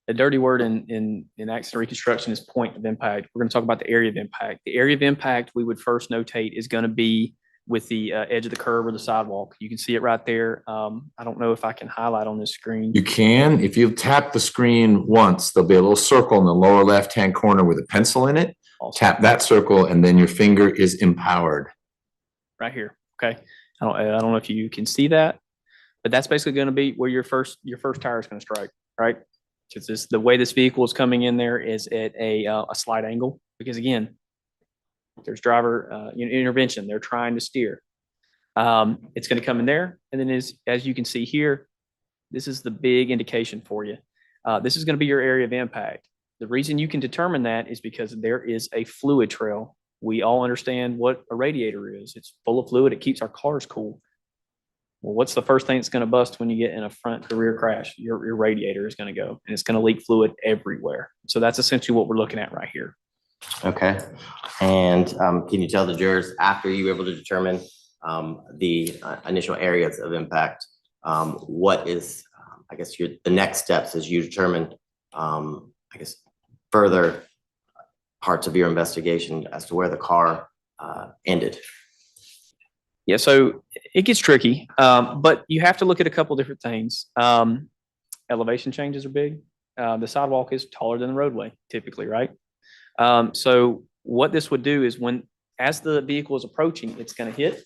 a dirty word in accident reconstruction is point of impact. We're going to talk about the area of impact. The area of impact we would first notate is going to be with the edge of the curb or the sidewalk. You can see it right there. I don't know if I can highlight on this screen. You can. If you tap the screen once, there'll be a little circle in the lower left-hand corner with a pencil in it. Awesome. Tap that circle, and then your finger is empowered. Right here. Okay. I don't know if you can see that, but that's basically going to be where your first tire is going to strike, right? Because the way this vehicle is coming in there is at a slight angle, because again, there's driver intervention. They're trying to steer. It's going to come in there. And then as you can see here, this is the big indication for you. This is going to be your area of impact. The reason you can determine that is because there is a fluid trail. We all understand what a radiator is. It's full of fluid. It keeps our cars cool. Well, what's the first thing that's going to bust when you get in a front to rear crash? Your radiator is going to go, and it's going to leak fluid everywhere. So that's essentially what we're looking at right here. Okay. And can you tell the jurors, after you were able to determine the initial areas of impact, what is, I guess, the next steps as you determine, I guess, further parts of your investigation as to where the car ended? Yeah, so it gets tricky, but you have to look at a couple different things. Elevation changes are big. The sidewalk is taller than the roadway, typically, right? So what this would do is as the vehicle is approaching, it's going to hit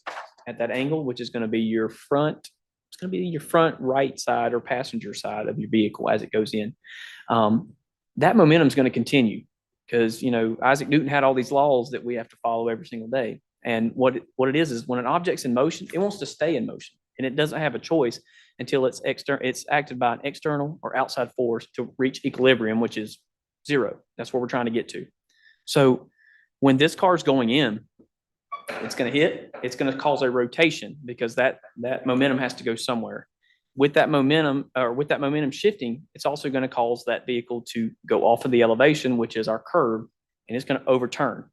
at that angle, which is going to be your front. It's going to be your front right side or passenger side of your vehicle as it goes in. That momentum is going to continue. because, you know, Isaac Newton had all these laws that we have to follow every single day. And what it is when an object's in motion, it wants to stay in motion, and it doesn't have a choice until it's acted by an external or outside force to reach equilibrium, which is zero. That's what we're trying to get to. So when this car is going in, it's going to hit, it's going to cause a rotation because that momentum has to go somewhere. With that momentum shifting, it's also going to cause that vehicle to go off of the elevation, which is our curb, and it's going to overturn.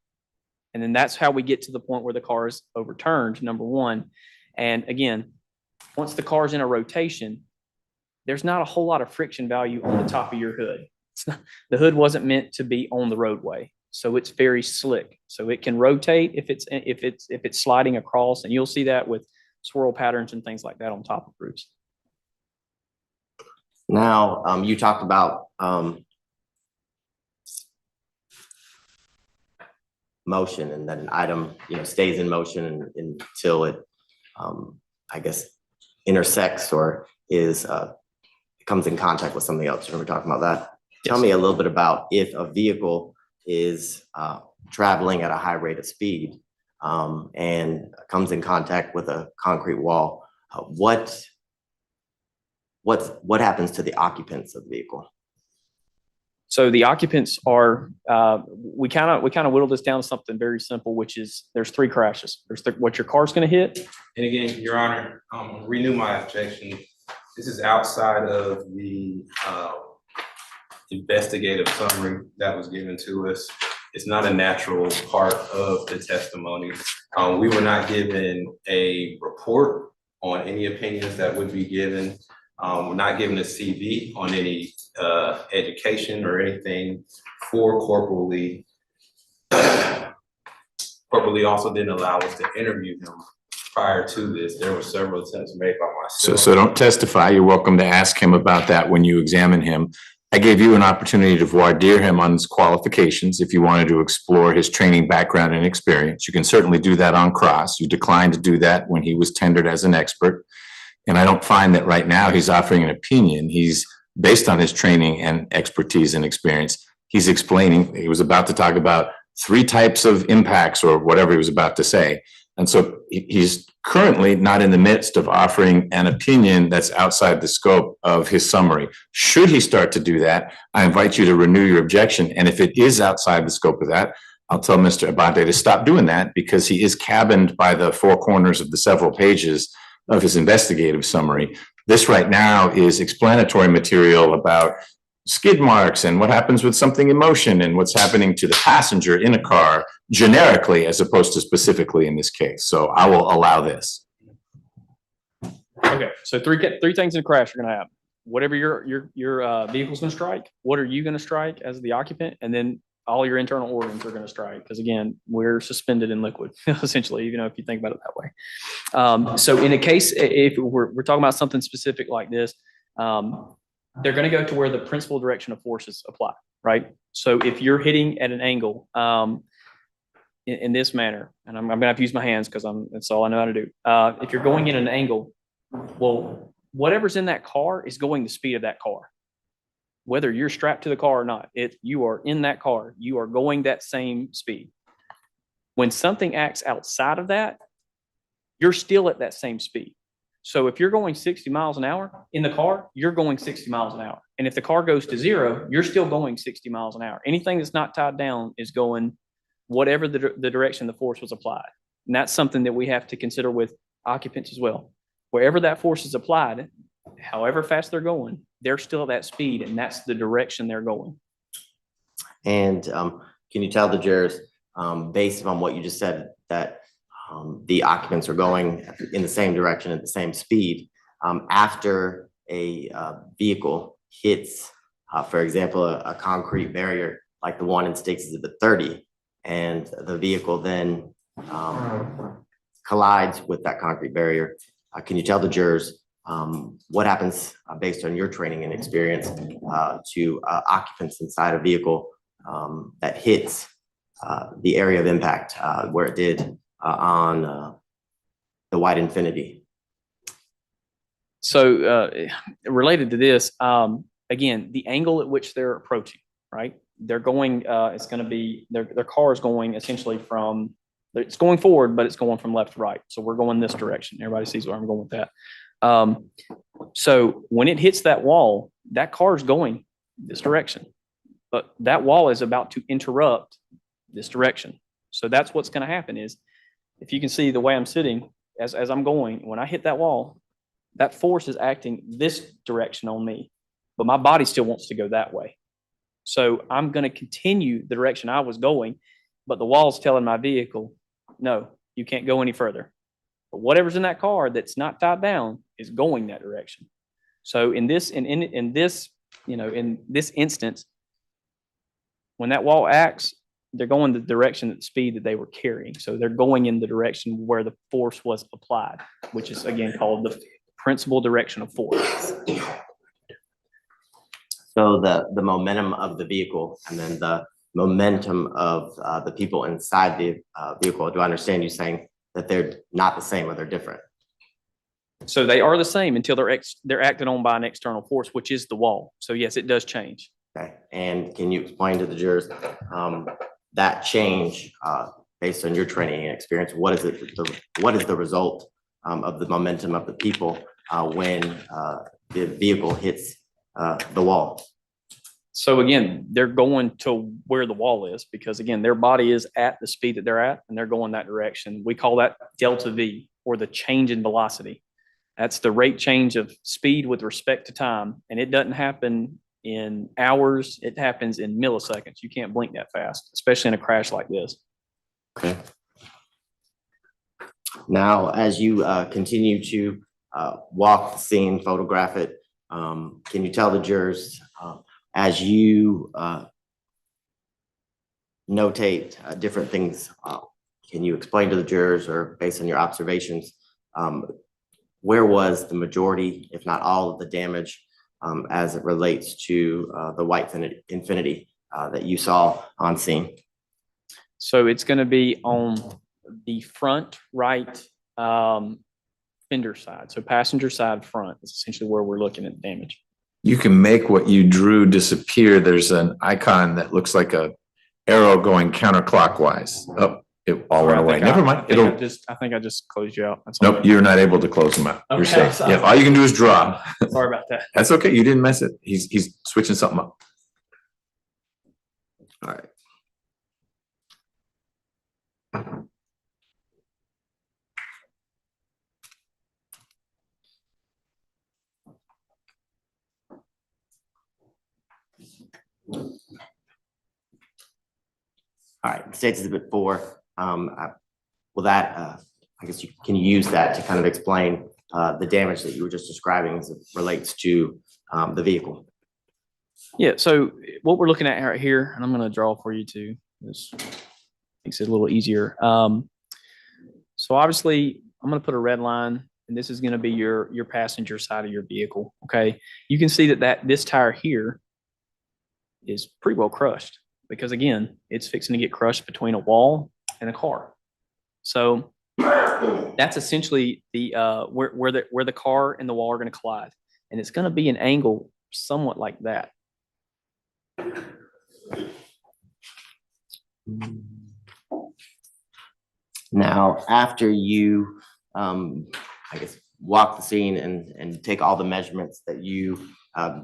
And then that's how we get to the point where the car is overturned, number one. And again, once the car is in a rotation, there's not a whole lot of friction value on the top of your hood. The hood wasn't meant to be on the roadway, so it's very slick. So it can rotate if it's sliding across, and you'll see that with swirl patterns and things like that on top of roofs. Now, you talked about motion, and that an item, you know, stays in motion until it, I guess, intersects or comes in contact with something else. Remember talking about that? Yes. Tell me a little bit about if a vehicle is traveling at a high rate of speed and comes in contact with a concrete wall. What happens to the occupants of the vehicle? So the occupants are, we kind of whittle this down to something very simple, which is there's three crashes. There's what your car's going to hit. And again, Your Honor, renew my objection. This is outside of the investigative summary that was given to us. It's not a natural part of the testimony. We were not given a report on any opinions that would be given. We're not given a CV on any education or anything for Corporal Lee. Corporal Lee also didn't allow us to interview him prior to this. There were several attempts made by myself. So don't testify. You're welcome to ask him about that when you examine him. I gave you an opportunity to voir dire him on his qualifications. If you wanted to explore his training background and experience, you can certainly do that on cross. You declined to do that when he was tendered as an expert. And I don't find that right now he's offering an opinion. He's based on his training and expertise and experience. He's explaining, he was about to talk about 3 types of impacts or whatever he was about to say. And so he's currently not in the midst of offering an opinion that's outside the scope of his summary. Should he start to do that, I invite you to renew your objection. And if it is outside the scope of that, I'll tell Mr. Abate to stop doing that, because he is cabined by the 4 corners of the several pages of his investigative summary. This right now is explanatory material about skid marks and what happens with something in motion and what's happening to the passenger in a car generically, as opposed to specifically in this case. So I will allow this. Okay, so three things in a crash are going to happen. Whatever your vehicle's going to strike, what are you going to strike as the occupant, and then all your internal organs are going to strike, because again, we're suspended in liquid, essentially, you know, if you think about it that way. So in a case, if we're talking about something specific like this, they're going to go to where the principal direction of forces apply, right? So if you're hitting at an angle in this manner, and I'm going to have to use my hands because that's all I know how to do. If you're going in an angle, well, whatever's in that car is going the speed of that car. Whether you're strapped to the car or not, you are in that car, you are going that same speed. When something acts outside of that, you're still at that same speed. So if you're going 60 miles an hour in the car, you're going 60 miles an hour. And if the car goes to 0, you're still going 60 miles an hour. Anything that's not tied down is going whatever the direction the force was applied. And that's something that we have to consider with occupants as well. Wherever that force is applied, however fast they're going, they're still at that speed, and that's the direction they're going. And can you tell the jurors, based on what you just said, that the occupants are going in the same direction at the same speed after a vehicle hits, for example, a concrete barrier like the one in Sticks is at 30, and the vehicle then collides with that concrete barrier? Can you tell the jurors what happens based on your training and experience to occupants inside a vehicle that hits the area of impact where it did on the white Infiniti? So related to this, again, the angle at which they're approaching, right? they're going, it's going to be, their car is going essentially from, it's going forward, but it's going from left to right. So we're going this direction. Everybody sees where I'm going with that. So when it hits that wall, that car is going this direction, but that wall is about to interrupt this direction. So that's what's going to happen is, if you can see the way I'm sitting as I'm going, when I hit that wall, that force is acting this direction on me, but my body still wants to go that way. So I'm going to continue the direction I was going, but the wall's telling my vehicle, no, you can't go any further. But whatever's in that car that's not tied down is going that direction. So in this instance, when that wall acts, they're going the direction at the speed that they were carrying. So they're going in the direction where the force was applied, which is again called the principal direction of force. So the momentum of the vehicle and then the momentum of the people inside the vehicle, do I understand you saying that they're not the same or they're different? So they are the same until they're acted on by an external force, which is the wall. So yes, it does change. Okay, and can you explain to the jurors that change based on your training and experience? What is it? What is the result of the momentum of the people when the vehicle hits the wall? So again, they're going to where the wall is because again, their body is at the speed that they're at and they're going that direction. We call that delta V, or the change in velocity. That's the rate change of speed with respect to time. And it doesn't happen in hours. It happens in milliseconds. You can't blink that fast, especially in a crash like this. Okay. Now, as you continue to walk the scene, photograph it, can you tell the jurors, as you notate different things, can you explain to the jurors, or based on your observations, where was the majority, if not all, of the damage as it relates to the white Infiniti that you saw on scene? So it's going to be on the front right fender side. So passenger side front is essentially where we're looking at damage. You can make what you drew disappear. There's an icon that looks like a arrow going counterclockwise. Oh, it all went away. Never mind. I think I just closed you out. That's all. Nope, you're not able to close them out. You're Okay, safe. Yeah, all you can do is draw. Sorry about that. That's okay. You didn't mess it. He's switching something up. All right. All right, states Exhibit 4. Will that, I guess can you use that to kind of explain the damage that you were just describing as it relates to the vehicle? Yeah, so what we're looking at right here, and I'm going to draw for you too. This makes it a little easier. So obviously, I'm going to put a red line, and this is going to be your passenger side of your vehicle. Okay, you can see that this tire here is pretty well crushed because again, it's fixing to get crushed between a wall and a car. So that's essentially the where the car and the wall are going to collide, and it's going to be an angle somewhat like that. Now, after you, I guess, walk the scene and take all the measurements that you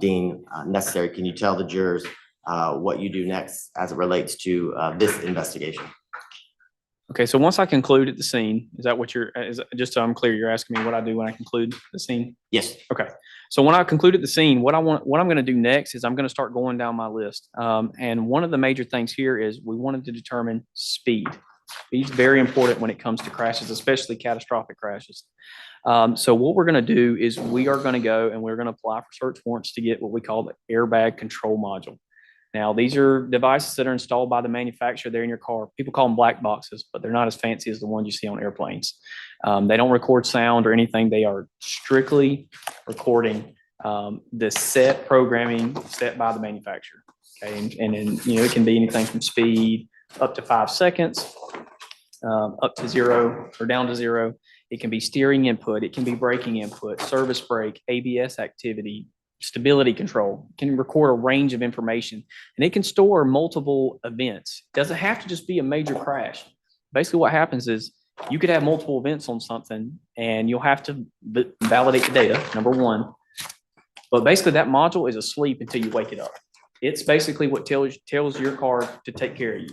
deem necessary, can you tell the jurors what you do next as it relates to this investigation? Okay, so once I conclude at the scene, is that what just so I'm clear, you're asking me what I do when I conclude the scene? Yes. Okay, so when I concluded the scene, what I'm going to do next is I'm going to start going down my list. And one of the major things here is we wanted to determine speed. Speed's very important when it comes to crashes, especially catastrophic crashes. So what we're going to do is we are going to go and we're going to apply for search warrants to get what we call the airbag control module. Now, these are devices that are installed by the manufacturer there in your car. People call them black boxes, but they're not as fancy as the ones you see on airplanes. They don't record sound or anything. They are strictly recording the set programming set by the manufacturer. Okay, and it can be anything from speed up to 5 seconds, up to 0 or down to 0. It can be steering input. It can be braking input, service brake, ABS activity, stability control, can record a range of information, and it can store multiple events. It doesn't have to just be a major crash. Basically what happens is you could have multiple events on something and you'll have to validate the data, number one. But basically that module is asleep until you wake it up. It's basically what tells your car to take care of you.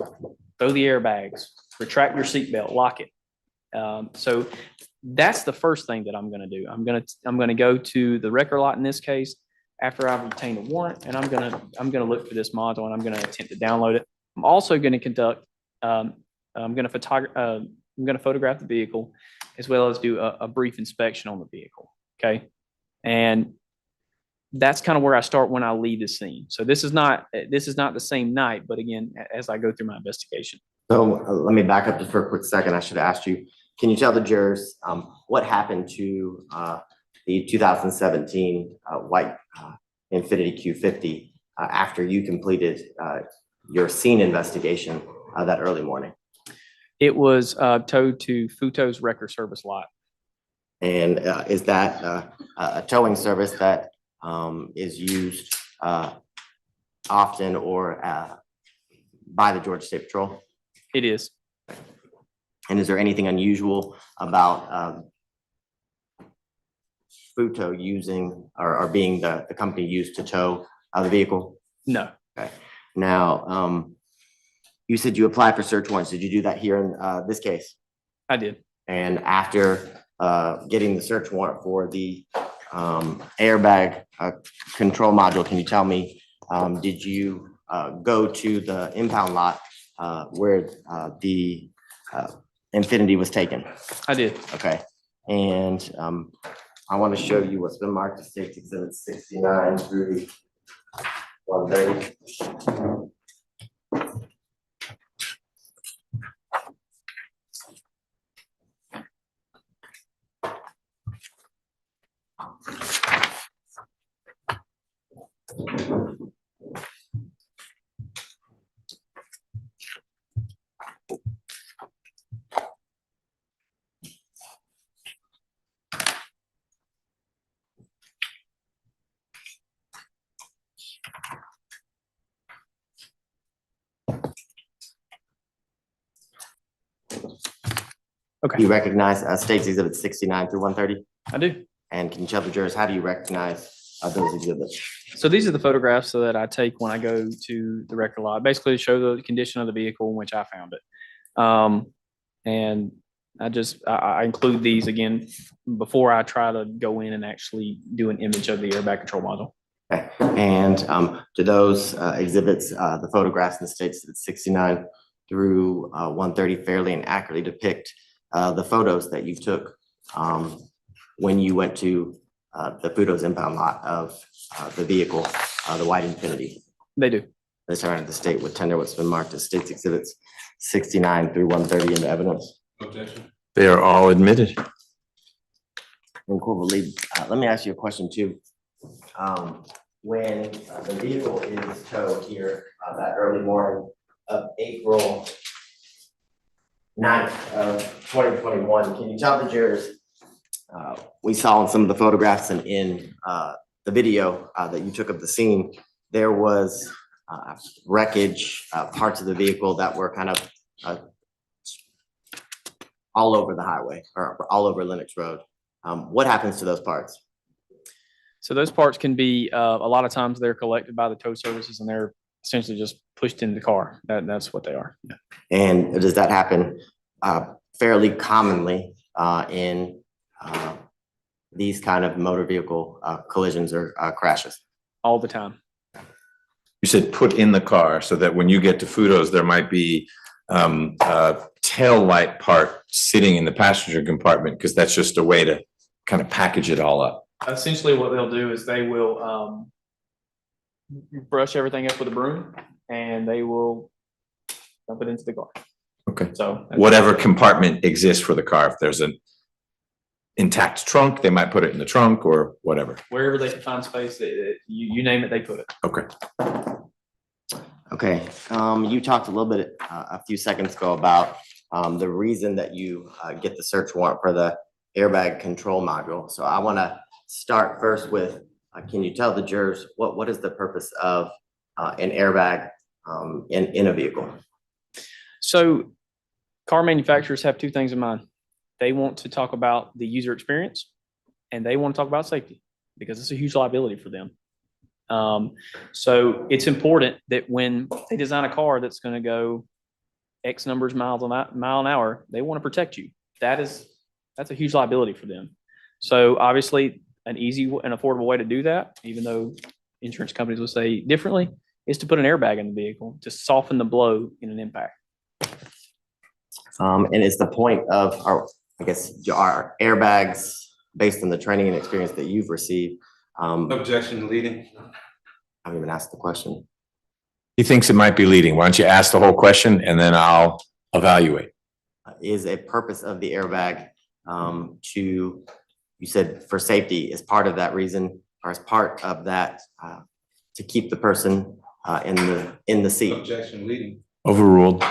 Throw the airbags, retract your seatbelt, lock it. So that's the first thing that I'm going to do. I'm going to go to the record lot in this case after I've obtained a warrant, and I'm going to look for this module and I'm going to attempt to download it. I'm also going to conduct. I'm going to photograph the vehicle as well as do a brief inspection on the vehicle. Okay, and that's kind of where I start when I leave the scene. So this is not the same night, but again, as I go through my investigation. So let me back up just for a quick second. I should have asked you, can you tell the jurors what happened to the 2017 white Infiniti Q50 after you completed your scene investigation that early morning? It was towed to Futo's record service lot. And is that a towing service that is used often or by the Georgia State Patrol? It is. And is there anything unusual about Futo using or being the company used to tow the vehicle? No. Okay. Now, you said you applied for search warrants. Did you do that here in this case? I did. And after getting the search warrant for the airbag control module, can you tell me, did you go to the impound lot where the Infiniti was taken? I did. Okay. And I want to show you what's been marked as State Exhibit 69 through 130. Okay. You recognize State's Exhibit 69 through 130? I do. And can you tell the jurors, how do you recognize those exhibits? So these are the photographs that I take when I go to the record lot, basically to show the condition of the vehicle in which I found it. And I include these again before I try to go in and actually do an image of the airbag control module. Okay. And do those exhibits, the photographs in the States 69 through 130 fairly and accurately depict the photos that you took when you went to the Futo's impound lot of the vehicle, the white Infiniti? They do. The attorney of the state would tender what's been marked as State's Exhibits 69 through 130 into evidence. Objection. They are all admitted. And Corporal Lee, let me ask you a question too. When the vehicle is towed here that early morning of April 9th of 2021, can you tell the jurors, we saw in some of the photographs and in the video that you took of the scene, there was wreckage, parts of the vehicle that were kind of all over the highway or all over Lenox Road. What happens to those parts? So those parts can be, a lot of times they're collected by the tow services and they're essentially just pushed into the car. That's what they are. Yeah. And does that happen fairly commonly in these kind of motor vehicle collisions or crashes? All the time. You said put in the car so that when you get to Futo's, there might be a tail light part sitting in the passenger compartment because that's just a way to kind of package it all up. Essentially what they'll do is they will brush everything up with a broom and they will dump it into the car. Okay. So whatever compartment exists for the car, if there's an intact trunk, they might put it in the trunk or whatever. Wherever they can find space, you name it, they put it. Okay. Okay. You talked a little bit a few seconds ago about the reason that you get the search warrant for the airbag control module. So I want to start first with can you tell the jurors what is the purpose of an airbag in a vehicle? So car manufacturers have two things in mind. They want to talk about the user experience and they want to talk about safety because it's a huge liability for them. So it's important that when they design a car that's going to go X numbers miles an mile an hour, they want to protect you. That's a huge liability for them. So obviously an easy and affordable way to do that, even though insurance companies will say differently, is to put an airbag in the vehicle to soften the blow in an impact. And is the point of our airbags, based on the training and experience that you've received? Objection leading. I haven't even asked the question. He thinks it might be leading. Why don't you ask the whole question and then I'll evaluate. Is a purpose of the airbag you said for safety, is part of that reason, or as part of that to keep the person in the seat? Objection leading. Overruled.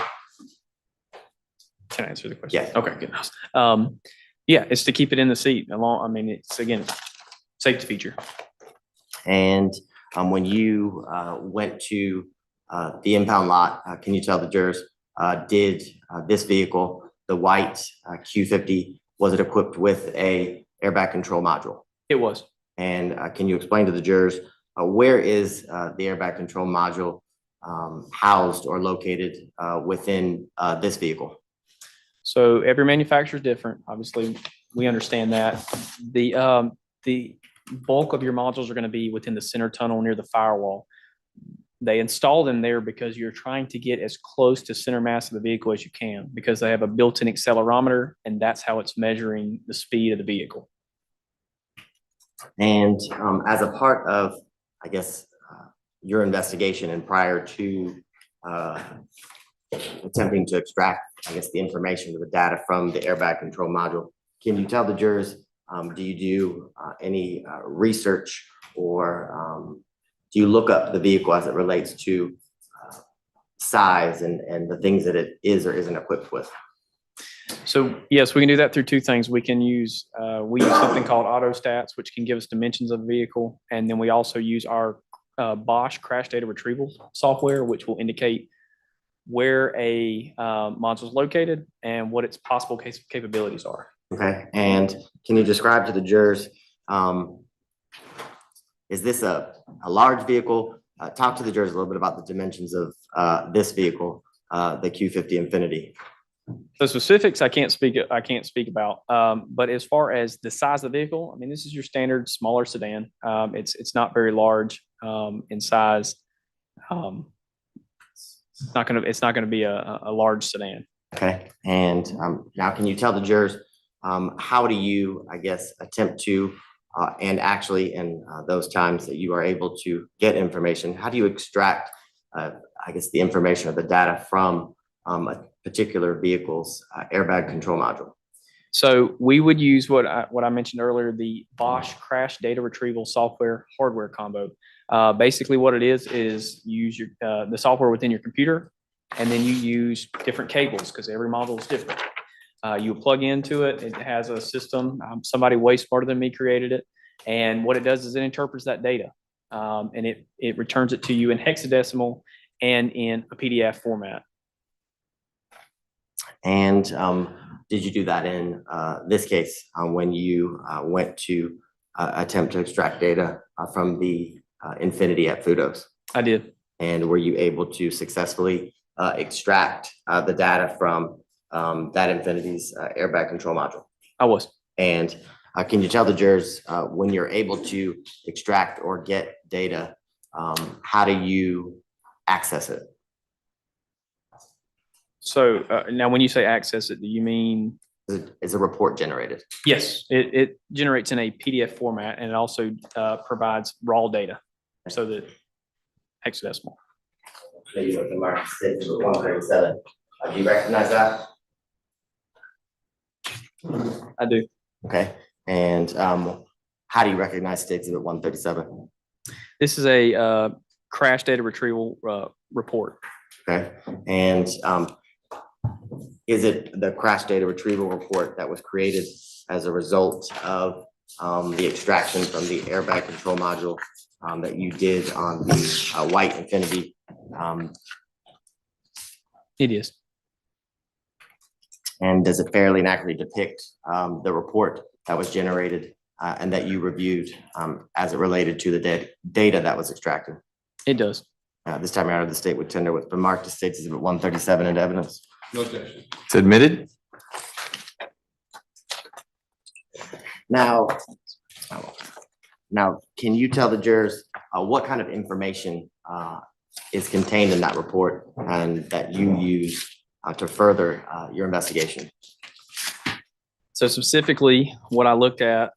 Can I answer the question? Yes. Okay, good. Yeah, it's to keep it in the seat. It's again, safety feature. And when you went to the impound lot, can you tell the jurors, did this vehicle, the white Q50, was it equipped with a airbag control module? It was. And can you explain to the jurors, where is the airbag control module housed or located within this vehicle? So every manufacturer is different. Obviously, we understand that. The bulk of your modules are going to be within the center tunnel near the firewall. They install them there because you're trying to get as close to center mass of the vehicle as you can, because they have a built-in accelerometer, and that's how it's measuring the speed of the vehicle. And as a part of, I guess, your investigation and prior to attempting to extract, I guess, the information or the data from the airbag control module, can you tell the jurors, do you do any research, or do you look up the vehicle as it relates to size and the things that it is or isn't equipped with? So yes, we can do that through two things. We use something called AutoStats, which can give us dimensions of the vehicle. And then we also use our Bosch crash data retrieval software, which will indicate where a module is located and what its possible capabilities are. Okay, and can you describe to the jurors, is this a large vehicle? Talk to the jurors a little bit about the dimensions of this vehicle, the Q50 Infinity. The specifics I can't speak about, but as far as the size of the vehicle, this is your standard smaller sedan. It's not very large in size. It's not gonna be a large sedan. Okay, and now can you tell the jurors, how do you, I guess, attempt to, and actually in those times that you are able to get information, how do you extract, I guess, the information or the data from a particular vehicle's airbag control module? So we would use what I mentioned earlier, the Bosch crash data retrieval software hardware combo. Basically what it is you use the software within your computer, and then you use different cables because every module is different. You plug into it. It has a system. Somebody way smarter than me created it. And what it does is it interprets that data, and it returns it to you in hexadecimal and in a PDF format. And did you do that in this case when you went to attempt to extract data from the Infinity at Fudos? I did. And were you able to successfully extract the data from that Infinity's airbag control module? I was. And can you tell the jurors, when you're able to extract or get data, how do you access it? So now when you say access it, do you mean? Is a report generated? Yes, it generates in a PDF format, and it also provides raw data, so that hexadecimal. Maybe with the mark 6 or 137. Do you recognize that? I do. Okay, and how do you recognize State Exhibit 137? This is a crash data retrieval report. Okay, and is it the crash data retrieval report that was created as a result of the extraction from the airbag control module that you did on the white Infinity. It is. And does it fairly and accurately depict the report that was generated and that you reviewed as it related to the data that was extracted? It does. This time around, the state would tender what's been marked as State's Exhibit 137 into evidence. No objection. It's admitted. Now, can you tell the jurors what kind of information is contained in that report and that you use to further your investigation? So specifically, what I looked at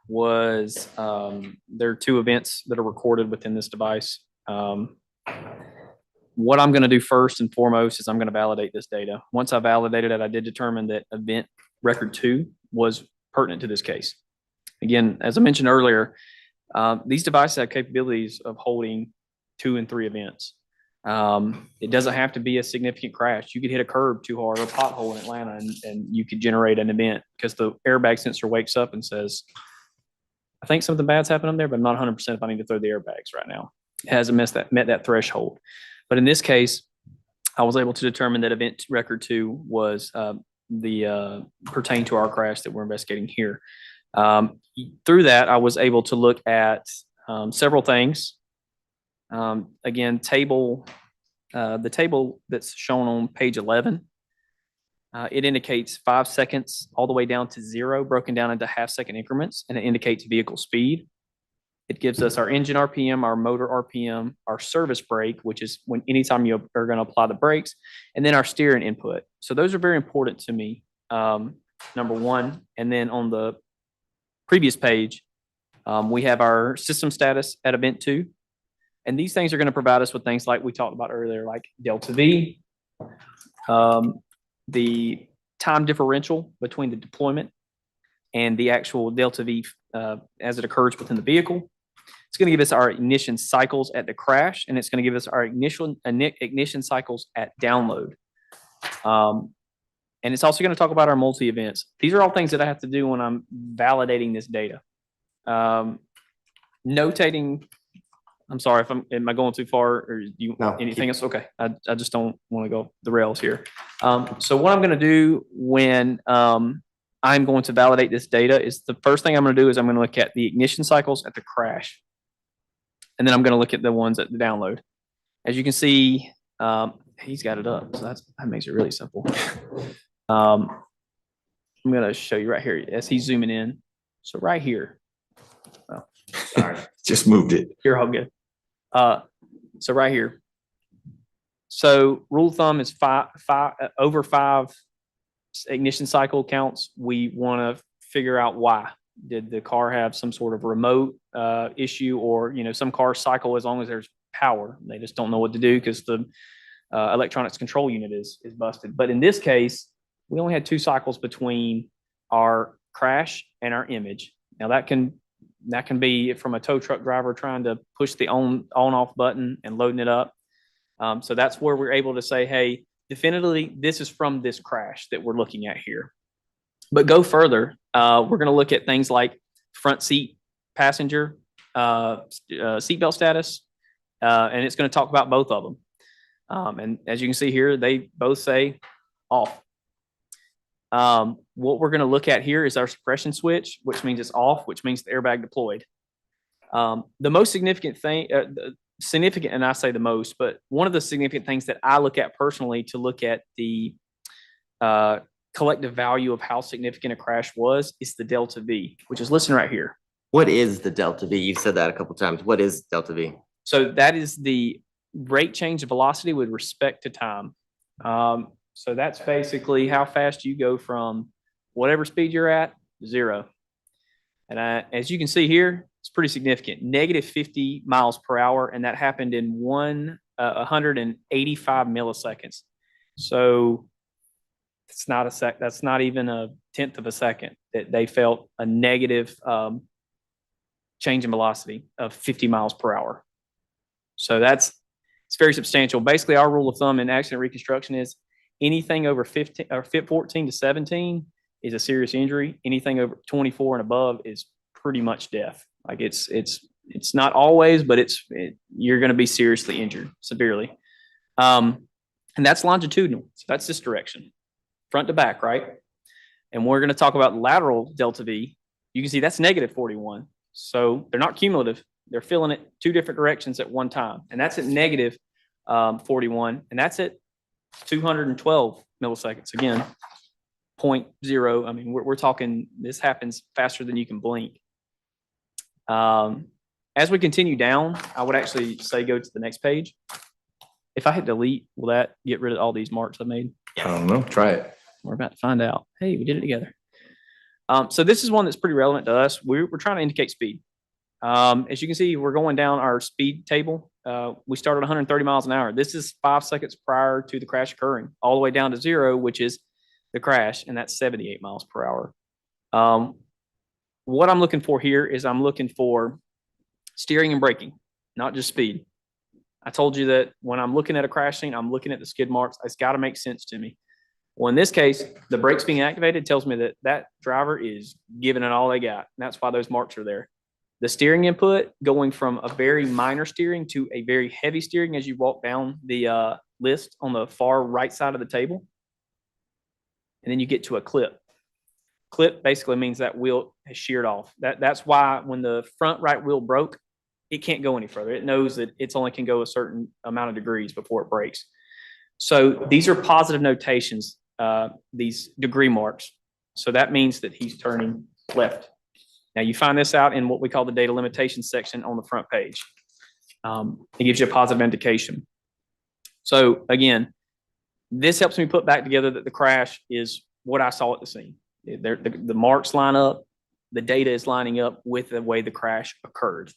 was there are 2 events that are recorded within this device. What I'm going to do first and foremost is I'm going to validate this data. Once I validated it, I did determine that event record 2 was pertinent to this case. Again, as I mentioned earlier, these devices have capabilities of holding 2 and 3 events. It doesn't have to be a significant crash. You could hit a curb too hard or a pothole in Atlanta and you could generate an event because the airbag sensor wakes up and says, I think something bad's happened up there, but I'm not 100% if I need to throw the airbags right now. It hasn't met that threshold. But in this case, I was able to determine that event record 2 was pertain to our crash that we're investigating here. Through that, I was able to look at several things. Again, the table that's shown on page 11, it indicates 5 seconds all the way down to 0, broken down into half-second increments, and it indicates vehicle speed. It gives us our engine RPM, our motor RPM, our service brake, which is when anytime you are going to apply the brakes, and then our steering input. So those are very important to me, number one. And then on the previous page, we have our system status at event 2. And these things are going to provide us with things like we talked about earlier, like delta V, the time differential between the deployment and the actual delta V as it occurs within the vehicle. It's going to give us our ignition cycles at the crash, and it's going to give us our ignition cycles at download. And it's also going to talk about our multi-events. These are all things that I have to do when I'm validating this data. Notating, I'm sorry if am I going too far or anything else? Okay, I just don't want to go the rails here. So what I'm going to do when I'm going to validate this data is the first thing I'm going to do is I'm going to look at the ignition cycles at the crash. And then I'm going to look at the ones at the download. As you can see, he's got it up. So that makes it really simple. I'm going to show you right here as he's zooming in. So right here. Well, sorry. Just moved it. You're all good. So right here. So rule of thumb is over 5 ignition cycle counts. We want to figure out why. Did the car have some sort of remote issue, or some cars cycle as long as there's power? They just don't know what to do because the electronics control unit is busted. But in this case, we only had 2 cycles between our crash and our image. Now that can be from a tow truck driver trying to push the on-off button and loading it up. So that's where we're able to say, hey, definitively, this is from this crash that we're looking at here. But go further, we're going to look at things like front seat passenger, seatbelt status, and it's going to talk about both of them. And as you can see here, they both say off. What we're going to look at here is our suppression switch, which means it's off, which means the airbag deployed. The most significant thing, and I say the most, but one of the significant things that I look at personally to look at the collective value of how significant a crash was is the delta V, which is listed right here. What is the delta V? You've said that a couple of times. What is delta V? So that is the rate change of velocity with respect to time. So that's basically how fast you go from whatever speed you're at, 0. And as you can see here, it's pretty significant, negative 50 miles per hour. And that happened in 185 milliseconds. So that's not even a tenth of a second that they felt a negative change in velocity of 50 miles per hour. So it's very substantial. Basically, our rule of thumb in accident reconstruction is anything over 14 to 17 is a serious injury. Anything over 24 and above is pretty much death. Like it's not always, but you're going to be seriously injured severely. And that's longitudinal. So that's this direction, front to back, right? And we're going to talk about lateral delta V. You can see that's negative 41. So they're not cumulative. They're filling it two different directions at one time. And that's at negative 41. And that's at 212 milliseconds. Again, 0.0. I mean, we're talking, this happens faster than you can blink. As we continue down, I would actually say go to the next page. If I hit delete, will that get rid of all these marks I made? I don't know. Try it. We're about to find out. Hey, we did it together. So this is one that's pretty relevant to us. We're trying to indicate speed. As you can see, we're going down our speed table. We started 130 miles an hour. This is 5 seconds prior to the crash occurring, all the way down to 0, which is the crash, and that's 78 miles per hour. What I'm looking for here is I'm looking for steering and braking, not just speed. I told you that when I'm looking at a crash scene, I'm looking at the skid marks. It's got to make sense to me. Well, in this case, the brakes being activated tells me that that driver is giving it all they got. And that's why those marks are there. The steering input going from a very minor steering to a very heavy steering as you walk down the list on the far right side of the table. And then you get to a clip. Clip basically means that wheel has sheared off. That's why when the front right wheel broke, it can't go any further. It knows that it's only can go a certain amount of degrees before it breaks. So these are positive notations, these degree marks. So that means that he's turning left. Now you find this out in what we call the data limitations section on the front page. It gives you a positive indication. So again, this helps me put back together that the crash is what I saw at the scene. The marks line up, the data is lining up with the way the crash occurred.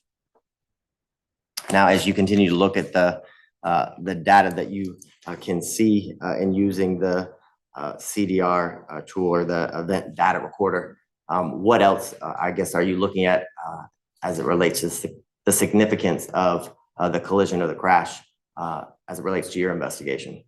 Now, as you continue to look at the data that you can see in using the CDR tool or the event data recorder, what else, I guess, are you looking at as it relates to the significance of the collision or the crash as it relates to your investigation?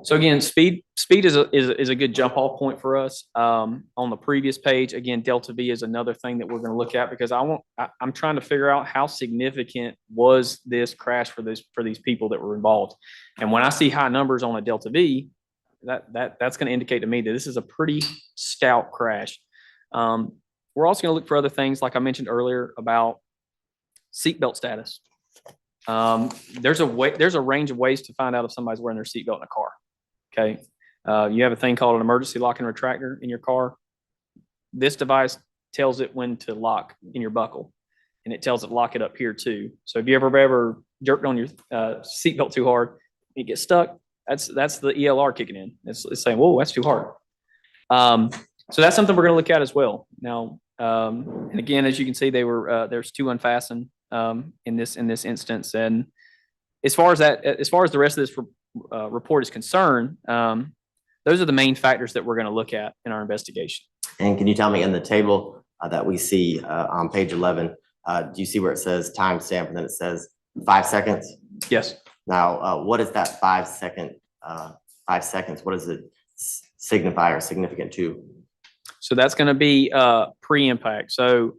So again, speed is a good jump off point for us. On the previous page, again, delta V is another thing that we're going to look at because I'm trying to figure out how significant was this crash for these people that were involved. And when I see high numbers on a delta V, that's going to indicate to me that this is a pretty stout crash. We're also going to look for other things, like I mentioned earlier, about seatbelt status. There's a range of ways to find out if somebody's wearing their seatbelt in a car. Okay. You have a thing called an emergency lock and retractor in your car. This device tells it when to lock in your buckle, and it tells it lock it up here too. So if you ever jerked on your seatbelt too hard, you get stuck. That's the ELR kicking in. It's saying, whoa, that's too hard. So that's something we're going to look at as well. Now, and again, as you can see, there's 2 unfastened in this instance. And as far as the rest of this report is concerned, those are the main factors that we're going to look at in our investigation. And can you tell me in the table that we see on page 11, do you see where it says timestamp and then it says 5 seconds? Yes. Now, what is that 5 seconds? What does it signify or significant to? So that's going to be pre-impact. So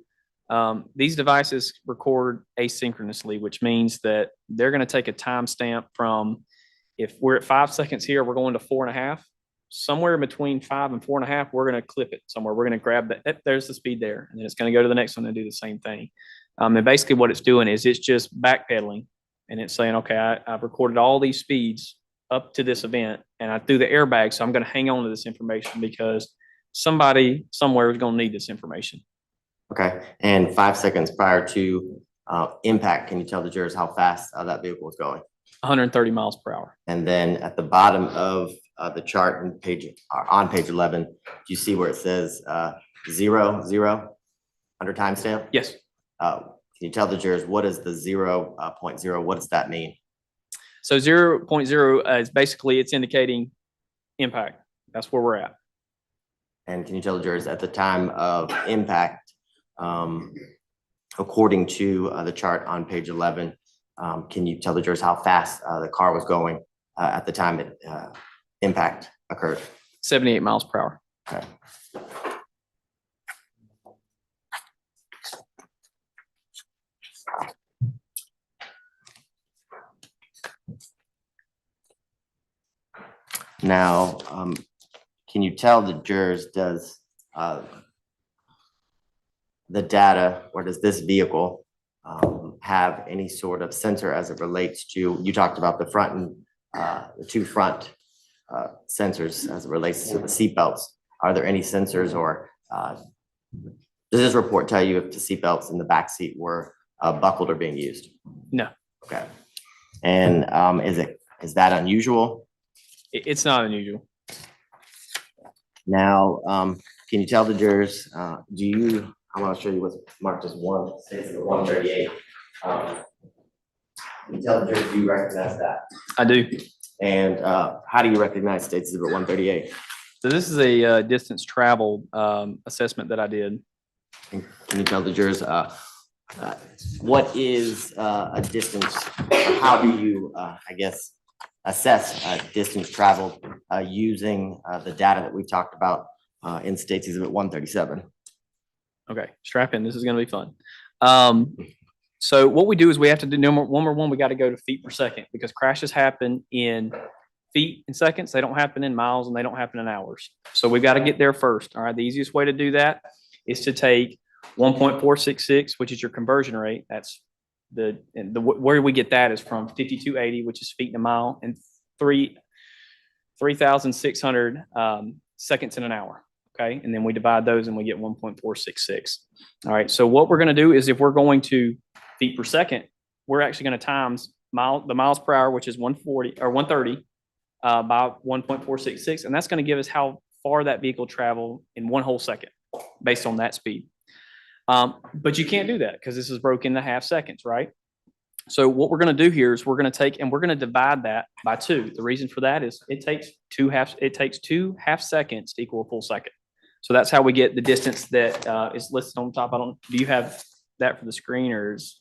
these devices record asynchronously, which means that they're going to take a timestamp from, if we're at 5 seconds here, we're going to 4.5. Somewhere between 5 and 4.5, we're going to clip it somewhere. We're going to grab that. There's the speed there. And then it's going to go to the next one and do the same thing. And basically what it's doing is it's just backpedaling. And it's saying, okay, I've recorded all these speeds up to this event and I threw the airbag. So I'm going to hang on to this information because somebody somewhere is going to need this information. Okay. And 5 seconds prior to impact, can you tell the jurors how fast that vehicle was going? 130 miles per hour. And then at the bottom of the chart on page 11, do you see where it says 0 under timestamp? Yes. Can you tell the jurors what is the 0.0? What does that mean? So 0.0 is basically it's indicating impact. That's where we're at. And can you tell the jurors at the time of impact, according to the chart on page 11, can you tell the jurors how fast the car was going at the time impact occurred? 78 miles per hour. Okay. Now, can you tell the jurors, does the data, or does this vehicle have any sort of sensor as it relates to, you talked about the front and the two front sensors as it relates to the seatbelts. Are there any sensors, or does this report tell you if the seatbelts in the back seat were buckled or being used? No. Okay. And is that unusual? It's not unusual. Now, can you tell the jurors, I'm gonna show you what's marked as 138. Can you tell the jurors, do you recognize that? I do. And how do you recognize State Exhibit 138? So this is a distance traveled assessment that I did. Can you tell the jurors what is a distance? How do you, I guess, assess distance traveled using the data that we talked about in State Exhibit 137? Okay, strap in. This is going to be fun. So what we do is we have to do number one. We got to go to feet per second, because crashes happen in feet in seconds. They don't happen in miles, and they don't happen in hours. So we've got to get there first. All right. The easiest way to do that is to take 1.466, which is your conversion rate. That's where we get that is from 5280, which is feet in a mile, and 3,600 seconds in an hour. Okay. And then we divide those and we get 1.466. All right. So what we're going to do is, if we're going to feet per second, we're actually going to times the miles per hour, which is 140 or 130 by 1.466. And that's going to give us how far that vehicle traveled in one whole second based on that speed. But you can't do that because this is broken into half seconds, right? So what we're going to do here is we're going to take and we're going to divide that by 2. The reason for that is it takes 2 half seconds to equal a full second. So that's how we get the distance that is listed on top. Do you have that for the screen, or is?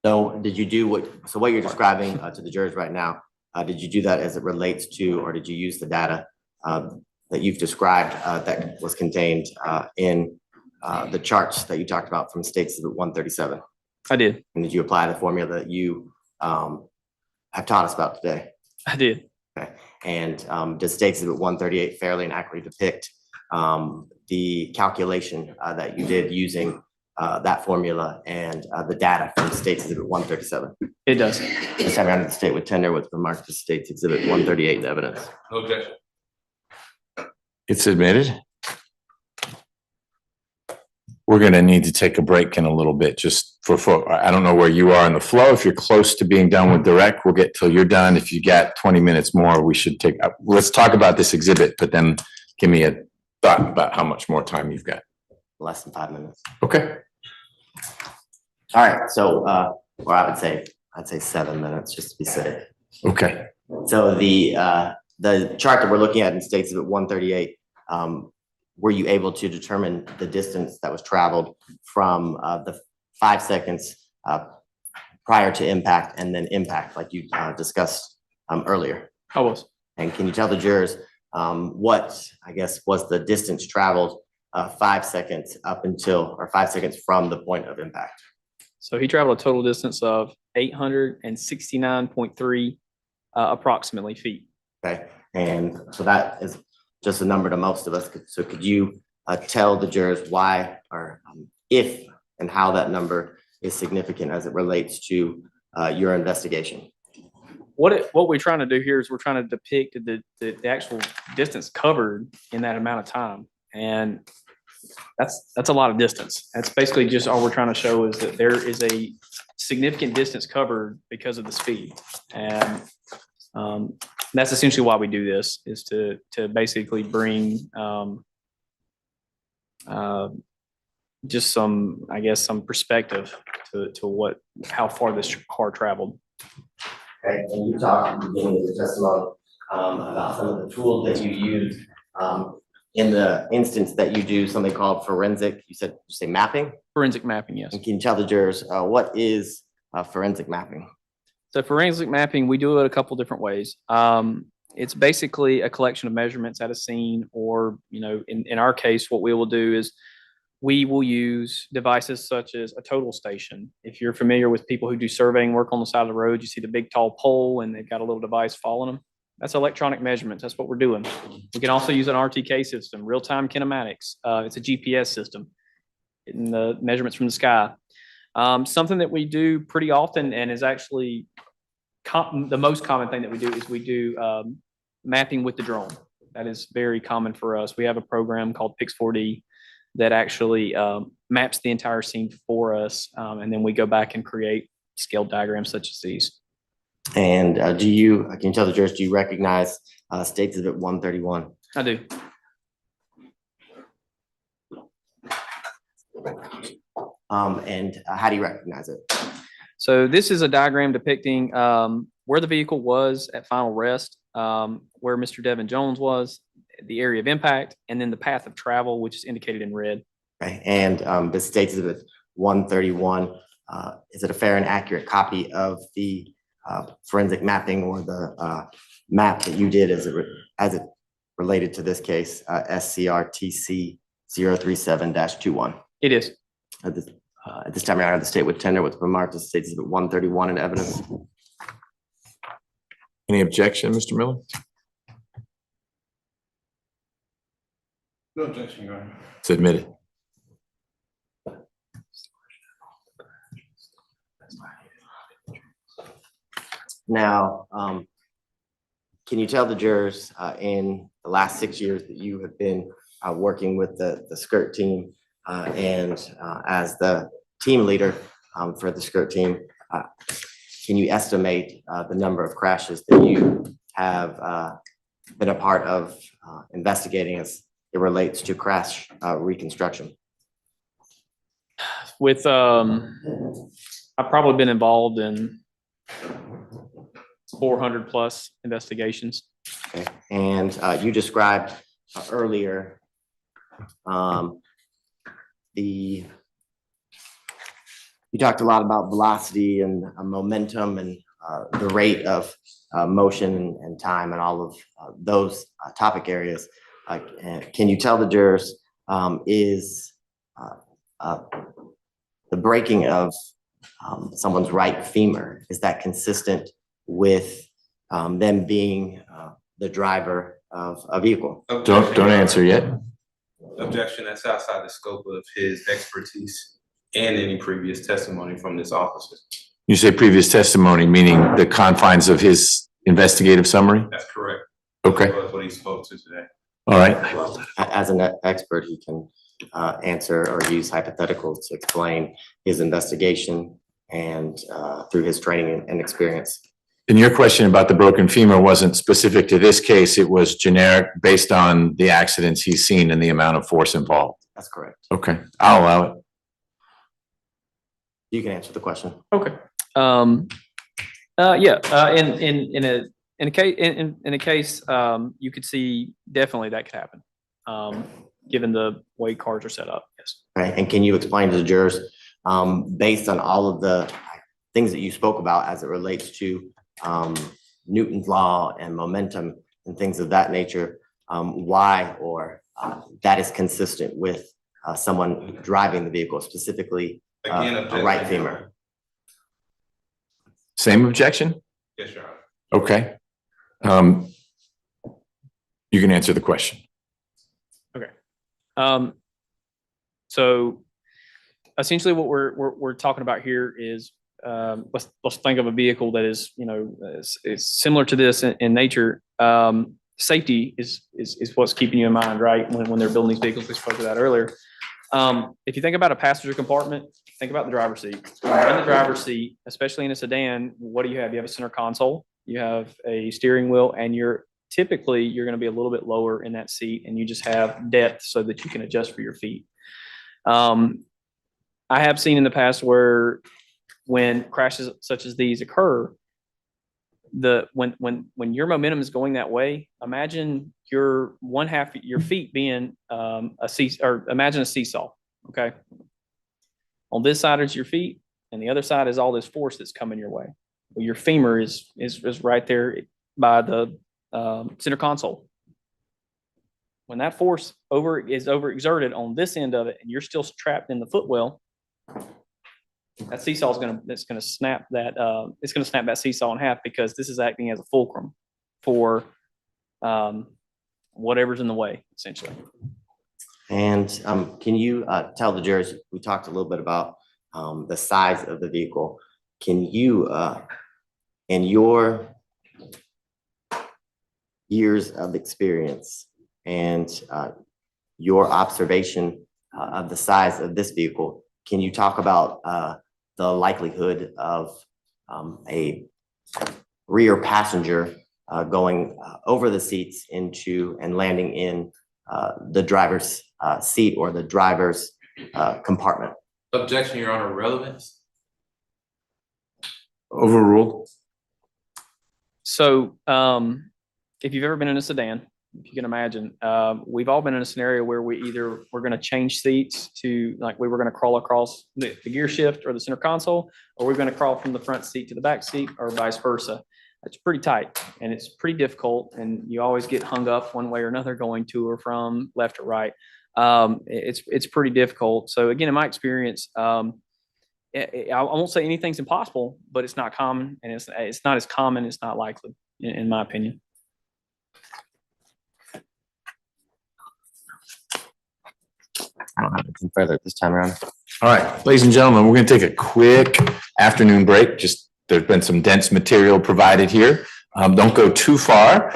So did you do what you're describing to the jurors right now? Did you do that as it relates to, or did you use the data that you've described that was contained in the charts that you talked about from State Exhibit 137? I did. And did you apply the formula that you have taught us about today? I did. Okay. And does State Exhibit 138 fairly and accurately depict the calculation that you did using that formula and the data from State Exhibit 137? It does. This time around, the state would tender with remarks to State Exhibit 138 the evidence. No objection. It's admitted. We're going to need to take a break in a little bit, just for I don't know where you are in the flow. If you're close to being done with direct, we'll get till you're done. If you got 20 minutes more, we should take up. Let's talk about this exhibit, but then give me a thought about how much more time you've got. Less than 5 minutes. Okay. All right. So, or I'd say 7 minutes just to be safe. Okay. So the chart that we're looking at in State Exhibit 138, were you able to determine the distance that was traveled from the 5 seconds prior to impact and then impact, like you discussed earlier? I was. And can you tell the jurors what, I guess, was the distance traveled 5 seconds up until, or 5 seconds from the point of impact? So he traveled a total distance of 869.3 approximately feet. Okay. And so that is just a number to most of us. So could you tell the jurors why, or if and how that number is significant as it relates to your investigation? What we're trying to do here is we're trying to depict the actual distance covered in that amount of time. And that's a lot of distance. That's basically just all we're trying to show is that there is a significant distance covered because of the speed. And that's essentially why we do this, is to basically bring just some, I guess, some perspective to how far this car traveled. Okay, and you talked at the beginning of the testimony about some of the tools that you use in the instance that you do something called forensic, you say mapping? Forensic mapping, yes. And can you tell the jurors what is forensic mapping? So forensic mapping, we do it a couple different ways. It's basically a collection of measurements at a scene, or, in our case, what we will do is we will use devices such as a total station. If you're familiar with people who do surveying work on the side of the road, you see the big tall pole and they've got a little device following them. That's electronic measurements. That's what we're doing. We can also use an RTK system, real-time kinematics. It's a GPS system, getting the measurements from the sky. Something that we do pretty often, and is actually the most common thing that we do, is we do mapping with the drone. That is very common for us. We have a program called Pix4D that actually maps the entire scene for us, and then we go back and create scaled diagrams such as these. And can you tell the jurors, do you recognize State Exhibit 131? I do. And how do you recognize it? So this is a diagram depicting where the vehicle was at final rest, where Mr. Devin Jones was, the area of impact, and then the path of travel, which is indicated in red. Okay. And the State Exhibit 131, is it a fair and accurate copy of the forensic mapping, or the map that you did as it related to this case, SCRTC 037-21? It is. At this time, Your Honor, the state would tender what's been marked as State Exhibit 131 in evidence. Any objection, Mr. Miller? No objection, Your Honor. It's admitted. Now, can you tell the jurors in the last 6 years that you have been working with the SCIRT team and as the team leader for the SCIRT team, can you estimate the number of crashes that you have been a part of investigating as it relates to crash reconstruction? With I've probably been involved in 400 plus investigations. Okay. And you described earlier you talked a lot about velocity and momentum and the rate of motion and time and all of those topic areas. Can you tell the jurors, is the breaking of someone's right femur, is that consistent with them being the driver of a vehicle? Don't answer yet. Objection, that's outside the scope of his expertise and any previous testimony from this officer. You say previous testimony, meaning the confines of his investigative summary? That's correct. Okay. That's what he spoke to today. All right. As an expert, he can answer or use hypotheticals to explain his investigation and through his training and experience. And your question about the broken femur wasn't specific to this case. It was generic based on the accidents he's seen and the amount of force involved. That's correct. Okay, I'll allow it. You can answer the question. Okay. Yeah. In a case, you could see definitely that could happen, given the way cars are set up. Yes. Okay. And can you explain to the jurors, based on all of the things that you spoke about as it relates to Newton's law and momentum and things of that nature, why or that is consistent with someone driving the vehicle, specifically a right femur? Same objection? Yes, Your Honor. Okay. You can answer the question. Okay. So essentially what we're talking about here is, let's think of a vehicle that is, is similar to this in nature. Safety is what's keeping you in mind, right? When they're building these vehicles, we spoke to that earlier. If you think about a passenger compartment, think about the driver's seat. In the driver's seat, especially in a sedan, what do you have? You have a center console, you have a steering wheel, and you're going to be a little bit lower in that seat, and you just have depth so that you can adjust for your feet. I have seen in the past where when crashes such as these occur, when your momentum is going that way, imagine your one half your feet being imagine a seesaw. Okay, on this side is your feet, and the other side is all this force that's coming your way. Well, your femur is right there by the center console. When that force is overexerted on this end of it, and you're still trapped in the footwell, that seesaw is gonna snap that it's gonna snap that seesaw in half, because this is acting as a fulcrum for whatever's in the way, essentially. And can you tell the jurors, we talked a little bit about the size of the vehicle. Can you, in your years of experience and your observation of the size of this vehicle, can you talk about the likelihood of a rear passenger going over the seats into and landing in the driver's seat or the driver's compartment? Objection, Your Honor, relevance. Overruled. So if you've ever been in a sedan, if you can imagine, we've all been in a scenario where we're going to change seats to, like, we were going to crawl across the gear shift or the center console, or we're going to crawl from the front seat to the back seat, or vice versa. It's pretty tight and it's pretty difficult, and you always get hung up one way or another going to or from left or right. It's pretty difficult. So again, in my experience, I won't say anything's impossible, but it's not common, and it's not as common. It's not likely, in my opinion. I don't have anything further this time around. All right, ladies and gentlemen, we're going to take a quick afternoon break. Just there's been some dense material provided here. Don't go too far.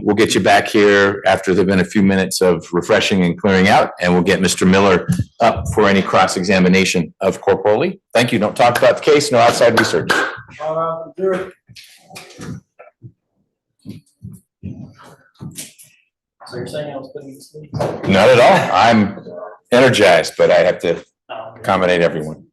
We'll get you back here after there've been a few minutes of refreshing and clearing out, and we'll get Mr. Miller up for any cross-examination of Corpoli. Thank you. Don't talk about the case, no outside research. So you're saying I was putting you to sleep? Not at all. I'm energized, but I have to accommodate everyone.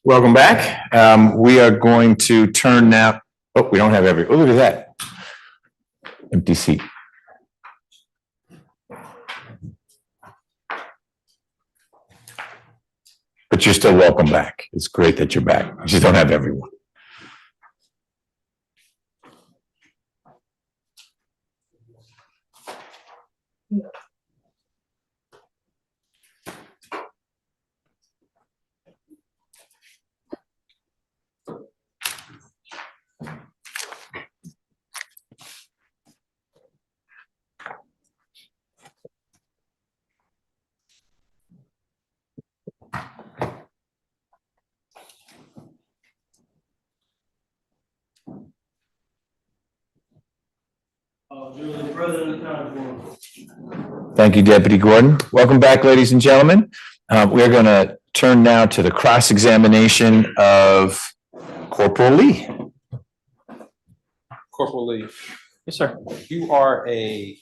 Welcome back. We are going to turn now. Oh, we don't have every, oh, look at that. Empty seat. But you're still welcome back. It's great that you're back. You just don't have everyone. You're the president of the county board. Thank you, Deputy Gordon. Welcome back, ladies and gentlemen. We're going to turn now to the cross-examination of Corporal Lee. Corporal Lee, Yes, sir. you are an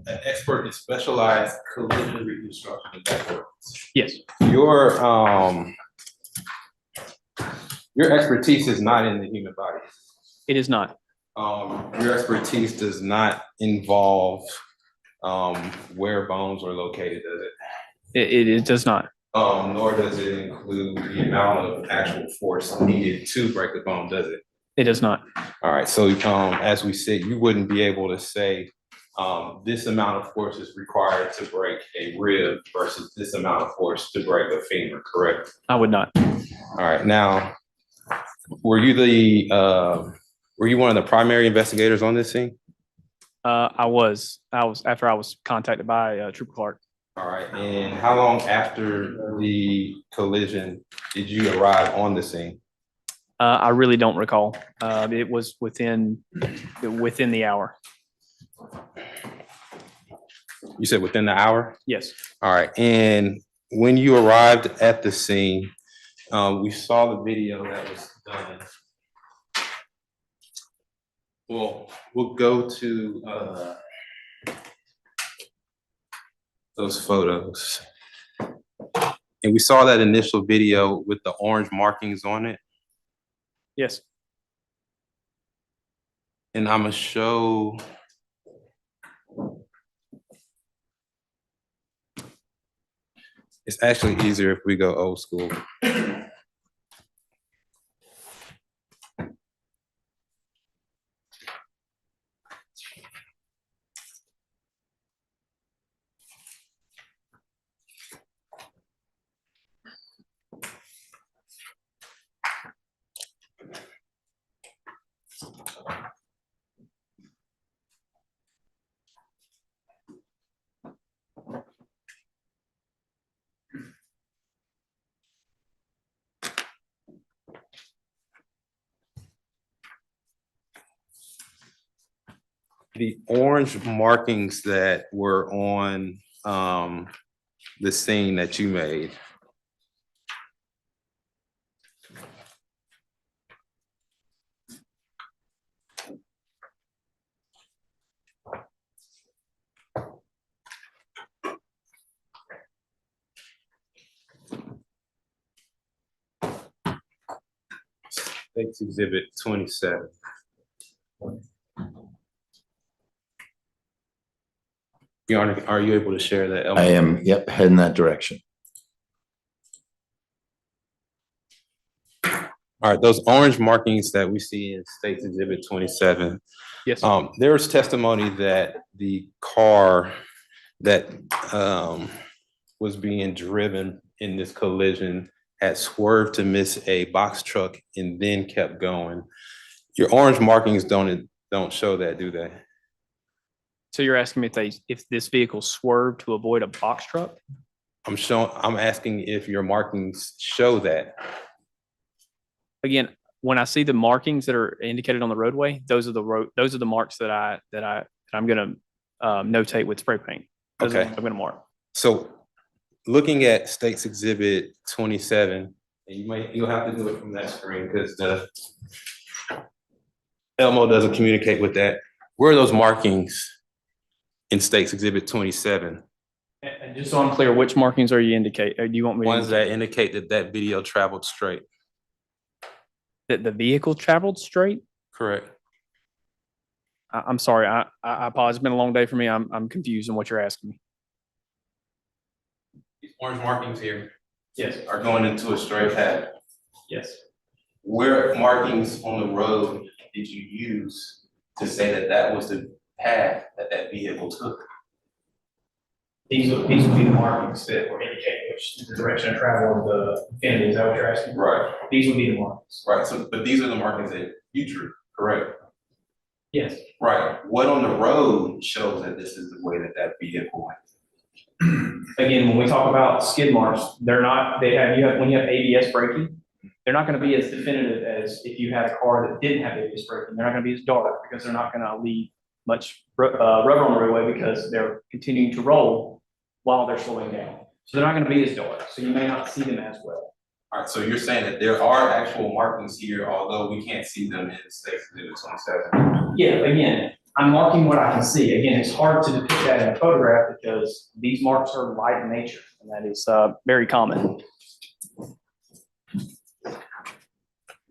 expert in specialized collision reconstruction. Is that correct? Yes. Your expertise is not in the human body. It is not. Your expertise does not involve where bones are located, does it? It does not. Nor does it include the amount of actual force needed to break the bone, does it? It does not. All right, so as we said, you wouldn't be able to say this amount of force is required to break a rib versus this amount of force to break a femur, correct? I would not. All right, now, were you one of the primary investigators on this scene? I was after I was contacted by Trooper Clark. All right, and how long after the collision did you arrive on the scene? I really don't recall. It was within the hour. You said within the hour? Yes. All right, and when you arrived at the scene, we saw the video that was done. Well, we'll go to those photos. And we saw that initial video with the orange markings on it. Yes. And I'm gonna show. It's actually easier if we go old school. The orange markings that were on the scene that you made. State's Exhibit 27. Are you able to share that? I am, yep, heading that direction. All right, those orange markings that we see in State's Exhibit 27. Yes. There was testimony that the car that was being driven in this collision had swerved to miss a box truck and then kept going. Your orange markings don't show that, do they? So you're asking me if this vehicle swerved to avoid a box truck? I'm asking if your markings show that. Again, when I see the markings that are indicated on the roadway, those are the marks that I'm going to notate with spray paint. Those are the ones I'm going to mark. So looking at State's Exhibit 27, and you'll have to do it from that screen because the Elmo doesn't communicate with that. Where are those markings in State's Exhibit 27? And just so I'm clear, which markings are you indicate, or do you want me to? Ones that indicate that that video traveled straight. That the vehicle traveled straight? Correct. I'm sorry, I apologize. It's been a long day for me. I'm confused on what you're asking me. These orange markings here. Yes. Are going into a straight path. Yes. Where markings on the road did you use to say that that was the path that that vehicle took? These would be the markings that were indicating which the direction of travel of the Infiniti. Is that what you're asking? Right. These would be the markings. Right. So, but these are the markings that you drew, correct? Yes. Right. What on the road shows that this is the way that that vehicle went? Again, when we talk about skid marks, they're not, when you have ABS braking, they're not going to be as definitive as if you had a car that didn't have ABS braking. They're not going to be as dark because they're not going to leave much rubber on the roadway because they're continuing to roll while they're slowing down. So they're not going to be as dark. So you may not see them as well. All right. So you're saying that there are actual markings here, although we can't see them in State's Exhibit 27. Yeah. Again, I'm marking what I can see. Again, it's hard to depict that in a photograph because these marks are light in nature, and that is very common.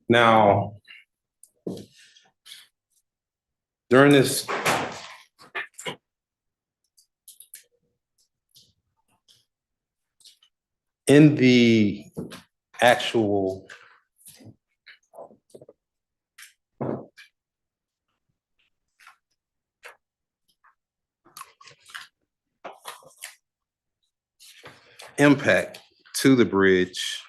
Now, during this in the actual impact to the bridge,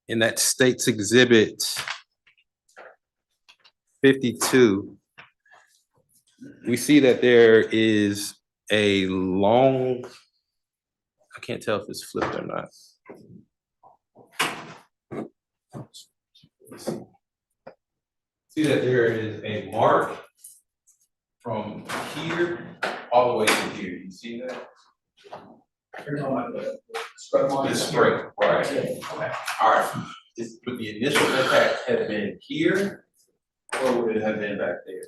in that State's Exhibit 52, we see that there is a long, I can't tell if it's flipped or not. See that there is a mark from here all the way to here. You see that? You're talking about the scrub mark? The straight, right. Okay. All right. Would the initial impact have been here, or would it have been back there?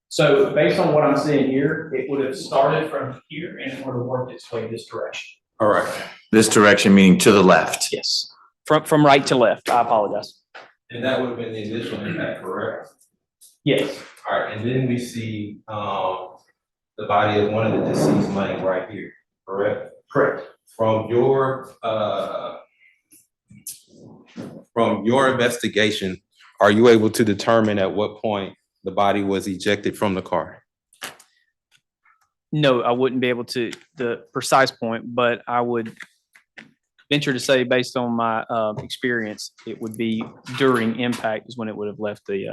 So based on what I'm seeing here, it would have started from here and it would have worked its way this direction. All right. This direction meaning to the left. Yes. From right to left. I apologize. And that would have been the initial impact, correct? Yes. All right. And then we see the body of one of the deceased laying right here, correct? Correct. From your investigation, are you able to determine at what point the body was ejected from the car? No, I wouldn't be able to the precise point, but I would venture to say, based on my experience, it would be during impact is when it would have left the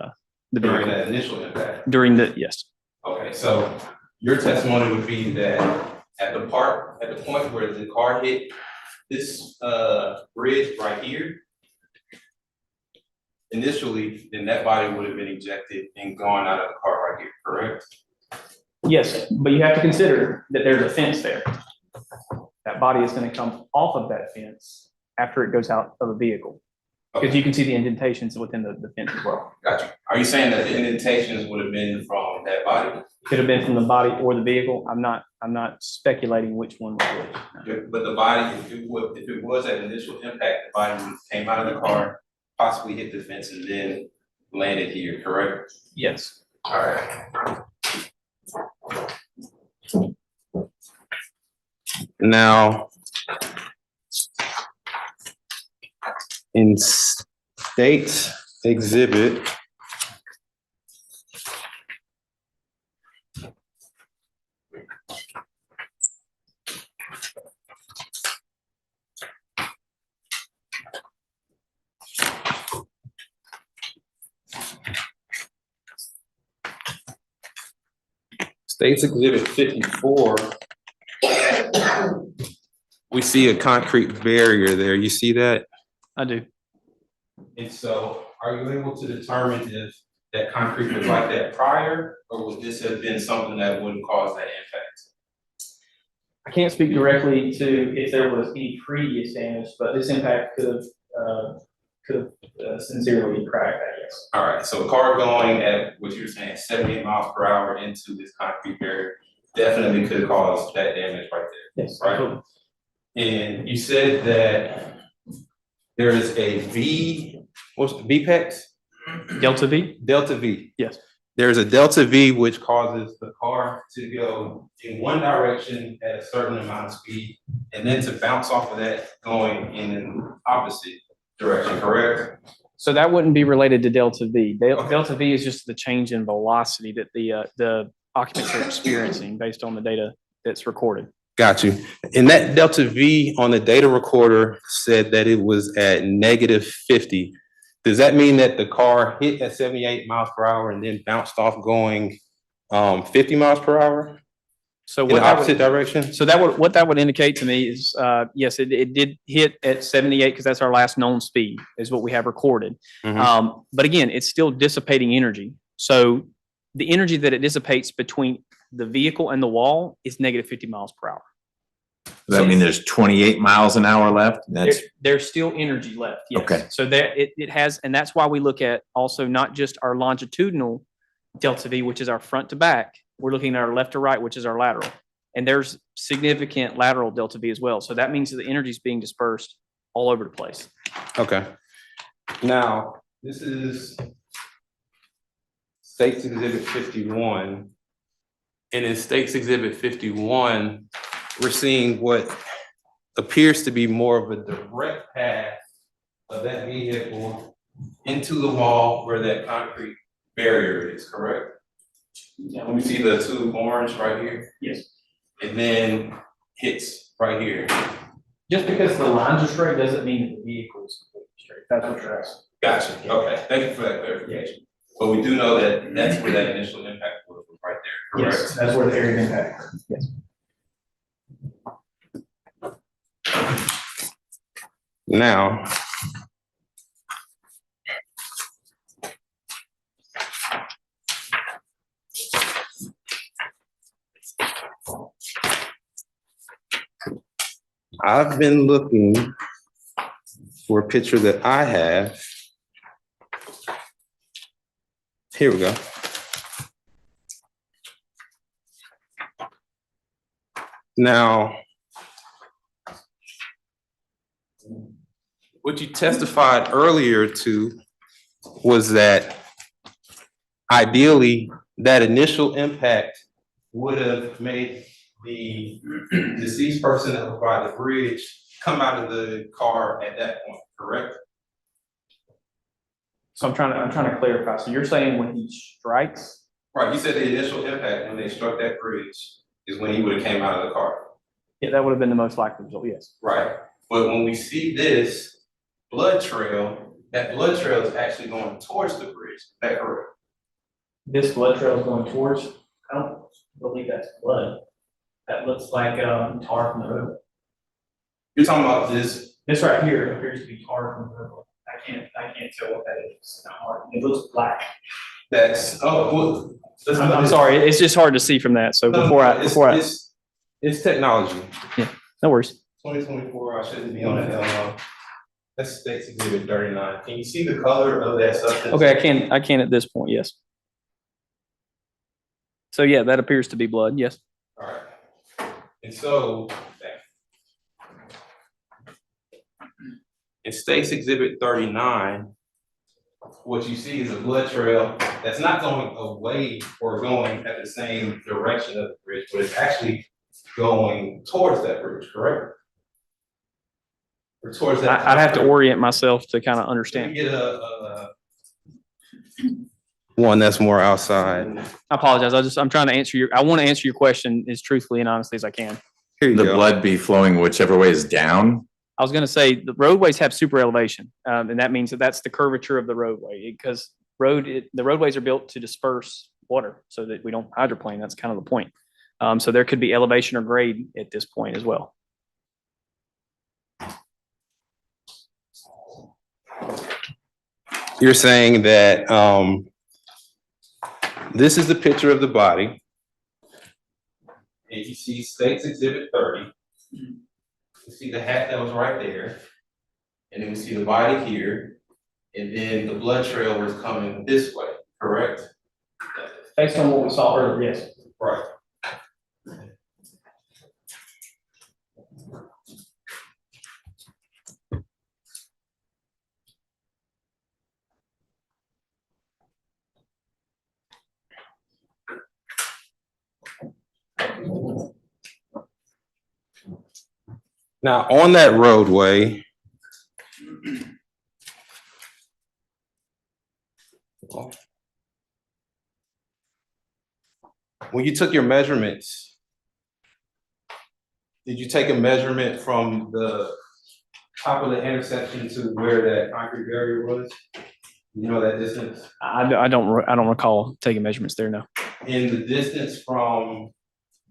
During vehicle. that initial impact? Yes. Okay, so your testimony would be that at the point where the car hit this bridge right here, initially, then that body would have been ejected and gone out of the car right here, correct? Yes, but you have to consider that there's a fence there. That body is going to come off of that fence after it goes out of the vehicle. Because you can see the indentations within the fence as well. Gotcha. Are you saying that the indentations would have been from that body? Could have been from the body or the vehicle. I'm not speculating which one was which. But the body, if it was that initial impact, the body came out of the car, possibly hit the fence and then landed here, correct? Yes. All right. Now, in State Exhibit State's Exhibit 54, we see a concrete barrier there. You see that? I do. And so are you able to determine if that concrete was like that prior, or would this have been something that wouldn't cause that impact? I can't speak directly to if there was any previous damage, but this impact could have sincerely cracked that, yes. All right, so a car going at what you're saying, 78 miles per hour into this concrete barrier definitely could cause that damage right there. Yes. Right. And you said that there is a V, what's VPEX? Delta V? Delta V. Yes. There's a Delta V which causes the car to go in one direction at a certain amount of speed and then to bounce off of that going in an opposite direction, correct? So that wouldn't be related to Delta V. Delta V is just the change in velocity that the occupants are experiencing based on the data that's recorded. Got you. And that Delta V on the data recorder said that it was at -50. Does that mean that the car hit at 78 miles per hour and then bounced off going 50 miles per hour? So in the opposite direction? So what that would indicate to me is, yes, it did hit at 78 because that's our last known speed is what we have recorded. But again, it's still dissipating energy. So the energy that it dissipates between the vehicle and the wall is -50 miles per hour. Does that mean there's 28 miles an hour left? There's still energy left. Yes. Okay. So that it has, and that's why we look at also not just our longitudinal Delta V, which is our front to back. We're looking at our left to right, which is our lateral. And there's significant lateral Delta V as well. So that means that the energy is being dispersed all over the place. Okay. Now, this is States Exhibit 51. And in States Exhibit 51, we're seeing what appears to be more of a direct path of that vehicle into the wall where that concrete barrier is, correct? Yeah. Let me see the two orange right here. Yes. And then hits right here. Just because the lines are straight doesn't mean that the vehicle is completely straight. That's what you're asking. Gotcha. Okay. Thank you for that clarification. But we do know that that's where that initial impact was right there, correct? Yes, that's where the area of impact occurred. Yes. Now, I've been looking for a picture that I have. Here we go. Now, what you testified earlier to was that ideally that initial impact would have made the deceased person that was by the bridge come out of the car at that point, correct? So I'm trying to clarify. So you're saying when he strikes? Right, you said the initial impact when they struck that bridge is when he would have came out of the car. Yeah, that would have been the most likely result, yes. Right, but when we see this blood trail, that blood trail is actually going towards the bridge, is that correct? This blood trail is going towards, I don't believe that's blood. That looks like tar from the road. You're talking about this? This right here appears to be tar from the road. I can't tell what that is. It's not hard. It looks black. That's, oh, well. I'm sorry, it's just hard to see from that. So It's technology. Yeah, no worries. 2024, I shouldn't be on that. That's States Exhibit 39. Can you see the color of that substance? Okay, I can at this point, yes. So yeah, that appears to be blood, yes. All right. And so, in States Exhibit 39, what you see is a blood trail that's not going away or going at the same direction of the bridge, but it's actually going towards that bridge, correct? Or towards that. I'd have to orient myself to kind of understand. Get a one that's more outside. I apologize. I'm trying to answer I want to answer your question as truthfully and honestly as I can. Here you The go. blood be flowing whichever way is down. I was going to say the roadways have super elevation, and that means that that's the curvature of the roadway because the roadways are built to disperse water so that we don't hydroplane. That's kind of the point. So there could be elevation or grade at this point as well. You're saying that This is the picture of the body. And you see State's Exhibit 30. You see the hat that was right there. And then we see the body here. And then the blood trail was coming this way, correct? Based on what we saw earlier, yes. Right. Now, on that roadway, when you took your measurements, did you take a measurement from the top of the intersection to where that concrete barrier was? You know that distance? I don't recall taking measurements there, no. In the distance from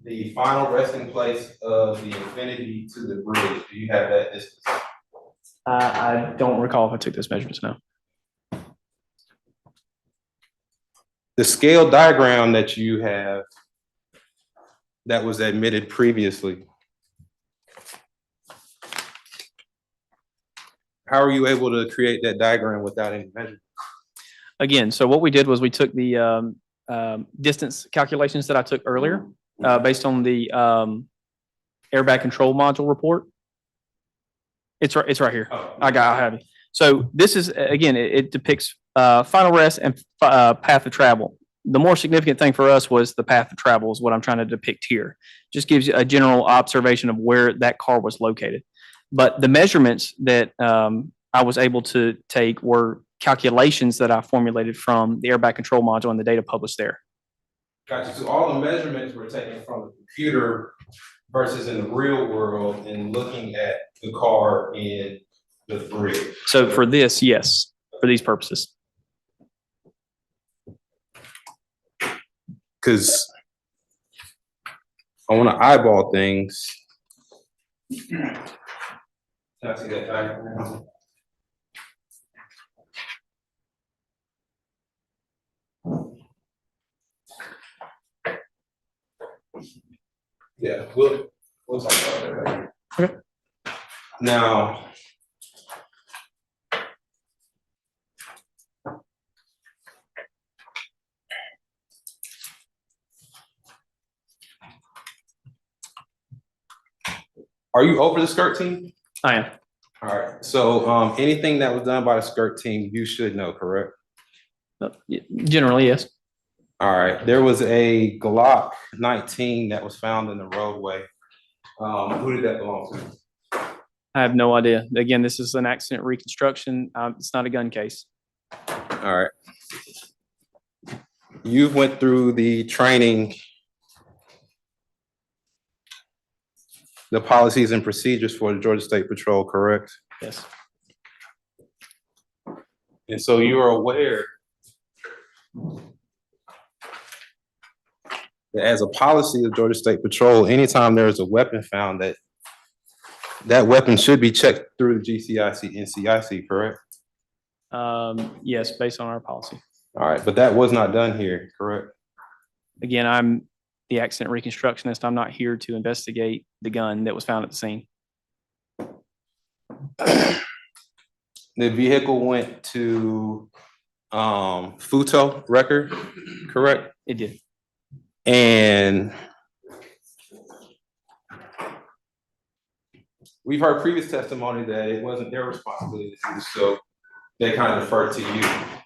the final resting place of the Infinity to the bridge, do you have that distance? I don't recall if I took those measurements, no. The scale diagram that you have that was admitted previously, how are you able to create that diagram without any measurement? Again, so what we did was we took the distance calculations that I took earlier based on the airbag control module report. It's right here. Oh. I have it. So this is, again, it depicts final rest and path of travel. The more significant thing for us was the path of travel is what I'm trying to depict here. Just gives you a general observation of where that car was located. But the measurements that I was able to take were calculations that I formulated from the airbag control module and the data published there. Gotcha. So all the measurements were taken from the computer versus in the real world and looking at the car in the bridge. So for this, yes, for these purposes. Because I want to eyeball things. Can I see that diagram? Yeah, we'll talk about that later. Okay. Now, are you over the skirt team? I am. All right, so anything that was done by the skirt team, you should know, correct? Generally, yes. All right, there was a Glock 19 that was found in the roadway. Who did that belong to? I have no idea. Again, this is an accident reconstruction. It's not a gun case. All right. You went through the training, the policies and procedures for the Georgia State Patrol, correct? Yes. And so you are aware that as a policy of Georgia State Patrol, anytime there is a weapon found, that weapon should be checked through the GCIC, NCIC, correct? Yes, based on our policy. All right, but that was not done here, correct? Again, I'm the accident reconstructionist. I'm not here to investigate the gun that was found at the scene. The vehicle went to Futo record, correct? It did. And we've heard previous testimony that it wasn't their responsibility to do so. They kind of deferred to you.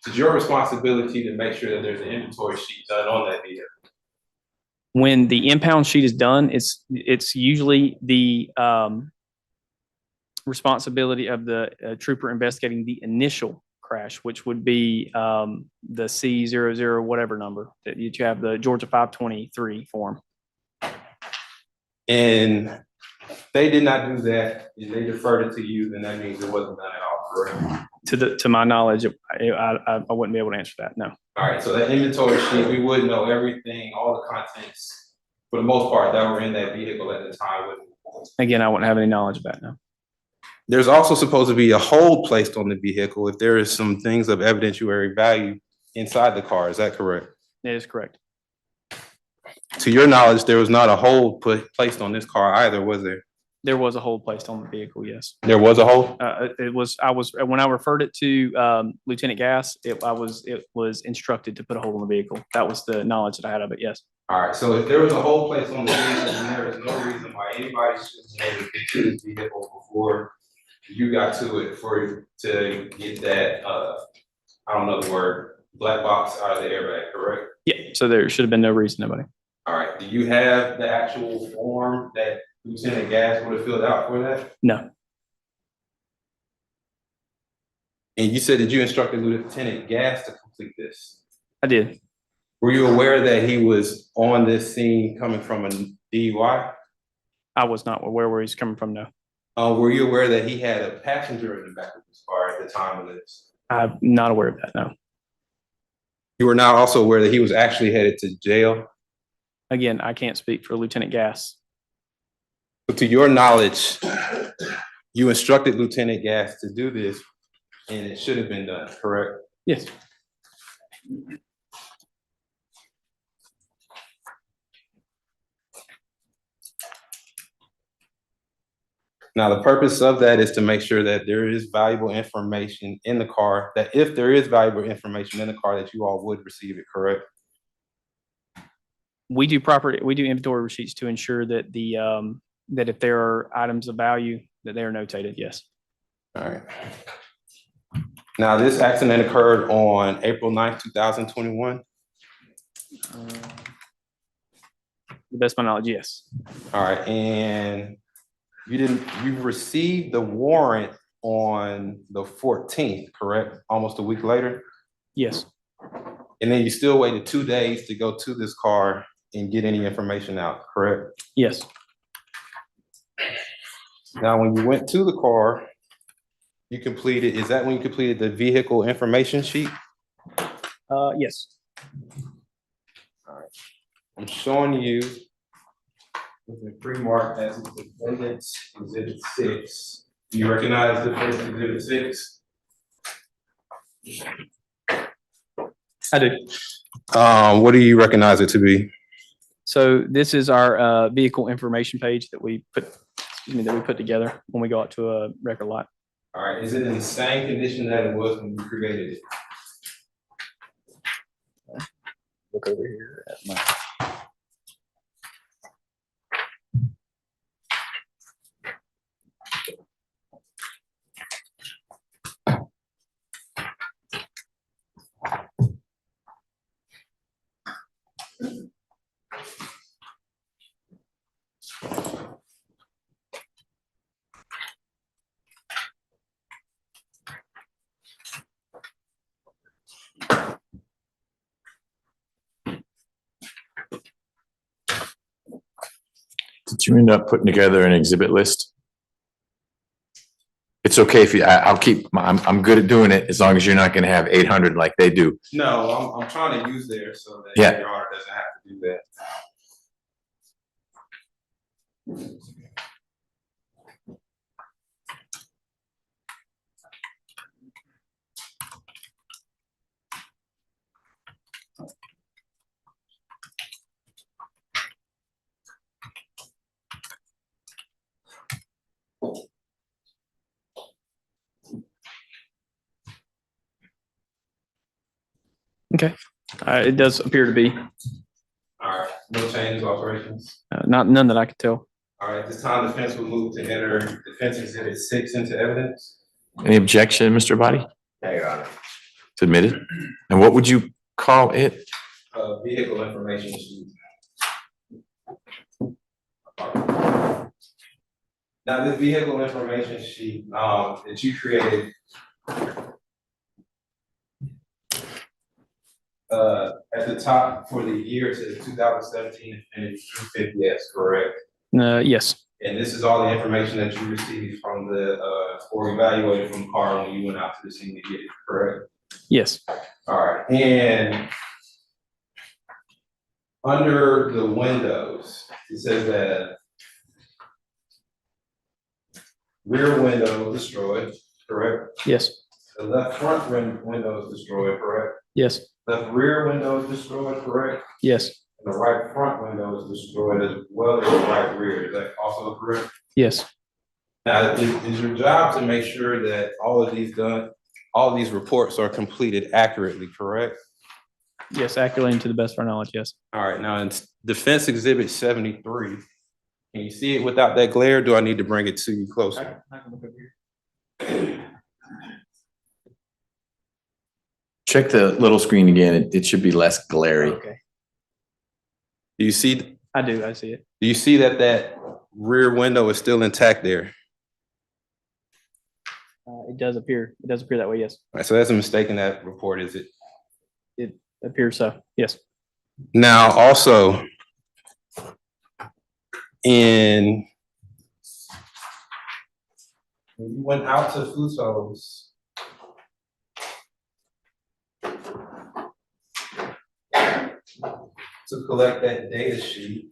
It's your responsibility to make sure that there's an inventory sheet done on that vehicle. When the impound sheet is done, it's usually the responsibility of the trooper investigating the initial crash, which would be the C00 whatever number that you have, the Georgia 523 form. And they did not do that, and they deferred it to you, then that means it wasn't done at all, correct? To my knowledge, I wouldn't be able to answer that, no. All right, so that inventory sheet, we would know everything, all the contents, for the most part, that were in that vehicle at the time. Again, I wouldn't have any knowledge of that, no. There's also supposed to be a hold placed on the vehicle if there is some things of evidentiary value inside the car, is that correct? That is correct. To your knowledge, there was not a hold placed on this car either, was there? There was a hold placed on the vehicle, yes. There was a hold? When I referred it to Lieutenant Gass, it was instructed to put a hold on the vehicle. That was the knowledge that I had of it, yes. All right, so if there was a hold placed on the vehicle, then there is no reason why anybody should be able to get to this vehicle before you got to it to get that, I don't know the word, black box out of the airbag, correct? Yeah, so there should have been no reason, nobody. All right, do you have the actual form that Lieutenant Gass would have filled out for that? No. And you said that you instructed Lieutenant Gass to complete this? I did. Were you aware that he was on this scene coming from a DUI? I was not aware where he's coming from, no. Were you aware that he had a passenger in the back of his car at the time of this? I'm not aware of that, no. You were not also aware that he was actually headed to jail? Again, I can't speak for Lieutenant Gass. But to your knowledge, you instructed Lieutenant Gass to do this and it should have been done, correct? Yes. Now, the purpose of that is to make sure that there is valuable information in the car, that if there is valuable information in the car, that you all would receive it, correct? We do inventory receipts to ensure that that if there are items of value, that they are notated, yes. All right. Now, this accident occurred on April 9th, 2021? The best of my knowledge, yes. All right, and you received the warrant on the 14th, correct? Almost a week later? Yes. And then you still waited 2 days to go to this car and get any information out, correct? Yes. Now, when you went to the car, is that when you completed the vehicle information sheet? Yes. All right. I'm showing you with the pre-mark as Defendant's Exhibit 6. Do you recognize Defendant's Exhibit 6? I do. What do you recognize it to be? So this is our vehicle information page that we put together when we go out to a record lot. All right, is it in the same condition that it was when you created it? Look over here at my. Did you end up putting together an exhibit list? It's okay if I'll keep, I'm good at doing it as long as you're not gonna have 800 like they do. No, I'm trying to use theirs so that Yeah. Your Honor doesn't have to do that. Okay. It does appear to be. All right, no changes, alterations? None that I could tell. All right, at this time, the defense will move to enter Defense Exhibit 6 into evidence. Any objection, Mr. Body? No, Your Honor. It's admitted. And what would you call it? Vehicle information sheet. Now, this vehicle information sheet that you created at the top for the year to 2017 Infiniti 350S, correct? Yes. And this is all the information that you received from or evaluated from the car when you went out to the scene to get it, correct? Yes. All right, and under the windows, it says that rear window destroyed, correct? Yes. The left front window is destroyed, correct? Yes, Left rear window is destroyed, correct? yes, And the right front window is destroyed as well as the right rear. Is that also correct? yes. Now, is your job to make sure that all of these reports are completed accurately, correct? Yes, accurately and to the best of our knowledge, yes. All right, now in Defense Exhibit 73, can you see it without that glare? Do I need to bring it to you closer? Check the little screen again. It should be less glary. Okay, Do you see, I do, I see it. do you see that rear window is still intact there? It does appear that way, yes. All right, so that's a mistake in that report, is it? It appears so, yes. Now, also, when you went out to Fuso's, to collect that data sheet,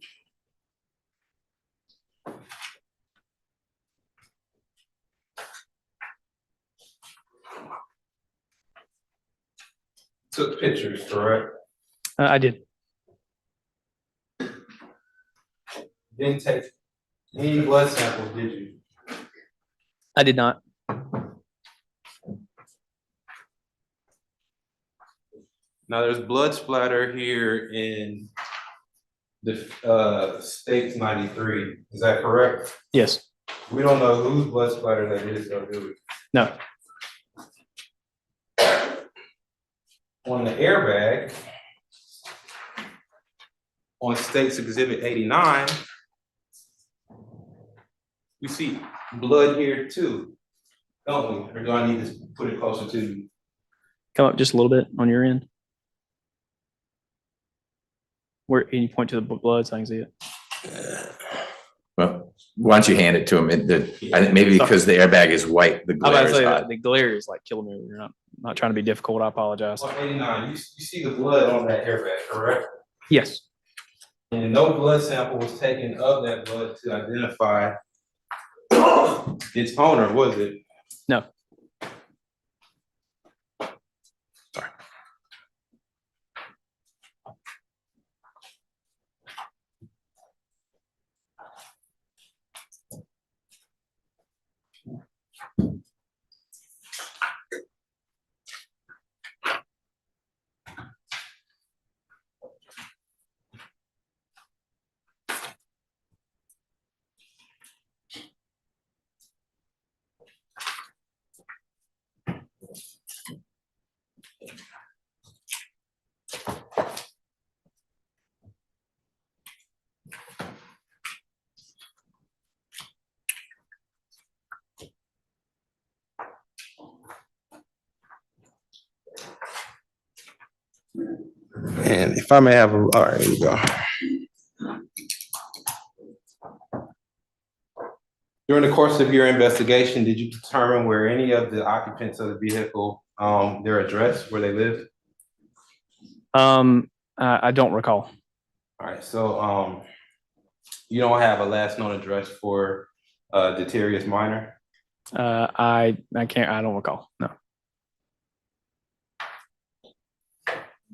took pictures, correct? I did. Didn't take any blood samples, did you? I did not. Now, there's blood splatter here in the States 93. Is that correct? Yes. We don't know whose blood splatter that is, though, do we? No. On the airbag, on States Exhibit 89, we see blood here too, don't we? Or do I need to put it closer to you? Come up just a little bit on your end. Where, can you point to the blood so I can see it? Well, why don't you hand it to him? I think maybe because the airbag is white, the I'm glare about to is say hot. that the glare is like killing me. I'm not trying to be difficult. I apologize. On 89, you see the blood on that airbag, correct? Yes. And no blood sample was taken of that blood to identify its owner, was it? No. Sorry. And if I may have all right, here we go. During the course of your investigation, did you determine where any of the occupants of the vehicle, their address, where they lived? I don't recall. All right, so you don't have a last known address for Deterius Minor? I don't recall. No.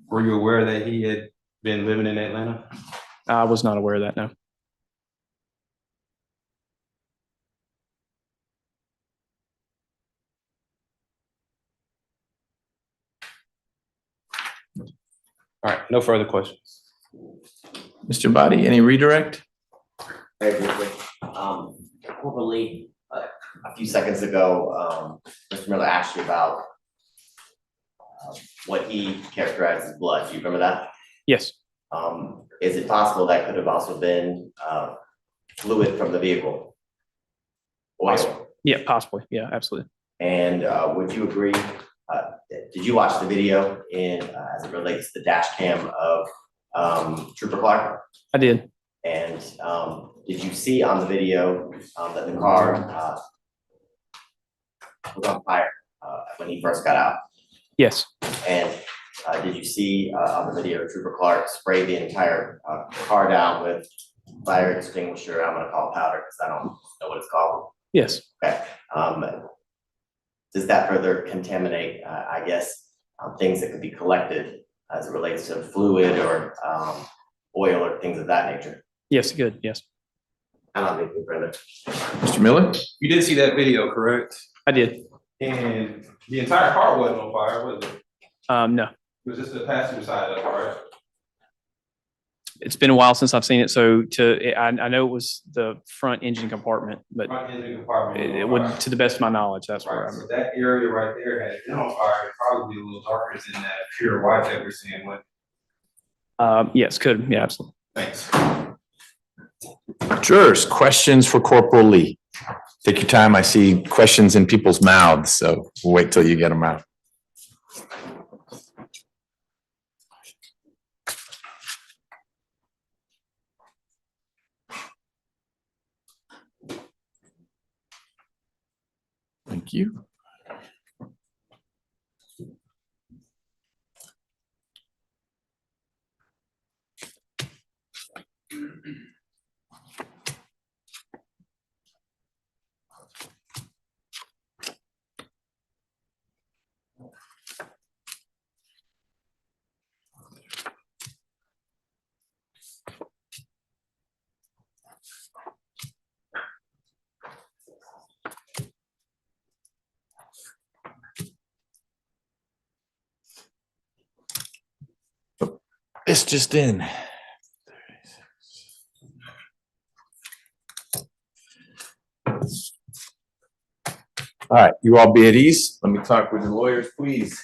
Were you aware that he had been living in Atlanta? I was not aware of that. No. All right, no further questions. Mr. Body, any redirect? Very briefly, hopefully, a few seconds ago, Mr. Miller asked you about what he characterized as blood. Do you remember that? Yes. Is it possible that could have also been fluid from the vehicle? Oil? Yeah, possibly. Yeah, absolutely. And would you agree? Did you watch the video as it relates to the dash cam of Trooper Clark? I did. And did you see on the video that the car was on fire when he first got out? Yes. And did you see on the video Trooper Clark spray the entire car down with fire extinguisher? I'm going to call it powder because I don't know what it's called. Yes. Okay. does that further contaminate, I guess, things that could be collected as it relates to fluid or oil or things of that nature? Yes, good, yes, I don't have anything further. Mr. Miller? You did see that video, correct? I did. And the entire car wasn't on fire, was it? No, It was just the passenger side of the car, right? it's been a while since I've seen it, so I know it was the front engine compartment, but Front engine compartment. was it on would, fire. to the best of my knowledge, that's where Right, I'm. so that area right there had been on fire, it'd probably be a little darker than that pure white that we're seeing. What? Yes, could, yeah, absolutely. Thanks. Jurors, questions for Corporal Lee? Take your time. I see questions in people's mouths, so we'll wait till you get them out. Thank you. It's just in. All right, you all be at ease. Let me talk with the lawyers, please.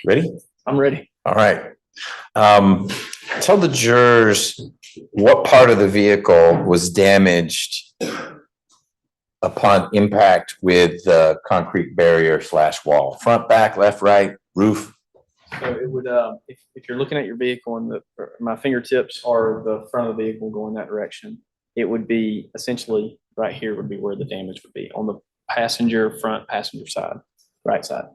Ready? I'm ready. All right. Tell the jurors what part of the vehicle was damaged upon impact with the concrete barrier / wall. Front, back, left, right, roof. So it would, if you're looking at your vehicle and my fingertips are the front of the vehicle going that direction, it would be essentially right here would be where the damage would be on the front passenger side, right side.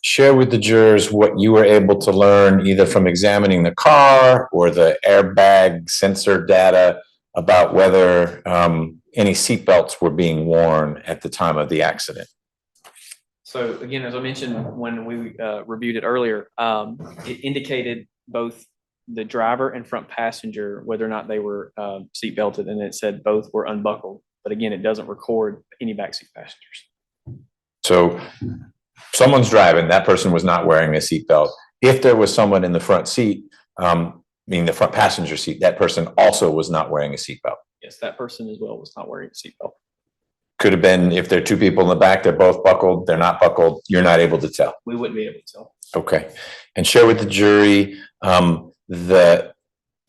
Share with the jurors what you were able to learn either from examining the car or the airbag sensor data about whether any seatbelts were being worn at the time of the accident. So again, as I mentioned when we reviewed it earlier, it indicated both the driver and front passenger whether or not they were seat belted, and it said both were unbuckled. But again, it doesn't record any backseat passengers. So someone's driving, that person was not wearing a seatbelt. If there was someone in the front seat, meaning the front passenger seat, that person also was not wearing a seatbelt. Yes, that person as well was not wearing a seatbelt. Could have been if there are two people in the back, they're both buckled, they're not buckled, you're not able to tell. We wouldn't be able to tell. Okay. And share with the jury the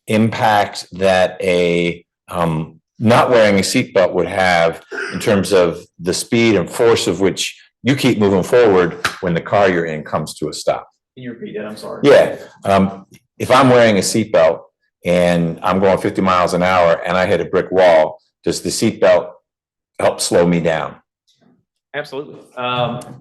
impact that a not wearing a seatbelt would have in terms of the speed and force of which you keep moving forward when the car you're in comes to a stop. Can you repeat that? I'm sorry. Yeah. If I'm wearing a seatbelt and I'm going 50 miles an hour and I hit a brick wall, does the seatbelt help slow me down? Absolutely.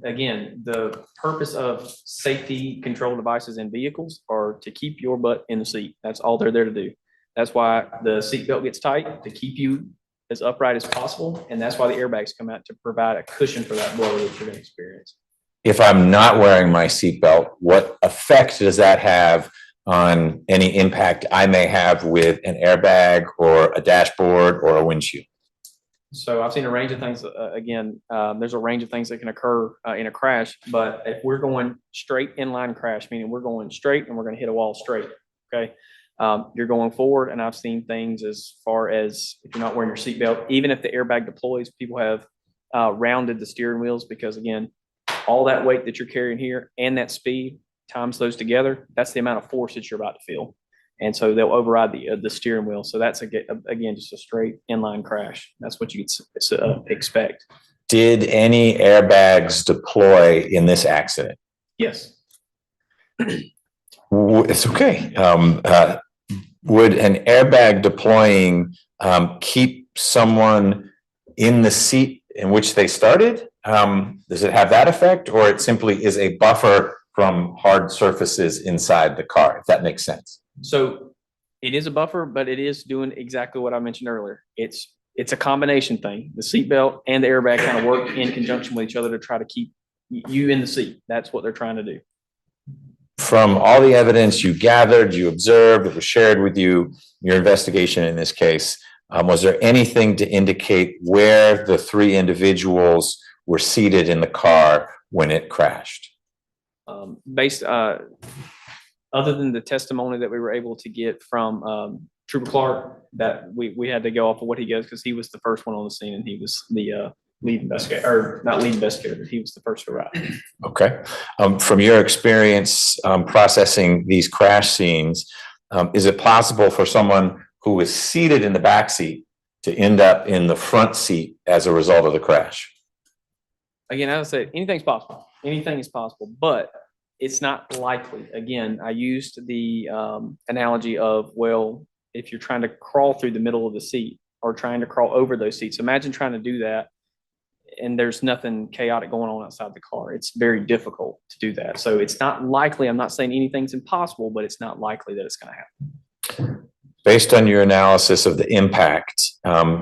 Again, the purpose of safety control devices in vehicles are to keep your butt in the seat. That's all they're there to do. That's why the seatbelt gets tight, to keep you as upright as possible. And that's why the airbags come out, to provide a cushion for that blow that you're going to experience. If I'm not wearing my seatbelt, what effect does that have on any impact I may have with an airbag or a dashboard or a windshield? So I've seen a range of things. Again, there's a range of things that can occur in a crash, but if we're going straight inline crash, meaning we're going straight and we're going to hit a wall straight, okay? You're going forward, and I've seen things as far as if you're not wearing your seatbelt, even if the airbag deploys, people have rounded the steering wheels because, again, all that weight that you're carrying here and that speed times those together, that's the amount of force that you're about to feel. And so they'll override the steering wheel. So that's, again, just a straight inline crash. That's what you could expect. Did any airbags deploy in this accident? Yes. It's okay. Would an airbag deploying keep someone in the seat in which they started? Does it have that effect, or it simply is a buffer from hard surfaces inside the car, if that makes sense? So It is a buffer, but it is doing exactly what I mentioned earlier. It's a combination thing. The seatbelt and the airbag kind of work in conjunction with each other to try to keep you in the seat. That's what they're trying to do. From all the evidence you gathered, you observed, it was shared with you, your investigation in this case, was there anything to indicate where the three individuals were seated in the car when it crashed? Other than the testimony that we were able to get from Trooper Clark, that we had to go off of what he goes, because he was the first one on the scene and he was the lead investigator, or not lead investigator, but he was the first to arrive. Okay. From your experience processing these crash scenes, is it possible for someone who was seated in the back seat to end up in the front seat as a result of the crash? Again, as I said, anything's possible. Anything is possible, but it's not likely. Again, I used the analogy of, well, if you're trying to crawl through the middle of the seat or trying to crawl over those seats, imagine trying to do that and there's nothing chaotic going on outside the car. It's very difficult to do that. So it's not likely. I'm not saying anything's impossible, but it's not likely that it's going to happen. Based on your analysis of the impact,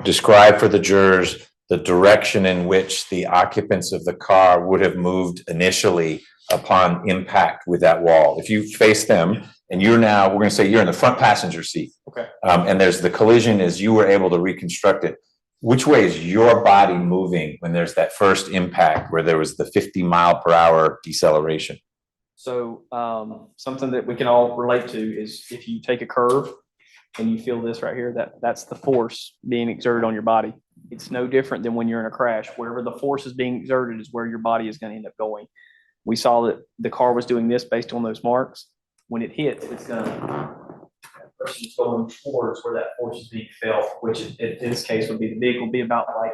describe for the jurors the direction in which the occupants of the car would have moved initially upon impact with that wall. If you face them and you're now, we're going to say you're in the front passenger seat. Okay. And there's the collision as you were able to reconstruct it. Which way is your body moving when there's that first impact where there was the 50-mile-per-hour deceleration? So something that we can all relate to is if you take a curve and you feel this right here, that's the force being exerted on your body. It's no different than when you're in a crash. Wherever the force is being exerted is where your body is going to end up going. We saw that the car was doing this based on those marks. When it hits, it's going to person's going towards where that force is being felt, which in this case would be the vehicle be about like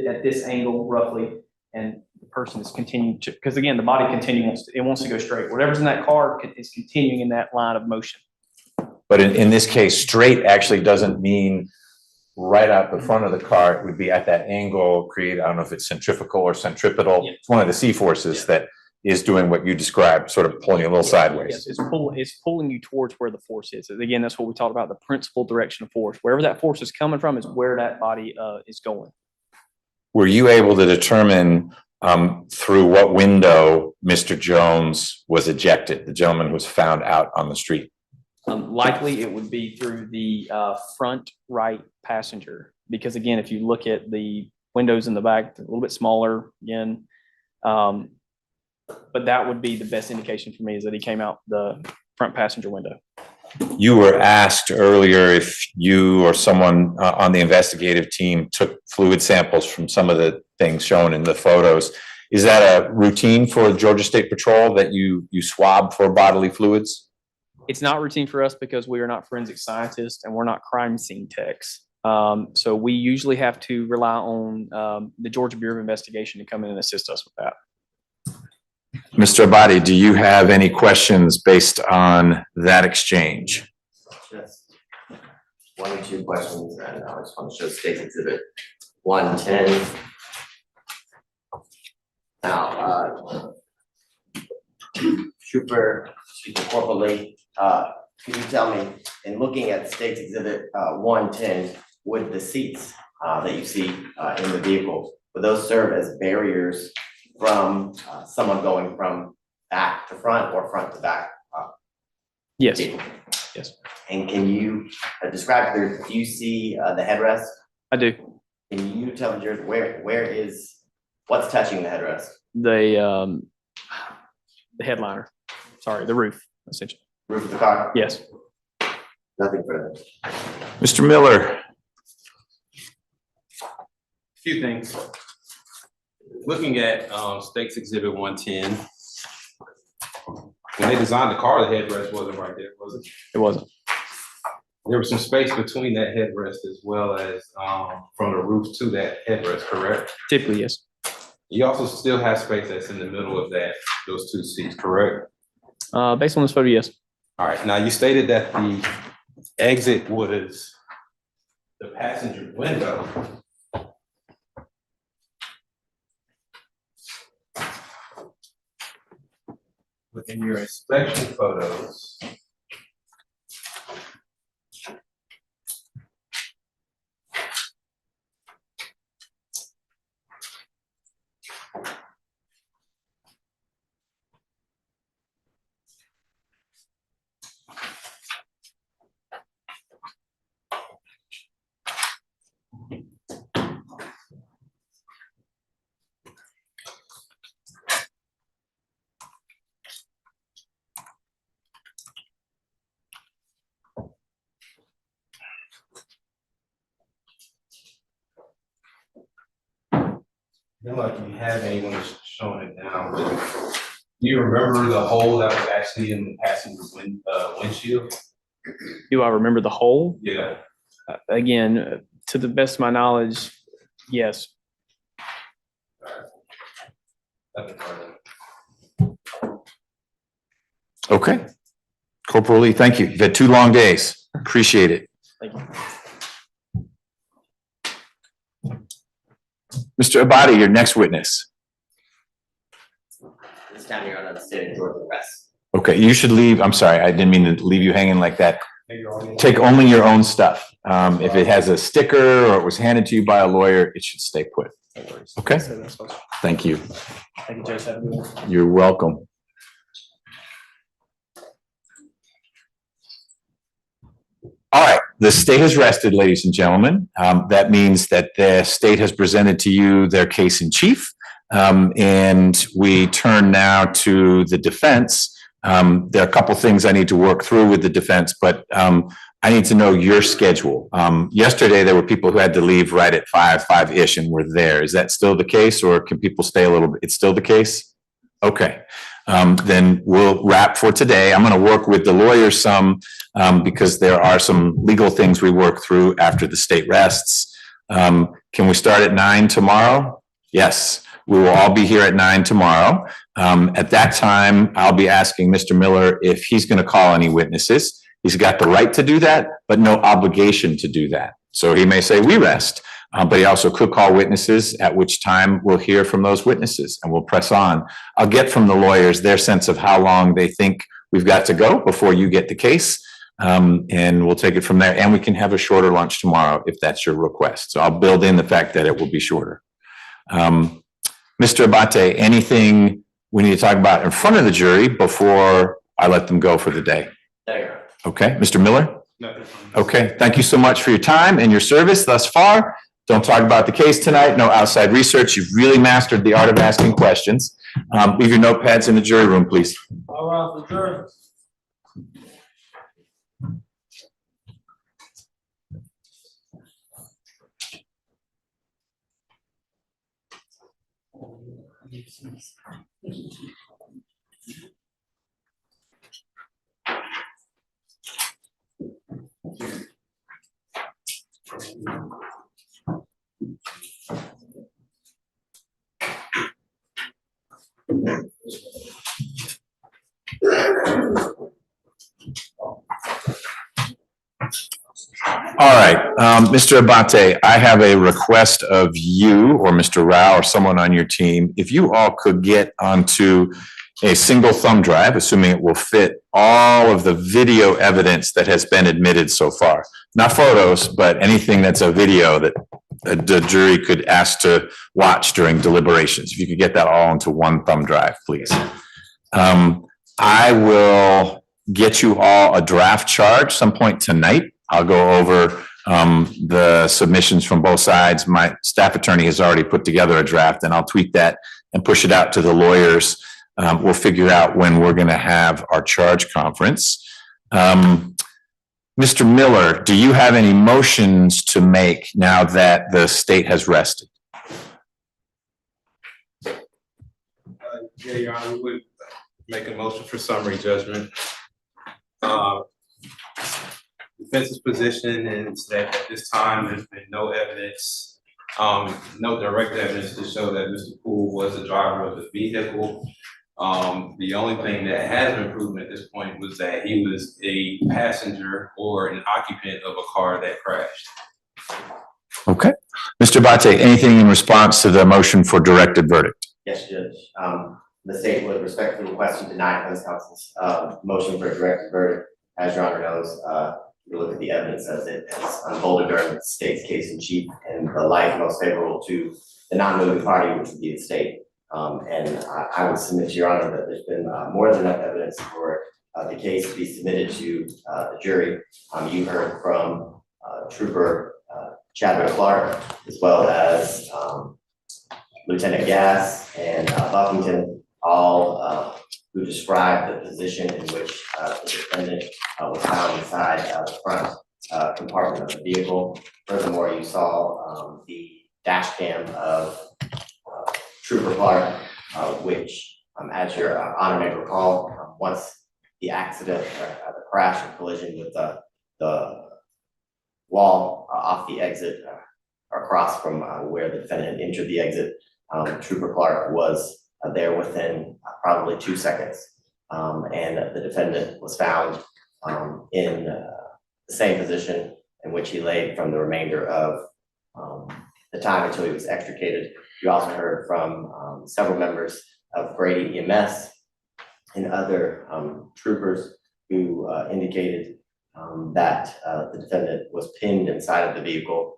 at this angle roughly, and the person is continuing to, because again, the body continues, it wants to go straight. Whatever's in that car is continuing in that line of motion. But in this case, straight actually doesn't mean right out the front of the car. It would be at that angle, create, I don't know if it's centrifugal or centripetal. Yeah. It's one of the C forces that is doing what you described, sort of pulling a little sideways. Yes, it's pulling you towards where the force is. Again, that's what we talked about, the principal direction of force. Wherever that force is coming from is where that body is going. Were you able to determine through what window Mr. Jones was ejected, the gentleman who was found out on the street? Likely it would be through the front right passenger, because again, if you look at the windows in the back, they're a little bit smaller again. But that would be the best indication for me, is that he came out the front passenger window. You were asked earlier if you or someone on the investigative team took fluid samples from some of the things shown in the photos. Is that a routine for Georgia State Patrol that you swab for bodily fluids? It's not routine for us because we are not forensic scientists and we're not crime scene techs. So we usually have to rely on the Georgia Bureau of Investigation to come in and assist us with that. Mr. Abadi, do you have any questions based on that exchange? Just one or two questions, and I just want to show State's Exhibit 110. Now, Corporal Lee, can you tell me, in looking at State's Exhibit 110, would the seats that you see in the vehicle, would those serve as barriers from someone going from back to front or front to back? Yes. Vehicle? Yes. And can you describe, do you see the headrest? I do. Can you tell the jurors what's touching the headrest? The headliner. Sorry, the roof, essentially. Roof of the car? Yes. Nothing further. Mr. Miller. A few things. Looking at State's Exhibit 110, when they designed the car, the headrest wasn't right there, was it? It wasn't. There was some space between that headrest as well as from the roof to that headrest, correct? Typically, yes. You also still have space that's in the middle of those two seats, correct? Based on this photo, yes. All right. Now you stated that the exit was the passenger window. But in your inspection photos, feel like you have anyone that's showing it now, but do you remember the hole that was actually in the passenger windshield? Do I remember the hole? Yeah. Again, to the best of my knowledge, yes. Okay. Corporal Lee, thank you. You've had 2 long days. Appreciate it. Thank you. Mr. Abadi, your next witness. This time you're on the state of Georgia arrest. Okay, you should leave. I'm sorry, I didn't mean to leave you hanging like that. Take only your own stuff. If it has a sticker or it was handed to you by a lawyer, it should stay put. Okay? Thank you. Thank you, Judge. Have a good one. You're welcome. All right, the state has rested, ladies and gentlemen. That means that the state has presented to you their case in chief. And we turn now to the defense. There are a couple things I need to work through with the defense, but I need to know your schedule. Yesterday, there were people who had to leave right at 5-ish and were there. Is that still the case, or can people stay a little bit? It's still the case? Okay. Then we'll wrap for today. I'm going to work with the lawyers some because there are some legal things we work through after the state rests. Can we start at 9 tomorrow? Yes. We will all be here at 9 tomorrow. At that time, I'll be asking Mr. Miller if he's going to call any witnesses. He's got the right to do that, but no obligation to do that. So he may say, we rest, but he also could call witnesses, at which time we'll hear from those witnesses and we'll press on. I'll get from the lawyers their sense of how long they think we've got to go before you get the case. And we'll take it from there. And we can have a shorter lunch tomorrow if that's your request. So I'll build in the fact that it will be shorter. Mr. Abate, anything we need to talk about in front of the jury before I let them go for the day? Okay, Mr. Miller? Nothing. Okay, thank you so much for your time and your service thus far. Don't talk about the case tonight, no outside research. You've really mastered the art of asking questions. Leave your notepads in the jury room, please. All right, the jury. All right, Mr. Abate, I have a request of you or Mr. Rao or someone on your team. If you all could get onto a single thumb drive, assuming it will fit all of the video evidence that has been admitted so far. Not photos, but anything that's a video that the jury could ask to watch during deliberations. If you could get that all into one thumb drive, please. I will get you all a draft charge some point tonight. I'll go over the submissions from both sides. My staff attorney has already put together a draft, and I'll tweak that and push it out to the lawyers. We'll figure out when we're going to have our charge conference. Mr. Miller, do you have any motions to make now that the state has rested? Yeah, Your Honor, we would make a motion for summary judgment. Defense's position is that at this time, there's been no evidence, no direct evidence to show that Mr. Poole was the driver of the vehicle. The only thing that has been proven at this point was that he was a passenger or an occupant of a car that crashed. Okay. Mr. Abate, anything in response to the motion for directed verdict? Yes, Judge. The state would respectfully request you deny defense counsel's motion for a directed verdict. As Your Honor knows, you look at the evidence as it has unfolded during the state's case in chief and the light most favorable to the non-moving party, which would be the state. And I would submit to Your Honor that there's been more than enough evidence for the case to be submitted to the jury. You heard from Trooper Chadwick Clark, as well as Lieutenant Gass and Buffington, all who described the position in which the defendant was found inside the front compartment of the vehicle. Furthermore, you saw the dash cam of Trooper Clark, which, as your honor may recall, once the accident, the crash or collision with the wall off the exit across from where the defendant entered the exit, Trooper Clark was there within probably 2 seconds. And the defendant was found in the same position in which he laid from the remainder of the time until he was extricated. You also heard from several members of Grady EMS and other troopers who indicated that the defendant was pinned inside of the vehicle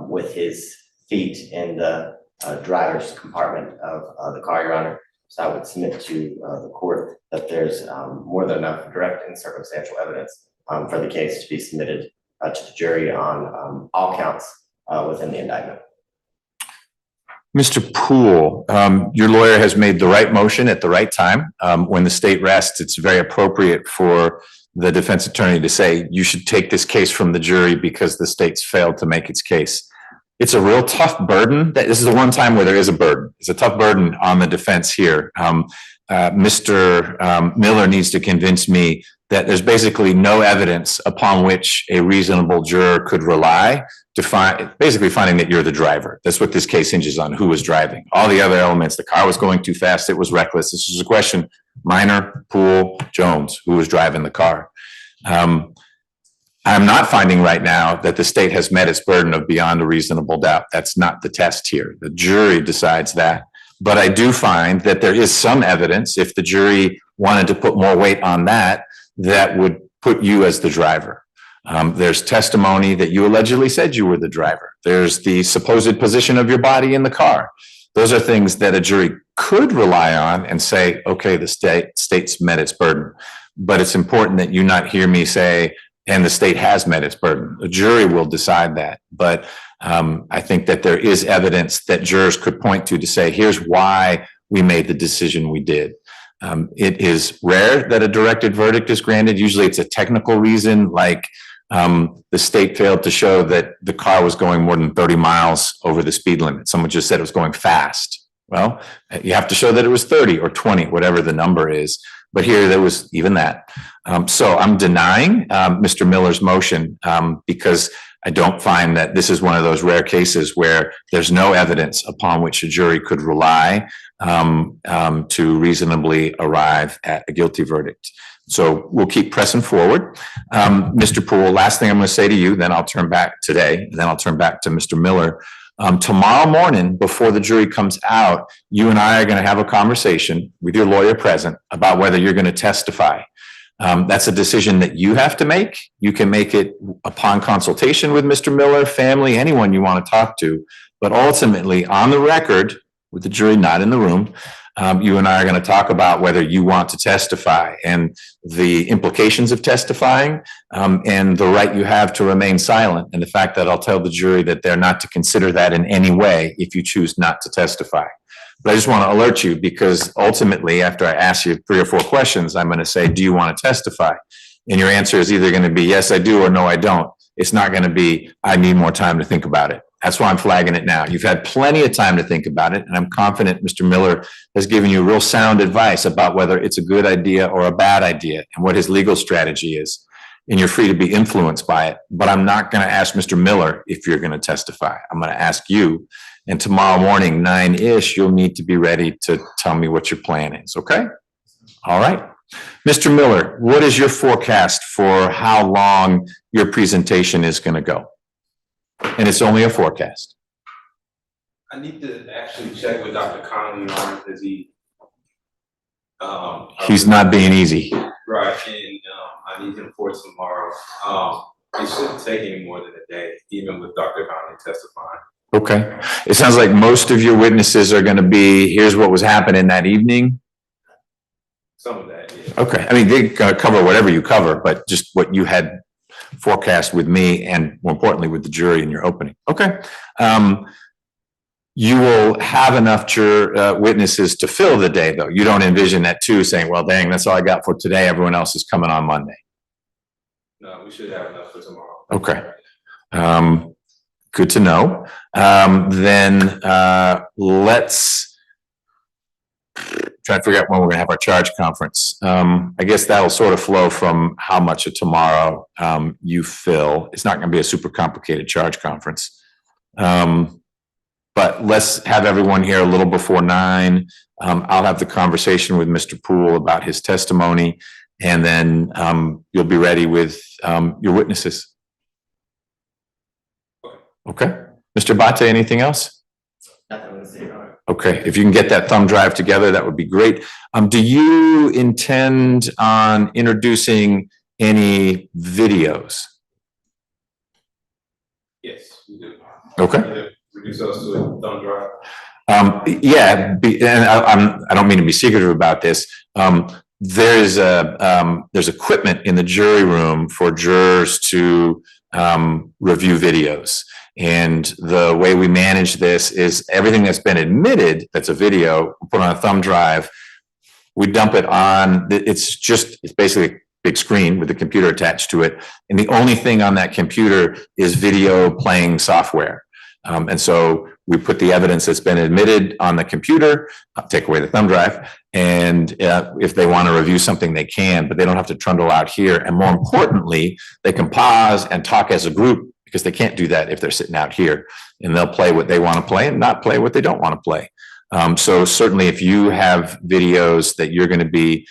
with his feet in the driver's compartment of the car, Your Honor. So I would submit to the court that there's more than enough direct and circumstantial evidence for the case to be submitted to the jury on all counts within the indictment. Mr. Poole, your lawyer has made the right motion at the right time. When the state rests, it's very appropriate for the defense attorney to say, you should take this case from the jury because the state's failed to make its case. It's a real tough burden. This is the one time where there is a burden. It's a tough burden on the defense here. Mr. Miller needs to convince me that there's basically no evidence upon which a reasonable juror could rely to basically finding that you're the driver. That's what this case hinges on, who was driving. All the other elements, the car was going too fast, it was reckless. This is a question, Minor, Poole, Jones, who was driving the car. I'm not finding right now that the state has met its burden of beyond a reasonable doubt. That's not the test here. The jury decides that. But I do find that there is some evidence, if the jury wanted to put more weight on that, that would put you as the driver. There's testimony that you allegedly said you were the driver. There's the supposed position of your body in the car. Those are things that a jury could rely on and say, okay, the state's met its burden. But it's important that you not hear me say, and the state has met its burden. The jury will decide that. But I think that there is evidence that jurors could point to say, here's why we made the decision we did. It is rare that a directed verdict is granted. Usually it's a technical reason, like the state failed to show that the car was going more than 30 miles over the speed limit. Someone just said it was going fast. Well, you have to show that it was 30 or 20, whatever the number is. But here there was even that. So I'm denying Mr. Miller's motion because I don't find that this is one of those rare cases where there's no evidence upon which a jury could rely to reasonably arrive at a guilty verdict. So we'll keep pressing forward. Mr. Poole, last thing I'm going to say to you, then I'll turn back today, then I'll turn back to Mr. Miller. Tomorrow morning, before the jury comes out, you and I are going to have a conversation with your lawyer present about whether you're going to testify. That's a decision that you have to make. You can make it upon consultation with Mr. Miller, family, anyone you want to talk to. But ultimately, on the record, with the jury not in the room, you and I are going to talk about whether you want to testify and the implications of testifying and the right you have to remain silent, and the fact that I'll tell the jury that they're not to consider that in any way if you choose not to testify. But I just want to alert you, because ultimately, after I ask you 3 or 4 questions, I'm going to say, do you want to testify? And your answer is either going to be yes, I do, or no, I don't. It's not going to be, I need more time to think about it. That's why I'm flagging it now. You've had plenty of time to think about it, and I'm confident Mr. Miller has given you real sound advice about whether it's a good idea or a bad idea and what his legal strategy is. And you're free to be influenced by it. But I'm not going to ask Mr. Miller if you're going to testify. I'm going to ask you. And tomorrow morning, 9-ish, you'll need to be ready to tell me what your plan is, okay? All right. Mr. Miller, what is your forecast for how long your presentation is going to go? And it's only a forecast. I need to actually check with Dr. Connolly on it, because he's not being easy. Right, and I need him for tomorrow. It shouldn't take any more than a day, even with Dr. Connolly testifying. Okay. It sounds like most of your witnesses are going to be, here's what was happening that evening. Some of that, yeah. Okay. I mean, they cover whatever you cover, but just what you had forecast with me and more importantly with the jury in your opening. Okay. You will have enough witnesses to fill the day, though. You don't envision that too, saying, well, dang, that's all I got for today. Everyone else is coming on Monday. No, we should have enough for tomorrow. Okay. Good to know. Then let's trying to figure out when we're gonna have our charge conference. I guess that'll sort of flow from how much of tomorrow you fill. It's not gonna be a super complicated charge conference. But let's have everyone here a little before 9. I'll have the conversation with Mr. Poole about his testimony, and then you'll be ready with your witnesses. Okay, Mr. Bate, anything else? Nothing to say about it. Okay, if you can get that thumb drive together, that would be great. Do you intend on introducing any videos? Yes, we do. Okay. Reduce those to a thumb drive. Yeah, and I don't mean to be secretive about this. There's equipment in the jury room for jurors to review videos. And the way we manage this is everything that's been admitted, that's a video, put on a thumb drive, we dump it on, it's basically a big screen with a computer attached to it. And the only thing on that computer is video playing software. And so we put the evidence that's been admitted on the computer, take away the thumb drive, and if they want to review something, they can, but they don't have to trundle out here. And more importantly, they can pause and talk as a group, because they can't do that if they're sitting out here, and they'll play what they want to play and not play what they don't want to play. So certainly if you have videos that you're going to be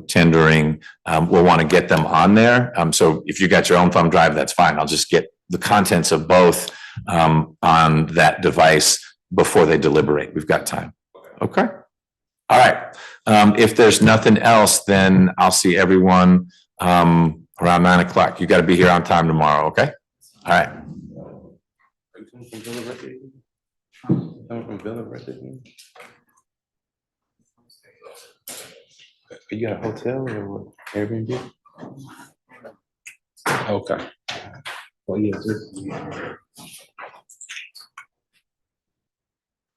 tendering, we'll want to get them on there. So if you got your own thumb drive, that's fine. I'll just get the contents of both on that device before they deliberate. We've got time. Okay. All right. If there's nothing else, then I'll see everyone around 9 o'clock. You got to be here on time tomorrow. Okay. All right. You got a hotel or what? Airbnb? Okay. Well, yeah.